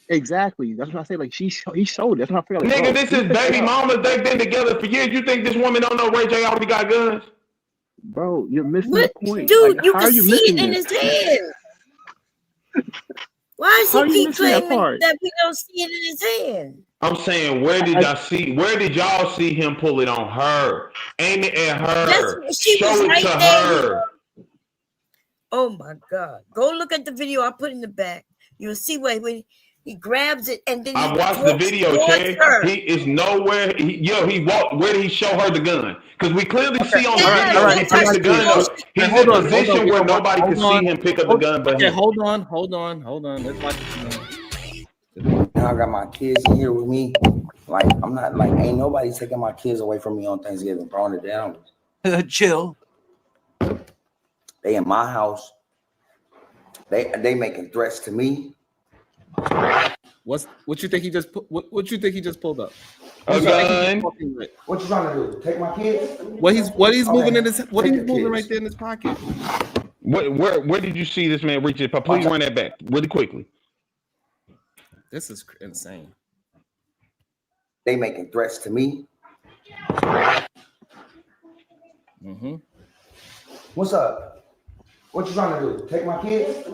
Exactly. That's what I say. Like, he showed it. That's what I feel like. Nigga, this is baby mamas. They've been together for years. You think this woman don't know Ray J already got guns? Bro, you're missing the point. Dude, like, you how can are you see missing it in this? his hand. Why How does you he keep missing that claiming part? that we don't see it in his hand? I'm saying, where did y'all see him pull it on her? Aim it at her. She Show was it right to there. her. Oh my God. Go look at the video I put in the back. You'll see when He grabs it and then I he watched the walks video, towards Cherry. her. He is nowhere. He walked. Where did he show her the gun? Because we clearly see on the Yeah, video he sometimes picked the gun people- up. He's hold in on, position hold on, where hold on, nobody hold can on. see him pick up the gun but Okay, him. hold on. Let's watch it. Now I got my kids in here with me. Like I'm not like ain't nobody taking my kids away from me on Thanksgiving, throwing it down. Chill. They in my house. They making threats to me. What you think he just what you think he just pulled up? A gun. What you trying to do? Take my kids? What he's moving in his Take he's the moving kids. right there in his pocket. Where did you see this man reach it? Please run that back really quickly. This is insane. They making threats to me. Mm-hmm. What's up? What you trying to do? Take my kids?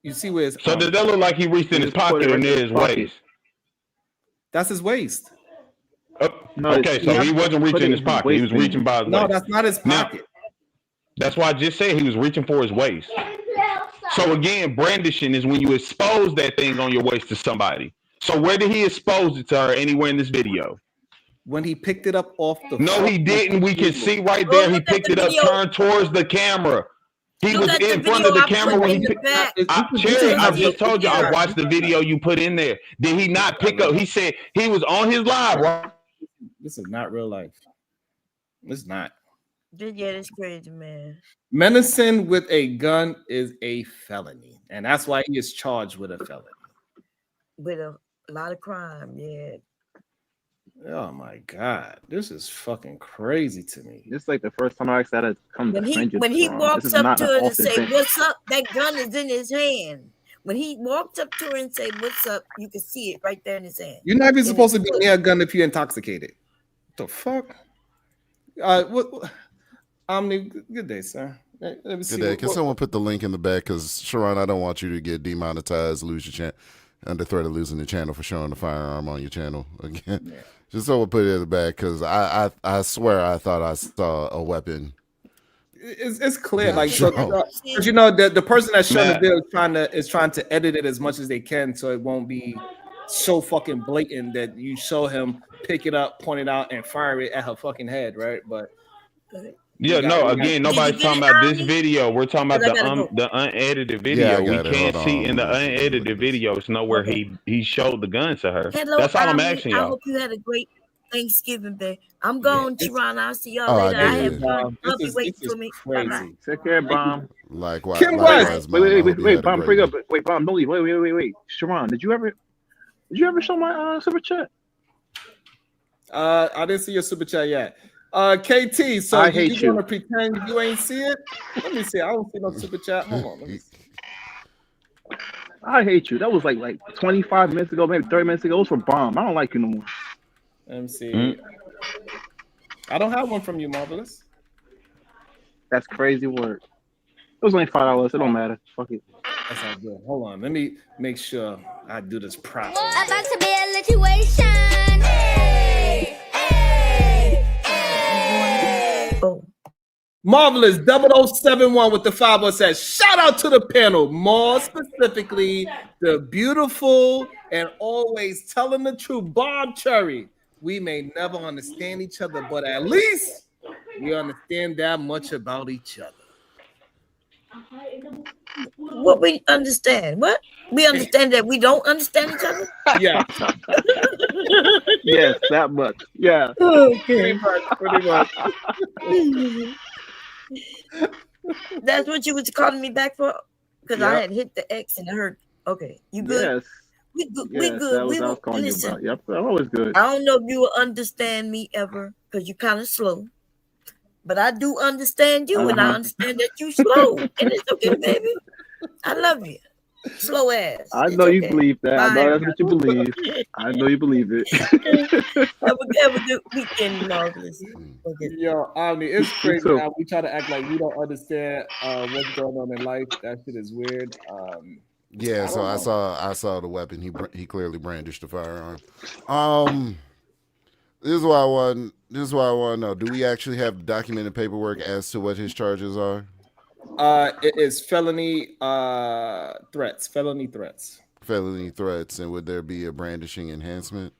You see where his So does that look like he reached in his pocket or near his waist? That's his waist. Okay, so he wasn't reaching in his pocket. He was reaching by his No, waist. that's not his pocket. That's why I just said he was reaching for his waist. So again, brandishing is when you expose that thing on your waist to somebody. So where did he expose it to her anywhere in this video? When he picked it up off the No, he didn't. We can see right there. He picked it up, turned towards the camera. He was in front of the camera when he picked Cherry, I just told you I watched the video you put in there. Did he not pick up? He said he was on his live, right? This is not real life. It's not. Yeah, that's crazy, man. Menacing with a gun is a felony, and that's why he is charged with a felony. With a lot of crime, yeah. Oh my god, this is fucking crazy to me. This is like the first time I actually had to come to strangers. When he This walks is up not to an her and often say, thing. "What's up?" That gun is in his hand. When he walked up to her and say, "What's up?" you can see it right there in his hand. You're not even supposed to be near a gun if you're intoxicated. What the fuck? What Omni, good day, sir. Let me see. Good day. Can someone put the link in the back? Because Sharon, I don't want you to get demonetized, lose your channel, under threat of losing the channel for showing the firearm on your channel again. Yeah. Just someone put it in the back because I swear I thought I saw a weapon. It's clear, like because you know the person that's showing the video is trying to edit it as much as they can so it won't be so fucking blatant that you show him pick it up, point it out, and fire it at her fucking head, right? But Yeah, no, again, nobody's talking about this video. We're talking about the unedited video. Yeah, I We got it. can't Hold see on. in the unedited video. It's nowhere he showed the gun to her. Hello, That's all I'm Omni. asking I y'all. hope you had a great Thanksgiving Day. I'm going, Sharon. I'll see y'all Oh, I later. I did. have fun. This I'll be is- waiting this is for me. crazy. Bye-bye. Take care, Bomb. Likewise. Kim likewise, West. Mom. I hope you Wait, had a Bomb, great bring up. one. Wait, Bomb, don't leave. Wait. Sharon, did you ever show my super chat? I didn't see your super chat yet. KT, so I hate you you. want to pretend you ain't see it? Let me see. I don't see no super chat. Hold on. Let me see. I hate you. That was like 25 minutes ago, maybe 30 minutes ago. It was from Bomb. I don't like you no more. Let me see. I don't have one from you, Marvelous. That's crazy work. It was only $5. It don't matter. Fuck it. That's not good. Hold on. Let me make sure I do this properly. About to be a situation. Hey, hey, hey. Marvelous 0071 with the 5 says, shout out to the panel, more specifically the beautiful and always telling the truth, Bob Cherry. We may never understand each other, but at least we understand that much about each other. What we understand? What we understand that we don't understand each other? Yeah. Yes, that much. Yeah. Okay. Pretty much. That's what you was calling me back for? Because I Yep. had hit the X and I heard, okay, you good? Yes. We good. Yes, We good. that was We I was will calling you listen. about. Yep, I'm always good. I don't know if you will understand me ever because you're kind of slow. But I do understand you, and I Uh-huh. understand that you slow. And it's okay, baby. I love you. Slow ass. I It's know you okay. believe that. I Bye. know that's what you believe. I know you believe it. Have a good weekend, Marvelous. Okay. Yo, Omni, it's crazy too. how we try to act like we don't understand what's going on in life. That shit is weird. Yeah, so I saw the weapon. He clearly brandished the firearm. This is why I want to know. Do we actually have documented paperwork as to what his charges are? It is felony threats. Felony threats. felony threats, and would there be a brandishing enhancement,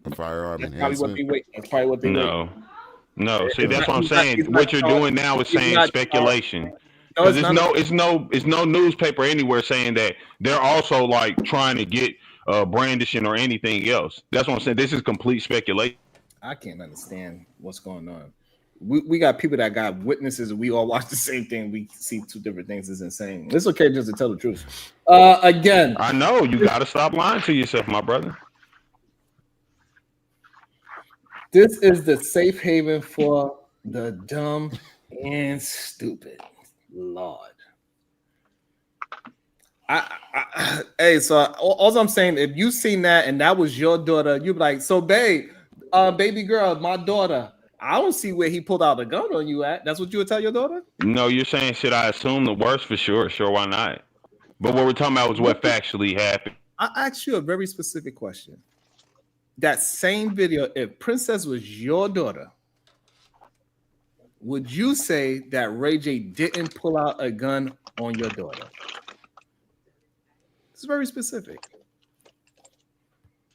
a firearm That's probably what enhancement? they wait. That's probably what they wait. No. See, It's that's not- what I'm he's not- saying. he's What not you're charged. doing now is He's saying not speculation. No, Because it's not. it's no newspaper anywhere saying that they're also like trying to get brandishing or anything else. That's what I'm saying. This is complete speculation. I can't understand what's going on. We got people that got witnesses, and we all watch the same thing. We see two different things. It's insane. It's okay just to tell the truth. Again, I know you got to stop lying to yourself, my brother. this is the safe haven for the dumb and stupid. Lord. Hey, so all I'm saying, if you seen that and that was your daughter, you'd be like, so babe, baby girl, my daughter, I don't see where he pulled out a gun on you at. That's what you would tell your daughter? No, you're saying, should I assume the worst for sure? Sure, why not? But what we're talking about was what factually happened. I asked you a very specific question. That same video, if Princess was your daughter, would you say that Ray J didn't pull out a gun on your daughter? It's very specific.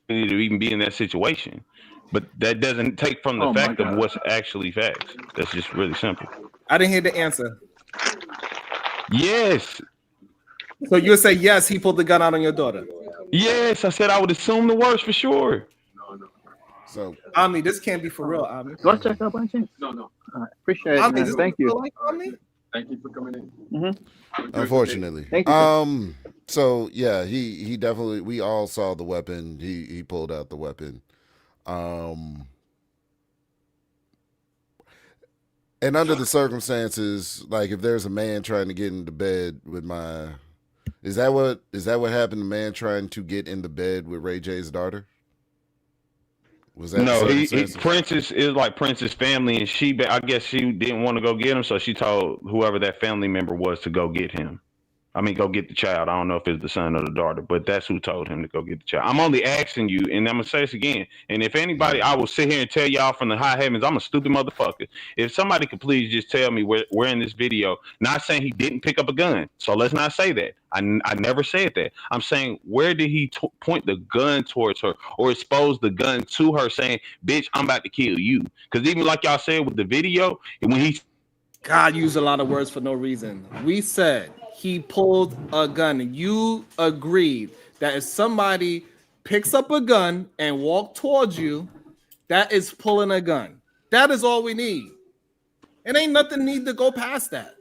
You need to even be in that situation. But that doesn't take from the Oh my fact of God. what's actually facts. That's just really simple. I didn't hear the answer. Yes. So you'll say yes, he pulled the gun out on your daughter. Yes, I said I would assume the worst for sure. So Omni, this can't be for real, Omni. Do I check out by chance? No. All right. Appreciate it, Omni, man. this Thank you. Like Omni? Thank you for coming in. Mm-hmm. Unfortunately. Thank you. So yeah, he definitely, we all saw the weapon. He pulled out the weapon. And under the circumstances, like if there's a man trying to get into bed with my, is that what happened? The man trying to get in the bed with Ray J's daughter? Was that No, the he circumstances? Princess is like Princess family, and I guess she didn't want to go get him, so she told whoever that family member was to go get him. I mean, go get the child. I don't know if it's the son or the daughter, but that's who told him to go get the child. I'm only asking you, and I'm gonna say this again. And if anybody, I will sit here and tell y'all from the high heavens, I'm a stupid motherfucker. If somebody could please just tell me where in this video, not saying he didn't pick up a gun, so let's not say that. I never said that. I'm saying, where did he point the gun towards her or expose the gun to her, saying, "Bitch, I'm about to kill you"? Because even like y'all said with the video, when he God used a lot of words for no reason. We said he pulled a gun. You agreed that if somebody picks up a gun and walk towards you, that is pulling a gun. That is all we need. It ain't nothing need to go past that.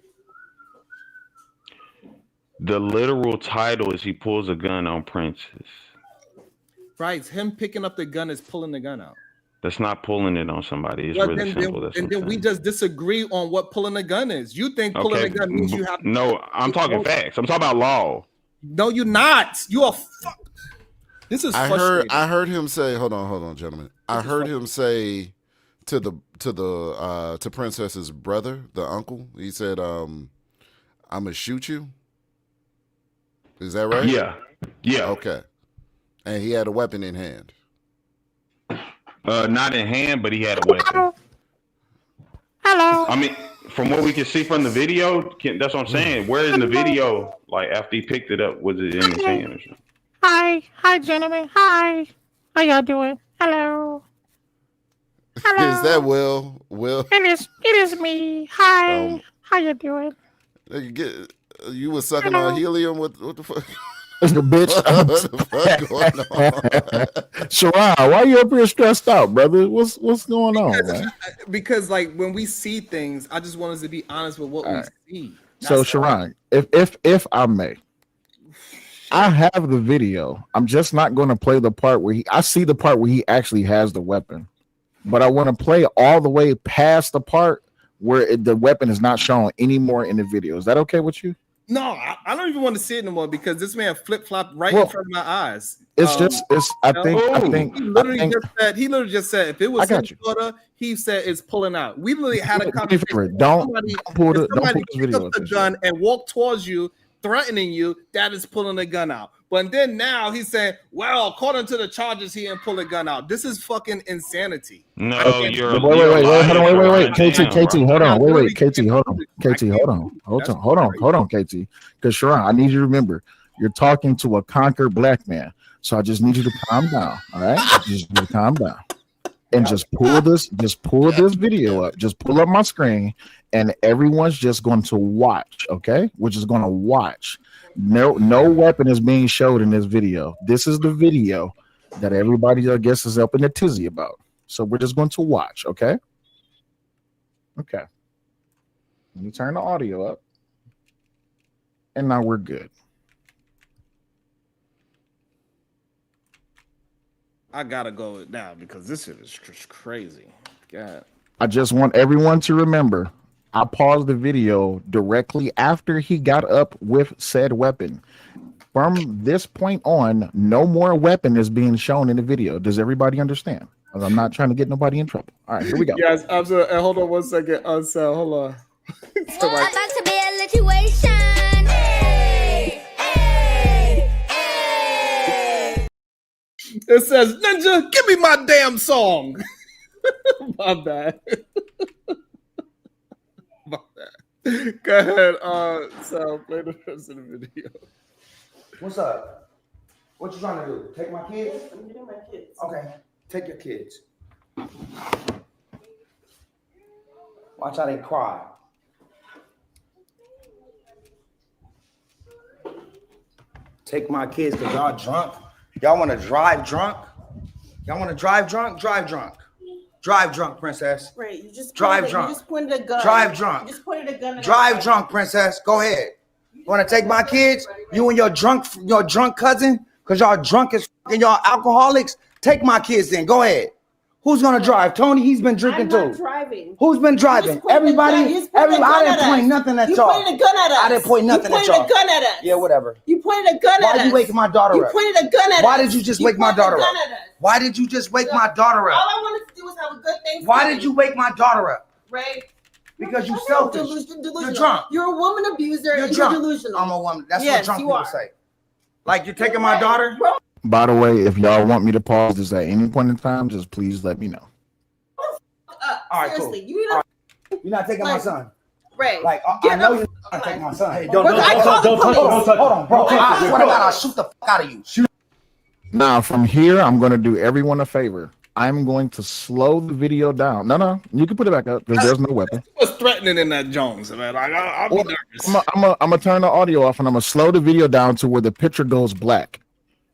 the literal title is he pulls a gun on Princess. Right. Him picking up the gun is pulling the gun out. That's not pulling it on somebody. It's Well, really simple. That's and what then I'm we saying. just disagree on what pulling a gun is. You think pulling Okay. a gun means you have No, I'm talking facts. I'm talking about law. No, you're not. You are This is frustrating. I heard him say, hold on, gentlemen. I heard him say to Princess's brother, the uncle, he said, I'm gonna shoot you. Is that right? Yeah. Yeah. Okay. And he had a weapon in hand. Not in hand, but he had a weapon. Hello. I mean, from what we can see from the video, that's what I'm saying. Where in the video, like after he picked it up, was it in his hand or something? Hi, gentlemen. Hi. How y'all doing? Hello. Hello. Is that Will? Will? It is me. Hi. How you doing? You was sucking on helium? What the fuck? Bitch. What the fuck going on? Sharon, why you up here stressed out, brother? What's going on, man? Because like when we see things, I just want us to be honest with what we see. So Sharon, if I may, I have the video. I'm just not going to play the part where I see the part where he actually has the weapon, but I want to play all the way past the part where the weapon is not shown anymore in the video. Is that okay with you? No, I don't even want to see it anymore because this man flip flopped right Well, in front of my eyes. It's I think he literally just said if it was I got his daughter, he said it's pulling out. We literally had a Do me a conversation. favor, don't pull If somebody this pick video up the up. gun and walk towards you, threatening you, that is pulling the gun out. But then now he's saying, well, according to the charges, he didn't pull a gun out. This is fucking insanity. No, Okay. you're. Wait, hold on, wait. KT, hold on, I'm wait, literally KT, hold on, KT, hold on, KT, because Sharon, I need you to remember, You're talking to a conquered black man. So I just need you to calm down. All right, just need you to calm down and just pull this video up. Just pull up my screen, and everyone's just going to watch. Okay, we're just going to watch. No weapon is being showed in this video. This is the video that everybody, I guess, is up in a tizzy about. So we're just going to watch. Okay. Okay. Let me turn the audio up. And now we're good. I gotta go now because this shit is just crazy. God. I just want everyone to remember, I paused the video directly after he got up with said weapon. From this point on, no more weapon is being shown in the video. Does everybody understand? I'm not trying to get nobody in trouble. All right, here we go. Yes, absolutely. Hold on 1 second. So hold on. About to be a situation. Hey, hey, hey. It says, Ninja, give me my damn song. My bad. My bad. Go ahead. So play the rest of the video. What's up? What you trying to do? Take my kids? I'm getting my kids. Okay, take your kids. Watch how they cry. Take my kids because y'all drunk. Y'all want to drive drunk? Y'all want to drive drunk? Drive drunk. Drive drunk, princess. Right, you just drive pointed, drunk. You just pointed a gun. Drive drunk. You just pointed a gun. Drive drunk, princess. Go ahead. You want to take my kids? You and your drunk cousin? Because y'all drunk as and y'all alcoholics? Take my kids then. Go ahead. Who's going to drive? Tony, he's been drinking I'm not too. driving. Who's been driving? Everybody? I didn't point nothing at y'all. You pointed a gun at us. I didn't point nothing at y'all. You pointed a gun at us. Yeah, whatever. You pointed a gun at us. Why you waking my daughter up? You pointed a gun at us. Why did you just wake my daughter up? Why did you just wake my daughter All up? I wanted to do was have a good Thanksgiving. Why did you wake my daughter up? Right? Because you selfish. Delusional. You're drunk. You're a woman abuser. You're and drunk. You're delusional. I'm a woman. That's yes, what drunk you people are. say. Like you're taking my daughter? By the way, if y'all want me to pause this at any point in time, just please let me know. All right, Seriously, cool. you need to. You're not taking my son. Right. Like I know you're not taking my son. Hey, don't touch him. Hold on, bro. I swear to God, I'll shoot the fuck out of you. Now, from here, I'm going to do everyone a favor. I'm going to slow the video down. No, you can put it back up because there's no weapon. What's threatening in that Jones, man? Like, I'll be nervous. I'm going to turn the audio off and I'm going to slow the video down to where the picture goes black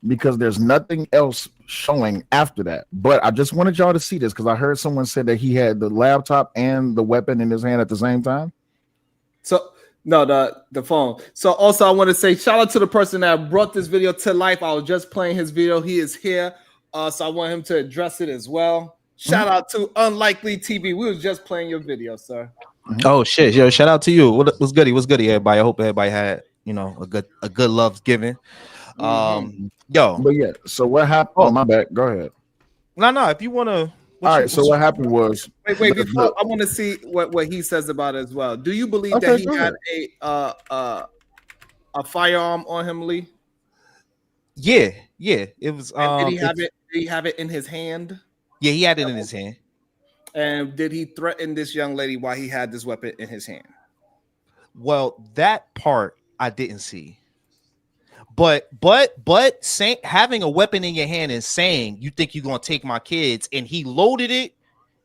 because there's nothing else showing after that. But I just wanted y'all to see this because I heard someone say that he had the laptop and the weapon in his hand at the same time. So no, the phone. So also I want to say shout out to the person that brought this video to life. I was just playing his video. He is here. So I want him to address it as well. Shout out to Unlikely TV. We was just playing your video, sir. Oh shit, yo! Shout out to you. What's goody? What's goody, everybody? I hope everybody had a good love giving. Yo, but yeah. So what happened? Oh, my bad. Go ahead. No. If you wanna. All right. So what happened was. Wait. Before I want to see what he says about it as well. Do you believe that he had a firearm on him, Lee? Yeah. It was. Did he have it? Did he have it in his hand? Yeah, he had it in his hand. And did he threaten this young lady while he had this weapon in his hand? Well, that part I didn't see. But having a weapon in your hand and saying you think you're gonna take my kids, and he loaded it,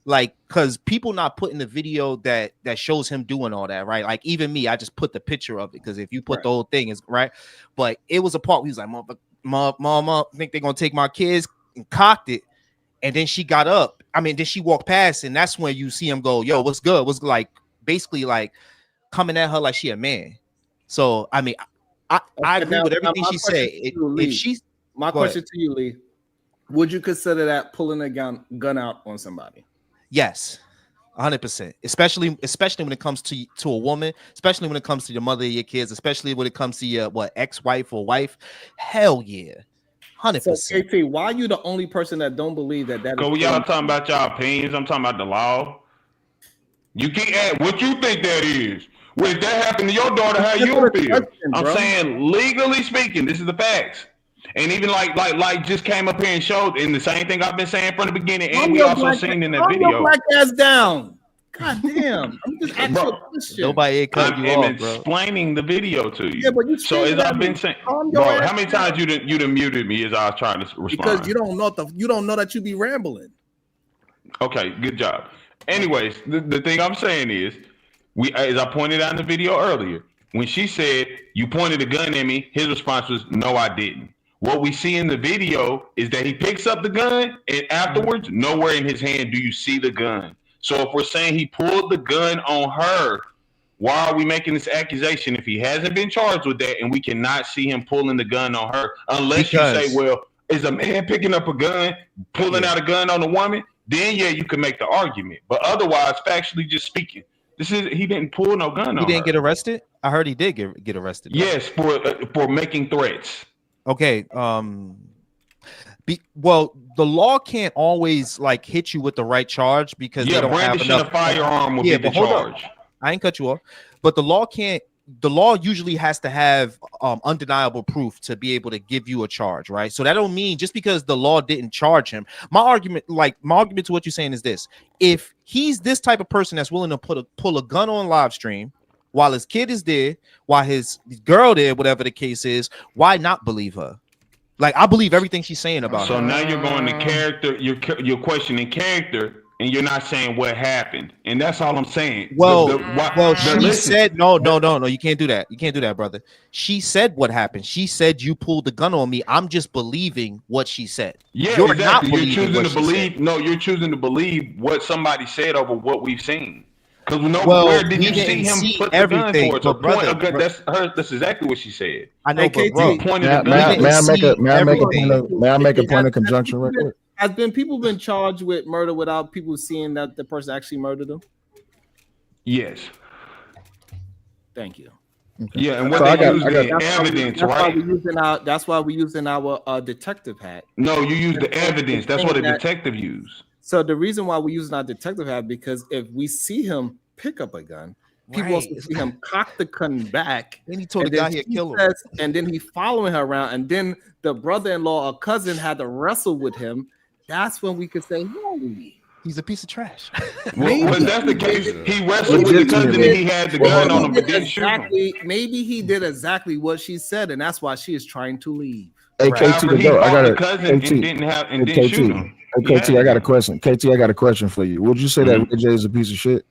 like, because people not putting the video that shows him doing all that, right? Like even me, I just put the picture of it because if you put the whole thing is right, but it was a part where he was like, Mama, think they're gonna take my kids, and cocked it, and then she got up. I mean, then she walked past, and that's when you see him go, yo, what's good? What's like basically like coming at her like she a man. So I mean, I agree with everything she said. My question to you, Lee, would you consider that pulling a gun out on somebody? Yes, 100%. Especially when it comes to a woman, especially when it comes to your mother, your kids, especially when it comes to your ex-wife or wife. Hell yeah, 100%. So, KP, why are you the only person that don't believe that? So we y'all talking about y'all opinions. I'm talking about the law. You can't add what you think that is. When that happened to your daughter, how you feel? I'm saying legally speaking, this is the facts. And even like just came up here and showed in the same thing I've been saying from the beginning, and we also seen in that video. Black ass down. God damn. I'm just asking you a question. Nobody ain't cut you I'm off, bro. explaining the video to you. Yeah, but you so as stated I've that been you saying, calm your bro, ass how many down. times you done muted me as I was trying to respond? Because you don't know that you be rambling. Okay, good job. Anyways, the thing I'm saying is, as I pointed out in the video earlier, when she said you pointed a gun at me, his response was, "No, I didn't." What we see in the video is that he picks up the gun, and afterwards, nowhere in his hand do you see the gun. So if we're saying he pulled the gun on her, why are we making this accusation if he hasn't been charged with that and we cannot see him pulling the gun on her? Unless you say, well, is a man picking up a gun, pulling out a gun on a woman? Then yeah, you can make the argument. But otherwise, factually just speaking, he didn't pull no gun on her. He didn't get arrested? I heard he did get arrested. Yes, for making threats. Okay. Well, the law can't always like hit you with the right charge because they don't have brandishing enough. a firearm will be the but hold on. charge. I ain't cut you off, but the law can't. The law usually has to have undeniable proof to be able to give you a charge, right? So that don't mean just because the law didn't charge him. My argument to what you're saying is this: if he's this type of person that's willing to pull a gun on live stream while his kid is there, while his girl there, whatever the case is, why not believe her? Like, I believe everything she's saying about So her. now you're going to character. You're questioning character. And you're not saying what happened, and that's all I'm saying. She said no. You can't do that. You can't do that, brother. She said what happened. She said you pulled the gun on me. I'm just believing what she said. Yeah, you're exactly. not You're believing choosing what to she believe. said. No, you're choosing to believe what somebody said over what we've seen. Because Well, where did we you see didn't him see put the everything, gun towards her? but brother, Point a gun. That's her. That's exactly what she said. I know, but bro, you pointed May a I gun. may I make a point of conjunction right quick? Has people been charged with murder without people seeing that the person actually murdered them? Yes. Thank you. Yeah, and what they use the evidence, right? That's why we're using our detective hat. No, you use the evidence. That's what a detective use. So the reason why we're using our detective hat, because if we see him pick up a gun, people also see him cock the gun back. Then he told and the guy then he'd she kill him. says- And then he following her around, and then the brother-in-law or cousin had to wrestle with him. That's when we could say, holy, he's a piece of trash. Well, if that's the case, he wrestled with the cousin and he had the gun on him, but didn't shoot him. Maybe he did exactly what she said, and that's why she is trying to leave. Hey, KT, to go. I got a cousin and KT. didn't shoot him. Hey, KT, I got a question. KT, I got a question for you. Would you say that Ray J is a piece of shit?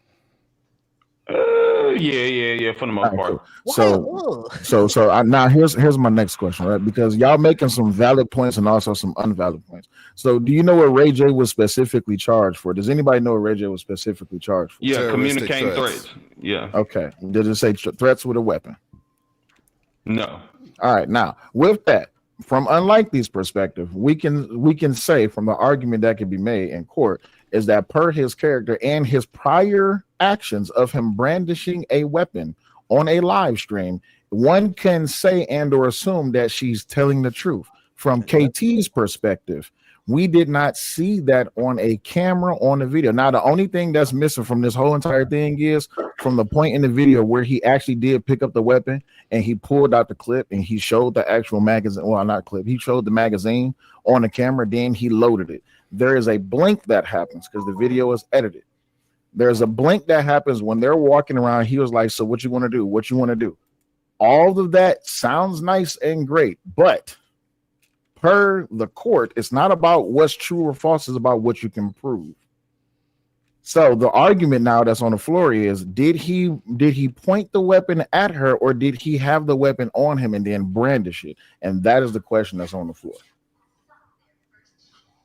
Yeah, for the most part. So now here's my next question, right? Because y'all making some valid points and also some unvalid points. So do you know what Ray J was specifically charged for? Does anybody know what Ray J was specifically charged for? Yeah, communicating threats. Yeah. Okay. Did it say threats with a weapon? No. All right. Now, with that, from Unlikely's perspective, we can say from the argument that can be made in court is that per his character and his prior actions of him brandishing a weapon on a live stream, one can say and or assume that she's telling the truth. From KT's perspective, we did not see that on a camera on the video. Now, the only thing that's missing from this whole entire thing is from the point in the video where he actually did pick up the weapon and he pulled out the clip and he showed the actual magazine. Well, not clip. He showed the magazine on the camera. Then he loaded it. There is a blink that happens because the video is edited. There's a blink that happens when they're walking around. He was like, so what you want to do? What you want to do? All of that sounds nice and great, but per the court, it's not about what's true or false. It's about what you can prove. So the argument now that's on the floor is, did he point the weapon at her or did he have the weapon on him and then brandish it? And that is the question that's on the floor.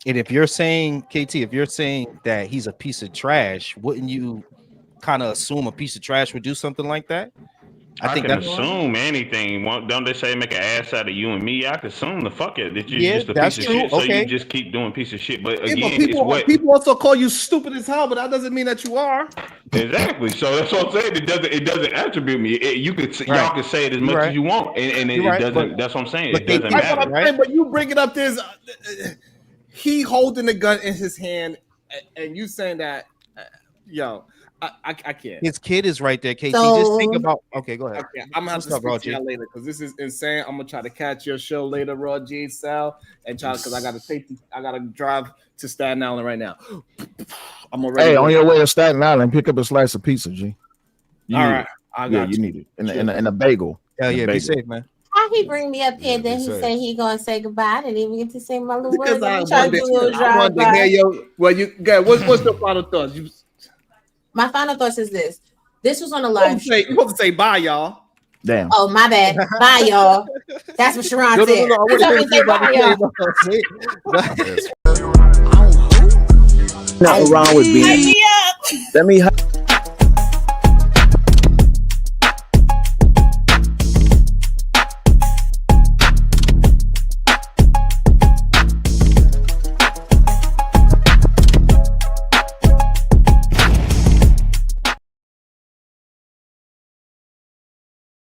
And if you're saying, KT, if you're saying that he's a piece of trash, wouldn't you kind of assume a piece of trash would do something like that? I think can that's assume anything. Don't they say make an ass out of you and me? I can assume the fuck it that you're Yeah, just a that's piece of true. shit. So Okay. you just keep doing piece of shit. But Yeah, again, but it's what people also call you stupid as hell, but that doesn't mean that you are. exactly. So that's what I'm saying. It doesn't attribute me. Y'all can say it as much as you want, and it doesn't. That's what I'm saying. It doesn't matter. But you bring it up. There's he holding the gun in his hand, and you saying that, yo. I can't. His kid is right there, KT. So- Just think about. Okay, go ahead. Okay, I'm gonna have to What's up, speak Raw to G? y'all later because this is insane. I'm gonna try to catch your show later, Raw G, Sal, and try because I gotta drive to Staten Island right now. I'm already. Hey, on your way to Staten Island, pick up a slice of pizza, G. You All need right, it. I Yeah, got you you. need it. And a bagel. Hell And a yeah, be bagel. safe, man. How he bring me up here, then be he safe. say he gonna say goodbye. I didn't even get to say my little Because words. I I'm trying to wanted, do a little I drive wanted to hear by. your. Well, you guys, what's your final thoughts? You My final thoughts is this. This was on a supposed live to say, you supposed to say bye, y'all. Damn. Oh, my bad. Bye, y'all. That's what Sharon said. I He want told me to say bye, y'all. to Nothing wrong with being. Light me up. Let me.